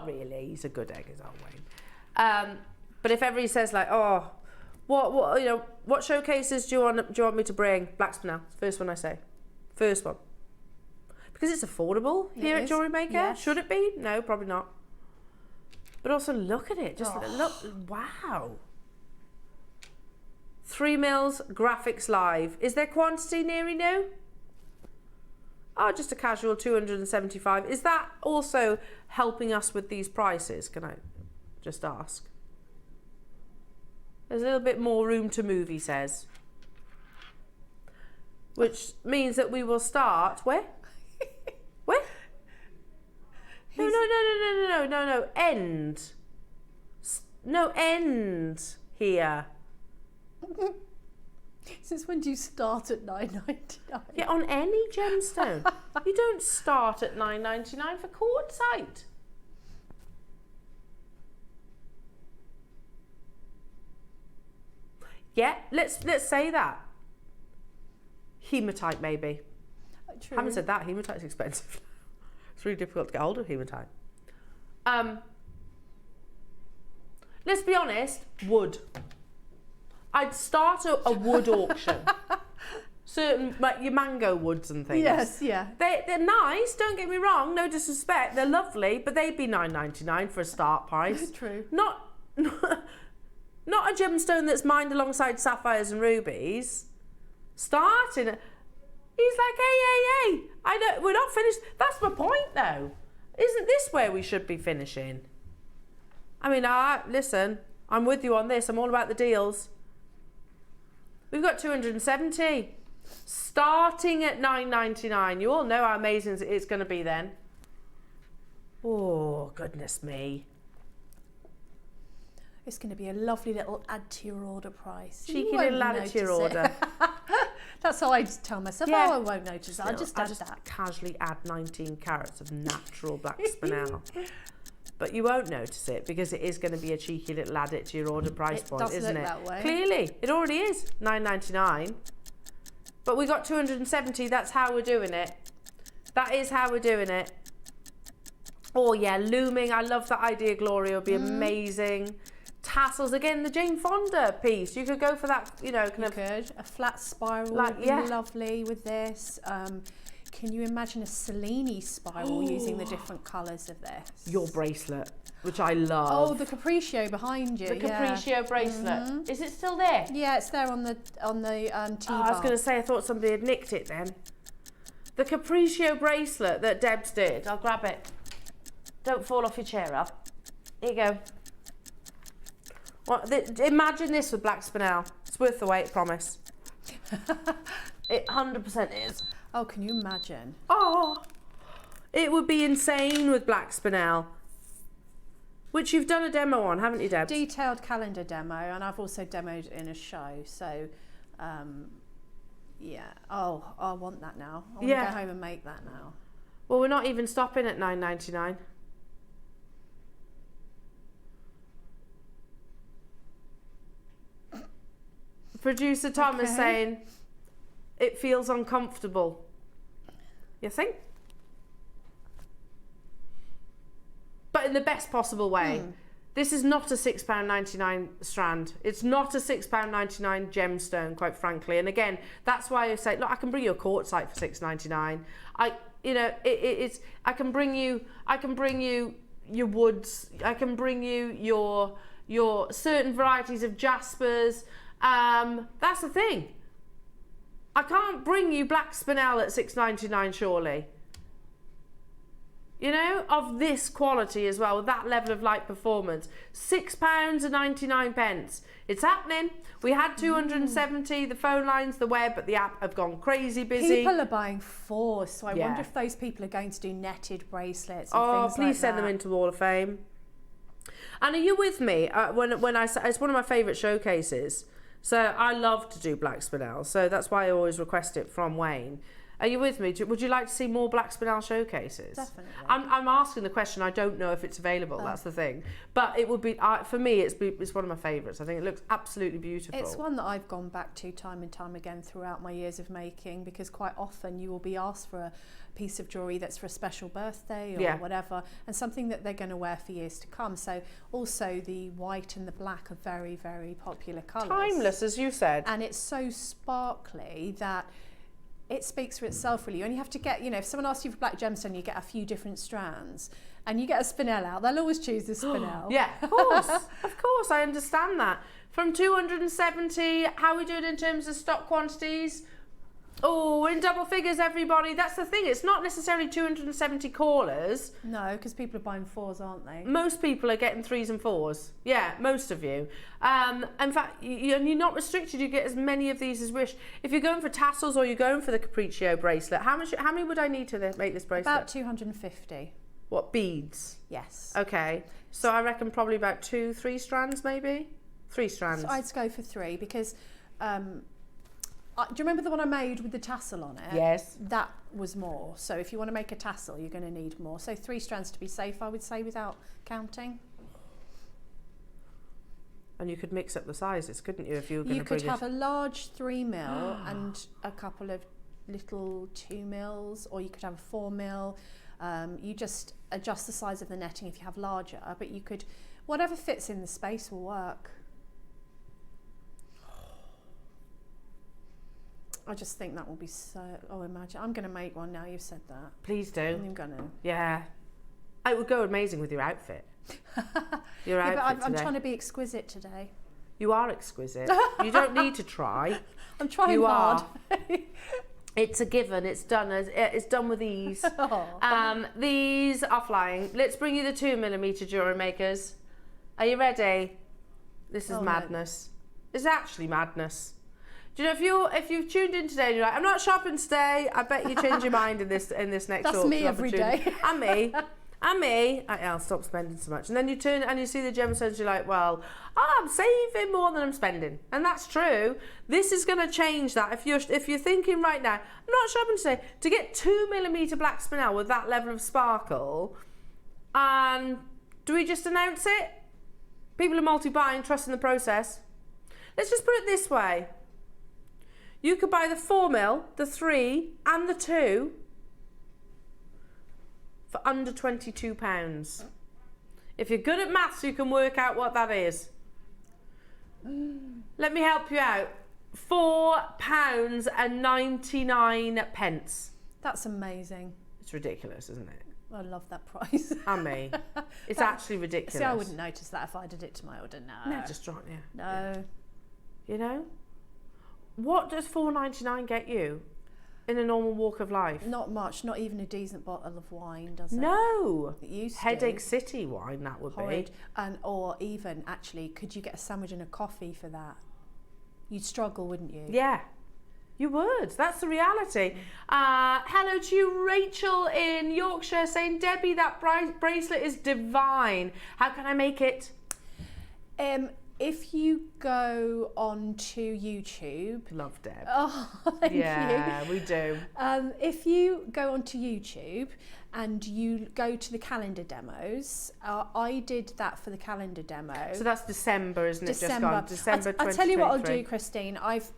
really. He's a good egg, is our Wayne. But if ever he says like, oh, what showcases do you want me to bring? Black spinel, first one I say, first one, because it's affordable here at Jewellery Maker. Yes. Should it be? No, probably not. But also look at it. Just look. Wow. 3mm graphics live. Is there quantity near new? Oh, just a casual 275. Is that also helping us with these prices? Can I just ask? There's a little bit more room to move, he says. which means that we will start where? Where? No. End. No, end here. Since when do you start at $9.99? Yeah, on any gemstone. You don't start at $9.99 for quartzite. Yeah, let's say that. Hematite maybe. True. Having said that, hematite's expensive. It's really difficult to get hold of hematite. Let's be honest, wood. I'd start a wood auction. Certain, like your mango woods and things. Yes, yeah. They're nice, don't get me wrong, no disrespect, they're lovely, but they'd be $9.99 for a start price. True. Not a gemstone that's mined alongside sapphires and rubies. Starting it. He's like, hey, I know, we're not finished. That's my point though. Isn't this where we should be finishing? I mean, listen, I'm with you on this. I'm all about the deals. We've got 270. Starting at $9.99. You all know how amazing it's going to be then. Oh, goodness me. It's going to be a lovely little add to your order price. Cheeky You won't little add to your notice it. order. That's how I just tell myself, Yeah. oh, I won't notice that. I'll just add that. Casually add 19 carats of natural black spinel. But you won't notice it because it is going to be a cheeky little add it to your order price It point, does isn't look it? that way. Clearly, it already is $9.99. But we got 270. That's how we're doing it. That is how we're doing it. Oh yeah, looming. I love that idea, Gloria. It would be amazing. Tassels again. The Jane Fonda piece. You could go for that. You know, kind You of. could. A flat spiral Like, would yeah. be lovely with this. Can you imagine a Cellini spiral using the different colours of this? Your bracelet, which I love. Oh, the Capriccio behind you. The yeah. Capriccio bracelet. Is it still there? Yeah, it's there on the T-bar. I was going to say, I thought somebody had nicked it then. The Capriccio bracelet that Debs did. I'll grab it. Don't fall off your chair, Al. Here you go. Well, imagine this with black spinel. It's worth the wait, promise. It 100% is. Oh, can you imagine? Oh, it would be insane with black spinel. Which you've done a demo on, haven't you, Debs? Detailed calendar demo, and I've also demoed in a show. So, yeah. Oh, I want that now. I want to go home and make that now. Well, we're not even stopping at $9.99. Producer Tom is saying it feels uncomfortable. You think? But in the best possible way. This is not a £6.99 strand. It's not a £6.99 gemstone, quite frankly. And again, that's why I say, look, I can bring you a quartzite for $6.99. I can bring you your woods. I can bring you your certain varieties of jaspers. That's the thing. I can't bring you black spinel at $6.99 surely. You know, of this quality as well, with that level of light performance. £6.99. It's happening. We had 270, the phone lines, the web, but the app have gone crazy busy. People are buying four, so I Yeah. wonder if those people are going to do netted bracelets and Oh, things please like send that. them into Wall of Fame. And are you with me when I say it's one of my favourite showcases? So I love to do black spinel, so that's why I always request it from Wayne. Are you with me? Would you like to see more black spinel showcases? Definitely. I'm asking the question. I don't know if it's available. That's the thing. But it would be for me. It's one of my favourites. I think it looks absolutely beautiful. It's one that I've gone back to time and time again throughout my years of making, because quite often you will be asked for a piece of jewellery that's for a special birthday or whatever, and something that they're going to wear for years to come. So also the white and the black are very, very popular colours. Timeless, as you said. And it's so sparkly that it speaks for itself, really. You only have to get, you know, if someone asks you for black gemstone, you get a few different strands, and you get a spinel out, they'll always choose the spinel. Yeah, of course, I understand that. From 270, how are we doing in terms of stock quantities? Oh, we're in double figures, everybody. That's the thing. It's not necessarily 270 callers. No, because people are buying 4s, aren't they? Most people are getting 3s and 4s. Yeah, most of you. In fact, you're not restricted. You get as many of these as wish. If you're going for tassels or you're going for the Capriccio bracelet, how many would I need to make this bracelet? About 250. What, beads? Yes. Okay. So I reckon probably about 2-3 strands, maybe? 3 strands. So I'd go for 3 because... do you remember the one I made with the tassel on it? Yes. That was more. So if you want to make a tassel, you're going to need more. So 3 strands to be safe, I would say, without counting. And you could mix up the sizes, couldn't you, if you were going to You could have a large 3mm and a couple of little 2mm, or you could have a 4mm. You just adjust the size of the netting if you have larger, but you could, whatever fits in the space will work. I just think that will be so... Oh, imagine. I'm going to make one now you've said that. Please do. I'm going to. Yeah. It would go amazing with your outfit. Your outfit but I'm today. trying to be exquisite today. You are exquisite. You don't need to try. I'm trying you hard. Are. It's a given. It's done. It's done with ease. These are flying. Let's bring you the 2mm jewellery makers. Are you ready? This is madness. No. It's actually madness. Do you know, if you've tuned in today and you're like, I'm not shopping today, I bet you change your mind in this next That's me every day. And me. And me. I'll stop spending so much. And then you turn and you see the gemstones, you're like, well, I'm saving more than I'm spending. And that's true. This is going to change that. If you're thinking right now, I'm not shopping today, to get 2mm black spinel with that level of sparkle, and do we just announce it? People are multi-buying, trusting the process. Let's just put it this way. You could buy the 4mm, the 3 and the 2 for under £22. If you're good at maths, you can work out what that is. Let me help you out. £4.99. That's amazing. It's ridiculous, isn't it? I love that price. And me. It's actually ridiculous. See, I wouldn't notice that if I did it to my order. No. No, just drop you. No. Yeah. You know? What does $4.99 get you in a normal walk of life? Not much, not even a decent bottle of wine, does it? No. It used Headache to. City wine, that would Horrid. be. Or even, actually, could you get a sandwich and a coffee for that? You'd struggle, wouldn't you? Yeah, you would. That's the reality. Hello to you, Rachel in Yorkshire, saying, Debbie, that bracelet is divine. How can I make it? If you go onto YouTube... Love Deb. Oh, thank you. Yeah, we do. If you go onto YouTube and you go to the calendar demos, I did that for the calendar demo. So that's December, isn't it? December. Just gone. December 2023. I'll tell you what I'll do, Christine. I've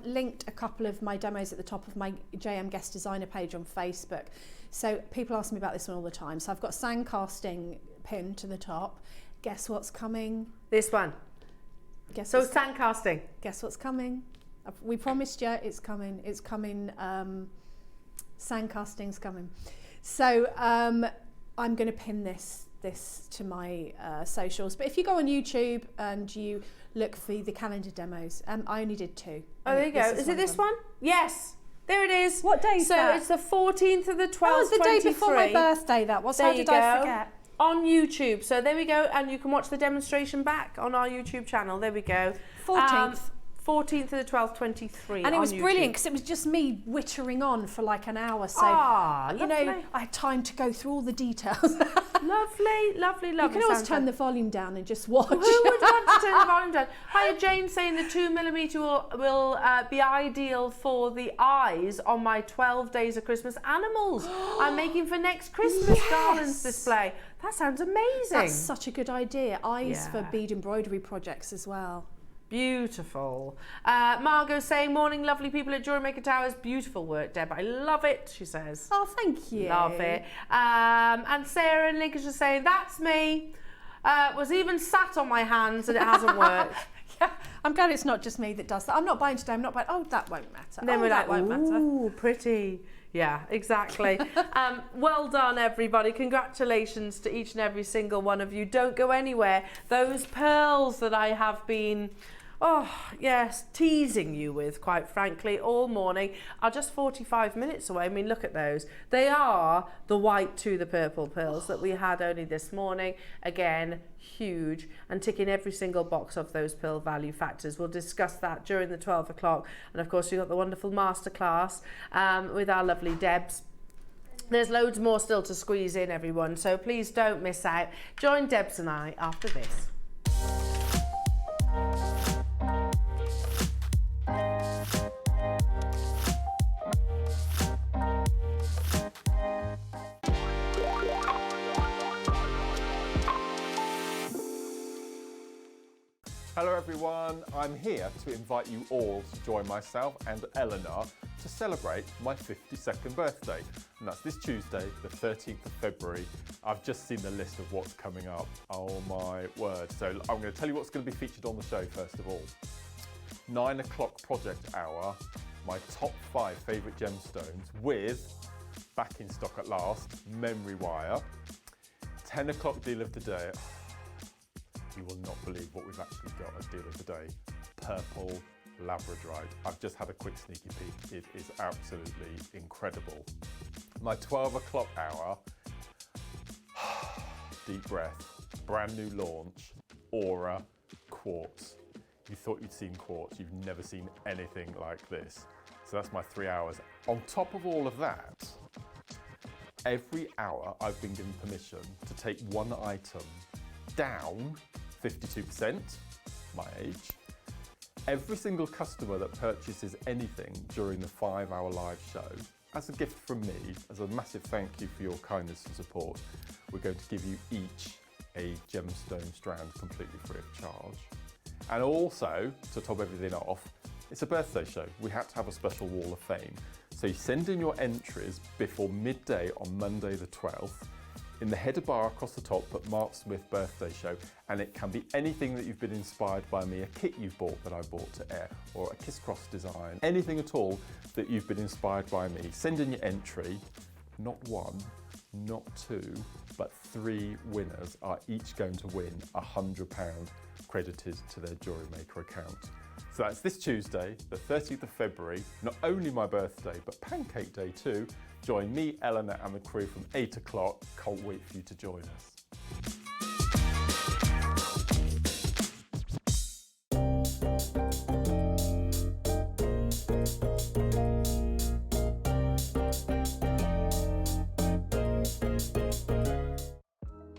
linked a couple of my demos at the top of my JM Guest Designer page on Facebook. So people ask me about this one all the time. So I've got sand casting pinned to the top. Guess what's coming? This one. So sand casting. Guess what's coming? We promised you it's coming. It's coming. Sand casting's coming. So I'm going to pin this to my socials. But if you go on YouTube and you look for the calendar demos, I only did 2. Oh, there you go. Is it this one? Yes. There it is. What day is that? So it's the 14th of the 12th, Oh, it's the day before my birthday, that was. How did I forget? On YouTube. So there we go. And you can watch the demonstration back on our YouTube channel. There we go. 14th. 14th of the 12th, 23. And it was on brilliant YouTube. because it was just me wittering on for like an hour. So, you know, lovely. I had time to go through all the details. Lovely, lovely, lovely. You can always Sounds turn like- the volume down and just watch. Who would want to turn the volume down? Hiya, Jane saying the 2mm will be ideal for the eyes on my 12 Days of Christmas animals I'm making for next Christmas garlands display. That sounds amazing. That's such a good idea. Eyes for Yeah. bead embroidery projects as well. Beautiful. Margot saying, morning, lovely people at Jewellery Maker Towers. Beautiful work, Deb. I love it, she says. Oh, thank you. Love it. And Sarah in Lincolnshire saying, that's me. Was even sat on my hands and it hasn't worked. Yeah, I'm glad it's not just me that does that. I'm not buying today, I'm not buying. Oh, that won't matter. And then oh, we're that like, won't matter. ooh, pretty. Yeah, exactly. Well done, everybody. Congratulations to each and every single one of you. Don't go anywhere. Those pearls that I have been yes, teasing you with, quite frankly, all morning, are just 45 minutes away. I mean, look at those. They are the white to the purple pearls that we had only this morning. Again, huge, and ticking every single box of those pearl value factors. We'll discuss that during the 12 o'clock. And of course, you've got the wonderful masterclass with our lovely Debs. There's loads more still to squeeze in, everyone, so please don't miss out. Join Debs and I after this. Hello everyone, I'm here to invite you all to join myself and Eleanor to celebrate my 52nd birthday. And that's this Tuesday, the 13th of February. I've just seen the list of what's coming up. Oh my word. So I'm going to tell you what's going to be featured on the show first of all. 9 o'clock project hour, my top 5 favourite gemstones with, back in stock at last, memory wire. 10 o'clock deal of the day. You will not believe what we've actually got as deal of the day. Purple Labradorite. I've just had a quick sneaky peek. It is absolutely incredible. My 12 o'clock hour, deep breath, brand new launch, Aura Quartz. You thought you'd seen quartz, you've never seen anything like this. So that's my 3 hours. On top of all of that, every hour I've been given permission to take one item down 52%, my age. Every single customer that purchases anything during the 5-hour live show, as a gift from me, as a massive thank you for your kindness and support, we're going to give you each a gemstone strand completely free of charge. And also, to top everything off, it's a birthday show. We had to have a special wall of fame. So you send in your entries before midday on Monday the 12th. In the header bar across the top, put Mark Smith birthday show, and it can be anything that you've been inspired by me, a kit you've bought that I bought to air, or a Kiss Cross design, anything at all that you've been inspired by me. Send in your entry. Not 1, not 2, but 3 winners are each going to win £100 credited to their Jewellery Maker account. So that's this Tuesday, the 13th of February, not only my birthday, but Pancake Day too. Join me, Eleanor and the crew from 8 o'clock. Can't wait for you to join us.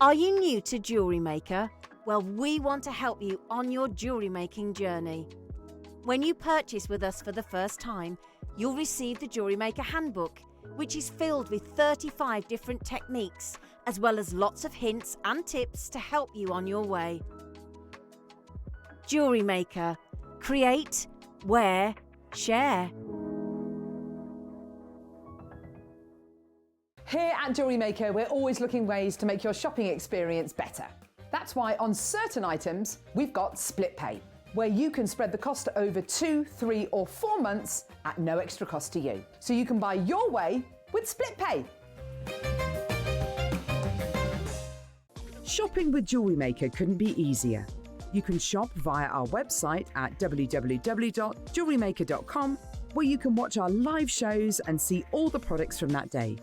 Are you new to Jewellery Maker? Well, we want to help you on your jewellery making journey. When you purchase with us for the first time, you'll receive the Jewellery Maker handbook, which is filled with 35 different techniques, as well as lots of hints and tips to help you on your way. Jewellery Maker. Create, wear, share. Here at Jewellery Maker, we're always looking ways to make your shopping experience better. That's why on certain items, we've got split pay, where you can spread the cost over 2, 3 or 4 months at no extra cost to you. So you can buy your way with split pay. Shopping with Jewellery Maker couldn't be easier. You can shop via our website at www.jewellerymaker.com, where you can watch our live shows and see all the products from that day.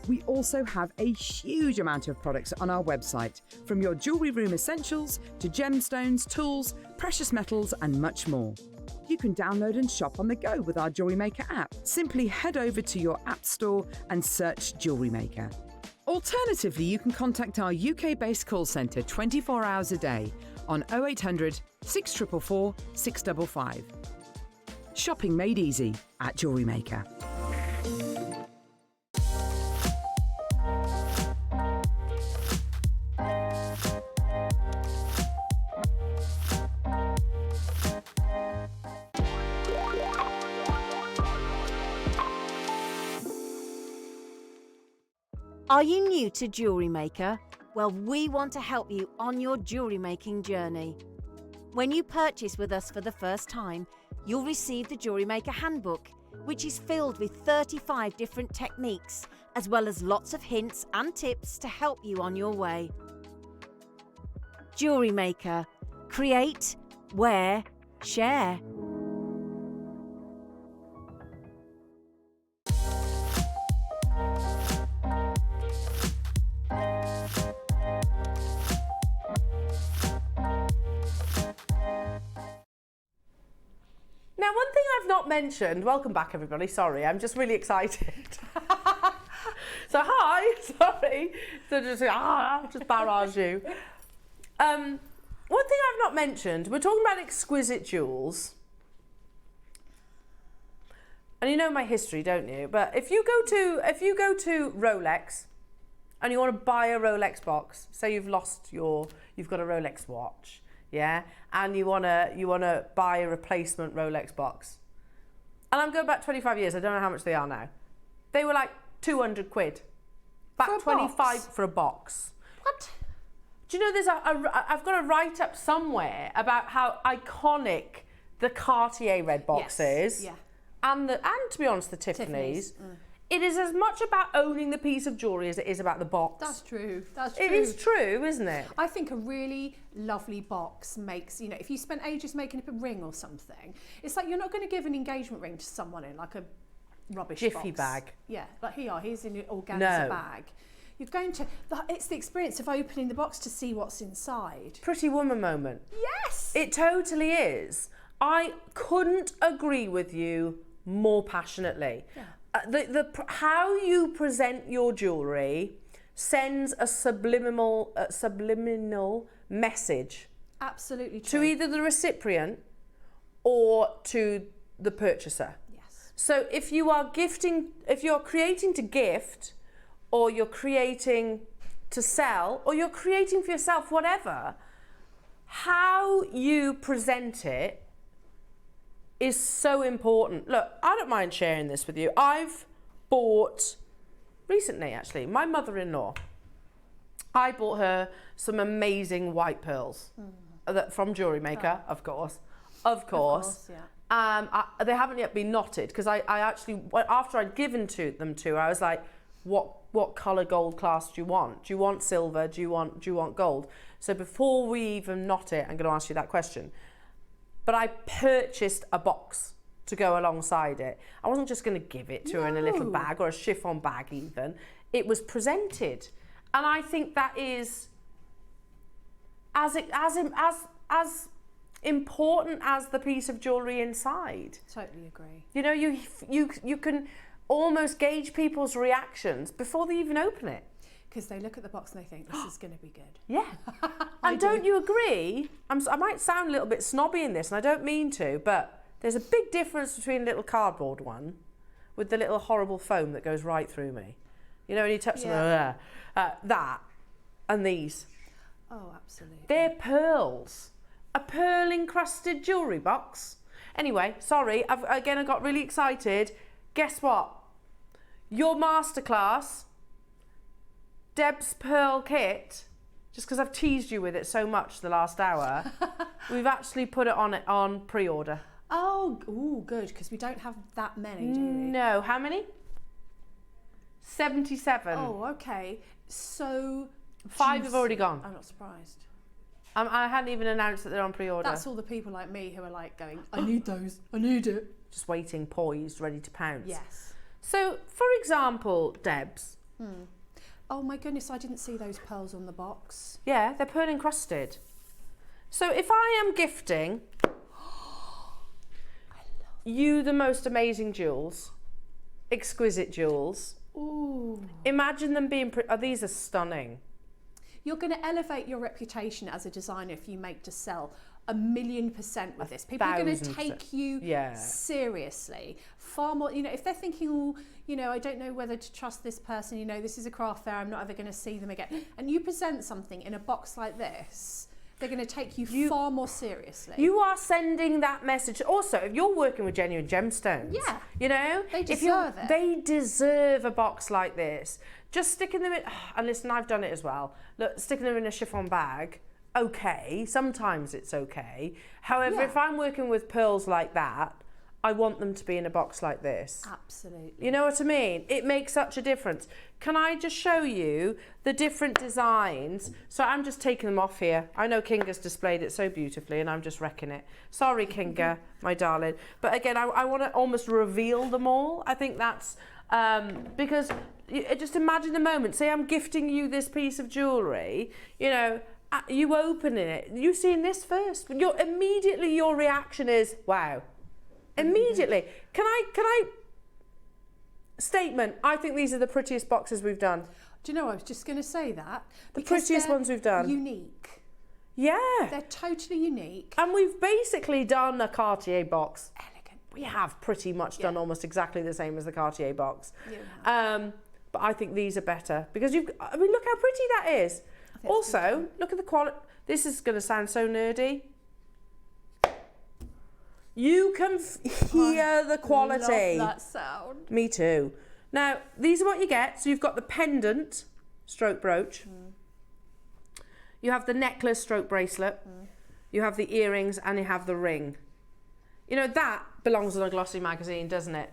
We also have a huge amount of products on our website, from your jewellery room essentials to gemstones, tools, precious metals and much more. You can download and shop on the go with our Jewellery Maker app. Simply head over to your app store and search Jewellery Maker. Alternatively, you can contact our UK-based call centre 24 hours a day on 0800 644 655. Shopping made easy at Jewellery Maker. Are you new to Jewellery Maker? Well, we want to help you on your jewellery making journey. When you purchase with us for the first time, you'll receive the Jewellery Maker handbook, which is filled with 35 different techniques, as well as lots of hints and tips to help you on your way. Jewellery Maker. Create, wear, share. Now, one thing I've not mentioned, welcome back everybody, sorry, I'm just really excited. So hi, sorry, so just barrage you. One thing I've not mentioned, we're talking about exquisite jewels. And you know my history, don't you? But if you go to Rolex and you want to buy a Rolex box, say you've got a Rolex watch, yeah, and you wanna buy a replacement Rolex box. And I'm going back 25 years, I don't know how much they are now. They were like 200 quid. Back 25 for a box. What? Do you know I've got a write up somewhere about how iconic the Cartier red box is. Yeah. And to be honest, the Tiffany's. It is as much about owning the piece of jewellery as it is about the box. That's true. That's true. It is true, isn't it? I think a really lovely box makes, you know, if you spent ages making up a ring or something, it's like you're not going to give an engagement ring to someone in like a rubbish Jiffy box. bag. Yeah, like he's in an organza No. bag. You're going to, it's the experience of opening the box to see what's inside. Pretty woman moment. Yes! It totally is. I couldn't agree with you more passionately. Yeah. How you present your jewellery sends a subliminal message Absolutely true. to either the recipient or to the purchaser. Yes. So if you're creating to gift, or you're creating to sell, or you're creating for yourself, whatever, how you present it is so important. Look, I don't mind sharing this with you. I've bought, recently actually, my mother-in-law, I bought her some amazing white pearls from Jewellery Maker, of course. Of course, yeah. They haven't yet been knotted because I actually, after I'd given them to her, I was like, what colour gold class do you want? Do you want silver? Do you want gold? So before we even knot it, I'm going to ask you that question. But I purchased a box to go alongside it. I wasn't just going to give it to her in a little bag or a chiffon bag even. It was presented. And I think that is as important as the piece of jewellery inside. Totally agree. You know, you can almost gauge people's reactions before they even open it. Because they look at the box and they think, this is going to be good. Yeah. And don't you agree? I might sound a little bit snobby in this, and I don't mean to, but there's a big difference between a little cardboard one with the little horrible foam that goes right through me. You know, when you touch them, that and these. Oh, absolutely. They're pearls. A pearl encrusted jewellery box. Anyway, sorry, I got really excited. Guess what? Your masterclass, Deb's Pearl Kit, just because I've teased you with it so much the last hour, we've actually put it on pre-order. Oh, ooh, good, because we don't have that many, do we? No, how many? 77. Oh, okay. So 5 have already gone. I'm not surprised. I hadn't even announced that they're on pre-order. That's all the people like me who are like going, I need those, I need it. Just waiting, poised, ready to pounce. Yes. So, for example, Debs. Oh my goodness, I didn't see those pearls on the box. Yeah, they're pearl encrusted. So if I am gifting you the most amazing jewels, exquisite jewels, Ooh. imagine them being, these are stunning. You're going to elevate your reputation as a designer if you make to sell 1,000,000% with this. People are going to 1,000%. take you seriously. Far more, you know, if they're thinking, oh, you know, I don't know whether to trust this person, you know, this is a craft fair, I'm not ever going to see them again. And you present something in a box like this, they're going to take you far more seriously. You are sending that message. Also, if you're working with genuine gemstones, you know, they deserve it. They deserve a box like this. Just sticking them in, and listen, I've done it as well. Look, sticking them in a chiffon bag, okay, sometimes it's okay. However, if I'm working with pearls like that, I want them to be in a box like this. Absolutely. You know what I mean? It makes such a difference. Can I just show you the different designs? So I'm just taking them off here. I know Kinga's displayed it so beautifully and I'm just wrecking it. Sorry, Kinga, my darling. But again, I want to almost reveal them all. I think that's because just imagine the moment. Say I'm gifting you this piece of jewellery, you know, you open it, you seeing this first. Immediately your reaction is, wow. Immediately. Can I statement, I think these are the prettiest boxes we've done. Do you know, I was just going to say that. The prettiest ones we've done. Unique. Yeah. They're totally unique. And we've basically done a Cartier box. Elegant. We have pretty much done almost exactly the same as the Cartier box. Yeah. But I think these are better because look how pretty that is. Also, look at the quality. This is going to sound so nerdy. You can hear the quality. Love that sound. Me too. Now, these are what you get. So you've got the pendant, stroke brooch. You have the necklace, stroke bracelet. You have the earrings and you have the ring. You know, that belongs on a glossy magazine, doesn't it?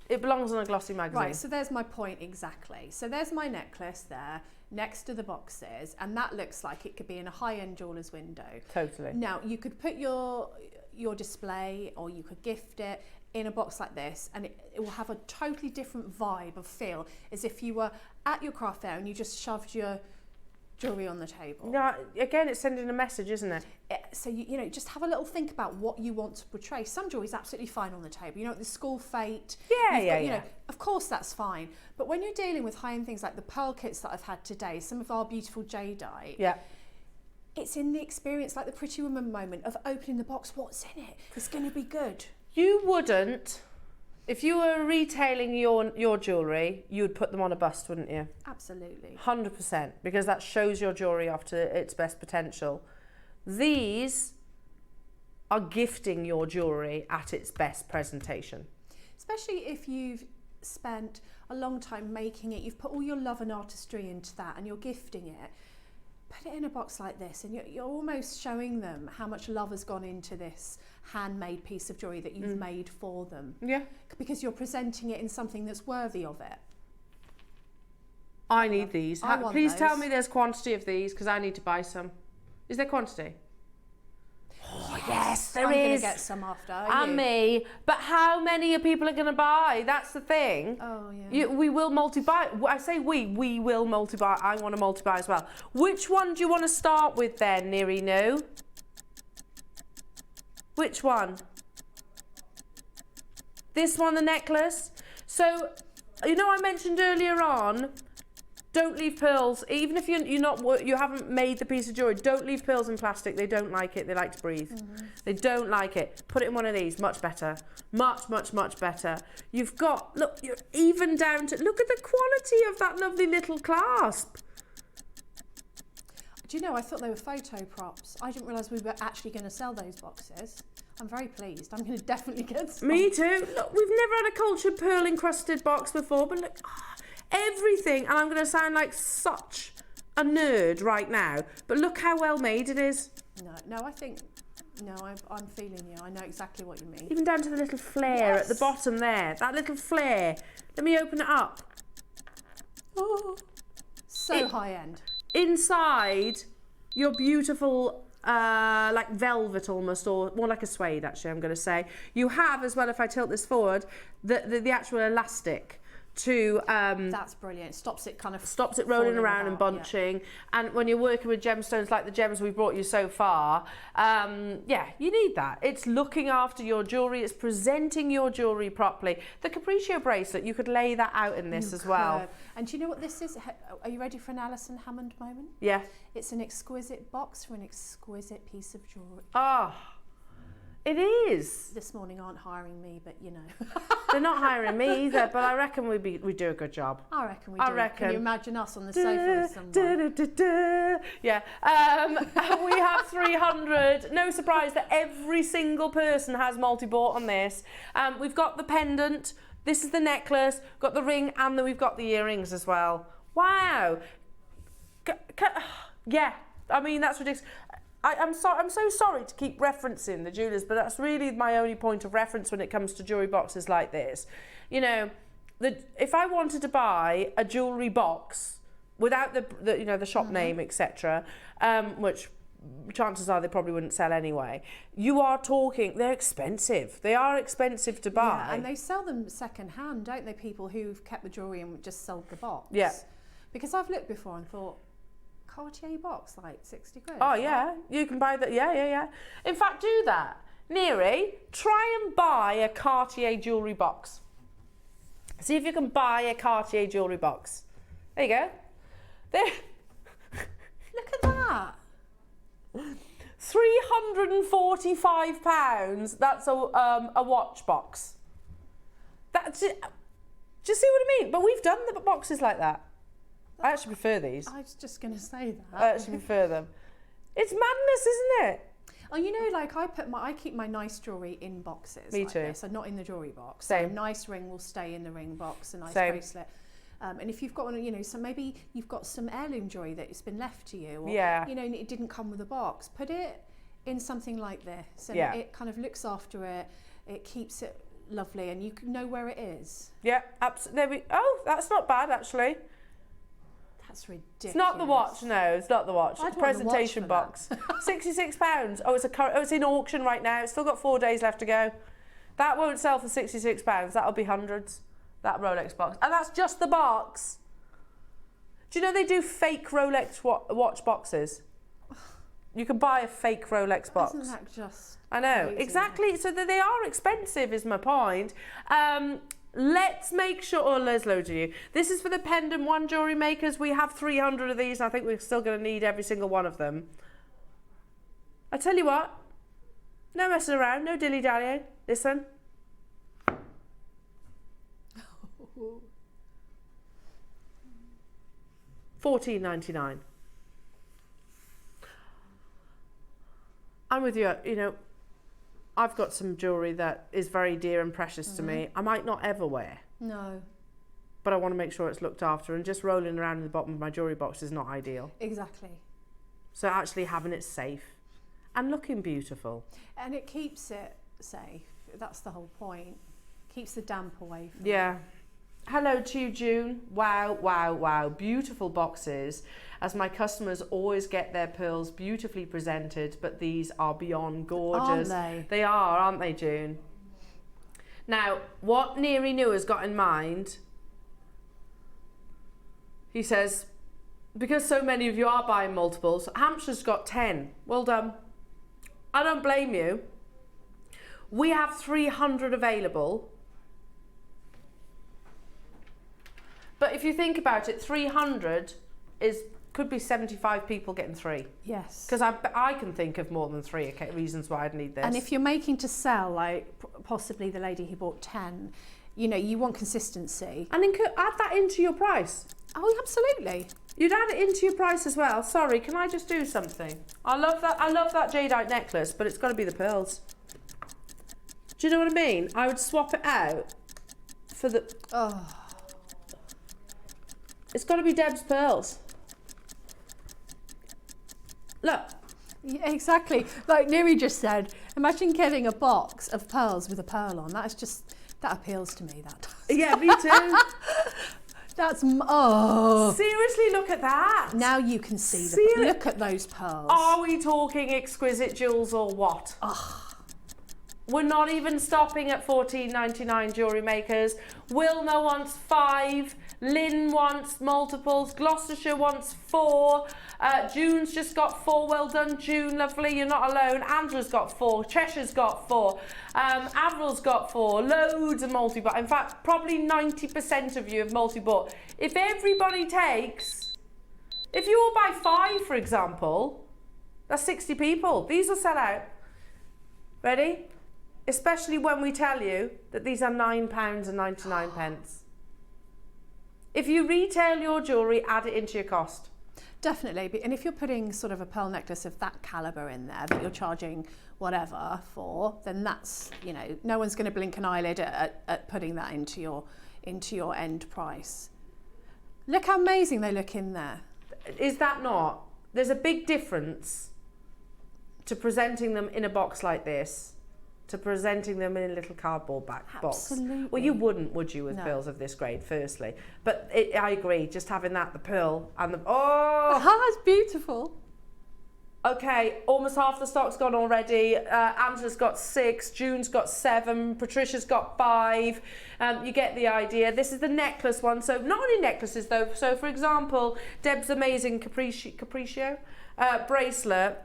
It belongs on a glossy magazine. Right, so there's my point exactly. So there's my necklace there next to the boxes, and that looks like it could be in a high-end jeweller's window. Totally. Now, you could put your display or you could gift it in a box like this, and it will have a totally different vibe of feel, as if you were at your craft fair and you just shoved your jewellery on the table. Yeah, again, it's sending a message, isn't it? So you know, just have a little think about what you want to portray. Some jewellery is absolutely fine on the table. You know, the school fete. You know, of course that's fine. But when you're dealing with high-end things like the pearl kits that I've had today, some of our beautiful jadeite. Yeah. It's in the experience, like the pretty woman moment of opening the box. What's in it? It's going to be good. You wouldn't, if you were retailing your jewellery, you would put them on a bust, wouldn't you? Absolutely. 100%, because that shows your jewellery off to its best potential. These are gifting your jewellery at its best presentation. Especially if you've spent a long time making it, you've put all your love and artistry into that and you're gifting it. Put it in a box like this and you're almost showing them how much love has gone into this handmade piece of jewellery that you've made for them. Yeah. Because you're presenting it in something that's worthy of it. I need these. I want Please tell those. me there's quantity of these because I need to buy some. Is there quantity? Oh, yes, there I'm going is. to get some after. And me. But how many are people going to buy? That's the thing. Oh, yeah. We will multi-buy. I say we will multi-buy. I want to multi-buy as well. Which one do you want to start with then, Nirino? Which one? This one, the necklace? So, you know, I mentioned earlier on, don't leave pearls, even if you haven't made the piece of jewellery, don't leave pearls in plastic. They don't like it. They like to breathe. They don't like it. Put it in one of these. Much better. Much, much, much better. You've got, look, you're even down to, look at the quality of that lovely little clasp. Do you know, I thought they were photo props. I didn't realise we were actually going to sell those boxes. I'm very pleased. I'm going to definitely get some. Me too. Look, we've never had a cultured pearl encrusted box before, but look, everything, and I'm going to sound like such a nerd right now, but look how well made it is. No, I think, I'm feeling you. I know exactly what you mean. Even down to the little flare at the bottom there. That little flare. Let me open it up. Oh, so high end. Inside, your beautiful, like velvet almost, or more like a suede actually, I'm going to say. You have as well, if I tilt this forward, the actual elastic to that's brilliant. Stops it rolling falling around and about, bunching. And when you're working with gemstones like the gems we brought you so far, yeah, you need that. It's looking after your jewellery, it's presenting your jewellery properly. The Capriccio bracelet, you could lay that out in this as well. And do you know what this is? Are you ready for an Alison Hammond moment? Yeah. It's an exquisite box for an exquisite piece of jewellery. Oh, it is. This morning aren't hiring me, but you know. They're not hiring me either, but I reckon we do a good job. I reckon we do. Can you imagine us on the sofa with someone? Yeah. We have 300. No surprise that every single person has multi-bought on this. We've got the pendant. This is the necklace. Got the ring, and then we've got the earrings as well. Wow. Yeah. I mean, that's ridiculous. I'm so sorry to keep referencing the jewellers, but that's really my only point of reference when it comes to jewellery boxes like this. You know, if I wanted to buy a jewellery box without the shop name, etc., which chances are they probably wouldn't sell anyway, you are talking, they're expensive. They are expensive to buy. Yeah, and they sell them second hand, don't they? People who've kept the jewellery and just sold the box. Yeah. Because I've looked before and thought, Cartier box, like 60 quid. Oh yeah, you can buy that. Yeah. In fact, do that. Neri, try and buy a Cartier jewellery box. See if you can buy a Cartier jewellery box. There you go. There. Look at that. £345. That's a watch box. That's it. Do you see what I mean? But we've done the boxes like that. I actually prefer these. I was just going to say that. I actually prefer them. It's madness, isn't it? Oh, you know, like I keep my nice jewellery in boxes. Me like too. This, so not in the jewellery box. Same. So a nice ring will stay in the ring box, a nice Same. bracelet. And if you've got one, you know, so maybe you've got some heirloom jewellery that's been left to you, or Yeah. you know, it didn't come with a box. Put it in something like this, and Yeah. it kind of looks after it. It keeps it lovely, and you can know where it is. Yeah, absolutely. Oh, that's not bad actually. That's ridiculous. It's not the watch, no, it's not the watch. I'd want the Presentation watch for box. £66. Oh, it's in auction right now. It's still got 4 days left to go. That won't sell for £66. That'll be hundreds. That Rolex box. And that's just the box. Do you know they do fake Rolex watch boxes? You can buy a fake Rolex box. Isn't that just I know, crazy? exactly. So they are expensive is my point. Let's make sure, oh, there's loads of you. This is for the pendant one, Jewellery Makers. We have 300 of these. I think we're still going to need every single one of them. I tell you what, no messing around, no dilly-dallying. Listen. $14.99. I'm with you, you know, I've got some jewellery that is very dear and precious to me. I might not ever wear, No, but I want to make sure it's looked after, and just rolling around in the bottom of my jewellery box is not ideal. exactly. So actually having it safe and looking beautiful. And it keeps it safe. That's the whole point. Keeps the damp away from Yeah. Hello to you, June. Wow, wow, wow. Beautiful boxes. As my customers always get their pearls beautifully presented, but these are beyond gorgeous. Aren't they? They are, aren't they, June? Now, what Neri New has got in mind, he says, because so many of you are buying multiples, Hampshire's got 10. Well done. I don't blame you. We have 300 available. But if you think about it, 300 could be 75 people getting 3. Yes. Because I can think of more than 3 reasons why I'd need this. And if you're making to sell, like possibly the lady who bought 10, you know, you want consistency. And add that into your price. Oh, absolutely. You'd add it into your price as well. Sorry, can I just do something? I love that jadeite necklace, but it's got to be the pearls. Do you know what I mean? I would swap it out for the... Oh. It's got to be Deb's pearls. Look. Yeah, exactly. Like Neri just said, imagine getting a box of pearls with a pearl on. That appeals to me, that does. Yeah, me too. Seriously, look at that. Now you can see look at those pearls. Are we talking exquisite jewels or what? We're not even stopping at $14.99, Jewellery Makers. Wilma wants 5. Lynn wants multiples. Gloucestershire wants 4. June's just got 4. Well done, June. Lovely. You're not alone. Angela's got 4. Cheshire's got 4. Averil's got 4. Loads of multi-bought. In fact, probably 90% of you have multi-bought. If everybody takes... If you all buy 5, for example, that's 60 people. These will sell out. Ready? Especially when we tell you that these are £9.99. If you retail your jewellery, add it into your cost. Definitely. And if you're putting sort of a pearl necklace of that calibre in there that you're charging whatever for, then that's, you know, no one's going to blink an eyelid at putting that into your end price. Look how amazing they look in there. Is that not? There's a big difference to presenting them in a box like this, to presenting them in a little cardboard box. Absolutely. Well, you wouldn't, would you, with No. pearls of this grade, firstly? But I agree, just having that, the pearl and the... Oh! That's beautiful. Okay, almost half the stock's gone already. Angela's got 6, June's got 7, Patricia's got 5. You get the idea. This is the necklace one. So not only necklaces though. So for example, Deb's amazing capriccio bracelet.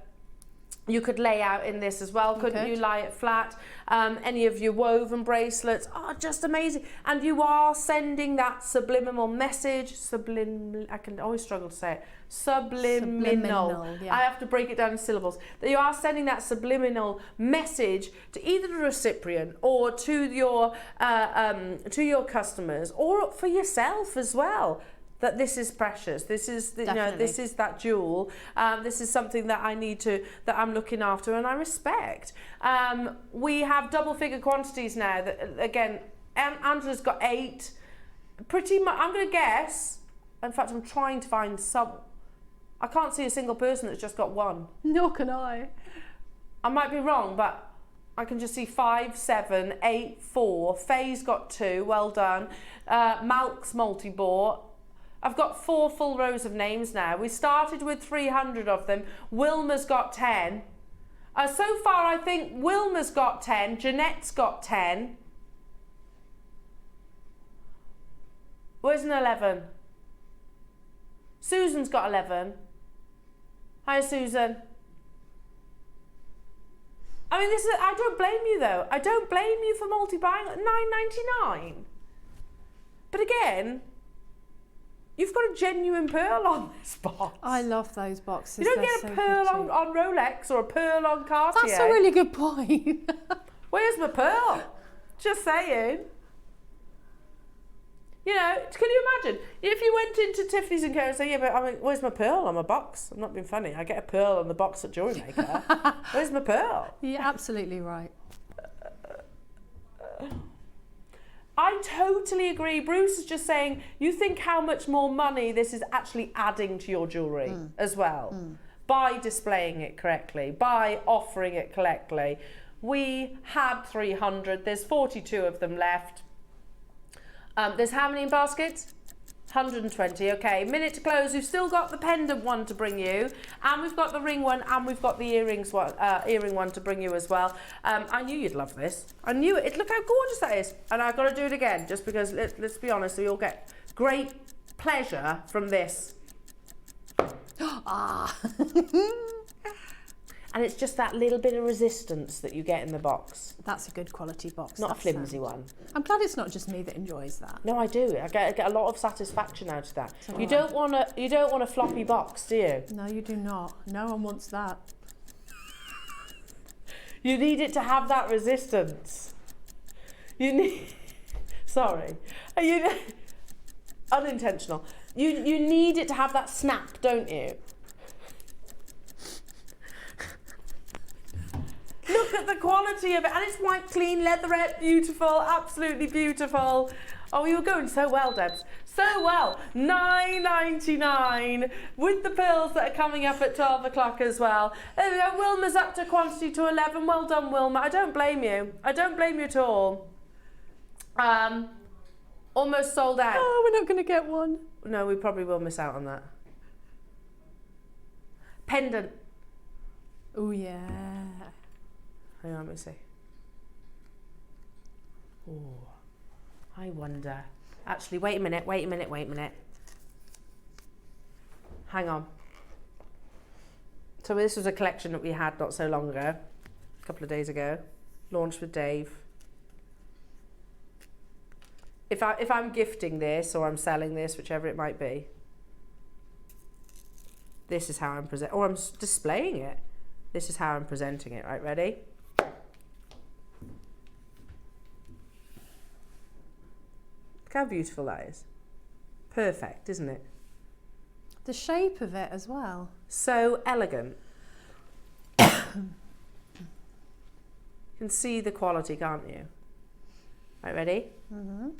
You could lay out in this as well, couldn't you? Lie it flat. Any of your woven bracelets are just amazing. And you are sending that subliminal message. I can always struggle to say it. Subliminal. Yeah. I have to break it down in syllables. That you are sending that subliminal message to either the recipient or to your customers, or for yourself as well. That this is precious. This is, you know, this is that jewel. This is something that that I'm looking after and I respect. We have double-figure quantities now. That again, Angela's got 8. Pretty much, I'm going to guess. In fact, I'm trying to find some. I can't see a single person that's just got 1. Nor can I. I might be wrong, but I can just see 5, 7, 8, 4. Faye's got 2. Well done. Malk's multi-bore. I've got 4 full rows of names now. We started with 300 of them. Wilma's got 10. So far, I think Wilma's got 10. Jeanette's got 10. Where's an 11? Susan's got 11. Hi, Susan. I mean, I don't blame you though. I don't blame you for multi-buying at £9.99. But again, you've got a genuine pearl on this box. I love those boxes. You don't They're get a so pearl pretty. on Rolex or a pearl on Cartier. That's a really good point. Where's my pearl? Just saying. You know, can you imagine if you went into Tiffany's and Co and say, yeah, but I mean, where's my pearl on my box? I'm not being funny. I get a pearl on the box at Jewellery Maker. Where's my pearl? You're absolutely right. I totally agree. Bruce is just saying, you think how much more money this is actually adding to your jewellery as well by displaying it correctly, by offering it correctly. We had 300. There's 42 of them left. There's how many in baskets? 120. Okay, minute to close. We've still got the pendant one to bring you, and we've got the ring one, and we've got the earring one to bring you as well. I knew you'd love this. I knew it. Look how gorgeous that is. And I've got to do it again, just because, let's be honest, you'll get great pleasure from this. And it's just that little bit of resistance that you get in the box. That's a good quality box. Not a flimsy one. I'm glad it's not just me that enjoys that. No, I do. I get a lot of satisfaction out of that. So You don't want a floppy box, do you? No, you do not. No one wants that. You need it to have that resistance. You need. Sorry. Unintentional. You need it to have that snap, don't you? Look at the quality of it, and it's white, clean, leatherette, beautiful, absolutely beautiful. Oh, you were going so well, Debs. So well. £9.99 with the pearls that are coming up at 12 o'clock as well. There we go. Wilma's up to quantity to 11. Well done, Wilma. I don't blame you. I don't blame you at all. Almost sold out. Oh, we're not going to get one. No, we probably will miss out on that. Pendant. Oh, yeah. Hang on, let me see. Oh, I wonder. Actually, wait a minute. Hang on. So this was a collection that we had not so long ago, a couple of days ago, launched with Dave. If I'm gifting this or I'm selling this, whichever it might be, this is how I'm presenting, or I'm displaying it. This is how I'm presenting it. Right, ready? Look how beautiful that is. Perfect, isn't it? The shape of it as well. So elegant. You can see the quality, can't you? Right, ready? Mm-hmm.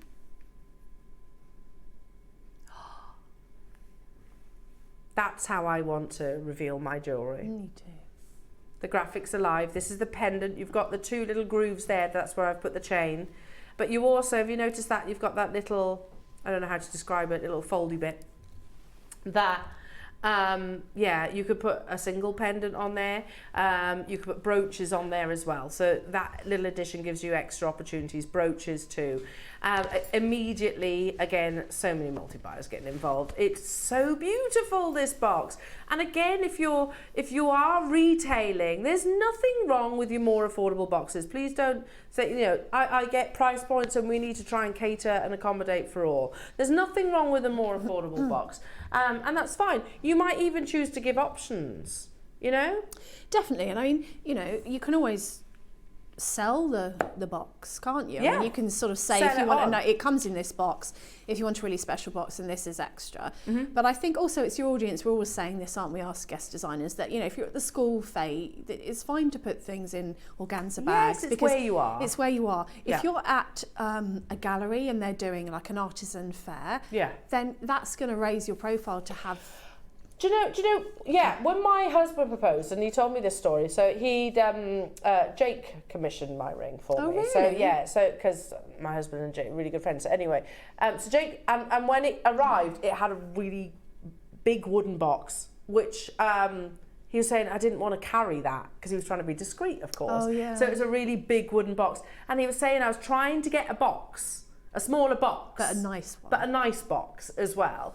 That's how I want to reveal my jewellery. Me too. The graphic's alive. This is the pendant. You've got the 2 little grooves there. That's where I've put the chain. But you also, have you noticed that you've got that little, I don't know how to describe it, little foldy bit. That, yeah, you could put a single pendant on there. You could put brooches on there as well. So that little addition gives you extra opportunities, brooches too. Immediately, again, so many multi-buyers getting involved. It's so beautiful, this box. And again, if you are retailing, there's nothing wrong with your more affordable boxes. Please don't say, you know, I get price points and we need to try and cater and accommodate for all. There's nothing wrong with a more affordable box. And that's fine. You might even choose to give options, you know? Definitely. And I mean, you know, you can always sell the box, can't you? Yeah. I mean, you can sort of say, Sell if you it want on. to know, it comes in this box. If you want a really special box, then this is extra. Mm-hmm. But I think also it's your audience. We're always saying this, aren't we, us guest designers, that, you know, if you're at the school fair, it's fine to put things in organza bags. Yes, it's where you are. It's where you are. Yeah. If you're at a gallery and they're doing like an artisan fair, Yeah. then that's going to raise your profile to have. Do you know, yeah, when my husband proposed, and he told me this story, so he'd, Jake commissioned my ring for Oh, me. So, really? yeah, so, because my husband and Jake are really good friends. So anyway, so Jake, and when it arrived, it had a really big wooden box, which he was saying I didn't want to carry that, because he was trying to be discreet, of course. Oh, yeah. So it was a really big wooden box. And he was saying I was trying to get a box, a smaller box. But a nice one. But a nice box as well.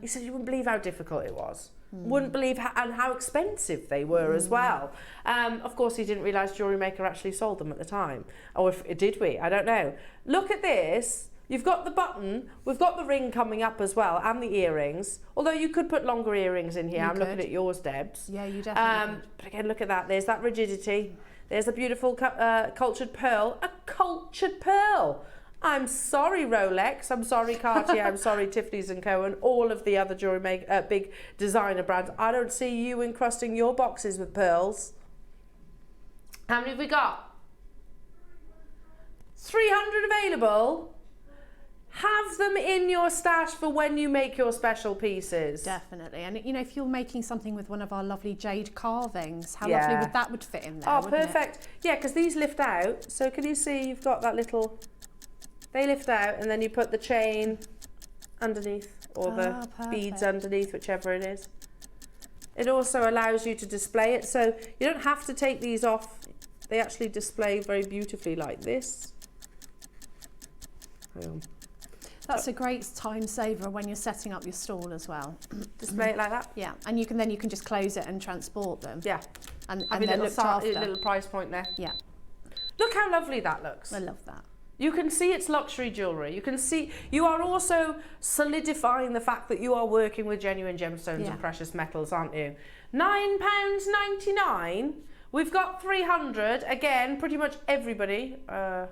He said you wouldn't believe how difficult it was. Wouldn't believe how expensive they were as well. Of course, he didn't realise Jewellery Maker actually sold them at the time. Or did we? I don't know. Look at this. You've got the button. We've got the ring coming up as well, and the earrings. Although you could put longer earrings in here. You I'm looking could. at yours, Debs. Yeah, you definitely could. But again, look at that. There's that rigidity. There's a beautiful cultured pearl. A cultured pearl. I'm sorry, Rolex. I'm sorry, Cartier. I'm sorry, Tiffany's & Co. and all of the other Jewellery Maker, big designer brands. I don't see you encrusting your boxes with pearls. How many have we got? 300 available. Have them in your stash for when you make your special pieces. Definitely. And, you know, if you're making something with one of our lovely jade carvings, how Yeah. lovely would that fit in there, Oh, wouldn't it? perfect. Yeah, because these lift out. So can you see you've got that little... They lift out and then you put the chain underneath or the beads perfect. underneath, whichever it is. It also allows you to display it. So you don't have to take these off. They actually display very beautifully like this. That's a great time saver when you're setting up your stall as well. Display it like that. Yeah, and you can just close it and transport them. Yeah. And Have your they're little, looked after. little price point there. Yeah, Look how lovely that looks. I love that. You can see it's luxury jewellery. You can see you are also solidifying the fact that you are working with genuine gemstones Yeah. and precious metals, aren't you? £9.99. We've got 300. Again, pretty much everybody. In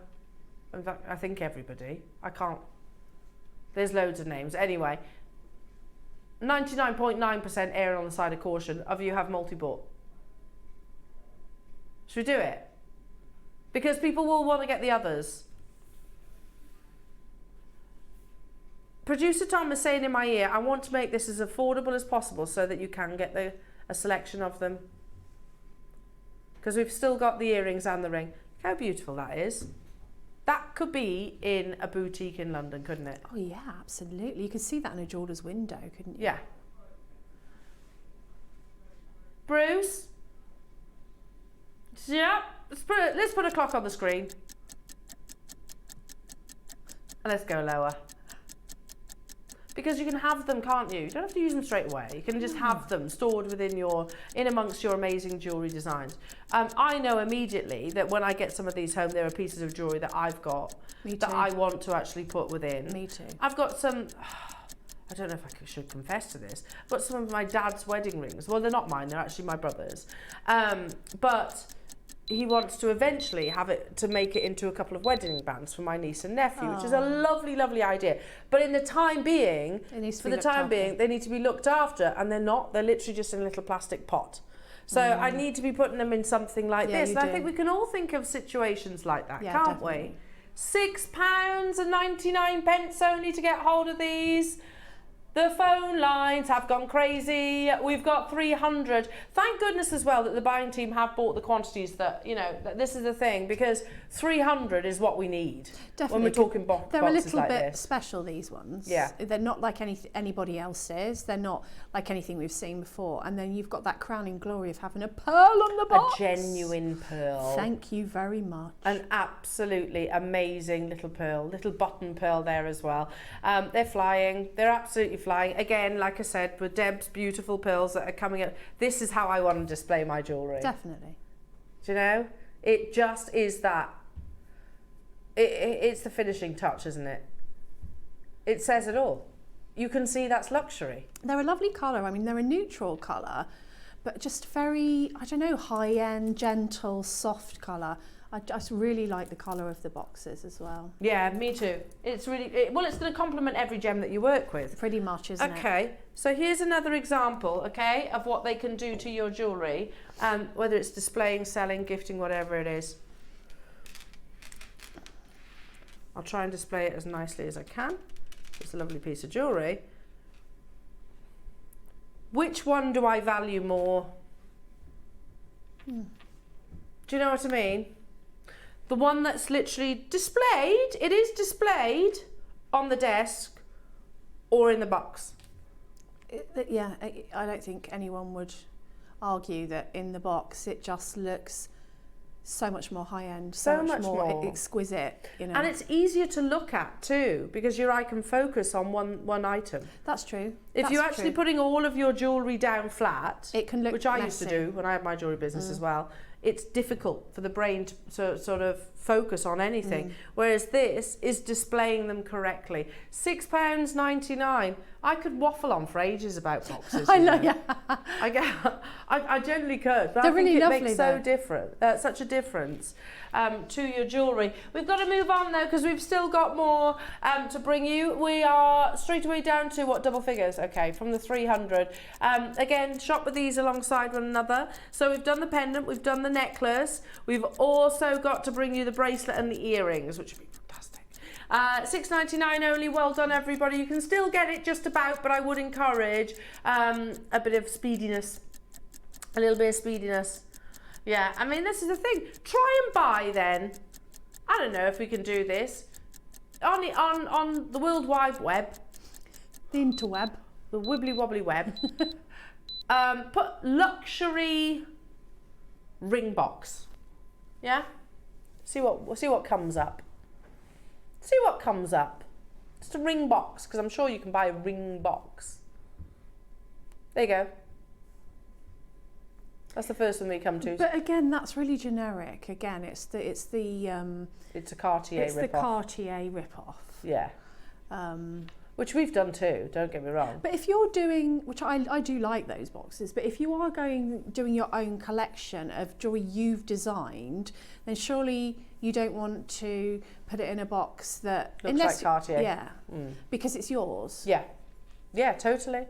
fact, I think everybody. I can't. There's loads of names. Anyway, 99.9% erring on the side of caution. Of you have multi-bought. Should we do it? Because people will want to get the others. Producer Tom is saying in my ear, I want to make this as affordable as possible so that you can get a selection of them. Because we've still got the earrings and the ring. Look how beautiful that is. That could be in a boutique in London, couldn't it? Oh yeah, absolutely. You could see that in a jeweler's window, couldn't you? Yeah. Bruce? Yeah. Let's put a clock on the screen. And let's go lower. Because you can have them, can't you? You don't have to use them straight away. You can just have them stored in amongst your amazing jewellery designs. I know immediately that when I get some of these home, there are pieces of jewellery that I've got Me that too. I want to actually put within. Me too. I've got some, I don't know if I should confess to this, but some of my dad's wedding rings. Well, they're not mine, they're actually my brother's. But he wants to eventually have it to make it into a couple of wedding bands for my niece and nephew, which is a lovely, lovely idea. But in the time being, they need to be looked after, and they're not. They're literally just in a little plastic pot. So I need to be putting them in something like this. And I think we can all think of situations like that, can't definitely. we? £6.99 only to get hold of these. The phone lines have gone crazy. We've got 300. Thank goodness as well that the buying team have bought the quantities that, you know, that this is the thing, because 300 is what we need. Definitely. When we're talking boxes They're a little like bit this. special, these ones. Yeah. They're not like anybody else's. They're not like anything we've seen before. And then you've got that crowning glory of having a pearl on the box. A genuine pearl. Thank you very much. An absolutely amazing little pearl, little button pearl there as well. They're flying. They're absolutely flying. Again, like I said, with Deb's beautiful pearls that are coming up. This is how I want to display my jewellery. Definitely. Do you know? It just is that. It's the finishing touch, isn't it? It says it all. You can see that's luxury. They're a lovely colour. I mean, they're a neutral colour, but just very, I don't know, high-end, gentle, soft colour. I just really like the colour of the boxes as well. Yeah, me too. It's really, well, it's going to complement every gem that you work with. Pretty much, isn't it? Okay, so here's another example, okay, of what they can do to your jewellery, whether it's displaying, selling, gifting, whatever it is. I'll try and display it as nicely as I can. It's a lovely piece of jewellery. Which one do I value more? Do you know what I mean? The one that's literally displayed, it is displayed on the desk or in the box. Yeah, I don't think anyone would argue that in the box it just looks so much more high-end, so much more exquisite, you know. And it's easier to look at too, because your eye can focus on one item. That's true. If you're actually putting all of your jewellery down flat, it can look which I used to do when I had my jewellery business as well, it's difficult for the brain to sort of focus on anything. Whereas this is displaying them correctly. £6.99. I could waffle on for ages about boxes. I know, yeah. I generally could. But They're I think really it lovely, makes though. such a difference to your jewellery. We've got to move on though, because we've still got more to bring you. We are straight away down to what, double figures? Okay, from the 300. Again, shop with these alongside one another. So we've done the pendant, we've done the necklace. We've also got to bring you the bracelet and the earrings, which would be fantastic. £6.99 only. Well done, everybody. You can still get it just about, but I would encourage a bit of speediness, a little bit of speediness. Yeah, I mean, this is the thing. Try and buy then. I don't know if we can do this on the World Wide Web, The interweb. the wibbly wobbly web. Put luxury ring box. Yeah. We'll see what comes up. See what comes up. Just a ring box, because I'm sure you can buy a ring box. There you go. That's the first one we come to. But again, that's really generic. Again, it's a Cartier rip-off. the Cartier rip-off. Yeah. Which we've done too, don't get me wrong. But if you're doing, which I do like those boxes, but if you are doing your own collection of jewelry you've designed, then surely you don't want to put it in a box that looks like Cartier. Yeah, because it's yours. Yeah, yeah, totally.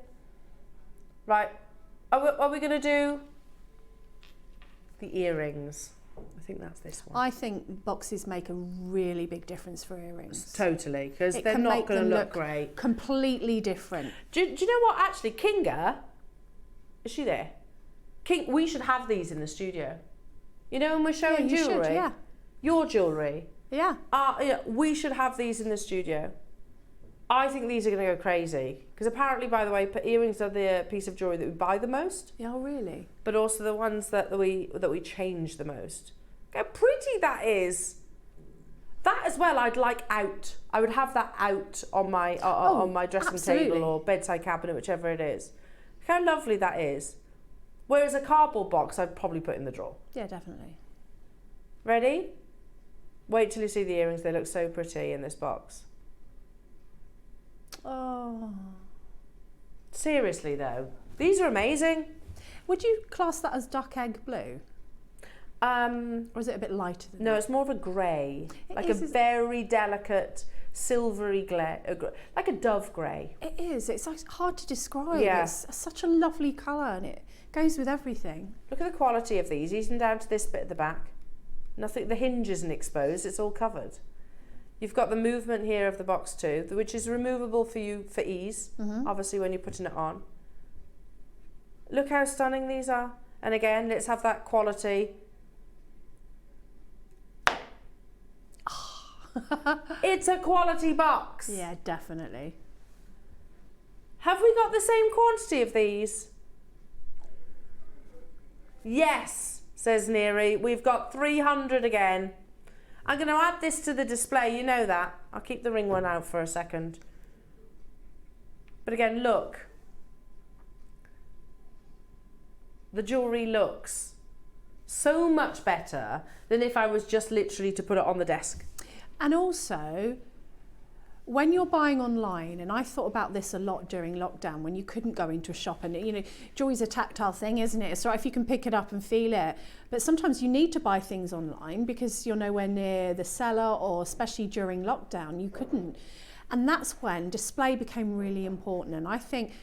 Right, are we going to do the earrings? I think that's this one. I think boxes make a really big difference for earrings. Totally, because they're not going to look great. Completely different. Do you know what? Actually, Kinga, is she there? We should have these in the studio. You know, when we're showing jewellery. Yeah. Your jewellery. Yeah. Yeah. We should have these in the studio. I think these are going to go crazy. Because apparently, by the way, earrings are the piece of jewellery that we buy the most. Yeah, really? But also the ones that we change the most. How pretty that is. That as well, I'd like out. I would have that out on my on my dressing table or bedside cabinet, whichever it is. How lovely that is. Whereas a cardboard box, I'd probably put in the drawer. Yeah, definitely. Ready? Wait till you see the earrings. They look so pretty in this box. Oh. Seriously though, these are amazing. Would you class that as duck egg blue? Or is it a bit lighter than that? No, it's more of a grey. Like a very delicate silvery grey, like a dove grey. It is. It's like hard to describe. Yeah. It's such a lovely colour and it goes with everything. Look at the quality of these, even down to this bit at the back. Nothing, the hinge isn't exposed, it's all covered. You've got the movement here of the box too, which is removable for you for ease, obviously when you're putting it on. Look how stunning these are. And again, let's have that quality. It's a quality box. Yeah, definitely. Have we got the same quantity of these? Yes, says Neri. We've got 300 again. I'm going to add this to the display, you know that. I'll keep the ring one out for a second. But again, look. The jewellery looks so much better than if I was just literally to put it on the desk. And also, when you're buying online, and I thought about this a lot during lockdown when you couldn't go into a shop, and you know, jewelry's a tactile thing, isn't it? It's right if you can pick it up and feel it. But sometimes you need to buy things online because you're nowhere near the seller, or especially during lockdown, you couldn't. And that's when display became really important. And I think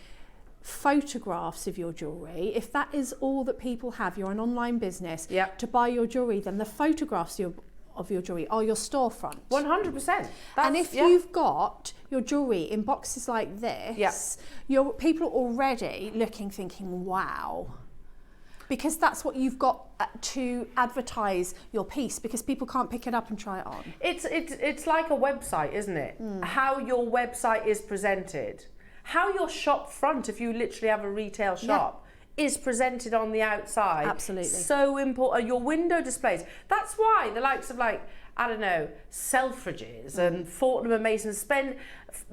photographs of your jewellery, if that is all that people have, you're an online business, to buy your jewellery, then the photographs of your jewellery are your storefront. 100%. And if you've got your jewellery in boxes like this, your people are already looking, thinking, wow. Because that's what you've got to advertise your piece, because people can't pick it up and try it on. It's like a website, isn't it? How your website is presented. How your shop front, if you literally have a retail shop, is presented on the outside. Absolutely. So important. Your window displays. That's why the likes of, like, I don't know, Selfridges and Fortnum and Mason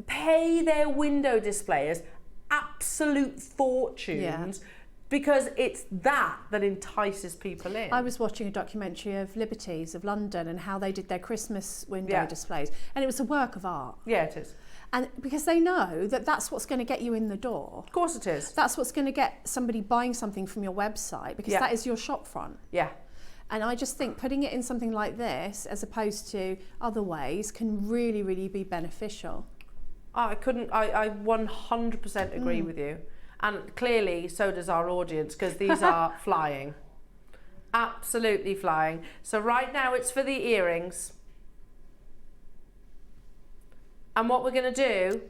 pay their window displayers absolute fortunes because it's that entices people in. I was watching a documentary of Liberties of London and how they did their Christmas window displays, and it was a work of art. Yeah, it is. And because they know that that's what's going to get you in the door. Of course it is. That's what's going to get somebody buying something from your website, because that is your shop front. Yeah. And I just think putting it in something like this, as opposed to other ways, can really, really be beneficial. I 100% agree with you. And clearly, so does our audience, because these are flying. Absolutely flying. So right now it's for the earrings. And what we're going to do,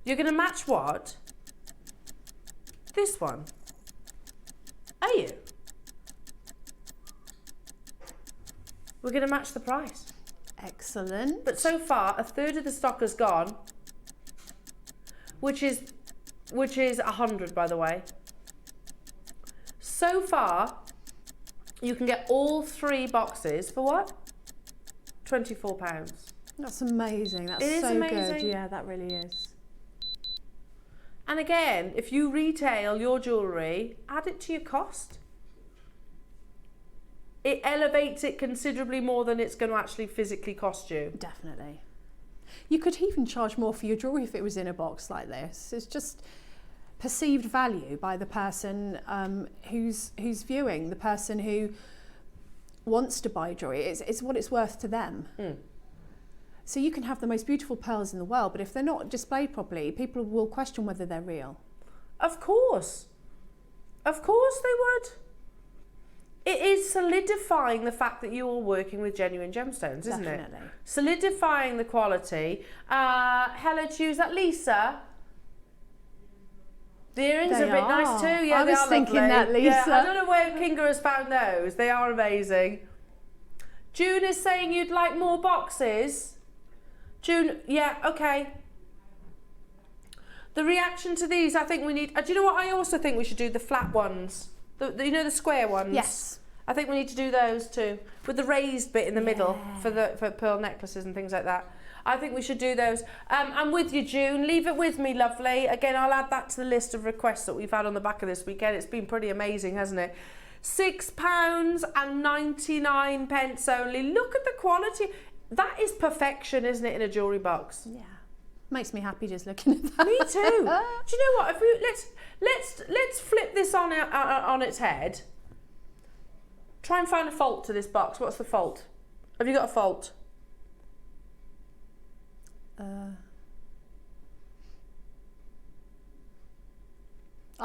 you're going to match what? This one. Are you? We're going to match the price. Excellent. But so far, a third of the stock has gone, which is 100, by the way. So far, you can get all 3 boxes for what? £24. That's amazing. That's It is so amazing. good. Yeah, that really is. And again, if you retail your jewellery, add it to your cost. It elevates it considerably more than it's going to actually physically cost you. Definitely. You could even charge more for your jewellery if it was in a box like this. It's just perceived value by the person who's viewing, the person who wants to buy jewellery. It's what it's worth to them. So you can have the most beautiful pearls in the world, but if they're not displayed properly, people will question whether they're real. Of course. Of course they would. It is solidifying the fact that you are working with genuine gemstones, isn't it? Definitely. Solidifying the quality. Hello, choose that Lisa. The earrings are a bit nice too. Yeah, I was thinking that, Lisa. Yeah, I don't know where Kinga has found those. They are amazing. June is saying you'd like more boxes. June, yeah, okay. The reaction to these, I think we need. Do you know what? I also think we should do the flat ones. You know, the square ones. Yes. I think we need to do those too, with the raised bit in the middle for pearl necklaces and things like that. I think we should do those. I'm with you, June. Leave it with me, lovely. Again, I'll add that to the list of requests that we've had on the back of this weekend. It's been pretty amazing, hasn't it? £6.99 only. Look at the quality. That is perfection, isn't it, in a jewellery box? Yeah. Makes me happy just looking at that. Me too. Do you know what? If we let's flip this on its head. Try and find a fault to this box. What's the fault? Have you got a fault? I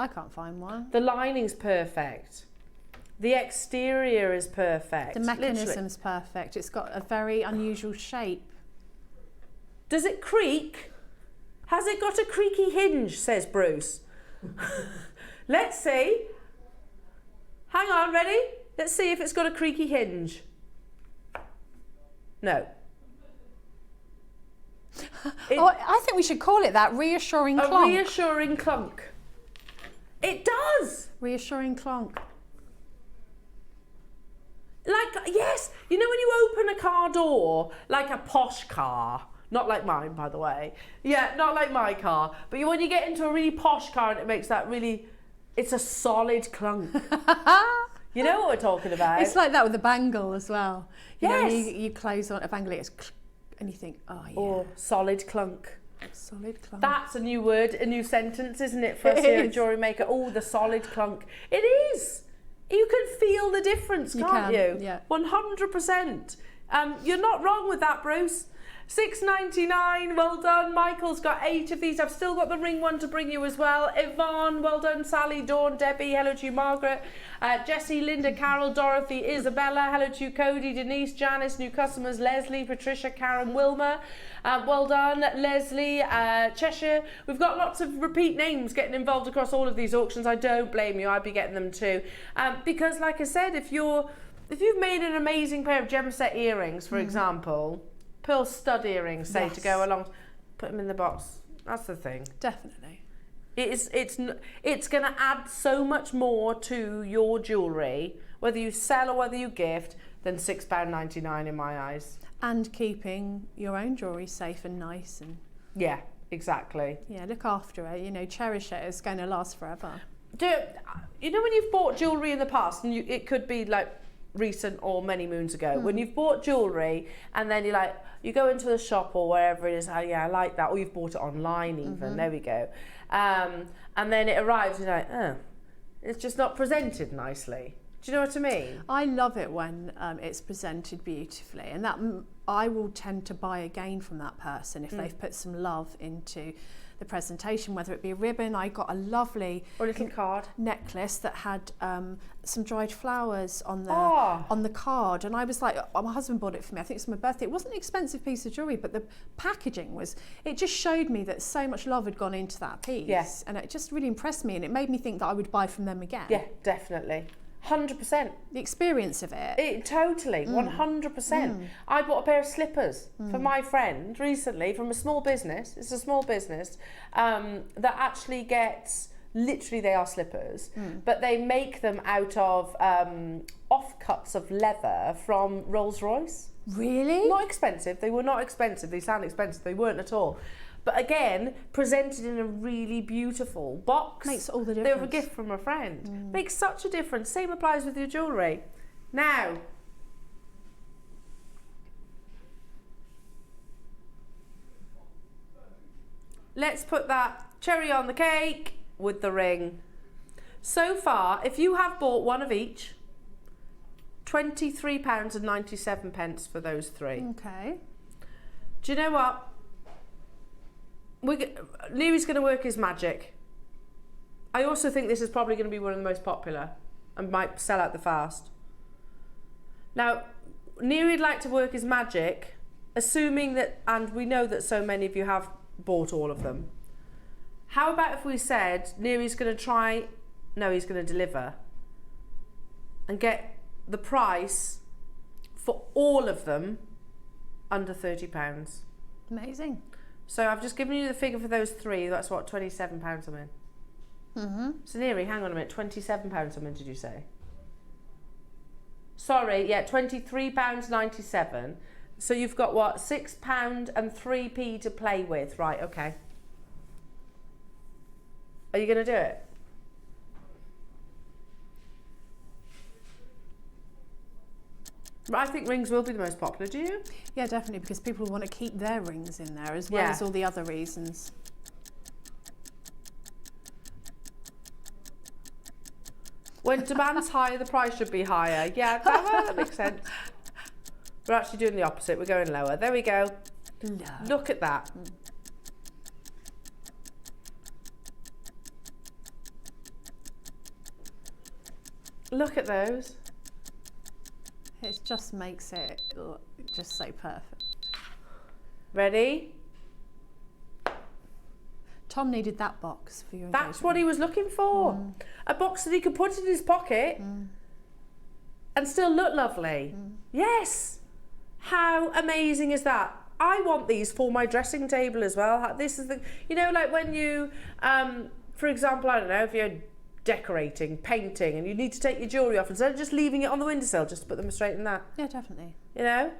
can't find one. The lining's perfect. The exterior is perfect. The mechanism's perfect. It's got a very unusual shape. Does it creak? Has it got a creaky hinge, says Bruce. Let's see. Hang on, ready? Let's see if it's got a creaky hinge. No. I think we should call it that, reassuring A clonk. reassuring clunk. It does. Reassuring clonk. Like, yes, you know when you open a car door, like a posh car, not like mine, by the way. Yeah, not like my car. But when you get into a really posh car and it makes that really, it's a solid clunk. You know what we're talking about? It's like that with the bangle as well. You know, Yes. you close on a bangle, it's and you think, oh yeah. Oh, solid clunk. Solid clunk. That's a new word, a new sentence, isn't it, for us It here at is. Jewellery Maker? Oh, the solid clunk. It is. You can feel the difference, You can't can, you? yeah. 100%. You're not wrong with that, Bruce. $6.99, well done. Michael's got 8 of these. I've still got the ring one to bring you as well. Yvonne, well done. Sally, Dawn, Debbie, hello to you, Margaret. Jessie, Linda, Carol, Dorothy, Isabella, hello to you, Cody, Denise, Janice, new customers, Leslie, Patricia, Karen, Wilma. Well done, Leslie, Cheshire. We've got lots of repeat names getting involved across all of these auctions. I don't blame you. I'd be getting them too. Because like I said, if you've made an amazing pair of gem set earrings, for example, pearl stud earrings, say, to go along, put them in the box. That's the thing. Definitely. It's going to add so much more to your jewellery, whether you sell or whether you gift, than £6.99 in my eyes. And keeping your own jewellery safe and nice and Yeah, exactly. yeah, look after it. You know, cherish it. It's going to last forever. You know when you've bought jewellery in the past, and it could be like recent or many moons ago, when you've bought jewellery and then you go into the shop or wherever it is, oh yeah, I like that, or you've bought it online even, there we go, and then it arrives and you're like, oh, it's just not presented nicely. Do you know what I mean? I love it when it's presented beautifully, and that I will tend to buy again from that person if they've put some love into the presentation, whether it be a ribbon. I got a lovely Or a little card. necklace that had some dried flowers on the Oh. on the card, and I was like, oh, my husband bought it for me. I think it's my birthday. It wasn't an expensive piece of jewellery, but the packaging was. It just showed me that so much love had gone into that piece, Yes. and it just really impressed me, and it made me think that I would buy from them again. Yeah, definitely. 100%. The experience of it. Totally, 100%. I bought a pair of slippers for my friend recently from a small business. It's a small business that actually gets, literally they are slippers, but they make them out of offcuts of leather from Rolls-Royce. Really? Not expensive. They were not expensive. They sound expensive. They weren't at all. But again, presented in a really beautiful box. Makes all the They were a difference. gift from a friend. Makes such a difference. Same applies with your jewellery. Now, let's put that cherry on the cake with the ring. So far, if you have bought one of each, £23.97 for those 3. Okay. Do you know what? Leary's going to work his magic. I also think this is probably going to be one of the most popular and might sell out the fast. Now, Neary'd like to work his magic, assuming that, and we know that so many of you have bought all of them. How about if we said Neary's going to try, no, he's going to deliver and get the price for all of them under £30. Amazing. So I've just given you the figure for those 3. That's what, £27 I'm in. So Neary, hang on a minute, £27 I'm in, did you say? Sorry, yeah, £23.97. So you've got what, £6 and 3p to play with. Right, okay. Are you going to do it? I think rings will be the most popular, do you? Yeah, definitely, because people want to keep their rings in there as well Yeah. as all the other reasons. When demand's higher, the price should be higher. Yeah, that makes sense. We're actually doing the opposite. We're going lower. There we go. Look at that. Look at those. It just makes it look just so perfect. Ready? Tom needed that box for your That's engagement. what he was looking for. A box that he could put in his pocket and still look lovely. Yes. How amazing is that? I want these for my dressing table as well. This is the, you know, like when you, for example, I don't know, if you're decorating, painting, and you need to take your jewellery off, instead of just leaving it on the windowsill, just put them straight in that. Yeah, definitely. You know?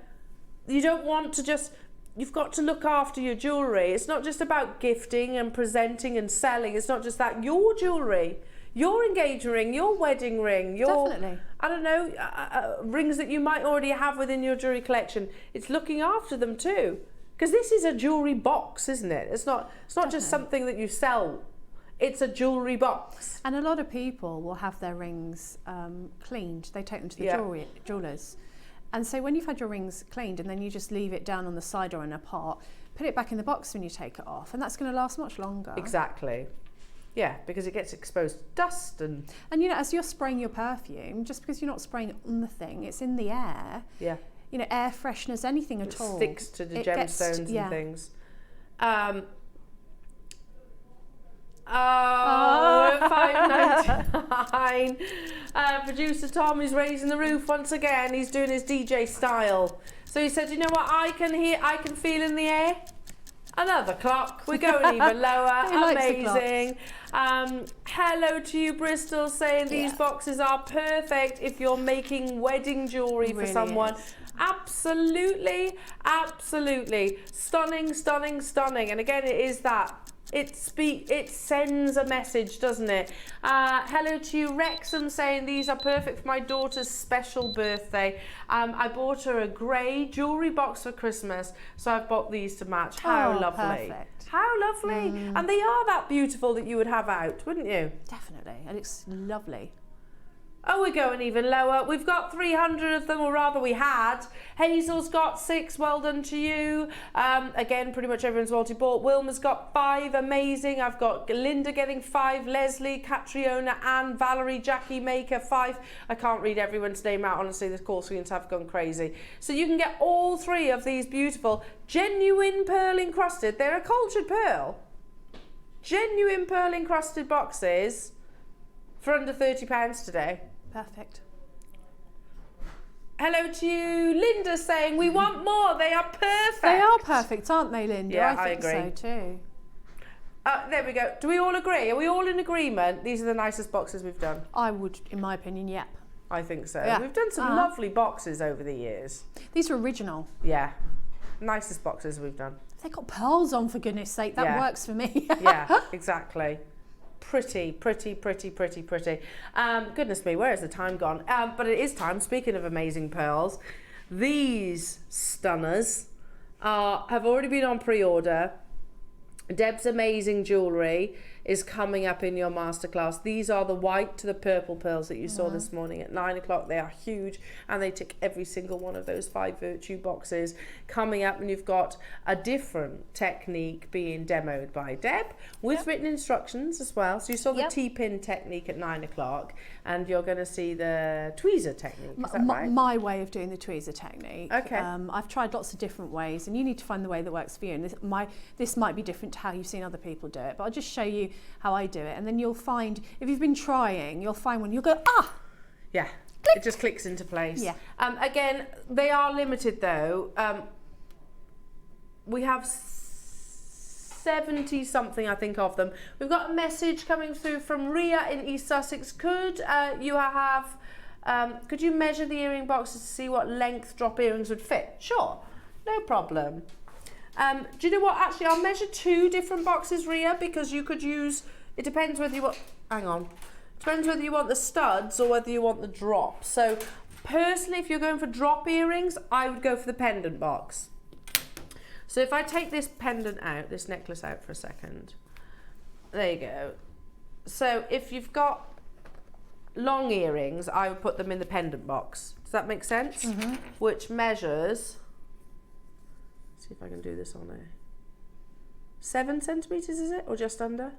You don't want to just, you've got to look after your jewellery. It's not just about gifting and presenting and selling. It's not just that. Your jewellery, your engagement ring, your wedding ring, your, Definitely. I don't know, rings that you might already have within your jewellery collection. It's looking after them too. Because this is a jewellery box, isn't it? It's not just something that you sell. It's a jewellery box. And a lot of people will have their rings cleaned. They take them to the jewellers. And so when you've had your rings cleaned and then you just leave it down on the side or in a pot, put it back in the box when you take it off, and that's going to last much longer. Exactly. Yeah, because it gets exposed to dust and... And, you know, as you're spraying your perfume, just because you're not spraying it on the thing, it's in the air. Yeah. You know, air fresheners, anything at all. Sticks to the gemstones and things. Oh, 5.99. Producer Tom is raising the roof once again. He's doing his DJ style. So he said, you know what I can feel in the air? Another clock. We're going even lower. Amazing. Hello to you, Bristol, saying these boxes are perfect if you're making wedding jewellery for someone. Is. Absolutely, absolutely. Stunning, stunning, stunning. And again, it is that. It sends a message, doesn't it? Hello to you, Wrexham, saying these are perfect for my daughter's special birthday. I bought her a grey jewellery box for Christmas, so I've bought these to match. How lovely. Perfect. How lovely. And they are that beautiful that you would have out, wouldn't you? Definitely. It looks lovely. Oh, we're going even lower. We've got 300 of them, or rather we had. Hazel's got 6, well done to you. Again, pretty much everyone's multi-bought. Wilma's got 5, amazing. I've got Linda getting 5, Leslie, Catriona, Anne, Valerie, Jackie Maker, 5. I can't read everyone's name out, honestly, the call screens have gone crazy. So you can get all 3 of these beautiful, genuine pearl encrusted. They're a cultured pearl. Genuine pearl encrusted boxes for under £30 today. Perfect. Hello to you, Linda, saying we want more. They are perfect. They are perfect, aren't they, Linda? Yeah, I think agree. so too. There we go. Do we all agree? Are we all in agreement? These are the nicest boxes we've done. I would, in my opinion, yep. I think so. Yeah. We've done some lovely boxes over the years. These are original. Yeah. Nicest boxes we've done. They've got pearls on, for goodness sake. That works for me. Yeah, exactly. Pretty, pretty, pretty, pretty, pretty. Goodness me, where has the time gone? But it is time, speaking of amazing pearls, these stunners have already been on pre-order. Deb's amazing jewellery is coming up in your masterclass. These are the white to the purple pearls that you saw this morning at 9 o'clock. They are huge and they tick every single one of those 5 virtue boxes coming up, and you've got a different technique being demoed by Deb with written instructions as well. So you saw the T-pin technique at 9 o'clock and you're going to see the tweezer technique. Is that right? My way of doing the tweezer technique. Okay. I've tried lots of different ways, and you need to find the way that works for you. And this might be different to how you've seen other people do it, but I'll just show you how I do it, and then you'll find, if you've been trying, you'll find when you'll go, yeah, it just clicks into place. Yeah. Again, they are limited though. We have 70 something, I think, of them. We've got a message coming through from Ria in East Sussex. Could you measure the earring boxes to see what length drop earrings would fit? Sure, no problem. Do you know what? Actually, I'll measure 2 different boxes, Ria, because you could use, it depends whether you want, depends whether you want the studs or whether you want the drop. So personally, if you're going for drop earrings, I would go for the pendant box. So if I take this pendant out, this necklace out for a second, there you go. So if you've got long earrings, I would put them in the pendant box. Does that make sense? Which measures, see if I can do this on there. 7 centimetres, is it? Or just under?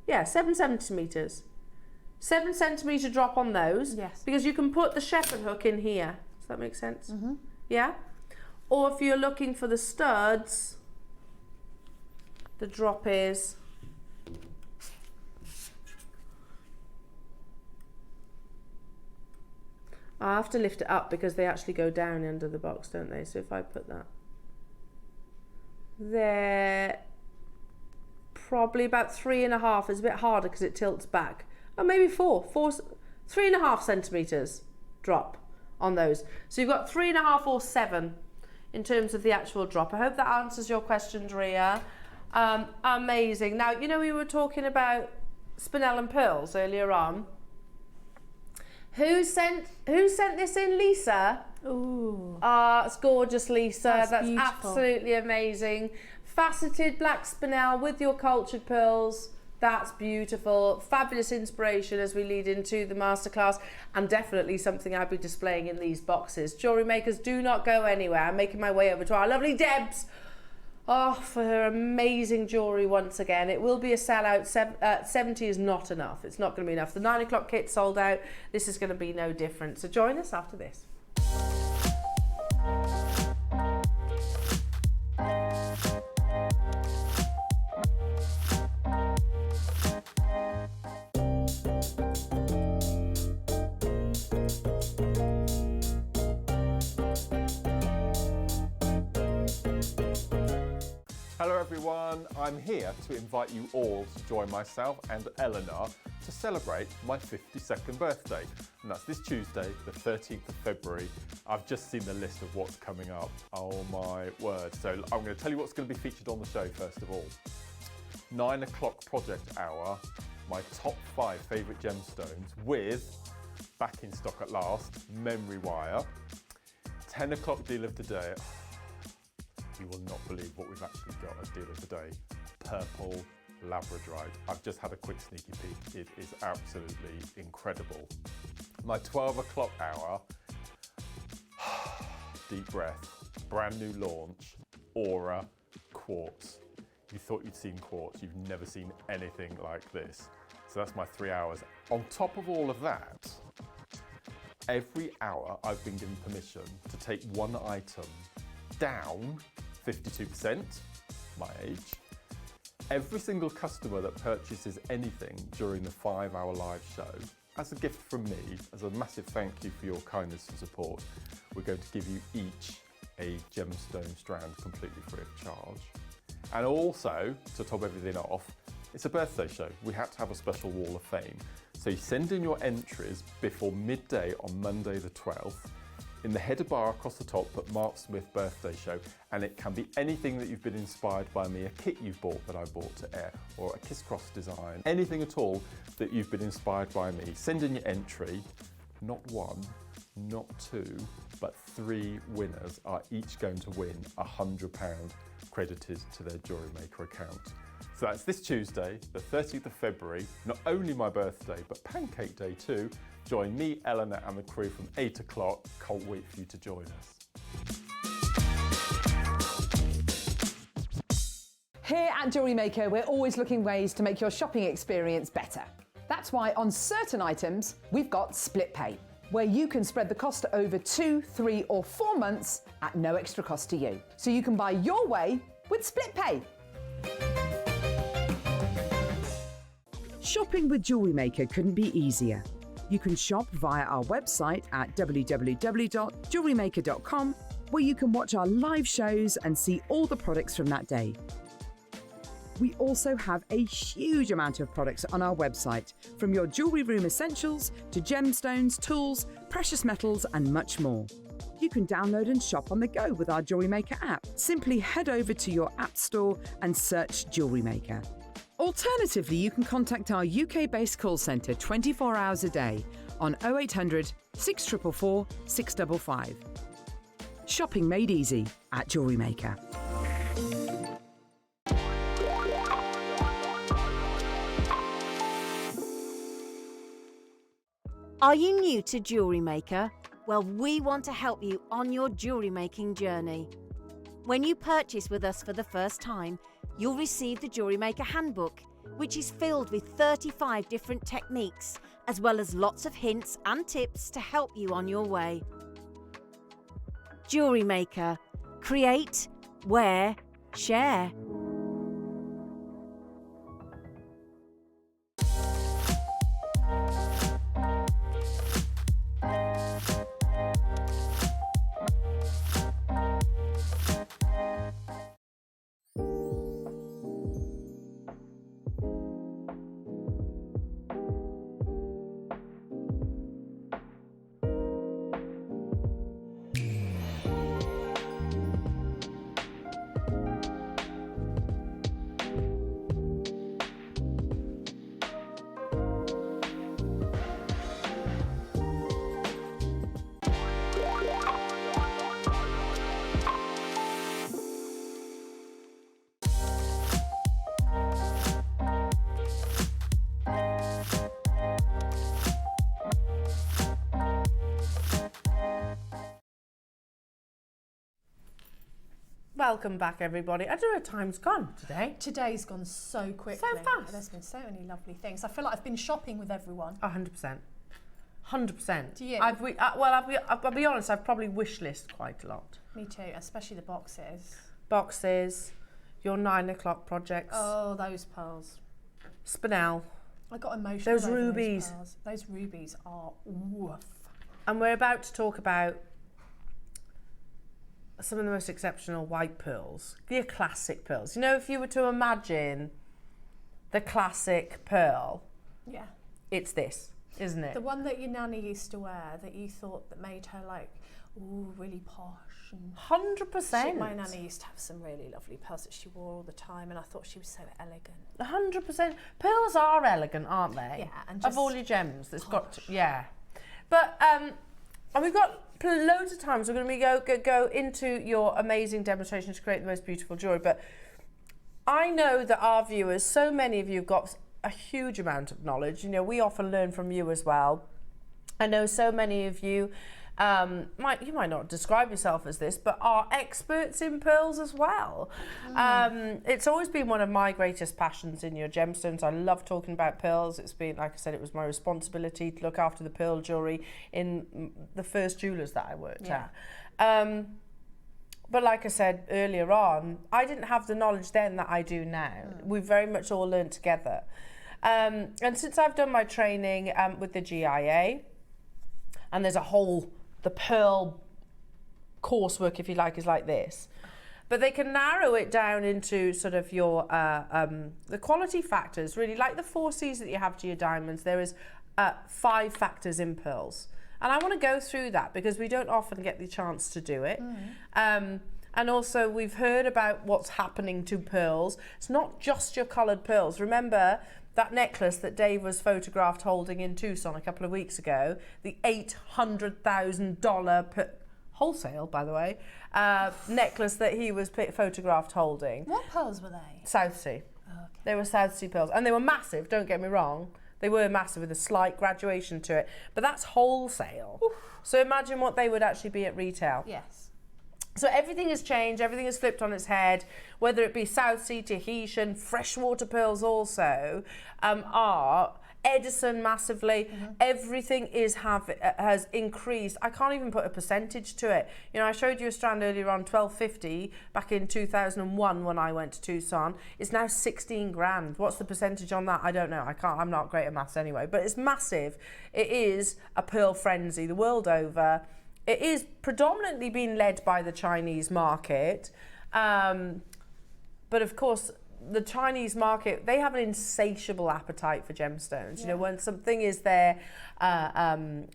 Yeah, 7 centimetres. 7 centimetre drop on those. Yes. Because you can put the shepherd hook in here. Does that make sense? Yeah? Or if you're looking for the studs, the drop is I have to lift it up because they actually go down under the box, don't they? So if I put that there, probably about 3.5. It's a bit harder because it tilts back. Oh, maybe 3.5 centimetres drop on those. So you've got 3.5 or 7 in terms of the actual drop. I hope that answers your question, Ria. Amazing. Now, you know, we were talking about spinel and pearls earlier on. Who sent this in? Lisa? Ooh. It's gorgeous, Lisa. That's beautiful. Absolutely amazing. Faceted black spinel with your cultured pearls. That's beautiful. Fabulous inspiration as we lead into the masterclass, and definitely something I'll be displaying in these boxes. Jewellery makers, do not go anywhere. I'm making my way over to our lovely Debs. Oh, for her amazing jewellery once again. It will be a sellout. 70 is not enough. It's not going to be enough. The 9 o'clock kit sold out. This is going to be no different. So join us after this. Hello everyone, I'm here to invite you all to join myself and Eleanor to celebrate my 52nd birthday. And that's this Tuesday, the 13th of February. I've just seen the list of what's coming up. Oh my word. So I'm going to tell you what's going to be featured on the show first of all. 9 o'clock project hour, my top 5 favourite gemstones with, back in stock at last, memory wire. 10 o'clock deal of the day. You will not believe what we've actually got as deal of the day. Purple labradorite. I've just had a quick sneaky peek. It is absolutely incredible. My 12 o'clock hour, deep breath, brand new launch, Aura quartz. You thought you'd seen quartz, you've never seen anything like this. So that's my 3 hours. On top of all of that, every hour I've been given permission to take one item down 52%, my age. Every single customer that purchases anything during the 5-hour live show, as a gift from me, as a massive thank you for your kindness and support, we're going to give you each a gemstone strand completely free of charge. And also, to top everything off, it's a birthday show. We had to have a special wall of fame. So you send in your entries before midday on Monday the 12th. In the header bar across the top, put Mark Smith birthday show, and it can be anything that you've been inspired by me, a kit you've bought that I bought to air, or a kiss cross design, anything at all that you've been inspired by me. Send in your entry. Not 1, not 2, but 3 winners are each going to win £100 credited to their Jewellery Maker account. So that's this Tuesday, the 13th of February, not only my birthday, but Pancake Day too. Join me, Eleanor, and the crew from 8 o'clock. Can't wait for you to join us. Here at Jewellery Maker, we're always looking ways to make your shopping experience better. That's why on certain items, we've got split pay, where you can spread the cost over 2, 3, or 4 months at no extra cost to you. So you can buy your way with split pay. Shopping with Jewellery Maker couldn't be easier. You can shop via our website at www.jewellerymaker.com, where you can watch our live shows and see all the products from that day. We also have a huge amount of products on our website, from your jewellery room essentials to gemstones, tools, precious metals, and much more. You can download and shop on the go with our Jewellery Maker app. Simply head over to your app store and search Jewellery Maker. Alternatively, you can contact our UK-based call centre 24 hours a day on 0800 644 655. Shopping made easy at Jewellery Maker. Are you new to Jewellery Maker? Well, we want to help you on your jewellery making journey. When you purchase with us for the first time, you'll receive the Jewellery Maker handbook. which is filled with 35 different techniques, as well as lots of hints and tips to help you on your way. Jewellery Maker. Create, wear, share. Welcome back, everybody. I don't know, time's gone today. Today's gone so quickly. So fast. There's been so many lovely things. I feel like I've been shopping with everyone. 100%. 100%. Do you? I'll be honest, I've probably wish list quite a lot. Me too, especially the boxes. Boxes, your 9 o'clock projects, Oh, those pearls. spinel, I got emotional. Those over rubies. Those, pearls. Those rubies are woof. and we're about to talk about some of the most exceptional white pearls, the classic pearls. You know, if you were to imagine the classic pearl, Yeah. it's this, isn't it? The one that your nanny used to wear that you thought that made her like, ooh, really posh. And 100%. my nanny used to have some really lovely pearls that she wore all the time, and I thought she was so elegant. 100%. Pearls are elegant, aren't they? Yeah, and of just all your gems, there's got to, yeah. But and we've got loads of time, so we're going to go into your amazing demonstration to create the most beautiful jewellery. But I know that our viewers, so many of you, have got a huge amount of knowledge. You know, we often learn from you as well. I know so many of you you might not describe yourself as this, but are experts in pearls as well. It's always been one of my greatest passions in your gemstones. I love talking about pearls. It's been, like I said, it was my responsibility to look after the pearl jewellery in the first jewellers that I worked at. But like I said earlier on, I didn't have the knowledge then that I do now. We've very much all learned together. And since I've done my training with the GIA, and there's a whole, the pearl coursework, if you like, is like this. But they can narrow it down into sort of your, the quality factors, really, like the 4 C's that you have to your diamonds. There is 5 factors in pearls. And I want to go through that because we don't often get the chance to do it. And also we've heard about what's happening to pearls. It's not just your coloured pearls. Remember that necklace that Dave was photographed holding in Tucson a couple of weeks ago, the $800,000 per wholesale, by the way, necklace that he was photographed holding. What pearls were they? South Sea. Oh, okay. They were South Sea pearls, and they were massive, don't get me wrong. They were massive with a slight graduation to it, but that's wholesale. Oof. So imagine what they would actually be at retail. Yes. So everything has changed, everything has flipped on its head, whether it be South Sea, Tahitian, freshwater pearls also, are Edison massively. Everything has increased. I can't even put a percentage to it. You know, I showed you a strand earlier on, 1250 back in 2001 when I went to Tucson. It's now 16 grand. What's the percentage on that? I don't know. I'm not great at maths anyway, but it's massive. It is a pearl frenzy the world over. It is predominantly being led by the Chinese market. But of course, the Chinese market, they have an insatiable appetite for gemstones. Yeah. You know, when something is there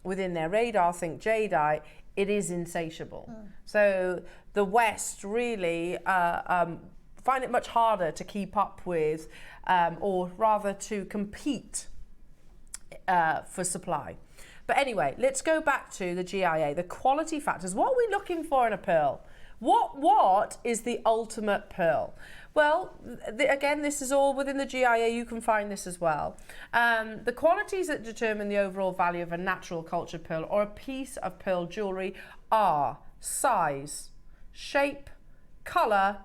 within their radar, think jadeite, it is insatiable. So the West really find it much harder to keep up with, or rather to compete for supply. But anyway, let's go back to the GIA, the quality factors. What are we looking for in a pearl? What is the ultimate pearl? Well, again, this is all within the GIA. You can find this as well. The qualities that determine the overall value of a natural cultured pearl or a piece of pearl jewellery are size, shape, colour,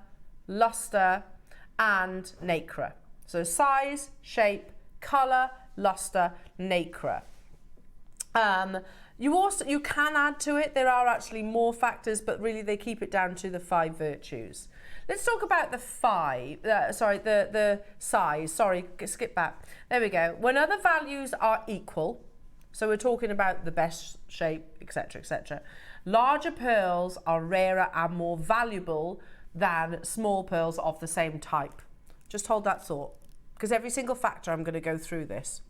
lustre, and nacre. So size, shape, colour, lustre, nacre. You can add to it. There are actually more factors, but really they keep it down to the 5 virtues. Let's talk about the size. Sorry, skip back. There we go. When other values are equal, so we're talking about the best shape, etc., etc. Larger pearls are rarer and more valuable than small pearls of the same type. Just hold that thought, because every single factor I'm going to go through this.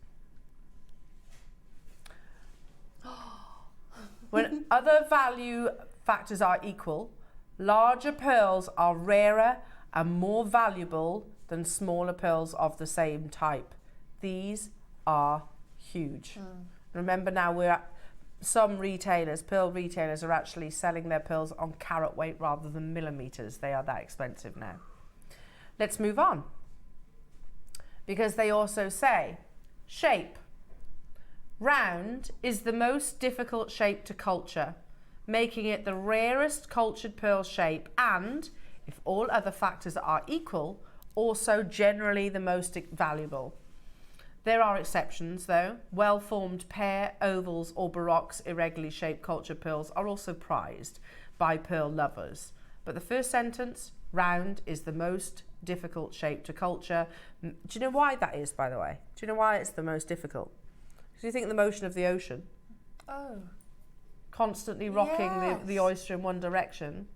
When other value factors are equal, larger pearls are rarer and more valuable than smaller pearls of the same type. These are huge. Remember now, some retailers, pearl retailers, are actually selling their pearls on carat weight rather than millimeters. They are that expensive now. Let's move on. Because they also say, shape. Round is the most difficult shape to culture, making it the rarest cultured pearl shape and, if all other factors are equal, also generally the most valuable. There are exceptions though. Well-formed pear, ovals or Baroque's irregularly shaped cultured pearls are also prized by pearl lovers. But the first sentence, round is the most difficult shape to culture. Do you know why that is, by the way? Do you know why it's the most difficult? Do you think the motion of the ocean? Oh. Constantly rocking Yes. the oyster in one direction.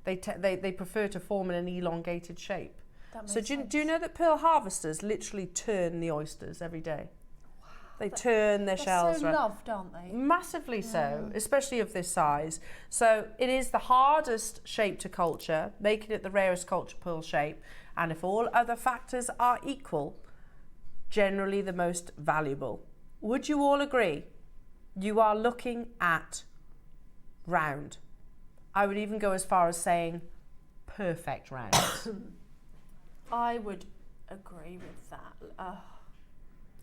They prefer to form in an elongated shape. So do you know that pearl harvesters literally turn the oysters every day? Wow. They turn their shells They're so around. loved, aren't they? Massively so, especially of this size. So it is the hardest shape to culture, making it the rarest cultured pearl shape. And if all other factors are equal, generally the most valuable. Would you all agree? You are looking at round. I would even go as far as saying perfect round. I would agree with that.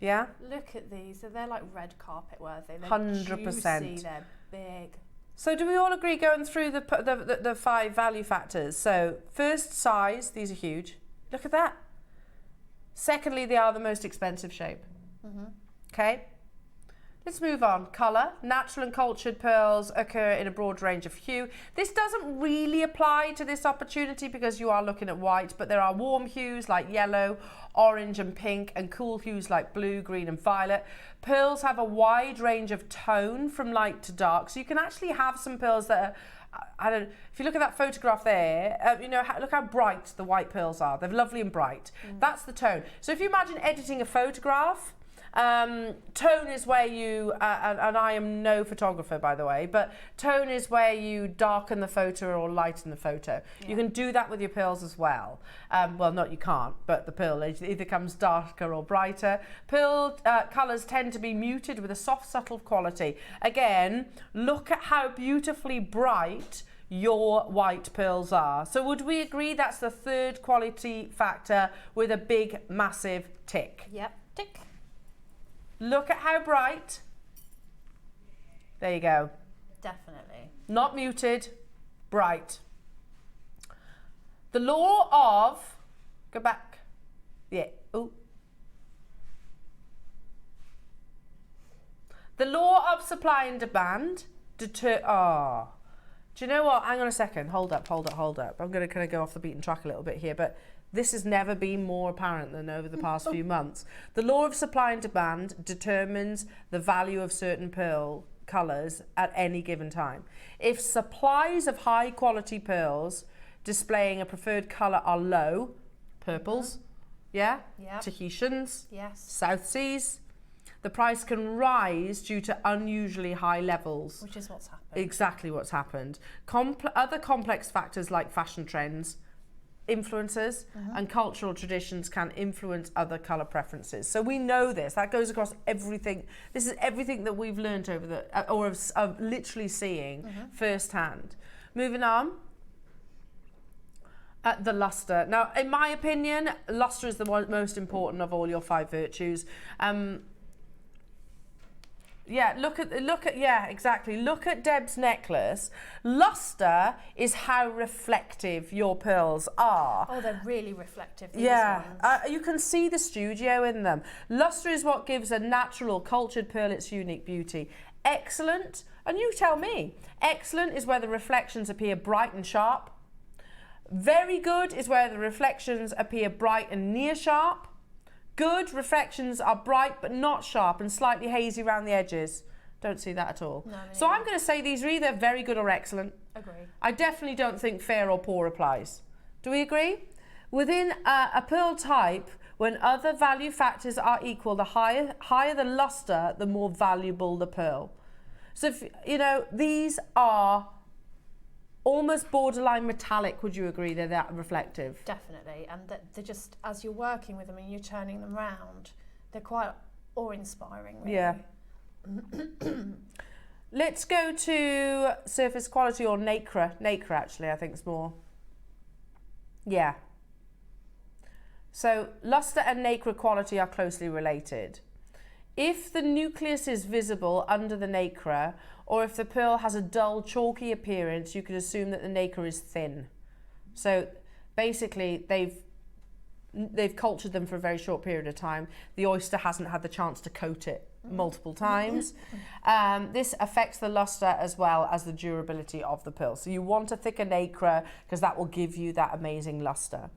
Yeah? Look at these. They're like red carpet worthy. They're 100%. juicy, they're big. So do we all agree going through the 5 value factors? So first, size. These are huge. Look at that. Secondly, they are the most expensive shape. Okay? Let's move on. Colour. Natural and cultured pearls occur in a broad range of hue. This doesn't really apply to this opportunity because you are looking at white, but there are warm hues like yellow, orange and pink, and cool hues like blue, green and violet. Pearls have a wide range of tone from light to dark, so you can actually have some pearls that are, if you look at that photograph there, look how bright the white pearls are. They're lovely and bright. That's the tone. So if you imagine editing a photograph, tone is where you, and I am no photographer by the way, but tone is where you darken the photo or lighten the photo. Yeah. You can do that with your pearls as well. Well, not you can't, but the pearl either comes darker or brighter. Pearl colours tend to be muted with a soft, subtle quality. Again, look at how beautifully bright your white pearls are. So would we agree that's the third quality factor with a big, massive tick? Yep, tick. Look at how bright. There you go. Definitely. Not muted, bright. The law of, go back. Yeah, oh. The law of supply and demand do you know what? Hang on a second. Hold up. I'm going to kind of go off the beaten track a little bit here, but this has never been more apparent than over the past few months. The law of supply and demand determines the value of certain pearl colours at any given time. If supplies of high quality pearls displaying a preferred colour are low, purples, yeah? Yep. Tahitians, Yes. South Seas, the price can rise due to unusually high levels. Which is what's happened. Exactly what's happened. Other complex factors like fashion trends, influences and cultural traditions can influence other colour preferences. So we know this. That goes across everything. This is everything that we've learnt over the, or of literally seeing firsthand. Moving on. The lustre. Now, in my opinion, lustre is the most important of all your 5 virtues. Yeah, look at yeah, exactly. Look at Deb's necklace. Luster is how reflective your pearls are. Oh, they're really reflective, these Yeah, ones. you can see the studio in them. Luster is what gives a natural, cultured pearl its unique beauty. Excellent, and you tell me, excellent is where the reflections appear bright and sharp. Very good is where the reflections appear bright and near sharp. Good reflections are bright but not sharp and slightly hazy around the edges. Don't see that at all. No, so I'm going to say these are either very good or excellent. Agree. I definitely don't think fair or poor applies. Do we agree? Within a pearl type, when other value factors are equal, the higher the luster, the more valuable the pearl. So, if, you know, these are almost borderline metallic. Would you agree they're that reflective? Definitely, and that they're just, as you're working with them and you're turning them round, they're quite awe-inspiring, really. Yeah. Let's go to surface quality or nacre. Nacre, actually, I think it's more. Yeah. So luster and nacre quality are closely related. If the nucleus is visible under the nacre, or if the pearl has a dull, chalky appearance, you can assume that the nacre is thin. So basically, they've cultured them for a very short period of time. The oyster hasn't had the chance to coat it multiple times. This affects the luster as well as the durability of the pearl. So you want a thicker nacre because that will give you that amazing luster.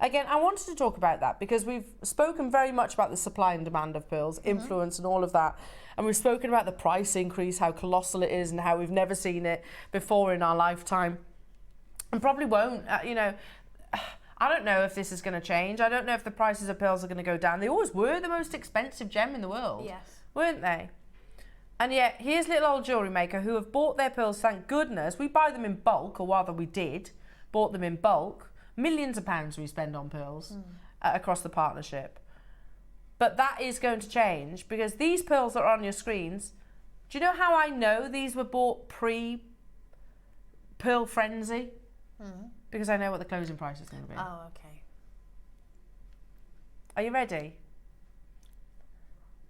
Again, I wanted to talk about that because we've spoken very much about the supply and demand of pearls, influence and all of that. And we've spoken about the price increase, how colossal it is and how we've never seen it before in our lifetime. And probably won't, you know, I don't know if this is going to change. I don't know if the prices of pearls are going to go down. They always were the most expensive gem in the world, Yes. weren't they? And yet, here's little old jewellery maker who have bought their pearls, thank goodness. We buy them in bulk, or rather we did, bought them in bulk. Millions of pounds we spend on pearls across the partnership. But that is going to change because these pearls that are on your screens, do you know how I know these were bought pre-pearl frenzy? Because I know what the closing price is going to be. Oh, okay. Are you ready?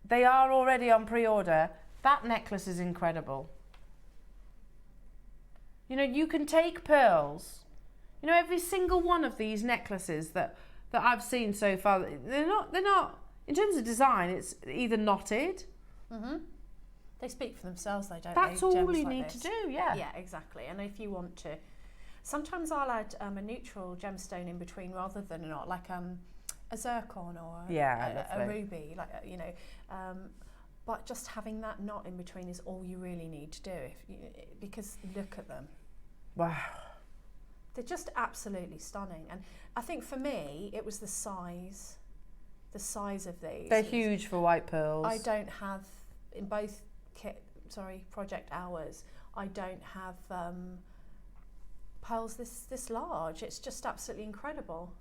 They are already on pre-order. That necklace is incredible. You know, you can take pearls. You know, every single one of these necklaces that I've seen so far, they're not, in terms of design, it's either knotted. They speak for themselves, though, don't That's they? all Gems you like need this. to do, yeah. Yeah, exactly. And if you want to, sometimes I'll add a neutral gemstone in between rather than not, like a zircon or a ruby, like you know. But just having that knot in between is all you really need to do, because look at them. Wow. They're just absolutely stunning. And I think for me, it was the size of these. They're huge for white pearls. I don't have, in both project hours, I don't have pearls this large. It's just absolutely incredible.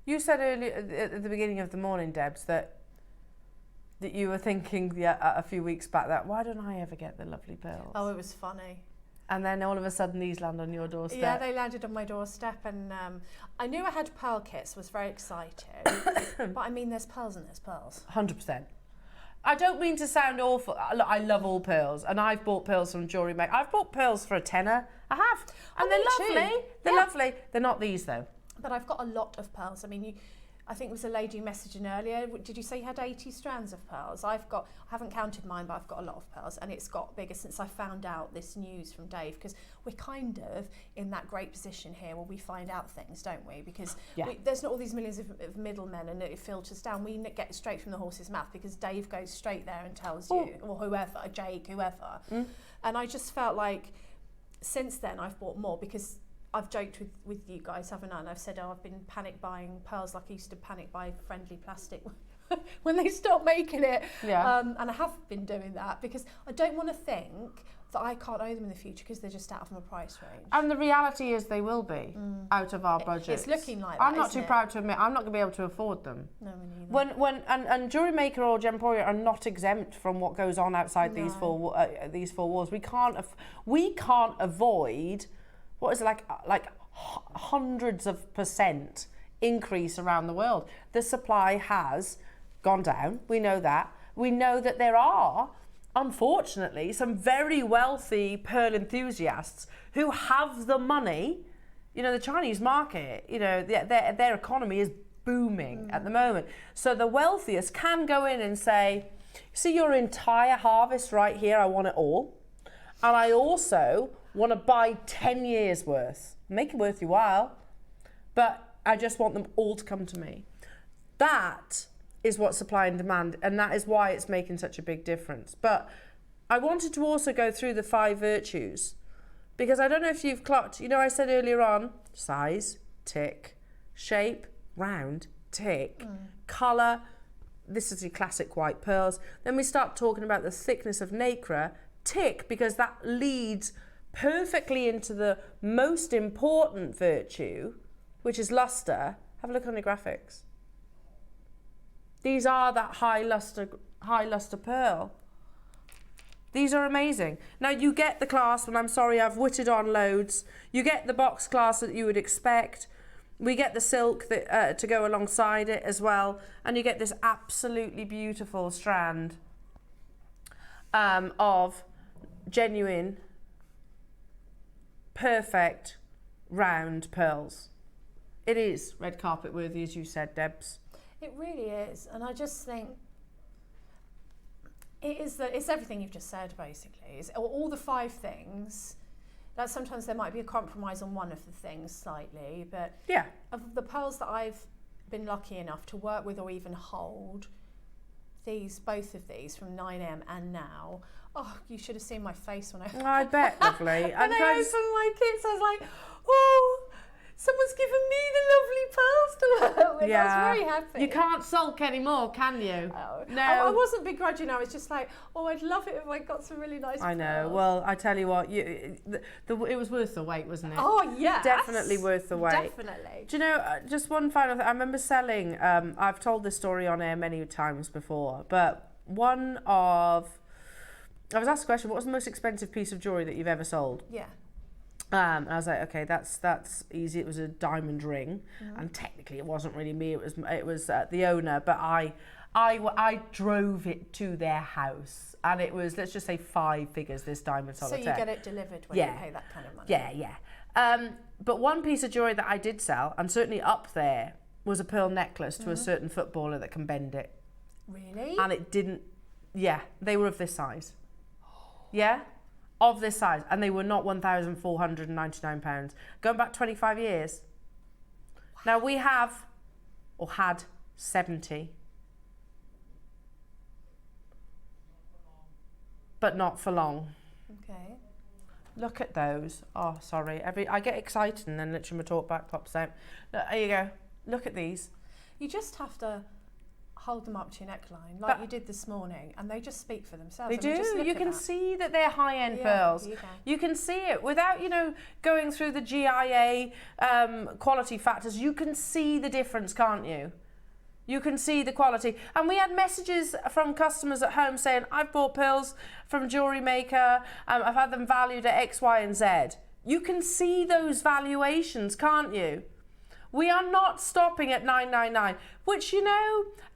You said earlier at the beginning of the morning, Debs, that you were thinking a few weeks back that why don't I ever get the lovely pearls? Oh, it was funny. And then all of a sudden these land on your doorstep. Yeah, they landed on my doorstep, and I knew I had pearl kits, was very excited. But I mean, there's pearls and there's pearls. 100%. I don't mean to sound awful. Look, I love all pearls, and I've bought pearls from Jewellery Maker. I've bought pearls for a tenner. I have, and they're me too. lovely. They're lovely. They're not these though. But I've got a lot of pearls. I mean, I think it was a lady you messaged in earlier. Did you say you had 80 strands of pearls? I haven't counted mine, but I've got a lot of pearls, and it's got bigger since I found out this news from Dave, because we're kind of in that great position here where we find out things, don't we? Because there's not all these millions of middlemen and it filters down. We get it straight from the horse's mouth because Dave goes straight there and tells you, or whoever, Jake, whoever. And I just felt like since then I've bought more, because I've joked with you guys, haven't I? And I've said, I've been panic buying pearls like I used to panic buy friendly plastic when they stopped making it. Yeah. And I have been doing that because I don't want to think that I can't owe them in the future because they're just out of my price range. And the reality is they will be out of our budget. It's looking like that, I'm not isn't too it? proud to admit I'm not going to be able to afford them. No, me neither. And Jewellery Maker or Gemporia are not exempt from what goes on outside these four walls. We can't avoid what is it, like hundreds of % increase around the world. The supply has gone down, we know that, we know that there are, unfortunately, some very wealthy pearl enthusiasts who have the money. You know, the Chinese market, you know, their economy is booming at the moment. So the wealthiest can go in and say, see your entire harvest right here, I want it all. And I also want to buy 10 years worth, make it worth your while, but I just want them all to come to me. That is what supply and demand, and that is why it's making such a big difference. But I wanted to also go through the 5 virtues, because I don't know if you've clocked, you know, I said earlier on, size, tick, shape, round, tick, colour, this is your classic white pearls. Then we start talking about the thickness of nacre, tick, because that leads perfectly into the most important virtue, which is luster. Have a look on the graphics. These are that high luster pearl. These are amazing. Now you get the clasp, and I'm sorry I've witted on loads. You get the box clasp that you would expect. We get the silk that, to go alongside it as well. And you get this absolutely beautiful strand of genuine, perfect, round pearls. It is red carpet worthy, as you said, Debs. It really is, and I just think it's everything you've just said, basically. It's all the 5 things. That sometimes there might be a compromise on one of the things slightly, but yeah, of the pearls that I've been lucky enough to work with or even hold, both of these from 9am and now. Oh, you should have seen my face when I bet, lovely. when I opened my kits, I was like, oh, someone's given me the lovely pearls to work with. Yeah. I was very happy. You can't sulk anymore, can you? No. No. I wasn't begrudging. I was just like, oh, I'd love it if I got some really nice I know. pearls. Well, I tell you what, it was worth the wait, wasn't it? Oh, yes. Definitely worth the wait. Definitely. Do you know, just one final thing. I remember selling, I've told this story on air many times before, but I was asked a question, what was the most expensive piece of jewellery that you've ever sold? Yeah. And I was like, okay, that's easy. It was a diamond ring, and technically it wasn't really me. It was the owner, but I drove it to their house, and it was, let's just say, 5 figures. This diamond solitaire. So you get it delivered when you pay that kind of money. Yeah. But one piece of jewellery that I did sell, and certainly up there, was a pearl necklace to a certain footballer that can bend it. Really? And it didn't. Yeah, they were of this size. Yeah. Of this size, and they were not £1,499. Going back 25 years. Wow. Now we have, or had, 70. But not for long. Okay. Look at those. Oh, sorry. I get excited and then literally my talk back pops out. Look, there you go. Look at these. You just have to hold them up to your neckline like you did this morning, and they just speak for themselves. They do. You can see that they're high-end pearls. You can see it without, going through the GIA quality factors. You can see the difference, can't you? You can see the quality. And we had messages from customers at home saying, I've bought pearls from Jewellery Maker, I've had them valued at X, Y, and Z. You can see those valuations, can't you? We are not stopping at $9.99, which,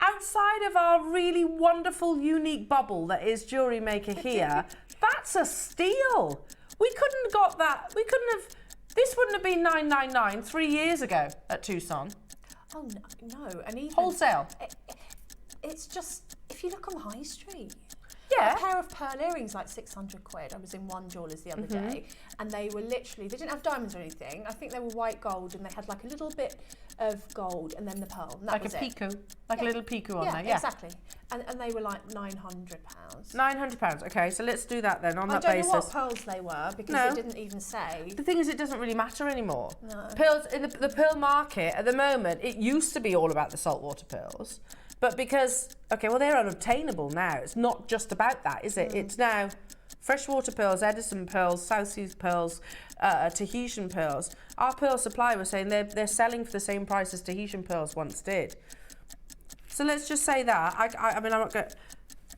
outside of our really wonderful, unique bubble that is Jewellery Maker here, that's a steal. We couldn't have got that. This wouldn't have been $9.99 3 years ago at Tucson. Oh, no. And even wholesale. It's just, if you look on the high street. Yeah. A pair of pearl earrings, like 600 quid. I was in one jeweller's the other day, and they were literally, they didn't have diamonds or anything. I think they were white gold, and they had like a little bit of gold and then the pearl. And that like was a pico. Like a little pico on there. Yeah, exactly. And they were like £900. £900. Okay, so let's do that then on that basis. I don't know what pearls they were because it didn't even say. The thing is, it doesn't really matter anymore. No. Pearls in the pearl market at the moment, it used to be all about the saltwater pearls. But because, they're unobtainable now. It's not just about that, is it? It's now freshwater pearls, Edison pearls, South Seas pearls, Tahitian pearls. Our pearl supply was saying they're selling for the same price as Tahitian pearls once did. So let's just say that. I'm not going to...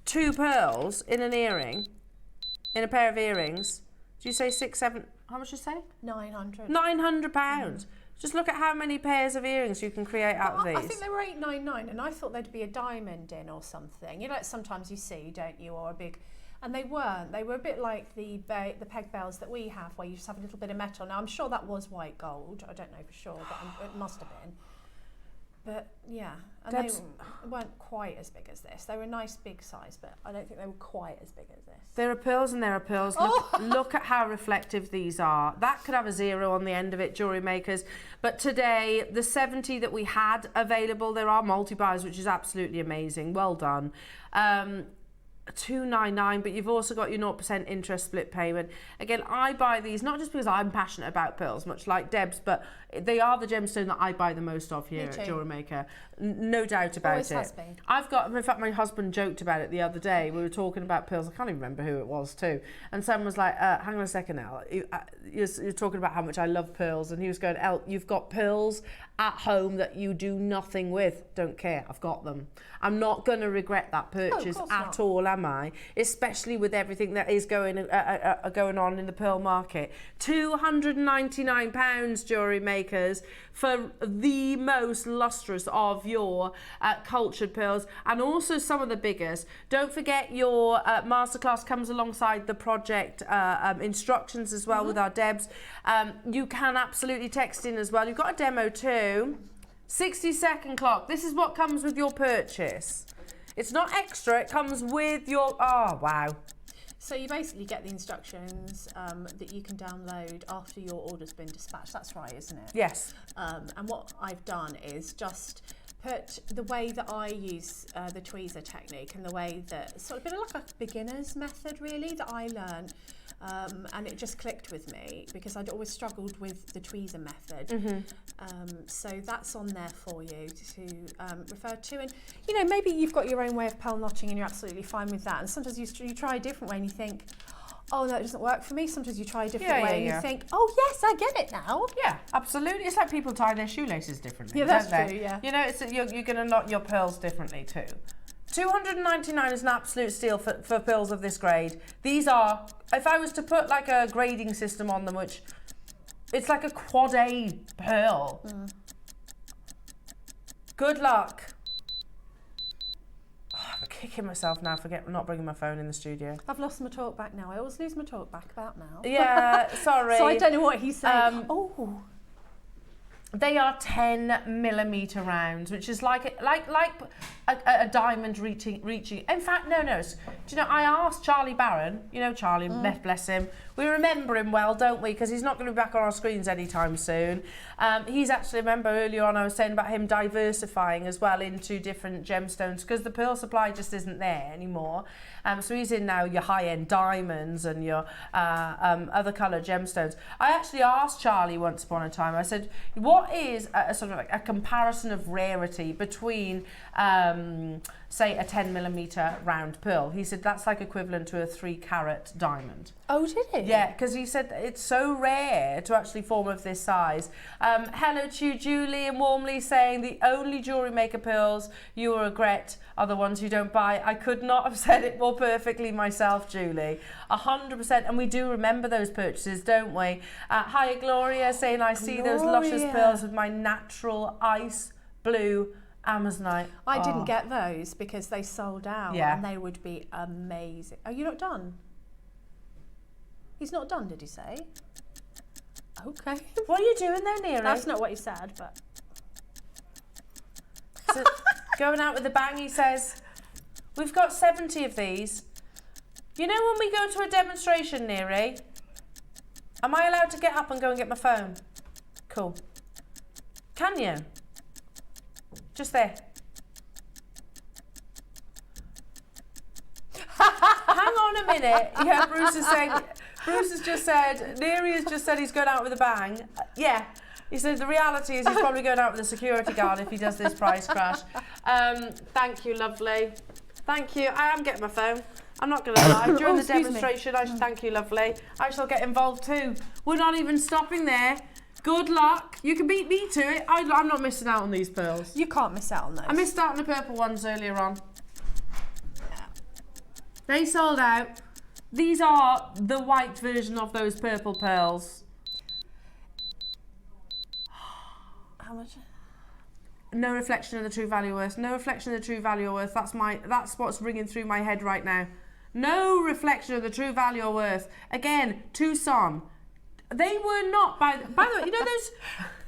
2 pearls in an earring, in a pair of earrings. Do you say 6, 7... how much did you say? 900. £900. Just look at how many pairs of earrings you can create out of these. I think they were £899, and I thought they'd be a diamond in or something. You know, sometimes you see, don't you, or a big, and they weren't. They were a bit like the peg bells that we have, where you just have a little bit of metal. Now I'm sure that was white gold. I don't know for sure, but it must have been. But yeah, and they weren't quite as big as this. They were a nice big size, but I don't think they were quite as big as this. There are pearls and there are pearls. Look at how reflective these are. That could have a 0 on the end of it, jewellery makers. But today, the 70 that we had available, there are multi-buys, which is absolutely amazing. Well done. $299, but you've also got your 0% interest split payment. Again, I buy these not just because I'm passionate about pearls, much like Deb's, but they are the gemstone that I buy the most of here at Jewellery Maker. No doubt about Always it. has been. I've got, in fact, my husband joked about it the other day. We were talking about pearls. I can't even remember who it was too. And someone was like, hang on a second now. You're talking about how much I love pearls. And he was going, Elle, you've got pearls at home that you do nothing with. Don't care, I've got them. I'm not going to regret that purchase at all, am I? Especially with everything that is going on in the pearl market. £299, jewellery makers, for the most lustrous of your cultured pearls, and also some of the biggest. Don't forget your masterclass comes alongside the project instructions as well with our Debs. You can absolutely text in as well. You've got a demo too. 60-second clock. This is what comes with your purchase. It's not extra, it comes with your, oh wow. So you basically get the instructions that you can download after your order's been dispatched. That's right, isn't it? Yes. And what I've done is just put the way that I use the tweezer technique, and the way that, sort of a bit like a beginner's method really, that I learned. And it just clicked with me because I'd always struggled with the tweezer method. So that's on there for you to refer to. And you know, maybe you've got your own way of pearl notching and you're absolutely fine with that. And sometimes you try a different way and you think, oh no, it doesn't work for me. Sometimes you try a different way and you think, oh yes, I get it now. Yeah, absolutely. It's like people tie their shoelaces differently. Yeah, that's don't true. they? Yeah. You know, it's you're going to knot your pearls differently too. $299 is an absolute steal for pearls of this grade. These are, if I was to put like a grading system on them, which it's like a quad A pearl. Good luck. Oh, I'm kicking myself now for not bringing my phone in the studio. I've lost my talk back now. I always lose my talk back about now. Yeah, sorry. So I don't know what he's saying. They are 10mm rounds, which is like a diamond reaching. In fact, no. Do you know, I asked Charlie Barron, you know Charlie, bless him. We remember him well, don't we? Because he's not going to be back on our screens anytime soon. He's actually, remember earlier on I was saying about him diversifying as well into different gemstones, because the pearl supply just isn't there anymore. So he's in now your high-end diamonds and your other coloured gemstones. I actually asked Charlie once upon a time, I said, what is a sort of like a comparison of rarity between, say, a 10mm round pearl? He said that's like equivalent to a 3-carat diamond. Oh, did he? Yeah, because he said it's so rare to actually form of this size. Hello to you, Julie, and warmly saying the only Jewellery Maker pearls you will regret are the ones you don't buy. I could not have said it more perfectly myself, Julie. 100%, and we do remember those purchases, don't we? Hi, Gloria, saying I see those luscious pearls with my natural ice blue Amazonite. I didn't get those because they sold out, Yeah. and they would be amazing. Are you not done? He's not done, did he say? Okay. What are you doing there, Nero? That's not what he said, but... So, going out with a bang, he says, we've got 70 of these. You know when we go to a demonstration, Neri, am I allowed to get up and go and get my phone? Cool. Can you? Just there. Hang on a minute. Yeah, Bruce is saying... Bruce has just said, Neri has just said he's going out with a bang. Yeah. He said the reality is he's probably going out with a security guard if he does this price crash. Thank you, lovely. Thank you. I am getting my phone. I'm not going to lie. During the demonstration, I should thank you, lovely. I shall get involved too. We're not even stopping there. Good luck. You can beat me to it. I'm not missing out on these pearls. You can't miss out on those. I missed out on the purple ones earlier on. They sold out. These are the white version of those purple pearls. How much? No reflection of the true value worth. No reflection of the true value or worth. That's what's ringing through my head right now. No reflection of the true value or worth. Again, Tucson. They were not, by the way, you know those...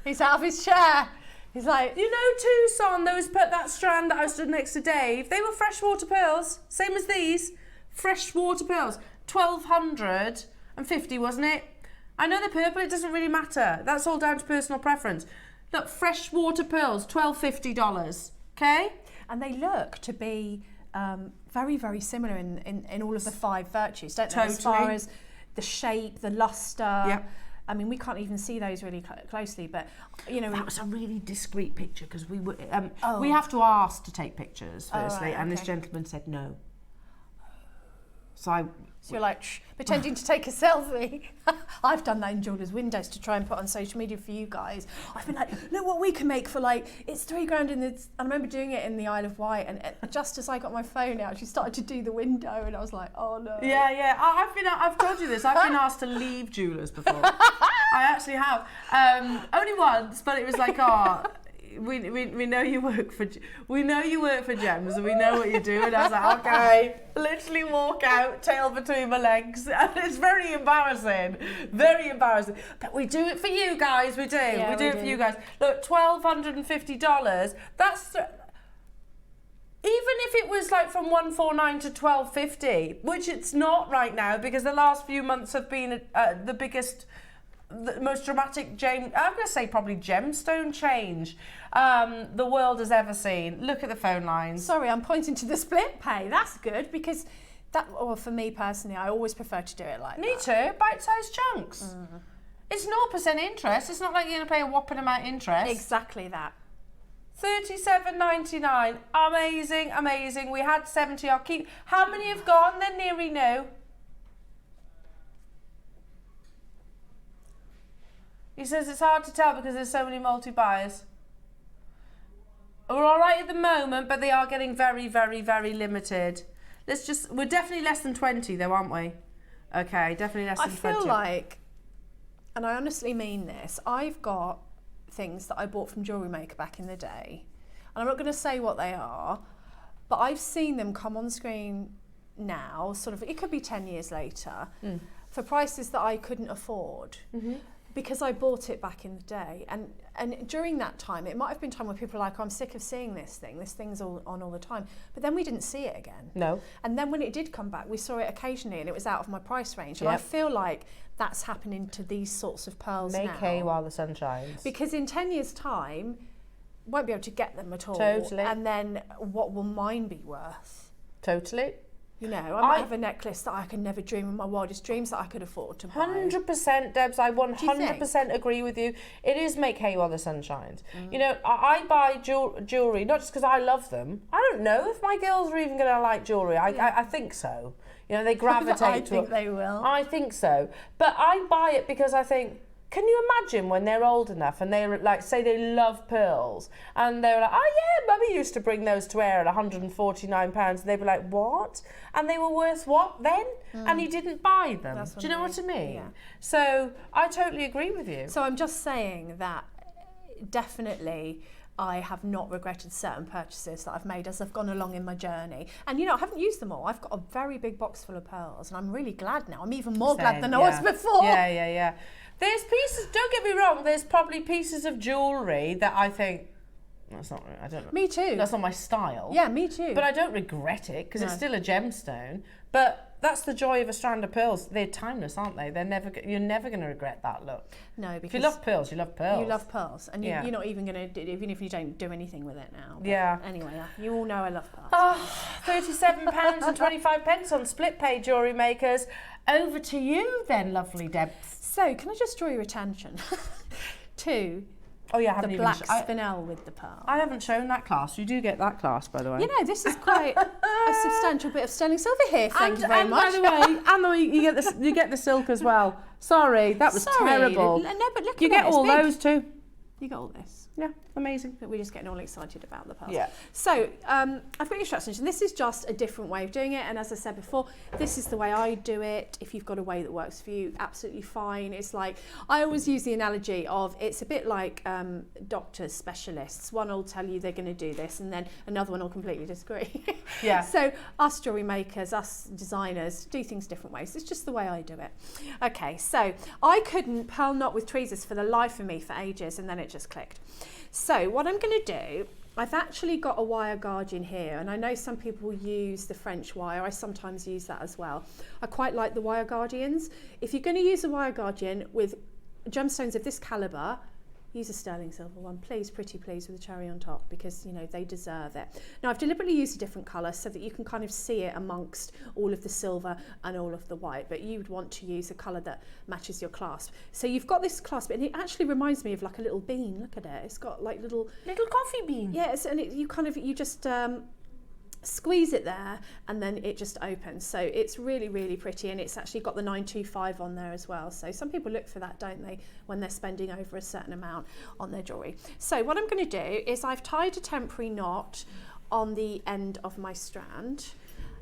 He's out of his chair. He's like... You know Tucson, that strand that I stood next to Dave? They were freshwater pearls, same as these. Freshwater pearls. 1,250, wasn't it? I know they're purple, it doesn't really matter. That's all down to personal preference. Look, freshwater pearls, $1,250, okay? And they look to be very, very similar in all of the 5 virtues, don't they? Totally. As far as the shape, the luster. Yep. I mean, we can't even see those really closely, but, you know... That was a really discreet picture because we were... We have to ask to take pictures, firstly, right, and this okay. gentleman said no. So you're like, pretending to take a selfie. I've done that in Jewellers Windows to try and put on social media for you guys. I've been like, look what we can make for like, it's $3,000 in this. I remember doing it in the Isle of Wight, and just as I got my phone out, she started to do the window, and I was like, oh no. Yeah. I've told you this. I've been asked to leave Jewellers before. I actually have. Only once, but it was like, oh... We know you work for Gems, and we know what you do. And I was like, okay, literally walk out, tail between my legs, and it's very embarrassing, But we do it for you guys. We do. Yeah, we do it for you guys. Look, $1,250. That's even if it was like from $149 to $1,250, which it's not right now because the last few months have been the biggest. The most dramatic I'm going to say probably gemstone change the world has ever seen. Look at the phone lines. Sorry, I'm pointing to the split pay. That's good because for me personally, I always prefer to do it like that. Me too, bite-sized chunks. It's 0% interest. It's not like you're going to pay a whopping amount of interest. Exactly that. $37.99. Amazing. We had 70. I'll keep. How many have gone? They're nearly no. He says it's hard to tell because there's so many multi-buyers. We're all right at the moment, but they are getting very, very, very limited. We're definitely less than 20 though, aren't we? Okay, definitely less than 20. I feel like, and I honestly mean this, I've got things that I bought from Jewellery Maker back in the day, and I'm not going to say what they are, but I've seen them come on screen now, sort of, it could be 10 years later, for prices that I couldn't afford. Because I bought it back in the day, and during that time, it might have been time where people were like, oh, I'm sick of seeing this thing's all on all the time, but then we didn't see it again. No. And then when it did come back, we saw it occasionally, and it was out of my price range. And I feel like that's happening to these sorts of pearls now. Make hay while the sun shines. Because in 10 years' time, won't be able to get them at all. Totally. And then what will mine be worth? Totally. You know, I might have a necklace that I could never dream in my wildest dreams that I could afford to buy. 100%, Debs. I 100% agree with you. It is make hay while the sun shines. You know, I buy jewellery, not just because I love them. I don't know if my girls are even going to like jewellery. I think so. You know, they gravitate to it. I think they will. I think so. But I buy it because I think, can you imagine when they're old enough and they're like, say they love pearls and they're like, oh yeah, Mummy used to bring those to wear at £149 and they'd be like, what? And they were worth what then? And you didn't buy them. Do you know what I mean? Yeah. So I totally agree with you. So I'm just saying that definitely I have not regretted certain purchases that I've made as I've gone along in my journey. And you know, I haven't used them all. I've got a very big box full of pearls and I'm really glad now. I'm even more glad than I was before. Yeah. There's pieces, don't get me wrong, there's probably pieces of jewellery that I think, that's not, I don't know. Me too. That's not my style. Yeah, me too. But I don't regret it because it's still a gemstone. But that's the joy of a strand of pearls. They're timeless, aren't they? You're never going to regret that look. No, because if you love pearls, you love pearls. You love pearls, and you're not even going to, even if you don't do anything with it now. But anyway, you all know I love pearls. £37.25 on split pay, Jewellery Makers. Over to you then, lovely Deb. So, can I just draw your attention to the black spinel with the pearl? I haven't shown that class. You do get that class, by the way. You know, this is quite a substantial bit of sterling silver here. Thank you very much. By the way, you get the silk as well. Sorry, that was terrible. No, but look you at get it. all those too. You got all this. Yeah, amazing. But we're just getting all excited about the pearls. Yeah. So I've got instructions, and this is just a different way of doing it. And as I said before, this is the way I do it. If you've got a way that works for you, absolutely fine. It's like, I always use the analogy of, it's a bit like doctors, specialists. One will tell you they're going to do this, and then another one will completely disagree. Yeah. So us jewellery makers, us designers, do things different ways. It's just the way I do it. Okay, so I couldn't pearl knot with tweezers for the life of me for ages, and then it just clicked. So what I'm going to do, I've actually got a wire guardian here, and I know some people use the French wire. I sometimes use that as well. I quite like the wire guardians. If you're going to use a wire guardian with gemstones of this calibre, use a sterling silver one, please, pretty please, with a cherry on top, because you know they deserve it. Now I've deliberately used a different colour so that you can kind of see it amongst all of the silver and all of the white, but you would want to use a colour that matches your clasp. So you've got this clasp, and it actually reminds me of like a little bean. Look at it, it's got like little coffee bean. Yes, and you just squeeze it there, and then it just opens. So it's really, really pretty, and it's actually got the 925 on there as well. So some people look for that, don't they, when they're spending over a certain amount on their jewellery. So what I'm going to do is I've tied a temporary knot on the end of my strand,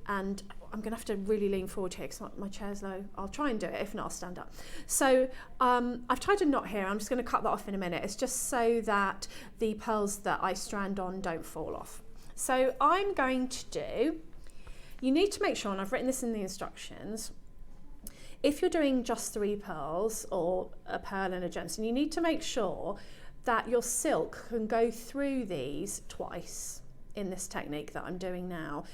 and I'm going to have to really lean forward here because my chair's low. I'll try and do it, if not I'll stand up. So I've tied a knot here. I'm just going to cut that off in a minute. It's just so that the pearls that I strand on don't fall off. So I'm going to do, you need to make sure, and I've written this in the instructions, if you're doing just 3 pearls or a pearl and a gemstone, you need to make sure that your silk can go through these twice in this technique that I'm doing now.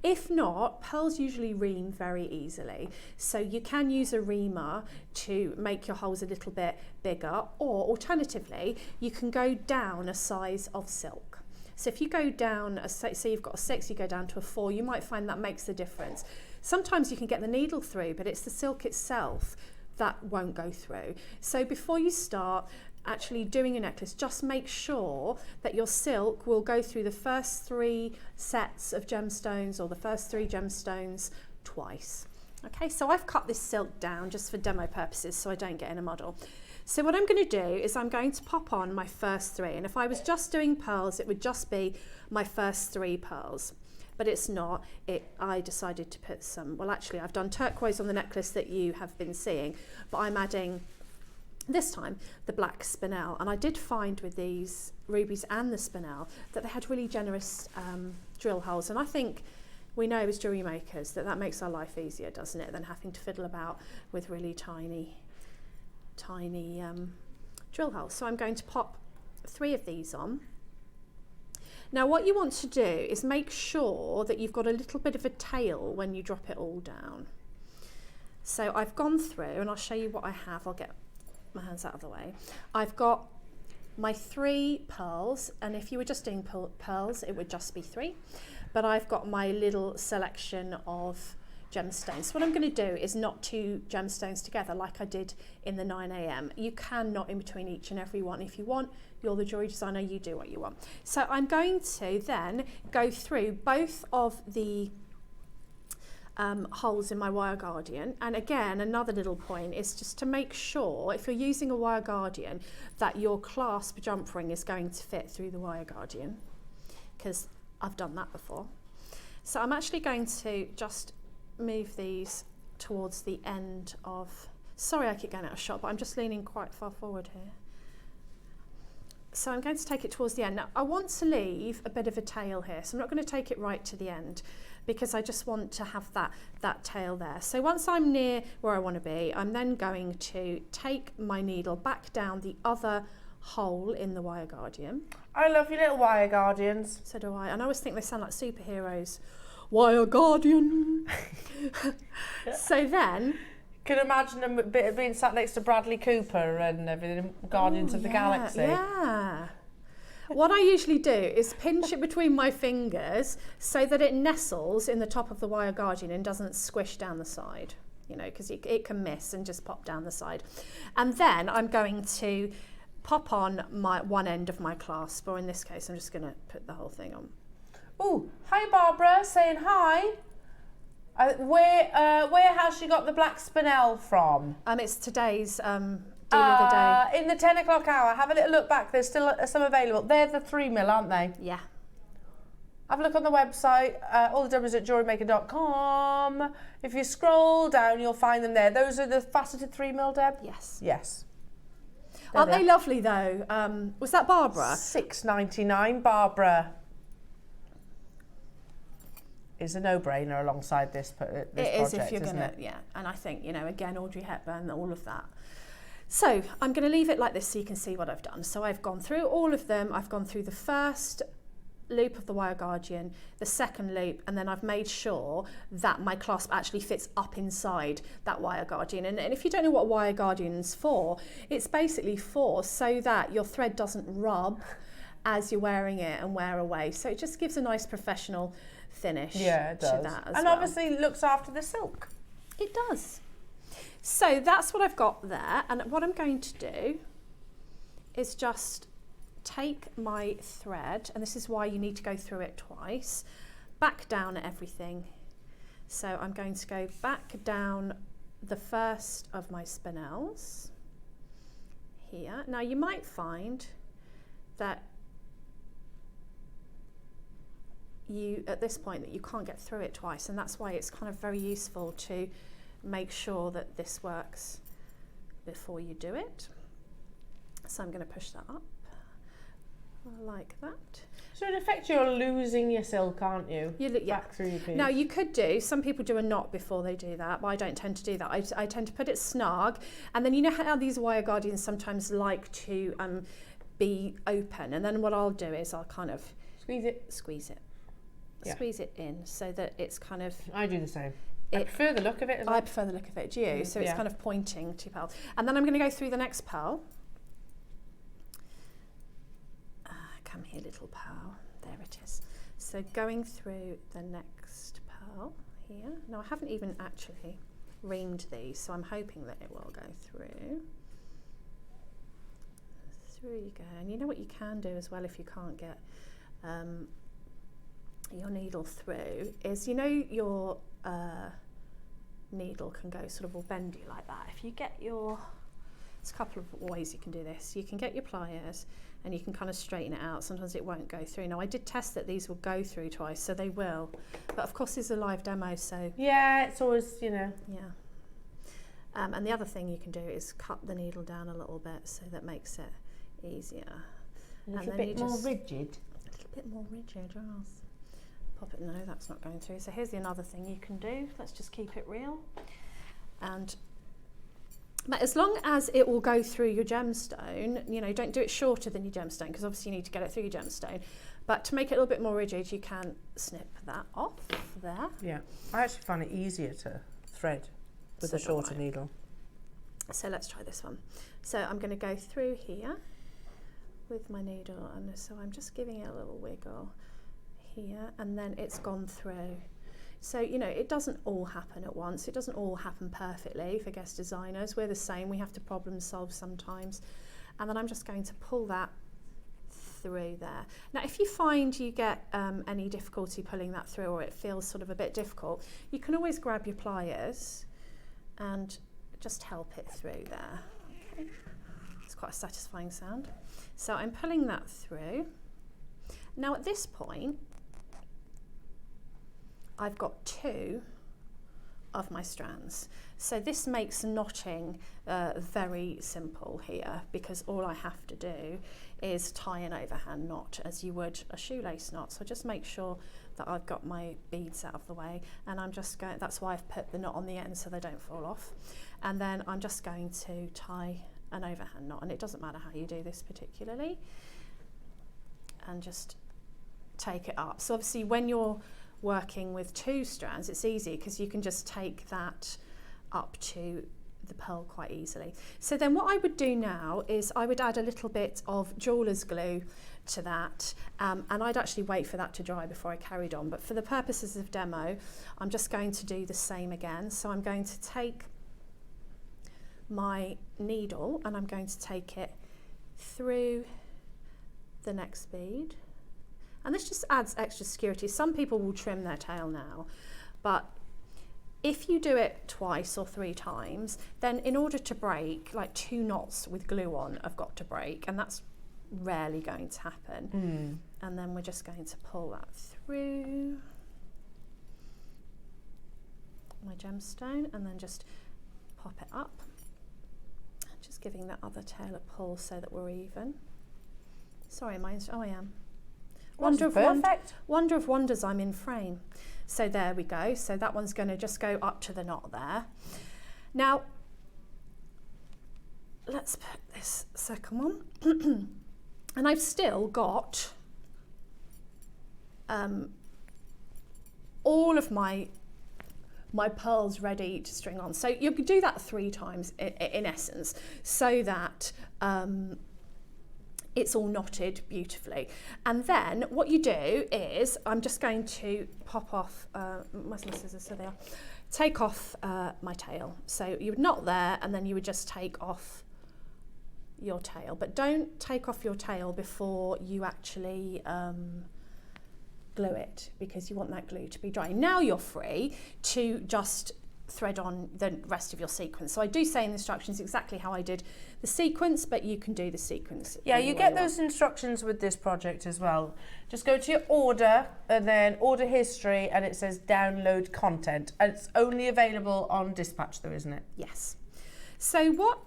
If not, pearls usually ream very easily. So you can use a reamer to make your holes a little bit bigger, or alternatively, you can go down a size of silk. So if you go down, say you've got a 6, you go down to a 4, you might find that makes the difference. Sometimes you can get the needle through, but it's the silk itself that won't go through. So before you start actually doing a necklace, just make sure that your silk will go through the first 3 sets of gemstones, or the first 3 gemstones twice. Okay, so I've cut this silk down just for demo purposes so I don't get in a muddle. So what I'm going to do is I'm going to pop on my first 3, and if I was just doing pearls, it would just be my first 3 pearls, but it's not. I decided to put some, well actually I've done turquoise on the necklace that you have been seeing, but I'm adding this time the black spinel, and I did find with these rubies and the spinel that they had really generous drill holes, and I think we know as jewellery makers that makes our life easier, doesn't it, than having to fiddle about with really tiny drill holes. So I'm going to pop 3 of these on. Now what you want to do is make sure that you've got a little bit of a tail when you drop it all down. So I've gone through, and I'll show you what I have. I'll get my hands out of the way. I've got my 3 pearls, and if you were just doing pearls it would just be 3, but I've got my little selection of gemstones. So what I'm going to do is knot 2 gemstones together like I did in the 9 AM. You can knot in between each and every one if you want. You're the jewellery designer, you do what you want. So I'm going to then go through both of the holes in my wire guardian, and again another little point is just to make sure, if you're using a wire guardian, that your clasp jump ring is going to fit through the wire guardian, because I've done that before. So I'm actually going to just move these towards the end of, sorry I keep going out of shot, but I'm just leaning quite far forward here. So I'm going to take it towards the end. Now I want to leave a bit of a tail here, so I'm not going to take it right to the end because I just want to have that tail there. So once I'm near where I want to be, I'm then going to take my needle back down the other hole in the wire guardian. I love your little wire guardians. So do I, and I always think they sound like superheroes. Wire guardian. So then, Can imagine them being sat next to Bradley Cooper and everything, Guardians of the Galaxy. Yeah. What I usually do is pinch it between my fingers so that it nestles in the top of the wire guardian and doesn't squish down the side, you know, because it can miss and just pop down the side. And then I'm going to pop on my one end of my clasp, or in this case, I'm just going to put the whole thing on. Oh, hi Barbara, saying hi. Where has she got the black spinel from? It's today's deal of the day. In the 10 o'clock hour, have a little look back. There's still some available. They're the 3 mil, aren't they? Yeah. Have a look on the website, all the W's at JewelleryMaker.com. If you scroll down, you'll find them there. Those are the faceted 3 mil, Deb? Yes. Yes. Aren't they lovely though? Was that Barbara? $6.99, Barbara. Is a no-brainer alongside this project, It is if you're isn't gonna, it? yeah. And I think, you know, again, Audrey Hepburn, all of that. So I'm going to leave it like this so you can see what I've done. So I've gone through all of them. I've gone through the first loop of the wire guardian, the second loop, and then I've made sure that my clasp actually fits up inside that wire guardian. And if you don't know what wire guardian's for, it's basically for so that your thread doesn't rub as you're wearing it and wear away. So it just gives a nice professional finish to that as and well. obviously looks after the silk. It does. So that's what I've got there, and what I'm going to do is just take my thread, and this is why you need to go through it twice, back down at everything. So I'm going to go back down the first of my spinels here. Now you might find that you at this point that you can't get through it twice, and that's why it's kind of very useful to make sure that this works before you do it. So I'm going to push that up like that. So in effect you're losing your silk, aren't you? Yeah. Back through your piece. Now you could do, some people do a knot before they do that, but I don't tend to do that. I tend to put it snug, and then you know how these wire guardians sometimes like to be open, and then what I'll do is I'll kind of squeeze it in so that it's kind of, I do the same. I prefer the look of it. I prefer the look of it, do you? So it's kind of pointing to pearl. And then I'm going to go through the next pearl. Come here, little pearl. There it is. So going through the next pearl here. Now I haven't even actually reamed these, so I'm hoping that it will go through. Through you go. And you know what you can do as well if you can't get your needle through is, you know, your needle can go sort of all bendy like that. If you get your, there's a couple of ways you can do this. You can get your pliers and you can kind of straighten it out. Sometimes it won't go through. Now I did test that these will go through twice, so they will. But of course this is a live demo, so. Yeah, it's always, you know. Yeah. And the other thing you can do is cut the needle down a little bit so that makes it easier. A little bit more rigid. A little bit more rigid, yes. Pop it, no, that's not going through. So here's another thing you can do. Let's just keep it real. But as long as it will go through your gemstone, you know, don't do it shorter than your gemstone, because obviously you need to get it through your gemstone. But to make it a little bit more rigid, you can snip that off there. Yeah, I actually find it easier to thread with a shorter needle. So let's try this one. So I'm going to go through here with my needle, and so I'm just giving it a little wiggle here, and then it's gone through. So, you know, it doesn't all happen at once. It doesn't all happen perfectly for guest designers. We're the same. We have to problem solve sometimes. And then I'm just going to pull that through there. Now, if you find you get any difficulty pulling that through, or it feels sort of a bit difficult, you can always grab your pliers and just help it through there. Okay. It's quite a satisfying sound. So I'm pulling that through. Now at this point, I've got 2 of my strands. So this makes knotting very simple here, because all I have to do is tie an overhand knot as you would a shoelace knot. So just make sure that I've got my beads out of the way, and I'm just going, that's why I've put the knot on the end so they don't fall off. And then I'm just going to tie an overhand knot, and it doesn't matter how you do this particularly, and just take it up. So obviously when you're working with 2 strands, it's easy because you can just take that up to the pearl quite easily. So then what I would do now is I would add a little bit of jeweller's glue to that, and I'd actually wait for that to dry before I carried on, but for the purposes of demo I'm just going to do the same again. So I'm going to take my needle and I'm going to take it through the next bead. And this just adds extra security. Some people will trim their tail now, but if you do it twice or 3 times, then in order to break, like 2 knots with glue on have got to break, and that's rarely going to happen. And then we're just going to pull that through my gemstone and then just pop it up, just giving that other tail a pull so that we're even. Sorry, I am. Wonder of wonders, I'm in frame. So there we go. So that one's going to just go up to the knot there. Now, let's put this second one. And I've still got all of my pearls ready to string on. So you could do that 3 times in essence, so that it's all knotted beautifully. And then what you do is, I'm just going to pop off, where's my scissors? So they are. Take off my tail. So you would knot there, and then you would just take off your tail. But don't take off your tail before you actually glue it, because you want that glue to be dry. Now you're free to just thread on the rest of your sequence. So I do say in the instructions exactly how I did the sequence, but you can do the sequence. Yeah, you get those instructions with this project as well. Just go to your order and then order history, and it says download content, and it's only available on Dispatch though, isn't it? Yes. So what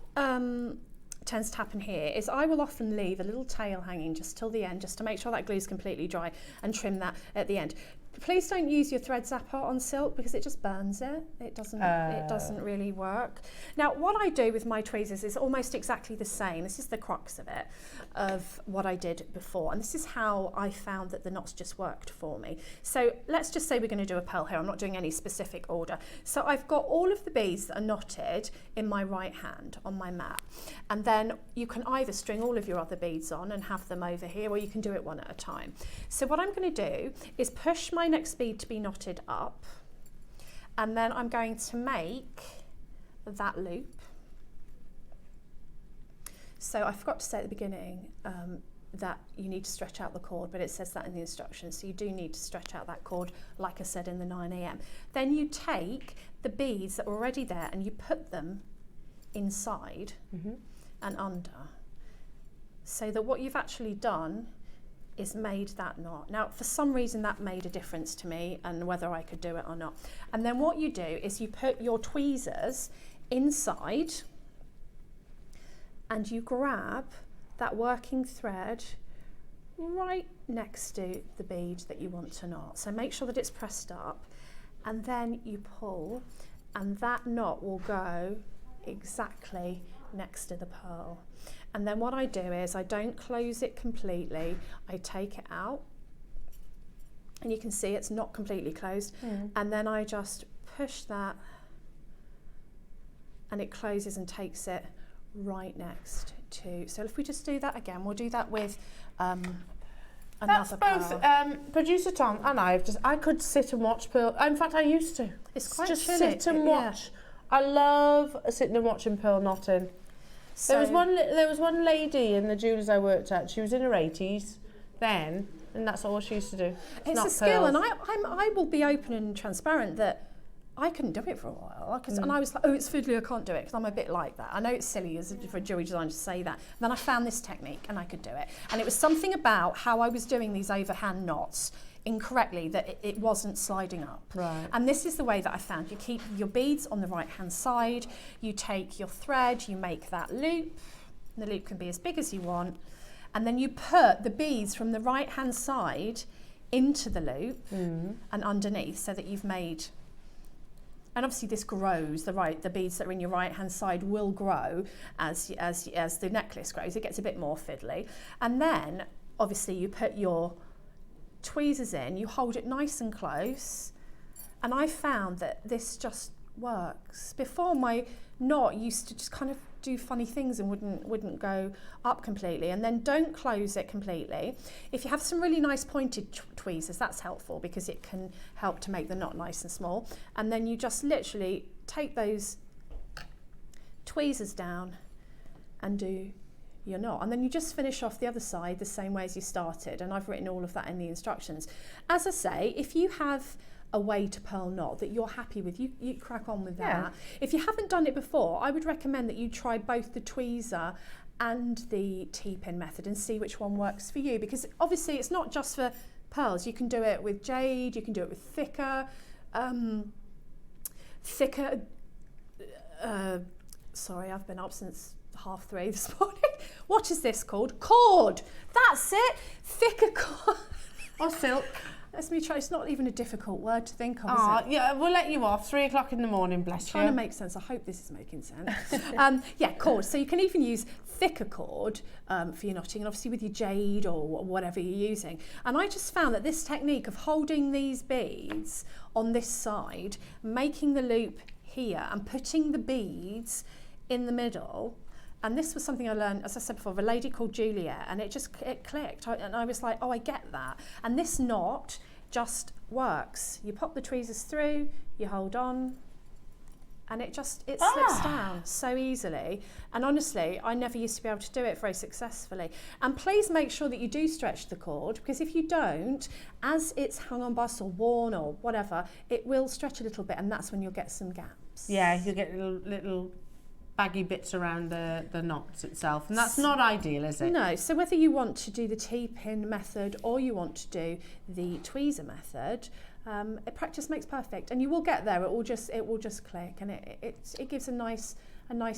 tends to happen here is I will often leave a little tail hanging just till the end, just to make sure that glue is completely dry, and trim that at the end. Please don't use your thread zapper on silk, because it just burns it. It doesn't really work. Now, what I do with my tweezers is almost exactly the same. This is the crux of it, of what I did before. And this is how I found that the knots just worked for me. So let's just say we're going to do a pearl here. I'm not doing any specific order. So I've got all of the beads that are knotted in my right hand on my mat. And then you can either string all of your other beads on and have them over here, or you can do it one at a time. So what I'm going to do is push my next bead to be knotted up, and then I'm going to make that loop. So I forgot to say at the beginning that you need to stretch out the cord, but it says that in the instructions, so you do need to stretch out that cord, like I said in the 9 AM. Then you take the beads that were already there and you put them inside and under, so that what you've actually done is made that knot. Now, for some reason that made a difference to me, and whether I could do it or not. And then what you do is you put your tweezers inside and you grab that working thread right next to the bead that you want to knot. So make sure that it's pressed up, and then you pull, and that knot will go exactly next to the pearl. And then what I do is I don't close it completely. I take it out, and you can see it's not completely closed. And then I just push that, and it closes and takes it right next to. So if we just do that again, we'll do that with another That's both pearl. Producer I could sit and watch pearl. In fact, I used to. It's quite just chilly. sit and watch. I love sitting and watching pearl knotting. So There was one lady in the jewellers I worked at. She was in her 80s then, and that's all she used to do. it's knot a skill, pearls. and I will be open and transparent that I couldn't do it for a while, and I was like, oh, it's fiddly, I can't do it, because I'm a bit like that. I know it's silly for a jewellery designer to say that. And then I found this technique and I could do it. And it was something about how I was doing these overhand knots incorrectly that it wasn't sliding up. Right. And this is the way that I found. You keep your beads on the right hand side, you take your thread, you make that loop. The loop can be as big as you want, and then you put the beads from the right hand side into the loop and underneath, so that you've made. And obviously this grows, the beads that are in your right hand side will grow as the necklace grows. It gets a bit more fiddly. And then obviously you put your tweezers in, you hold it nice and close, and I found that this just works. Before, my knot used to just kind of do funny things and wouldn't go up completely. And then don't close it completely. If you have some really nice pointed tweezers, that's helpful, because it can help to make the knot nice and small. And then you just literally take those tweezers down and do your knot, and then you just finish off the other side the same way as you started. And I've written all of that in the instructions. As I say, if you have a way to pearl knot that you're happy with, you crack on with that. Yeah. If you haven't done it before, I would recommend that you try both the tweezer and the T-pin method and see which one works for you, because obviously it's not just for pearls. You can do it with jade, you can do it with thicker, sorry, I've been up since 3:30 this morning. What is this called? Cord. That's it. Thicker cord. Or silk. Let me try. It's not even a difficult word to think of, Oh, is it? yeah, we'll let you off. 3 o'clock in the morning, bless you. Trying to make sense. I hope this is making sense. Yeah, cord. So you can even use thicker cord for your knotting, and obviously with your jade or whatever you're using. And I just found that this technique of holding these beads on this side, making the loop here and putting the beads in the middle, and this was something I learned, as I said before, of a lady called Juliet, and it clicked, and I was like, oh, I get that. And this knot just works. You pop the tweezers through, you hold on, and it slips down so easily. And honestly, I never used to be able to do it very successfully. And please make sure that you do stretch the cord, because if you don't, as it's hung on bus or worn or whatever, it will stretch a little bit, and that's when you'll get some gaps. Yeah, you'll get little baggy bits around the knots itself, and that's not ideal, is it? No, so whether you want to do the T-pin method or you want to do the tweezer method, practice makes perfect, and you will get there. It will just click, and it gives a nice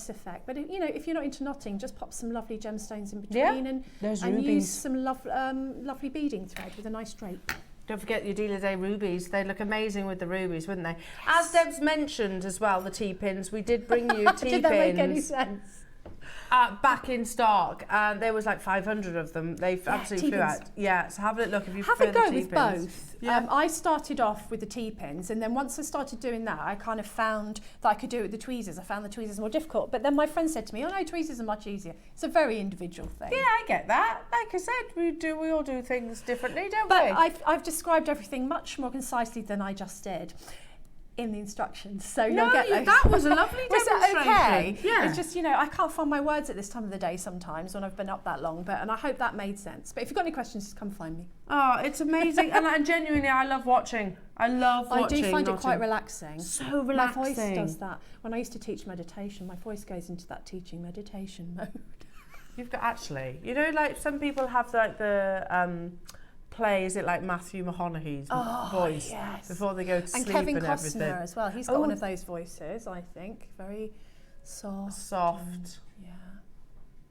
effect. But if you're not into knotting, just pop some lovely gemstones in between, and use some lovely beading thread with a nice drape. Don't forget your Dealer Day rubies. They look amazing with the rubies, wouldn't they? As Deb's mentioned as well, the T-pins. We did bring you T-pins. Did that make any sense? Back in stock, and there was like 500 of them. They've absolutely flew out. Yeah, so have a look if you have prefer a go the with T-pins. both. Yeah. I started off with the T-pins, and then once I started doing that, I kind of found that I could do it with the tweezers. I found the tweezers more difficult, but then my friend said to me, "Oh no, tweezers are much easier." It's a very individual thing. Yeah, I get that. Like I said, we all do things differently, don't but we? I've described everything much more concisely than I just did in the instructions, so No, you'll get those. that was a lovely Was demonstration. it okay? Yeah. It's just, I can't find my words at this time of the day sometimes when I've been up that long, and I hope that made sense. But if you've got any questions, just come find me. Oh, it's amazing. and genuinely, I love watching. I do find it knotting. quite relaxing. So relaxing. My voice does that. When I used to teach meditation, my voice goes into that teaching meditation mode. You've got like some people have like the play, is it like Matthew McConaughey's voice before they go to sleep Kevin and Costner everything. as well. He's got one of those voices, I think. Very soft. Yeah.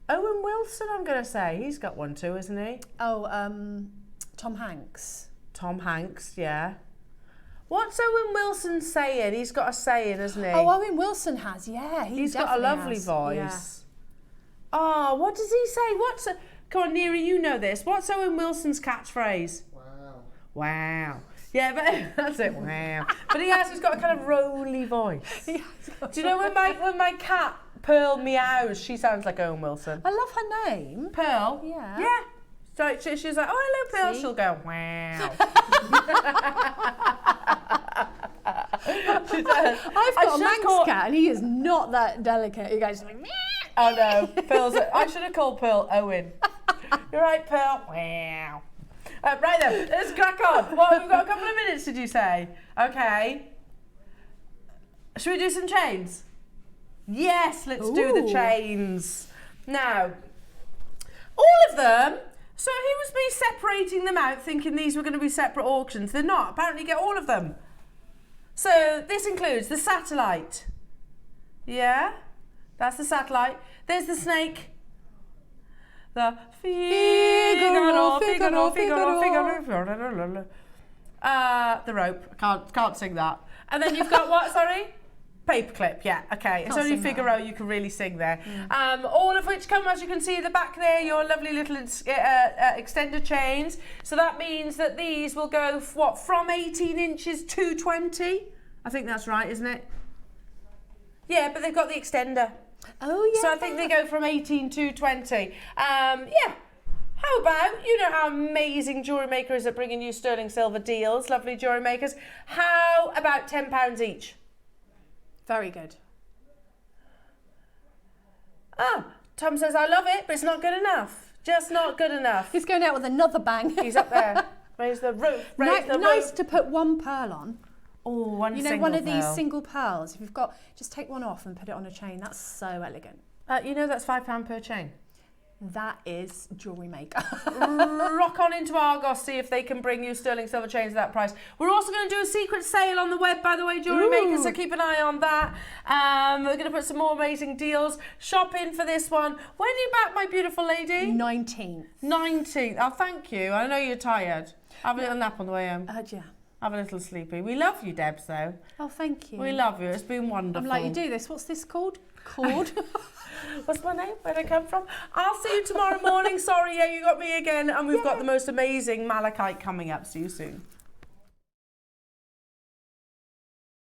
Owen Wilson, I'm going to say. He's got one too, isn't he? Oh, Tom Hanks. Tom Hanks, yeah. What's Owen Wilson saying? He's got a saying, hasn't he? Oh, Owen Wilson has, yeah. He's got a lovely voice. Yeah. Oh, what does he say? Come on, Neary, you know this. What's Owen Wilson's catchphrase? Wow. Wow. Yeah, but that's it. Wow. But he's got a kind of rolly voice. Do you know when my cat Pearl meows, she sounds like Owen Wilson. I love her name. Pearl? Yeah. Yeah. So she's like, oh, hello, Pearl. See? She'll go, wow. I've got a Manx cat, and he is not that delicate. He goes like, oh no, Pearl's. I should have called Pearl Owen. You're right, Pearl. Wow. Right then, let's crack on. Well, we've got a couple of minutes, did you say? Okay. Should we do some chains? Yes, let's do the chains. Now, all of them. So he was me separating them out, thinking these were going to be separate auctions. They're not. Apparently, you get all of them. So this includes the satellite. Yeah, that's the satellite. There's the snake. The Figaro. The rope. I can't sing that. And then you've got what? Sorry. Paperclip, yeah, okay. It's only Figaro you can really sing there. All of which come, as you can see at the back there, your lovely little extender chains. So that means that these will go, from 18 inches to 20? I think that's right, isn't it? Yeah, but they've got the extender. Oh, yeah. So I think they go from 18 to 20. Yeah. How about, you know how amazing Jewellery Maker is at bringing you sterling silver deals, lovely Jewellery Makers. How about £10 each? Very good. Ah, Tom says, I love it, but it's not good enough. Just not good enough. He's going out with another bang. He's up there. Raise the roof. Raise the nice roof. to put one pearl on. Oh, one You know, single one of these pearl. single pearls. If you've got, just take one off and put it on a chain. That's so elegant. You know that's £5 per chain. That is Jewellery Maker. Rock on into Argos, see if they can bring you sterling silver chains at that price. We're also going to do a secret sale on the web, by the way, Jewellery Maker, so keep an eye on that. We're going to put some more amazing deals. Shop in for this one. When are you back, my beautiful lady? 19th. 19th. Oh, thank you. I know you're tired. Have a little nap on the way home. Yeah. Have a little sleepy. We love you, Debs, though. Oh, thank you. We love you. It's been wonderful. I'm like, you do this. What's this called? Called? What's my name? Where'd I come from? I'll see you tomorrow morning. Sorry, yeah, you got me again. And we've got the most amazing malachite coming up. See you soon.